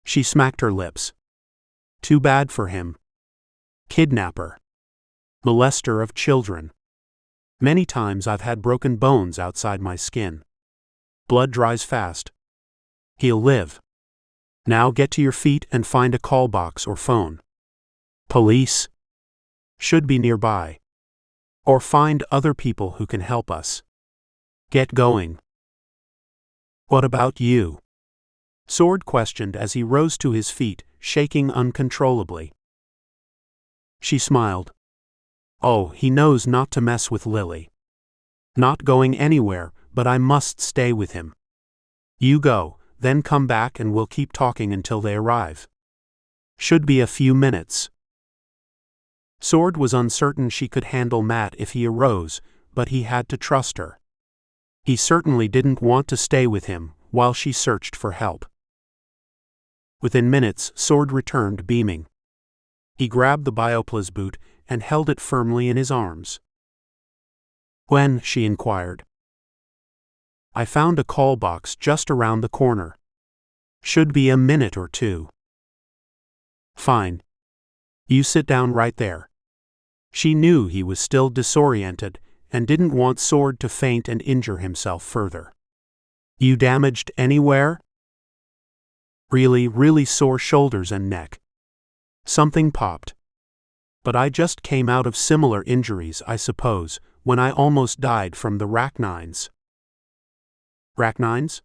She smacked her lips. Too bad for him. Kidnapper. Molester of children. Many times I've had broken bones outside my skin. Blood dries fast. He'll live. Now get to your feet and find a call box or phone. Police? Should be nearby. Or find other people who can help us. Get going. What about you? Sword questioned as he rose to his feet, shaking uncontrollably. She smiled. Oh, he knows not to mess with Lily. Not going anywhere, but I must stay with him. You go, then come back and we'll keep talking until they arrive. Should be a few minutes. Sword was uncertain she could handle Matt if he arose, but he had to trust her. He certainly didn't want to stay with him while she searched for help. Within minutes, Sword returned beaming. He grabbed the Bioplas boot and held it firmly in his arms. When? She inquired. I found a call box just around the corner. Should be a minute or two. Fine. You sit down right there. She knew he was still disoriented and didn't want Sword to faint and injure himself further. You damaged anywhere? Really sore shoulders and neck. Something popped. But I just came out of similar injuries, I suppose, when I almost died from the arachnines. Arachnines?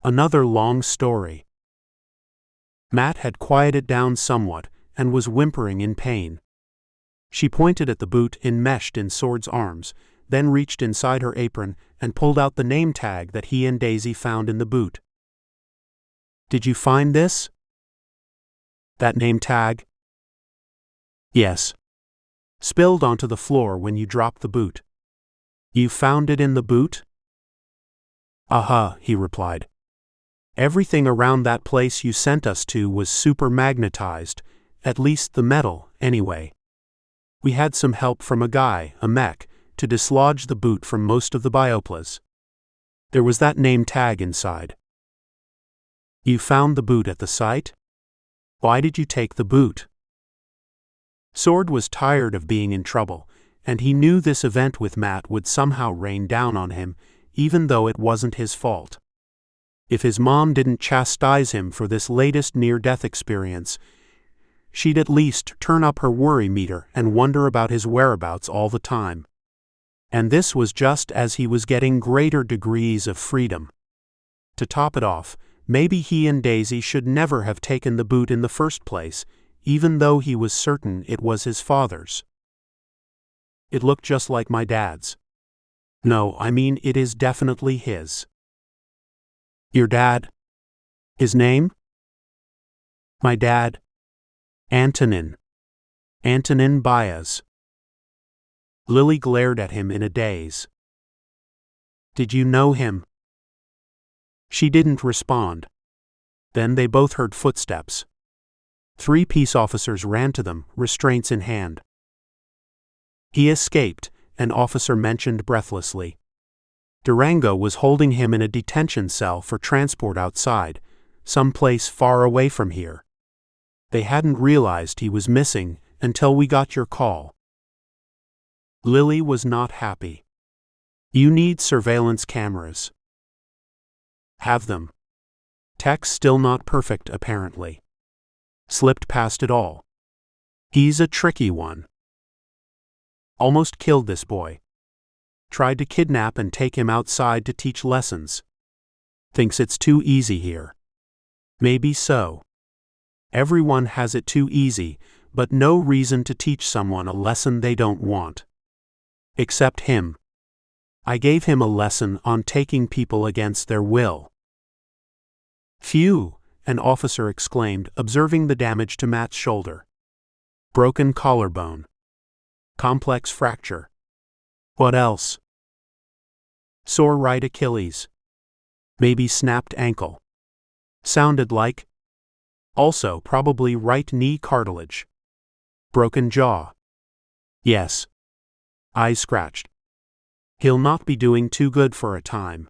Another long story. Matt had quieted down somewhat and was whimpering in pain. She pointed at the boot enmeshed in Sword's arms, then reached inside her apron and pulled out the name tag that he and Daisy found in the boot. "Did you find this?" "That name tag?" "Yes. Spilled onto the floor when you dropped the boot." "You found it in the boot?" "Uh-huh," he replied. "Everything around that place you sent us to was super magnetized, at least the metal, anyway. We had some help from a mech, to dislodge the boot from most of the bioplas. There was that name tag inside." "You found the boot at the site? Why did you take the boot?" Sword was tired of being in trouble, and he knew this event with Matt would somehow rain down on him, even though it wasn't his fault. If his mom didn't chastise him for this latest near-death experience, she'd at least turn up her worry meter and wonder about his whereabouts all the time. And this was just as he was getting greater degrees of freedom. To top it off, maybe he and Daisy should never have taken the boot in the first place, even though he was certain it was his father's. "It looked just like my dad's." "No, I mean it is definitely his." "Your dad? His name?" "My dad. Antonin. Antonin Baez." Lily glared at him in a daze. "Did you know him?" She didn't respond. Then they both heard footsteps. 3 peace officers ran to them, restraints in hand. "He escaped," an officer mentioned breathlessly. "Durango was holding him in a detention cell for transport outside, someplace far away from here. They hadn't realized he was missing until we got your call." Lily was not happy. "You need surveillance cameras." "Have them." Tech's still not perfect, apparently. Slipped past it all. He's a tricky one. Almost killed this boy. Tried to kidnap and take him outside to teach lessons. Thinks it's too easy here. Maybe so. Everyone has it too easy, but no reason to teach someone a lesson they don't want. Except him. I gave him a lesson on taking people against their will. "Phew," an officer exclaimed, observing the damage to Matt's shoulder. "Broken collarbone. Complex fracture. What else?" "Sore right Achilles. Maybe snapped ankle. Sounded like. Also probably right knee cartilage. Broken jaw. Yes. Eyes scratched. He'll not be doing too good for a time."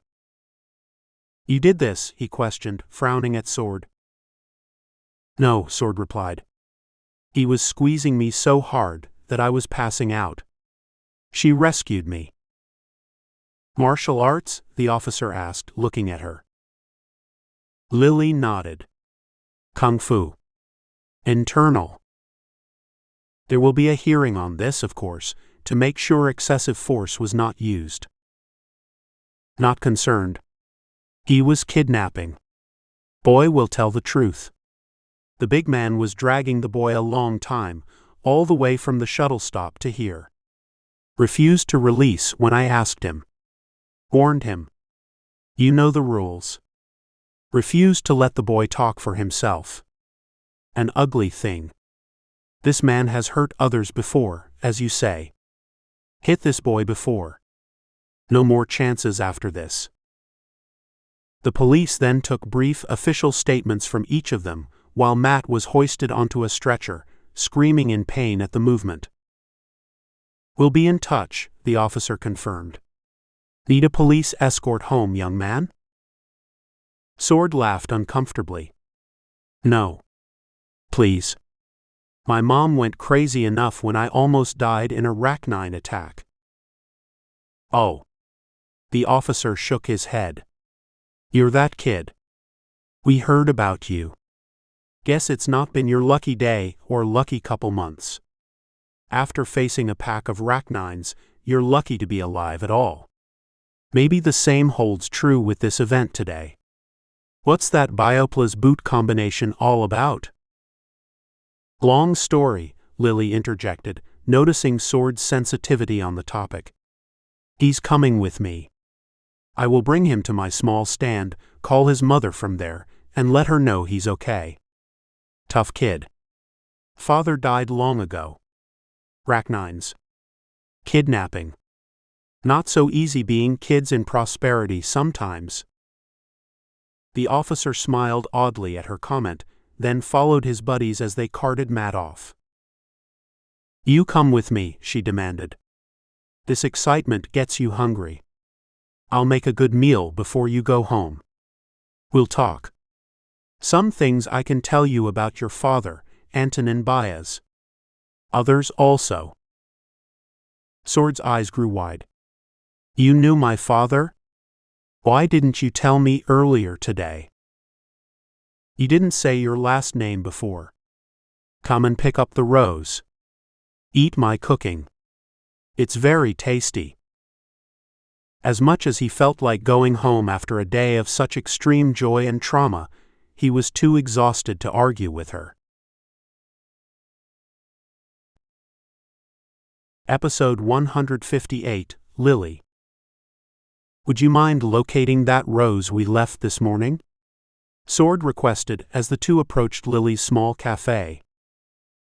"You did this?" he questioned, frowning at Sword. "No," Sword replied. "He was squeezing me so hard that I was passing out. She rescued me." "Martial arts?" the officer asked, looking at her. Lily nodded. "Kung Fu. Internal." "There will be a hearing on this, of course, to make sure excessive force was not used." "Not concerned. He was kidnapping. Boy will tell the truth." The big man was dragging the boy a long time, all the way from the shuttle stop to here. Refused to release when I asked him. Warned him. You know the rules. Refused to let the boy talk for himself. An ugly thing. This man has hurt others before, as you say. Hit this boy before. No more chances after this. The police then took brief official statements from each of them, while Matt was hoisted onto a stretcher, screaming in pain at the movement. "We'll be in touch," the officer confirmed. "Need a police escort home, young man?" Sword laughed uncomfortably. "No. Please. My mom went crazy enough when I almost died in a arachnine attack." "Oh." The officer shook his head. "You're that kid. We heard about you. Guess it's not been your lucky day or lucky couple months. After facing a pack of arachnines, you're lucky to be alive at all. Maybe the same holds true with this event today. What's that Bioplas boot combination all about?" "Long story," Lily interjected, noticing Sword's sensitivity on the topic. "He's coming with me. I will bring him to my small stand, call his mother from there, and let her know he's okay." Tough kid. Father died long ago. Rachnines. Kidnapping. Not so easy being kids in prosperity sometimes. The officer smiled oddly at her comment, then followed his buddies as they carted Matt off. "You come with me," she demanded. "This excitement gets you hungry. I'll make a good meal before you go home. We'll talk. Some things I can tell you about your father, Antonin Baez. Others also." Sword's eyes grew wide. "You knew my father? Why didn't you tell me earlier today? You didn't say your last name before. Come and pick up the rose. Eat my cooking. It's very tasty." As much as he felt like going home after a day of such extreme joy and trauma, he was too exhausted to argue with her. Episode 158, Lily. "Would you mind locating that rose we left this morning?" Sword requested as the two approached Lily's small cafe.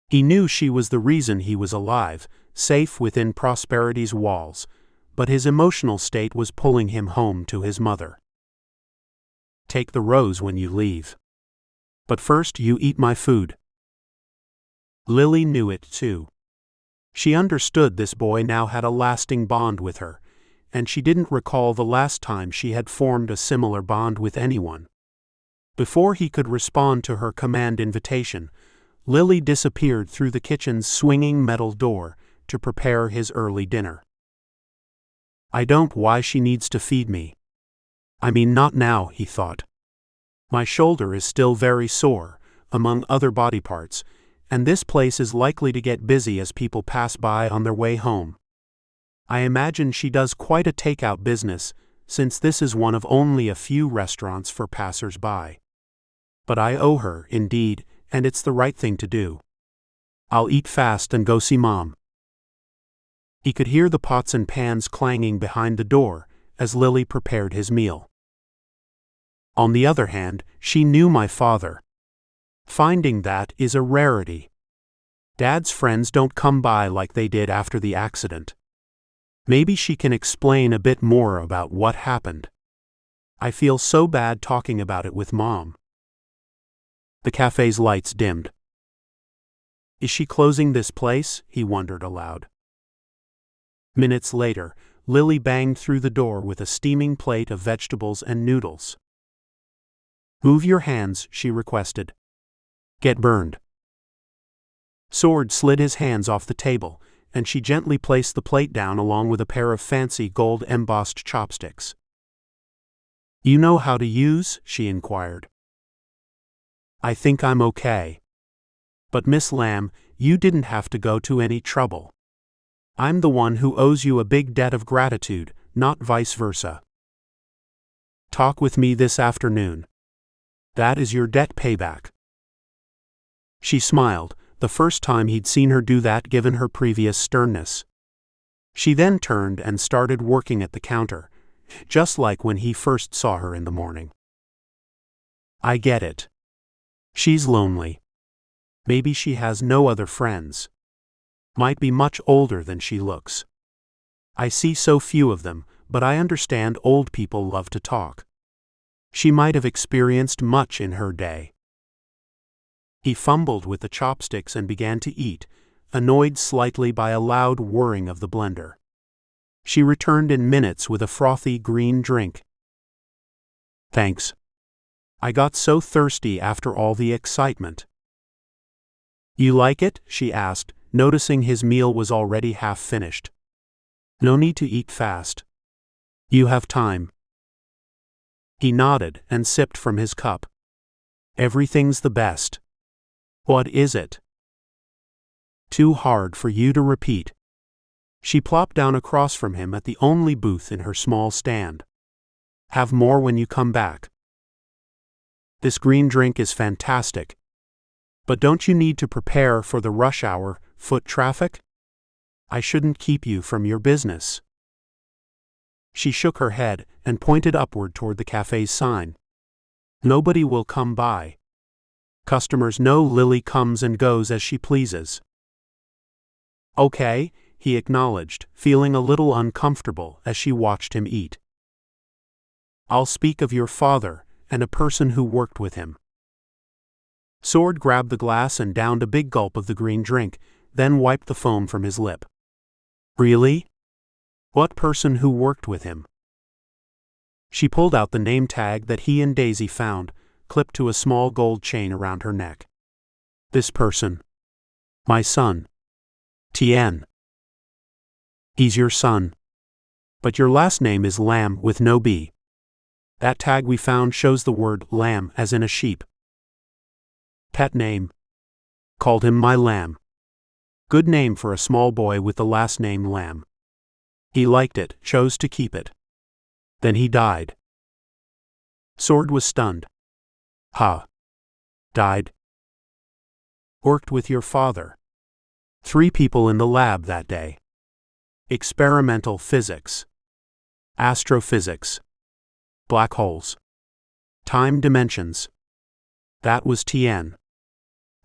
He knew she was the reason he was alive, safe within Prosperity's walls, but his emotional state was pulling him home to his mother. "Take the rose when you leave. But first you eat my food." Lily knew it too. She understood this boy now had a lasting bond with her, and she didn't recall the last time she had formed a similar bond with anyone. Before he could respond to her command invitation, Lily disappeared through the kitchen's swinging metal door to prepare his early dinner. "I don't why she needs to feed me. I mean not now," he thought. "My shoulder is still very sore, among other body parts, and this place is likely to get busy as people pass by on their way home. I imagine she does quite a takeout business, since this is one of only a few restaurants for passers-by. But I owe her, indeed, and it's the right thing to do. I'll eat fast and go see Mom." He could hear the pots and pans clanging behind the door as Lily prepared his meal. On the other hand, she knew my father. Finding that is a rarity. Dad's friends don't come by like they did after the accident. Maybe she can explain a bit more about what happened. I feel so bad talking about it with Mom. The cafe's lights dimmed. Is she closing this place? He wondered aloud. Minutes later, Lily banged through the door with a steaming plate of vegetables and noodles. Move your hands, she requested. Get burned. Sword slid his hands off the table, and she gently placed the plate down along with a pair of fancy gold-embossed chopsticks. You know how to use? She inquired. I think I'm okay. But Miss Lamb, you didn't have to go to any trouble. I'm the one who owes you a big debt of gratitude, not vice versa. Talk with me this afternoon. That is your debt payback. She smiled, the first time he'd seen her do that given her previous sternness. She then turned and started working at the counter, just like when he first saw her in the morning. I get it. She's lonely. Maybe she has no other friends. Might be much older than she looks. I see so few of them, but I understand old people love to talk. She might have experienced much in her day. He fumbled with the chopsticks and began to eat, annoyed slightly by a loud whirring of the blender. She returned in minutes with a frothy green drink. Thanks. I got so thirsty after all the excitement. You like it? She asked, noticing his meal was already half finished. No need to eat fast. You have time. He nodded and sipped from his cup. Everything's the best. What is it? Too hard for you to repeat. She plopped down across from him at the only booth in her small stand. Have more when you come back. This green drink is fantastic. But don't you need to prepare for the rush hour, foot traffic? I shouldn't keep you from your business. She shook her head and pointed upward toward the cafe's sign. Nobody will come by. Customers know Lily comes and goes as she pleases. Okay, he acknowledged, feeling a little uncomfortable as she watched him eat. I'll speak of your father and a person who worked with him. Sword grabbed the glass and downed a big gulp of the green drink, then wiped the foam from his lip. Really? What person who worked with him? She pulled out the name tag that he and Daisy found, clipped to a small gold chain around her neck. This person. My son. Tien. He's your son. But your last name is Lamb with no B. That tag we found shows the word lamb as in a sheep. Pet name. Called him my lamb. Good name for a small boy with the last name Lamb. He liked it, chose to keep it. Then he died. Sword was stunned. Ha. Died? Worked with your father. 3 people in the lab that day. Experimental physics. Astrophysics. Black holes. Time dimensions. That was Tien.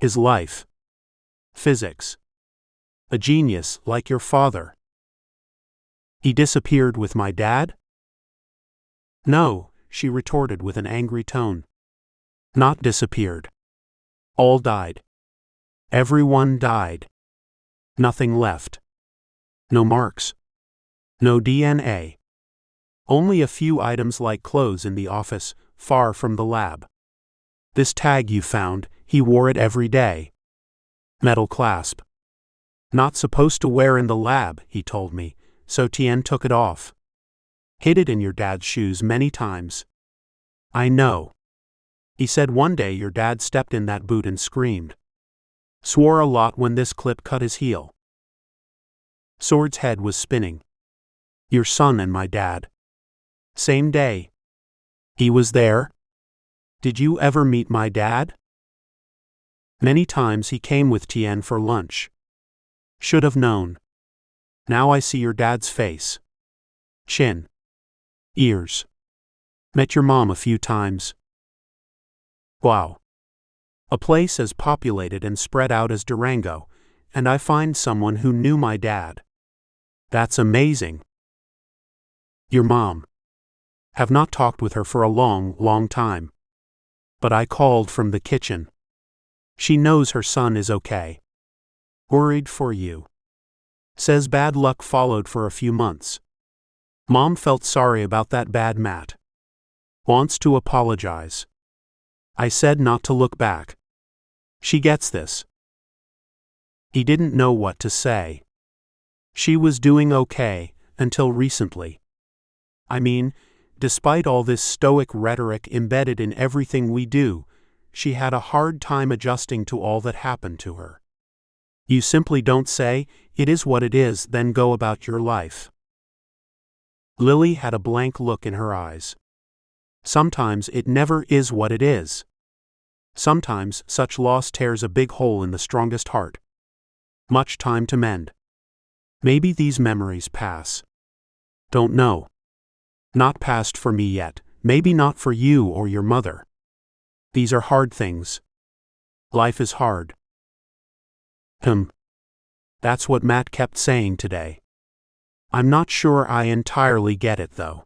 His life. Physics. A genius like your father. He disappeared with my dad? No, she retorted with an angry tone. Not disappeared. All died. Everyone died. Nothing left. No marks. No DNA. Only a few items like clothes in the office, far from the lab. This tag you found, he wore it every day. Metal clasp. Not supposed to wear in the lab, he told me, so Tien took it off. Hid it in your dad's shoes many times. I know. He said one day your dad stepped in that boot and screamed. Swore a lot when this clip cut his heel. Sword's head was spinning. Your son and my dad. Same day. He was there? Did you ever meet my dad? Many times he came with Tien for lunch. Should have known. Now I see your dad's face. Chin. Ears. Met your mom a few times. Wow. A place as populated and spread out as Durango, and I find someone who knew my dad. That's amazing. Your mom. Have not talked with her for a long, long time. But I called from the kitchen. She knows her son is okay. Worried for you. Says bad luck followed for a few months. Mom felt sorry about that bad mat. Wants to apologize. I said not to look back. She gets this. He didn't know what to say. She was doing okay, until recently. I mean, despite all this stoic rhetoric embedded in everything we do, she had a hard time adjusting to all that happened to her. You simply don't say, it is what it is, then go about your life. Lily had a blank look in her eyes. Sometimes it never is what it is. Sometimes such loss tears a big hole in the strongest heart. Much time to mend. Maybe these memories pass. Don't know. Not past for me yet, maybe not for you or your mother. These are hard things. Life is hard. That's what Matt kept saying today. I'm not sure I entirely get it though.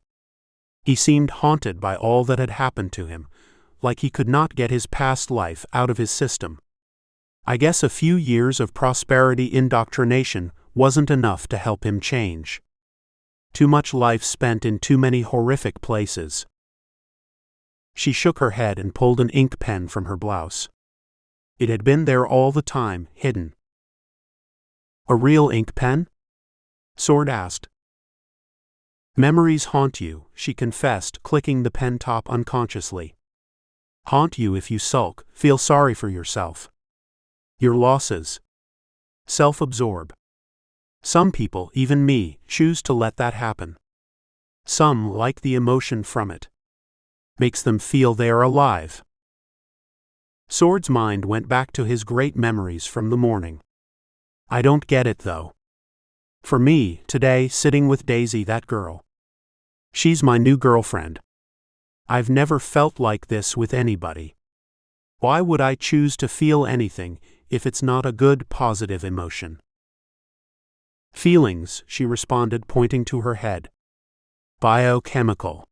He seemed haunted by all that had happened to him, like he could not get his past life out of his system. I guess a few years of prosperity indoctrination wasn't enough to help him change. Too much life spent in too many horrific places. She shook her head and pulled an ink pen from her blouse. It had been there all the time, hidden. A real ink pen? Sword asked. Memories haunt you, she confessed, clicking the pen top unconsciously. Haunt you if you sulk, feel sorry for yourself. Your losses. Self-absorb. Some people, even me, choose to let that happen. Some like the emotion from it. Makes them feel they are alive. Sword's mind went back to his great memories from the morning. I don't get it though. For me, today, sitting with Daisy, that girl. She's my new girlfriend. I've never felt like this with anybody. Why would I choose to feel anything if it's not a good, positive emotion? Feelings, she responded, pointing to her head. Biochemical.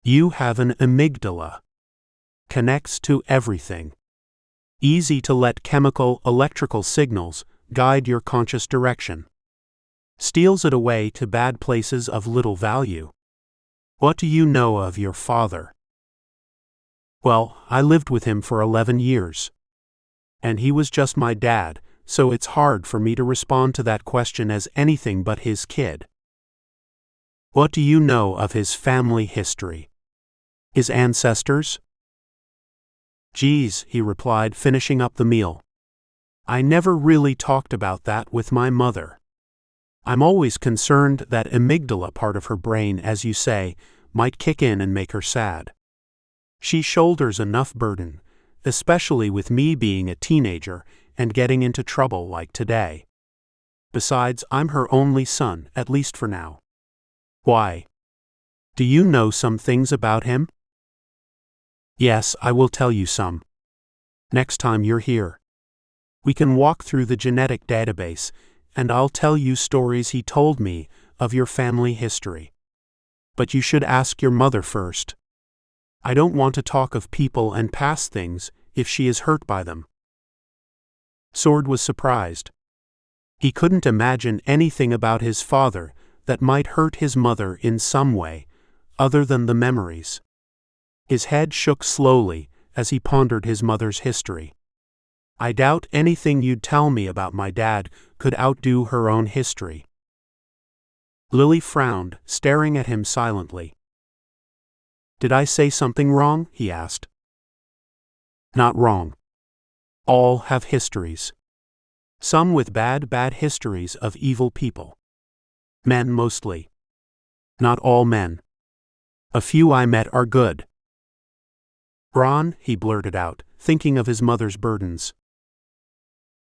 You have an amygdala. Connects to everything. Easy to let chemical, electrical signals guide your conscious direction. Steals it away to bad places of little value. What do you know of your father? Well, I lived with him for 11 years. And he was just my dad, so it's hard for me to respond to that question as anything but his kid. What do you know of his family history? His ancestors? Geez, he replied, finishing up the meal. I never really talked about that with my mother. I'm always concerned that amygdala part of her brain, as you say, might kick in and make her sad. She shoulders enough burden, especially with me being a teenager and getting into trouble like today. Besides, I'm her only son, at least for now. Why? Do you know some things about him? Yes, I will tell you some. Next time you're here. We can walk through the genetic database, and I'll tell you stories he told me of your family history. But you should ask your mother first. I don't want to talk of people and past things if she is hurt by them. Sword was surprised. He couldn't imagine anything about his father that might hurt his mother in some way, other than the memories. His head shook slowly as he pondered his mother's history. I doubt anything you'd tell me about my dad could outdo her own history. Lily frowned, staring at him silently. Did I say something wrong? He asked. Not wrong. All have histories. Some with bad histories of evil people. Men mostly. Not all men. A few I met are good. Ron, he blurted out, thinking of his mother's burdens.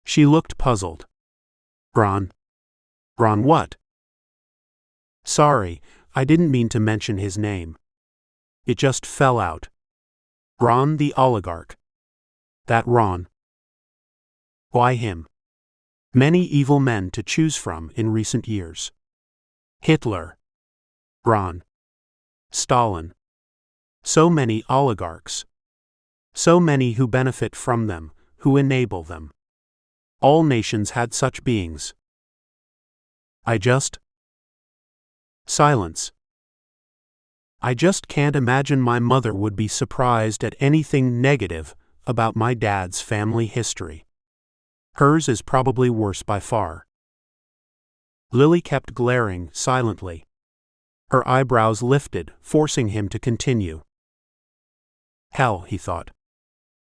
She looked puzzled. Ron? Ron what? Sorry, I didn't mean to mention his name. It just fell out. Ron the oligarch. That Ron. Why him? Many evil men to choose from in recent years. Hitler. Ron. Stalin. So many oligarchs. So many who benefit from them, who enable them. All nations had such beings. Silence. I just can't imagine my mother would be surprised at anything negative about my dad's family history. Hers is probably worse by far. Lily kept glaring silently. Her eyebrows lifted, forcing him to continue. Hell, he thought.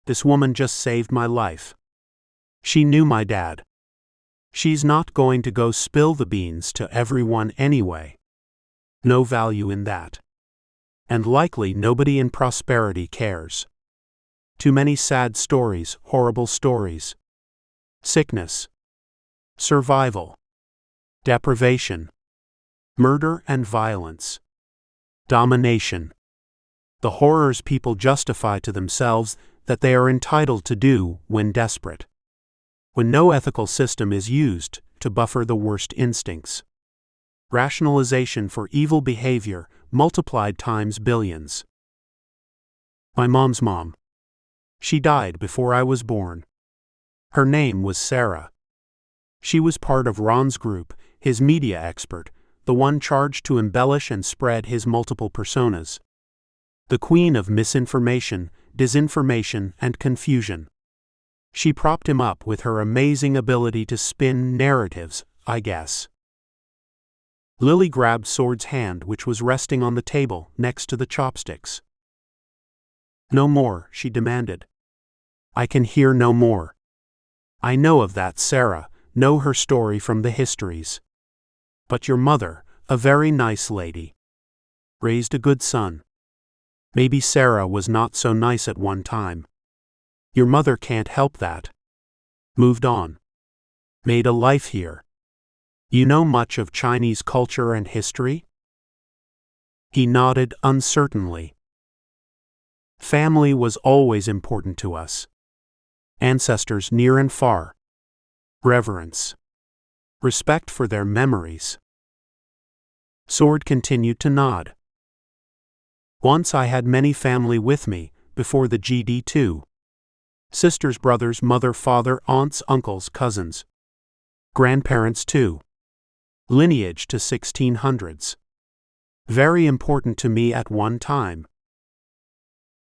This woman just saved my life. She knew my dad. She's not going to go spill the beans to everyone anyway. No value in that. And likely nobody in prosperity cares. Too many sad stories, horrible stories. Sickness. Survival. Deprivation. Murder and violence. Domination. The horrors people justify to themselves that they are entitled to do when desperate. When no ethical system is used to buffer the worst instincts. Rationalization for evil behavior multiplied times billions. My mom's mom. She died before I was born. Her name was Sarah. She was part of Ron's group, his media expert, the one charged to embellish and spread his multiple personas. The queen of misinformation, disinformation, and confusion. She propped him up with her amazing ability to spin narratives, I guess. Lily grabbed Sword's hand, which was resting on the table next to the chopsticks. No more, she demanded. I can hear no more. I know of that Sarah, know her story from the histories. But your mother, a very nice lady. Raised a good son. Maybe Sarah was not so nice at one time. Your mother can't help that. Moved on. Made a life here. You know much of Chinese culture and history? He nodded uncertainly. Family was always important to us. Ancestors near and far. Reverence. Respect for their memories. Sword continued to nod. Once I had many family with me, before the GD2. Sisters, brothers, mother, father, aunts, uncles, cousins. Grandparents too. Lineage to 1600s. Very important to me at one time.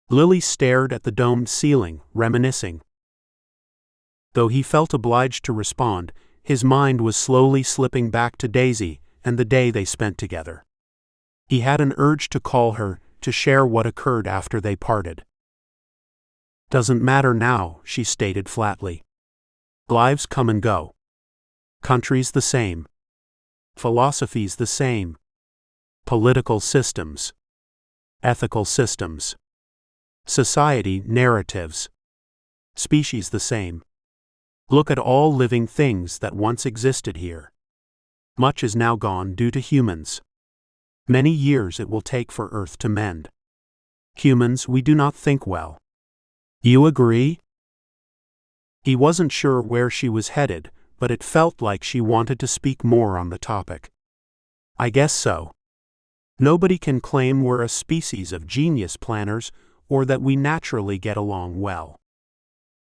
Lily stared at the domed ceiling, reminiscing. Though he felt obliged to respond, his mind was slowly slipping back to Daisy and the day they spent together. He had an urge to call her, to share what occurred after they parted. Doesn't matter now, she stated flatly. Lives come and go. Countries the same. Philosophies the same. Political systems. Ethical systems. Society narratives. Species the same. Look at all living things that once existed here. Much is now gone due to humans. Many years it will take for Earth to mend. Humans, we do not think well. You agree? He wasn't sure where she was headed, but it felt like she wanted to speak more on the topic. I guess so. Nobody can claim we're a species of genius planners or that we naturally get along well.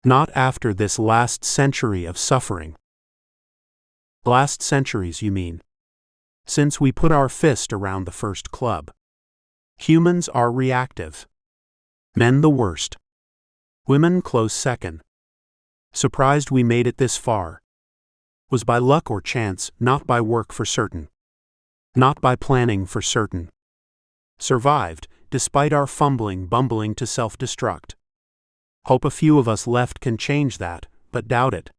Not after this last century of suffering. Last centuries, you mean? Since we put our fist around the first club. Humans are reactive. Men the worst. Women close second. Surprised we made it this far. Was by luck or chance, not by work for certain. Not by planning for certain. Survived, despite our bumbling to self-destruct. Hope a few of us left can change that, but doubt it.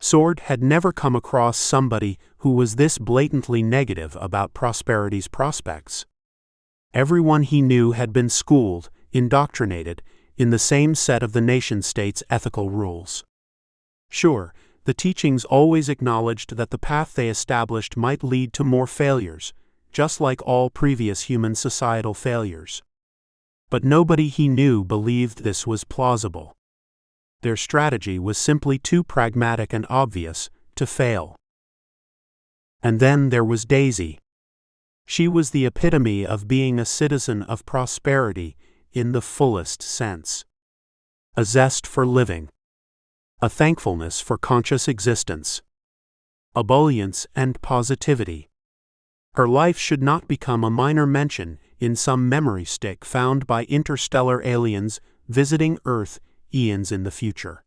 Sword had never come across somebody who was this blatantly negative about prosperity's prospects. Everyone he knew had been schooled, indoctrinated, in the same set of the nation-state's ethical rules. Sure, the teachings always acknowledged that the path they established might lead to more failures, just like all previous human societal failures. But nobody he knew believed this was plausible. Their strategy was simply too pragmatic and obvious to fail. And then there was Daisy. She was the epitome of being a citizen of prosperity in the fullest sense. A zest for living. A thankfulness for conscious existence. Ebullience and positivity. Her life should not become a minor mention in some memory stick found by interstellar aliens visiting Earth eons in the future.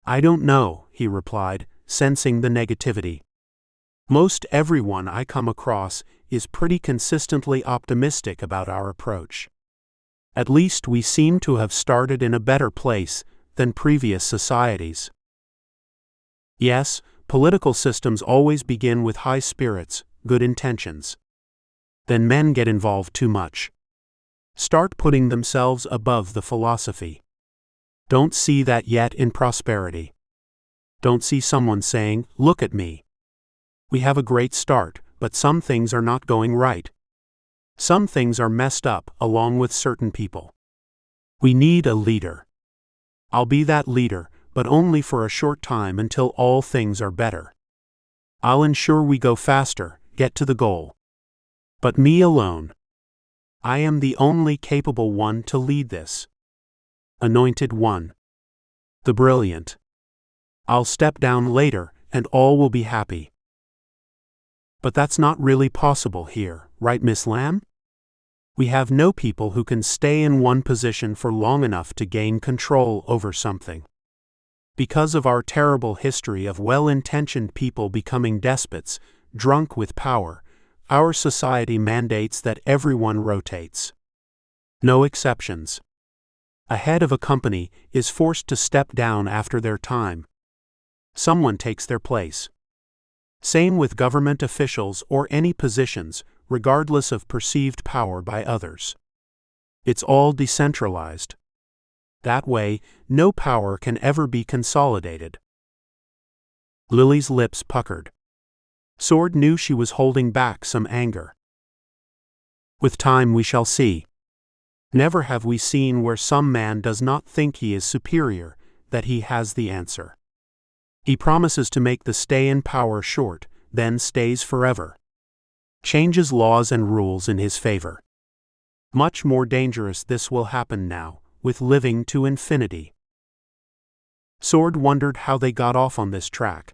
I don't know, he replied, sensing the negativity. Most everyone I come across is pretty consistently optimistic about our approach. At least we seem to have started in a better place than previous societies. Yes, political systems always begin with high spirits, good intentions. Then men get involved too much. Start putting themselves above the philosophy. Don't see that yet in prosperity. Don't see someone saying, "Look at me. We have a great start, but some things are not going right. Some things are messed up along with certain people. We need a leader. I'll be that leader, but only for a short time until all things are better. I'll ensure we go faster, get to the goal. But me alone. I am the only capable one to lead this. Anointed one. The brilliant. I'll step down later, and all will be happy." But that's not really possible here, right, Miss Lamb? We have no people who can stay in one position for long enough to gain control over something. Because of our terrible history of well-intentioned people becoming despots, drunk with power, our society mandates that everyone rotates. No exceptions. A head of a company is forced to step down after their time. Someone takes their place. Same with government officials or any positions, regardless of perceived power by others. It's all decentralized. That way, no power can ever be consolidated. Lily's lips puckered. Sword knew she was holding back some anger. With time we shall see. Never have we seen where some man does not think he is superior, that he has the answer. He promises to make the stay in power short, then stays forever. Changes laws and rules in his favor. Much more dangerous this will happen now, with living to infinity. Sword wondered how they got off on this track.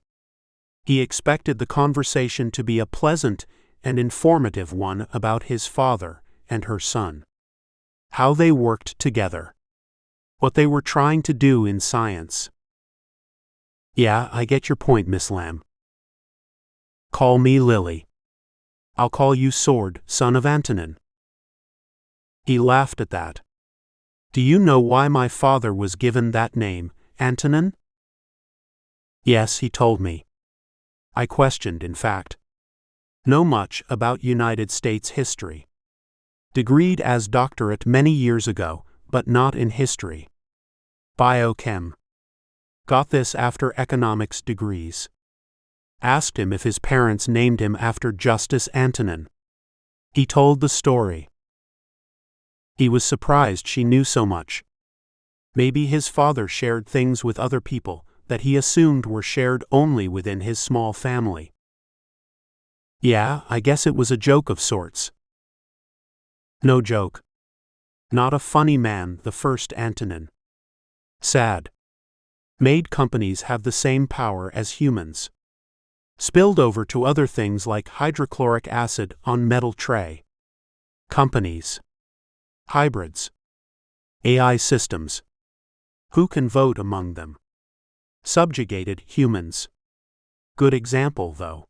He expected the conversation to be a pleasant and informative one about his father and her son. How they worked together. What they were trying to do in science. Yeah, I get your point, Miss Lamb. Call me Lily. I'll call you Sword, son of Antonin. He laughed at that. Do you know why my father was given that name, Antonin? Yes, he told me. I questioned, in fact. Know much about United States history. Degreed as doctorate many years ago, but not in history. Biochem. Got this after economics degrees. Asked him if his parents named him after Justice Antonin. He told the story. He was surprised she knew so much. Maybe his father shared things with other people that he assumed were shared only within his small family. Yeah, I guess it was a joke of sorts. No joke. Not a funny man, the first Antonin. Sad. Made companies have the same power as humans. Spilled over to other things like hydrochloric acid on metal tray. Companies. Hybrids. AI systems. Who can vote among them? Subjugated humans. Good example, though.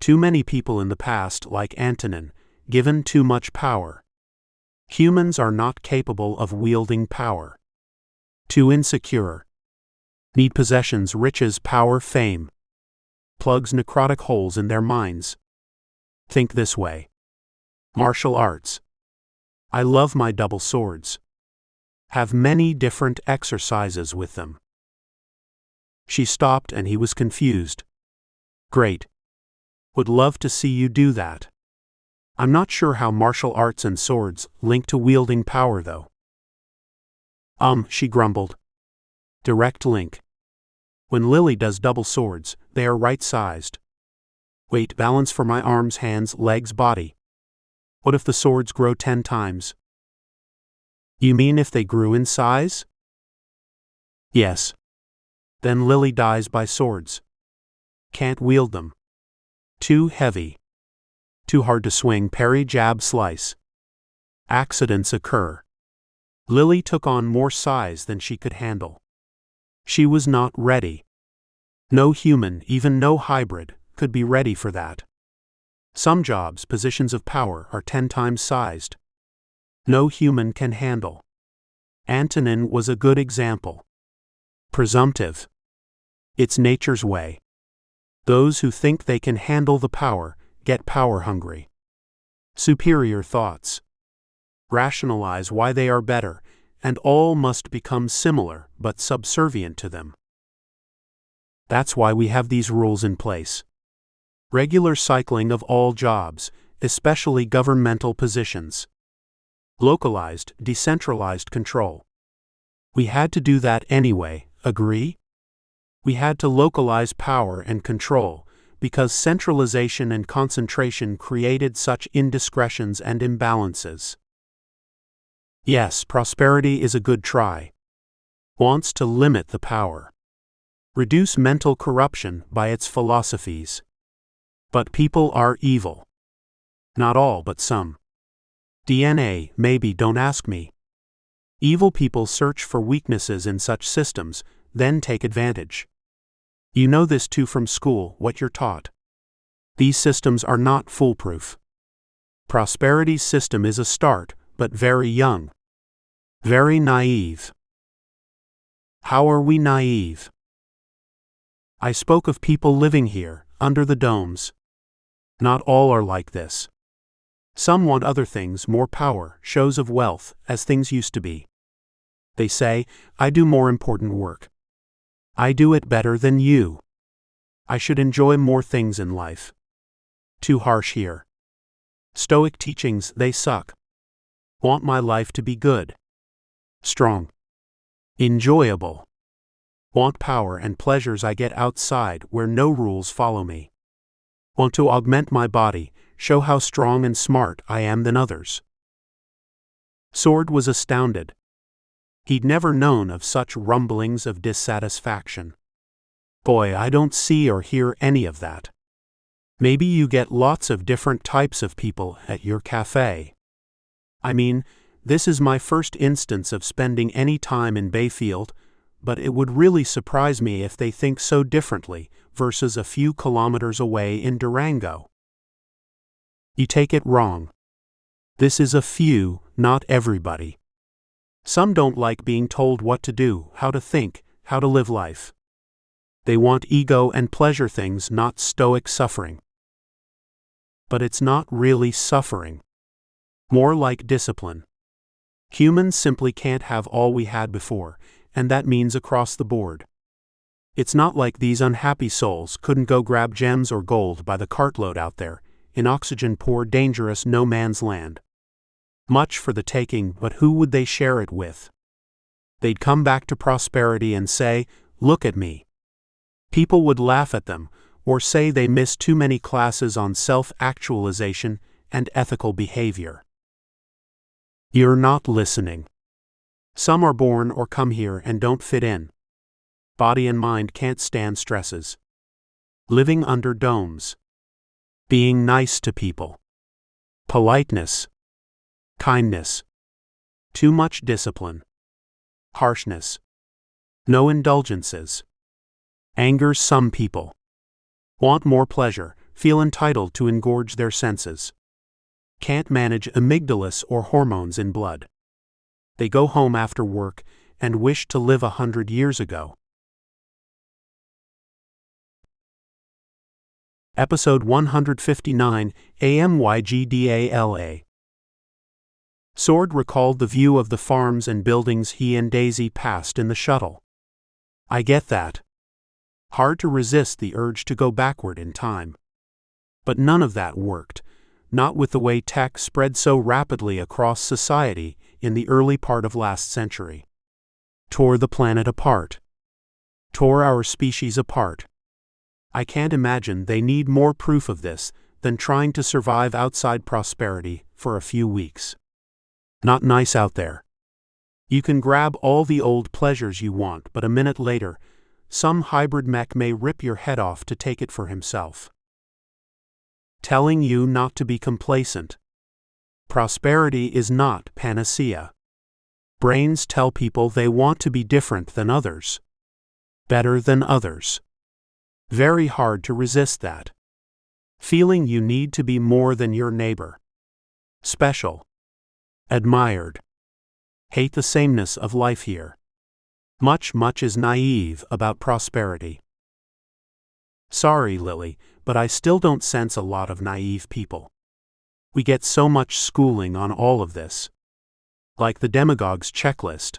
Too many people in the past, like Antonin, given too much power. Humans are not capable of wielding power. Too insecure. Need possessions, riches, power, fame. Plugs necrotic holes in their minds. Think this way. Martial arts. I love my double swords. Have many different exercises with them. She stopped and he was confused. Great. Would love to see you do that. I'm not sure how martial arts and swords link to wielding power, though. She grumbled. Direct link. When Lily does double swords, they are right-sized. Weight balance for my arms, hands, legs, body. What if the swords grow 10 times? You mean if they grew in size? Yes. Then Lily dies by swords. Can't wield them. Too heavy. Too hard to swing, parry, jab, slice. Accidents occur. Lily took on more size than she could handle. She was not ready. No human, even no hybrid, could be ready for that. Some jobs, positions of power, are 10 times sized. No human can handle. Antonin was a good example. Presumptive. It's nature's way. Those who think they can handle the power get power hungry. Superior thoughts. Rationalize why they are better, and all must become similar but subservient to them. That's why we have these rules in place. Regular cycling of all jobs, especially governmental positions. Localized, decentralized control. We had to do that anyway, agree? We had to localize power and control, because centralization and concentration created such indiscretions and imbalances. Yes, prosperity is a good try. Wants to limit the power. Reduce mental corruption by its philosophies. But people are evil. Not all, but some. DNA, maybe, don't ask me. Evil people search for weaknesses in such systems, then take advantage. You know this too from school, what you're taught. These systems are not foolproof. Prosperity's system is a start, but very young. Very naive. How are we naive? I spoke of people living here, under the domes. Not all are like this. Some want other things, more power, shows of wealth, as things used to be. They say, I do more important work. I do it better than you. I should enjoy more things in life. Too harsh here. Stoic teachings, they suck. Want my life to be good, strong, enjoyable. Want power and pleasures I get outside where no rules follow me. Want to augment my body, show how strong and smart I am than others. Sword was astounded. He'd never known of such rumblings of dissatisfaction. Boy, I don't see or hear any of that. Maybe you get lots of different types of people at your cafe. I mean, this is my first instance of spending any time in Bayfield, but it would really surprise me if they think so differently versus a few kilometers away in Durango. You take it wrong. This is a few, not everybody. Some don't like being told what to do, how to think, how to live life. They want ego and pleasure things, not stoic suffering. But it's not really suffering. More like discipline. Humans simply can't have all we had before, and that means across the board. It's not like these unhappy souls couldn't go grab gems or gold by the cartload out there, in oxygen-poor, dangerous no man's land. Much for the taking, but who would they share it with? They'd come back to prosperity and say, "Look at me." People would laugh at them, or say they missed too many classes on self-actualization and ethical behavior. You're not listening. Some are born or come here and don't fit in. Body and mind can't stand stresses. Living under domes. Being nice to people. Politeness. Kindness. Too much discipline. Harshness. No indulgences. Angers some people. Want more pleasure, feel entitled to engorge their senses. Can't manage amygdalus or hormones in blood. They go home after work and wish to live 100 years ago. Episode 159, AMYGDALA. Sword recalled the view of the farms and buildings he and Daisy passed in the shuttle. I get that. Hard to resist the urge to go backward in time. But none of that worked, not with the way tech spread so rapidly across society in the early part of last century. Tore the planet apart. Tore our species apart. I can't imagine they need more proof of this than trying to survive outside prosperity for a few weeks. Not nice out there. You can grab all the old pleasures you want, but a minute later, some hybrid mech may rip your head off to take it for himself. Telling you not to be complacent. Prosperity is not panacea. Brains tell people they want to be different than others. Better than others. Very hard to resist that. Feeling you need to be more than your neighbor. Special. Admired. Hate the sameness of life here. Much is naive about prosperity. Sorry, Lily, but I still don't sense a lot of naive people. We get so much schooling on all of this. Like the demagogue's checklist.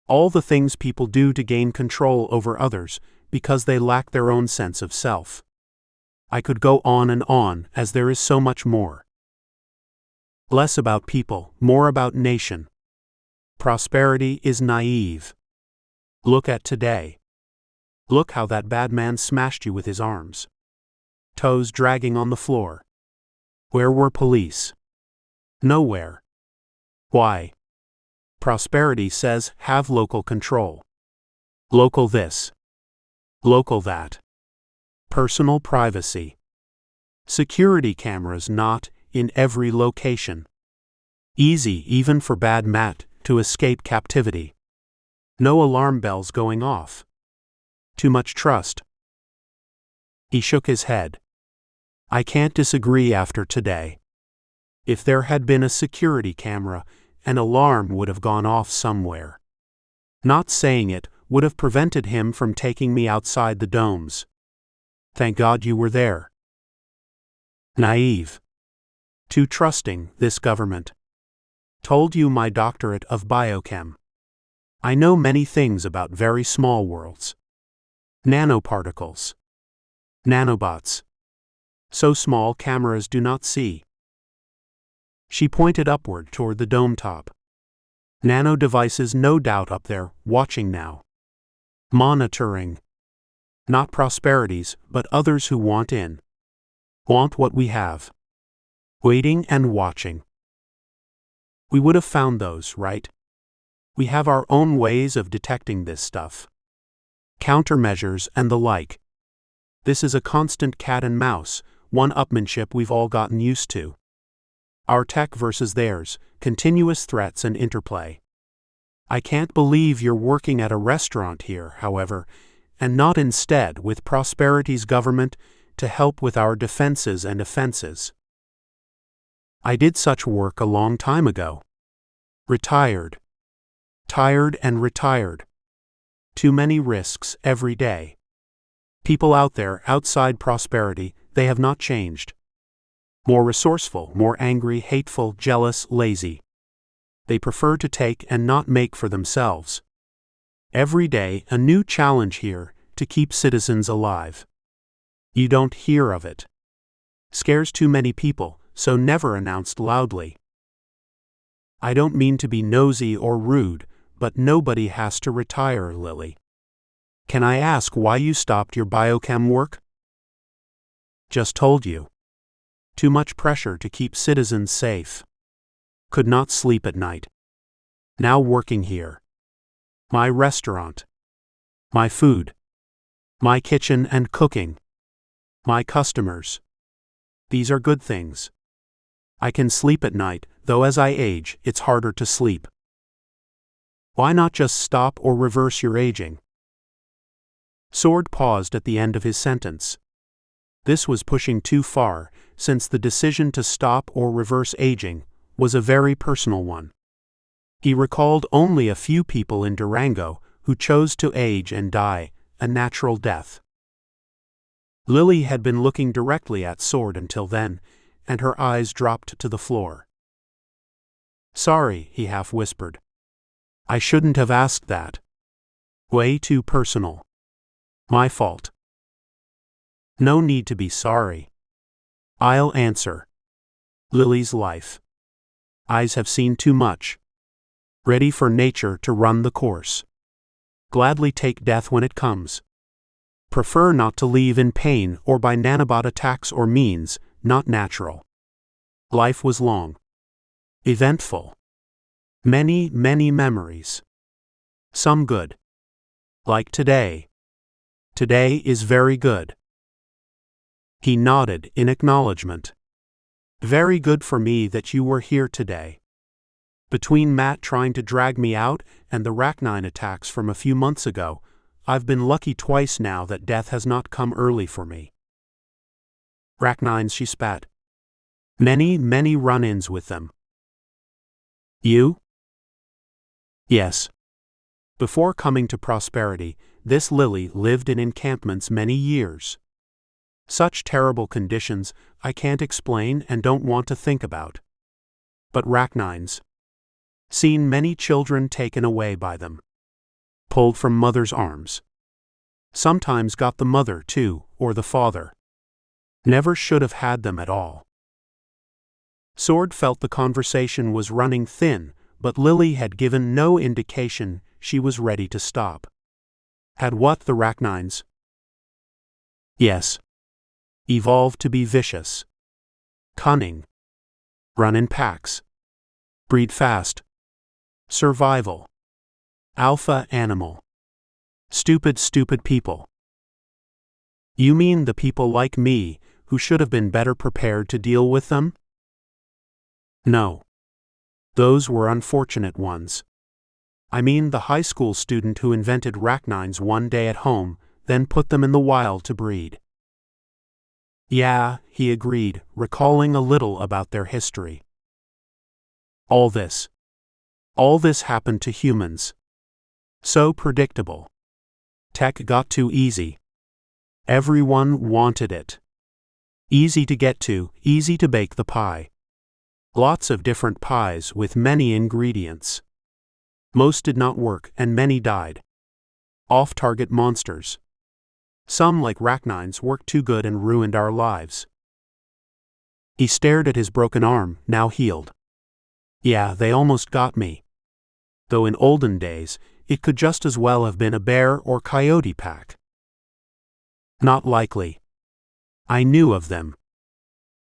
All the things people do to gain control over others because they lack their own sense of self. I could go on and on, as there is so much more. Less about people, more about nation. Prosperity is naive. Look at today. Look how that bad man smashed you with his arms. Toes dragging on the floor. Where were police? Nowhere. Why? Prosperity says have local control. Local this. Local that. Personal privacy. Security cameras not in every location. Easy even for bad Matt to escape captivity. No alarm bells going off. Too much trust. He shook his head. I can't disagree after today. If there had been a security camera, an alarm would have gone off somewhere. Not saying it would have prevented him from taking me outside the domes. Thank God you were there. Naive. Too trusting, this government. Told you my doctorate of biochem. I know many things about very small worlds. Nanoparticles. Nanobots. So small cameras do not see. She pointed upward toward the dome top. Nano devices no doubt up there, watching now. Monitoring. Not prosperities, but others who want in. Want what we have. Waiting and watching. We would have found those, right? We have our own ways of detecting this stuff. Countermeasures and the like. This is a constant cat and mouse, one-upmanship we've all gotten used to. Our tech versus theirs, continuous threats and interplay. I can't believe you're working at a restaurant here, however, and not instead with prosperity's government to help with our defenses and offenses. I did such work a long time ago. Retired. Tired and retired. Too many risks every day. People out there, outside prosperity, they have not changed. More resourceful, more angry, hateful, jealous, lazy. They prefer to take and not make for themselves. Every day, a new challenge here to keep citizens alive. You don't hear of it. Scares too many people, so never announced loudly. I don't mean to be nosy or rude, but nobody has to retire, Lily. Can I ask why you stopped your biochem work? Just told you. Too much pressure to keep citizens safe. Could not sleep at night. Now working here. My restaurant. My food. My kitchen and cooking. My customers. These are good things. I can sleep at night, though as I age, it's harder to sleep. Why not just stop or reverse your aging? Sword paused at the end of his sentence. This was pushing too far, since the decision to stop or reverse aging was a very personal one. He recalled only a few people in Durango who chose to age and die a natural death. Lily had been looking directly at Sword until then, and her eyes dropped to the floor. Sorry, he half whispered. I shouldn't have asked that. Way too personal. My fault. No need to be sorry. I'll answer. Lily's life. Eyes have seen too much. Ready for nature to run the course. Gladly take death when it comes. Prefer not to leave in pain or by nanobot attacks or means, not natural. Life was long. Eventful. Many, many memories. Some good. Like today. Today is very good. He nodded in acknowledgement. Very good for me that you were here today. Between Matt trying to drag me out and the Rachnine attacks from a few months ago, I've been lucky twice now that death has not come early for me. Rachnines, she spat. Many, many run-ins with them. You? Yes. Before coming to prosperity, this Lily lived in encampments many years. Such terrible conditions I can't explain and don't want to think about. But Rachnines. Seen many children taken away by them. Pulled from mother's arms. Sometimes got the mother, too, or the father. Never should have had them at all. Sword felt the conversation was running thin, but Lily had given no indication she was ready to stop. Had what, the Rachnines? Yes. Evolved to be vicious. Cunning. Run in packs. Breed fast. Survival. Alpha animal. Stupid, stupid people. You mean the people like me, who should have been better prepared to deal with them? No. Those were unfortunate ones. I mean the high school student who invented Rachnines one day at home, then put them in the wild to breed. Yeah, he agreed, recalling a little about their history. All this happened to humans. So predictable. Tech got too easy. Everyone wanted it. Easy to get to, easy to bake the pie. Lots of different pies with many ingredients. Most did not work and many died. Off-target monsters. Some, like Rachnines, worked too good and ruined our lives. He stared at his broken arm, now healed. Yeah, they almost got me. Though in olden days, it could just as well have been a bear or coyote pack. Not likely. I knew of them.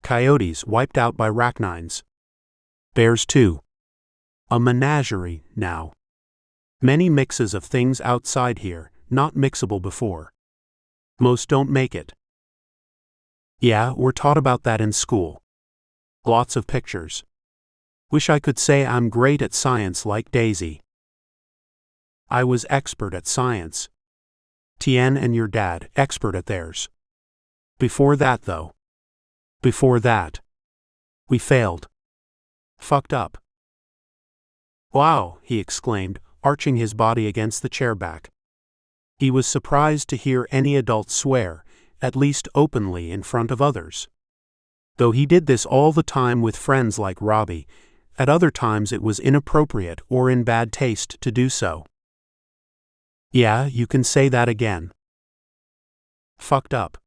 Coyotes wiped out by Rachnines. Bears too. A menagerie, now. Many mixes of things outside here, not mixable before. Most don't make it. Yeah, we're taught about that in school. Lots of pictures. Wish I could say I'm great at science like Daisy. I was expert at science. Tien and your dad, expert at theirs. Before that, though. Before that. We failed. Fucked up. Wow, he exclaimed, arching his body against the chair back. He was surprised to hear any adult swear, at least openly in front of others. Though he did this all the time with friends like Robbie, at other times it was inappropriate or in bad taste to do so. Yeah, you can say that again. Fucked up.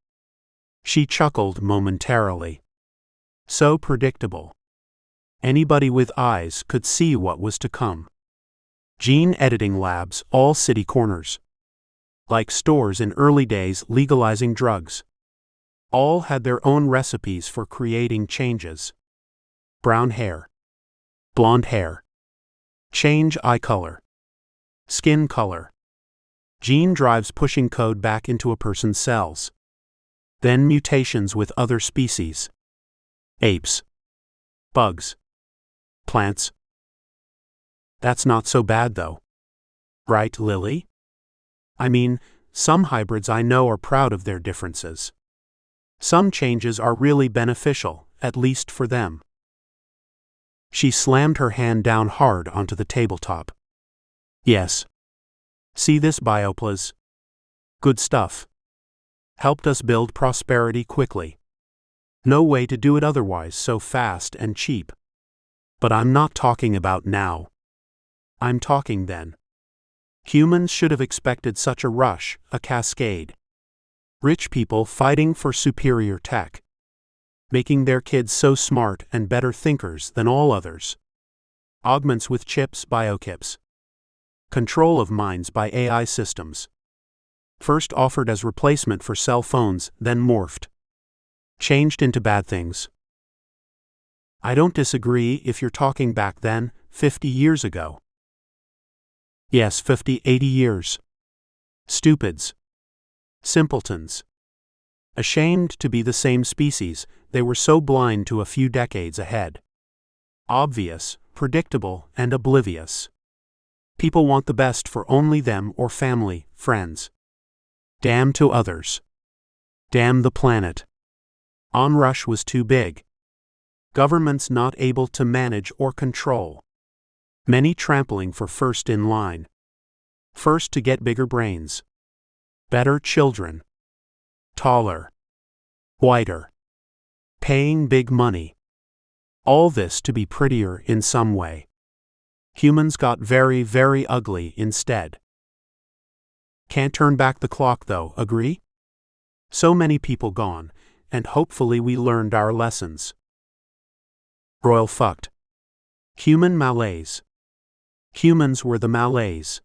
She chuckled momentarily. So predictable. Anybody with eyes could see what was to come. Gene editing labs, all city corners. Like stores in early days legalizing drugs. All had their own recipes for creating changes. Brown hair. Blonde hair. Change eye color. Skin color. Gene drives pushing code back into a person's cells. Then mutations with other species. Apes. Bugs. Plants. That's not so bad though. Right, Lily? I mean, some hybrids I know are proud of their differences. Some changes are really beneficial, at least for them. She slammed her hand down hard onto the tabletop. Yes. See this, Bioplas? Good stuff. Helped us build prosperity quickly. No way to do it otherwise, so fast and cheap. But I'm not talking about now. I'm talking then. Humans should have expected such a rush, a cascade. Rich people fighting for superior tech. Making their kids so smart and better thinkers than all others. Augments with chips, biochips. Control of minds by AI systems. First offered as replacement for cell phones, then morphed. Changed into bad things. I don't disagree if you're talking back then, 50 years ago. Yes, 50, 80 years. Stupids. Simpletons. Ashamed to be the same species, they were so blind to a few decades ahead. Obvious, predictable, and oblivious. People want the best for only them or family, friends. Damn to others. Damn the planet. Onrush was too big. Governments not able to manage or control. Many trampling for first in line. First to get bigger brains. Better children. Taller. Whiter. Paying big money. All this to be prettier in some way. Humans got very, very ugly instead. Can't turn back the clock though, agree? So many people gone, and hopefully we learned our lessons. Royal fucked. Human malaise. Humans were the malaise.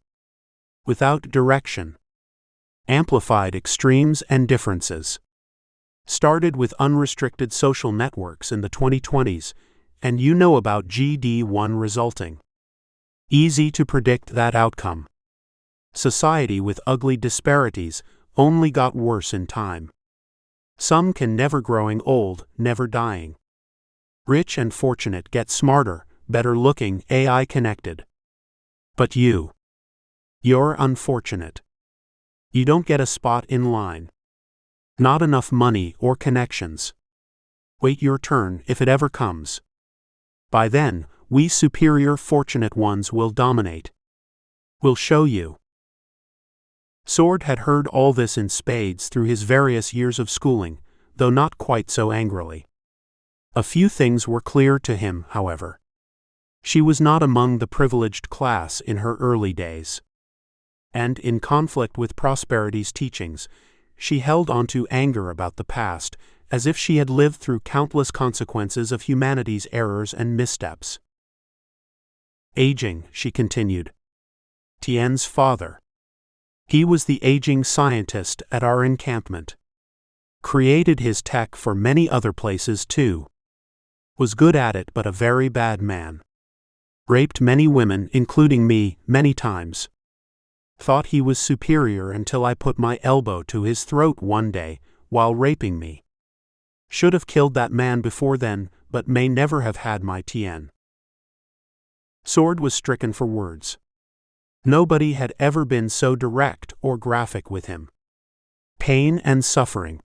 Without direction. Amplified extremes and differences. Started with unrestricted social networks in the 2020s, and you know about GD1 resulting. Easy to predict that outcome. Society with ugly disparities only got worse in time. Some can never growing old, never dying. Rich and fortunate get smarter, better looking, AI connected. But you're unfortunate. You don't get a spot in line. Not enough money or connections. Wait your turn if it ever comes. By then, we superior fortunate ones will dominate. We'll show you. Sword had heard all this in spades through his various years of schooling, though not quite so angrily. A few things were clear to him, however. She was not among the privileged class in her early days. And in conflict with Prosperity's teachings, she held onto anger about the past, as if she had lived through countless consequences of humanity's errors and missteps. Aging, she continued. Tien's father. He was the aging scientist at our encampment. Created his tech for many other places too. Was good at it but a very bad man. Raped many women, including me, many times. Thought he was superior until I put my elbow to his throat one day, while raping me. Should have killed that man before then, but may never have had my Tien. Sword was stricken for words. Nobody had ever been so direct or graphic with him. Pain and suffering.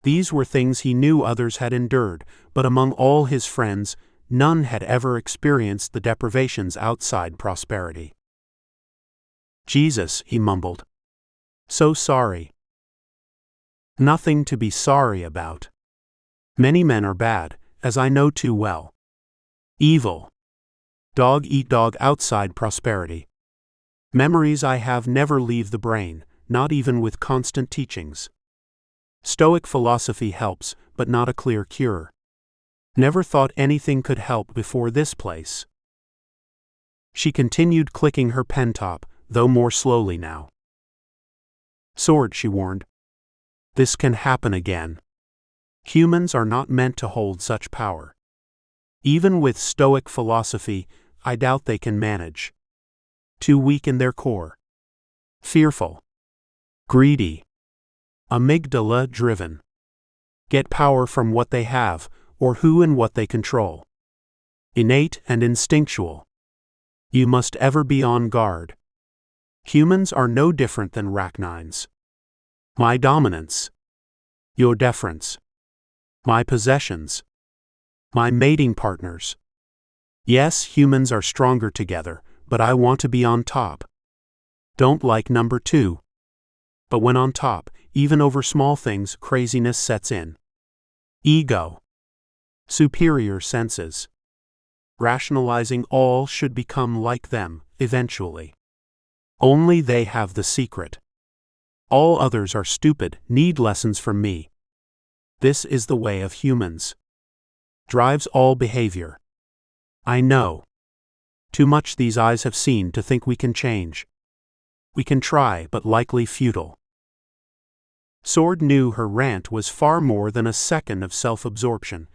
These were things he knew others had endured, but among all his friends, none had ever experienced the deprivations outside prosperity. Jesus, he mumbled. So sorry. Nothing to be sorry about. Many men are bad, as I know too well. Evil. Dog eat dog outside prosperity. Memories I have never leave the brain, not even with constant teachings. Stoic philosophy helps, but not a clear cure. Never thought anything could help before this place. She continued clicking her pen top, though more slowly now. Sword, she warned. This can happen again. Humans are not meant to hold such power. Even with Stoic philosophy, I doubt they can manage. Too weak in their core. Fearful. Greedy. Amygdala-driven. Get power from what they have, or who and what they control. Innate and instinctual. You must ever be on guard. Humans are no different than arachnines. My dominance. Your deference. My possessions. My mating partners. Yes, humans are stronger together, but I want to be on top. Don't like number 2. But when on top, even over small things, craziness sets in. Ego. Superior senses. Rationalizing all should become like them, eventually. Only they have the secret. All others are stupid, need lessons from me. This is the way of humans. Drives all behavior. I know. Too much these eyes have seen to think we can change. We can try, but likely futile. Sword knew her rant was far more than a second of self-absorption,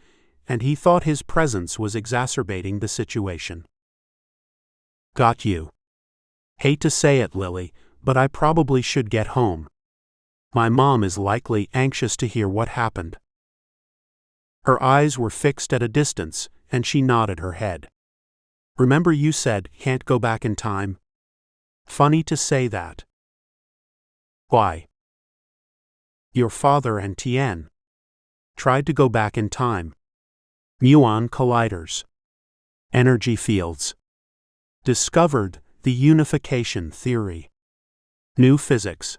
and he thought his presence was exacerbating the situation. Got you. Hate to say it, Lily, but I probably should get home. My mom is likely anxious to hear what happened. Her eyes were fixed at a distance, and she nodded her head. Remember you said, can't go back in time? Funny to say that. Why? Your father and Tien tried to go back in time. Muon colliders. Energy fields. Discovered the unification theory. New physics.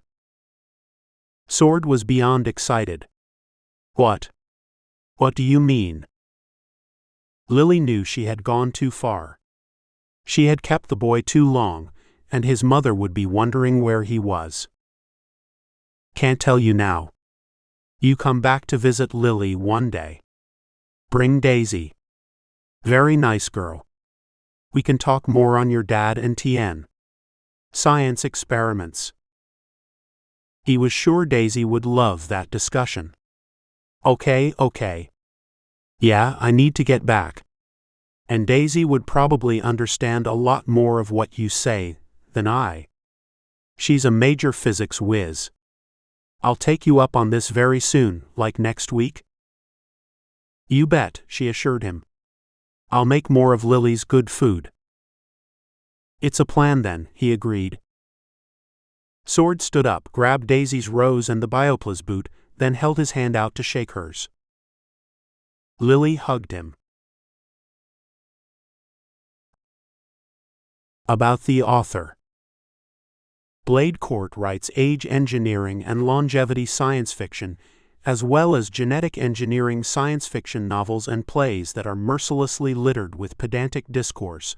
Sword was beyond excited. What? What do you mean? Lily knew she had gone too far. She had kept the boy too long, and his mother would be wondering where he was. Can't tell you now. You come back to visit Lily one day. Bring Daisy. Very nice girl. We can talk more on your dad and Tien. Science experiments. He was sure Daisy would love that discussion. Okay. Yeah, I need to get back. And Daisy would probably understand a lot more of what you say than I. She's a major physics whiz. I'll take you up on this very soon, like next week. You bet, she assured him. I'll make more of Lily's good food. It's a plan then, he agreed. Sword stood up, grabbed Daisy's rose and the Bioplas boot, then held his hand out to shake hers. Lily hugged him. About the author. Blade Cort writes age engineering and longevity science fiction, as well as genetic engineering science fiction novels and plays that are mercilessly littered with pedantic discourse,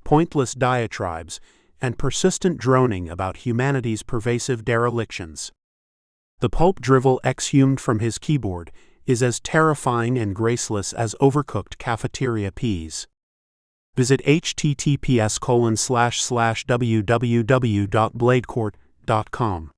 pointless diatribes, and persistent droning about humanity's pervasive derelictions. The pulp drivel exhumed from his keyboard is as terrifying and graceless as overcooked cafeteria peas. Visit https://www.bladecort.com.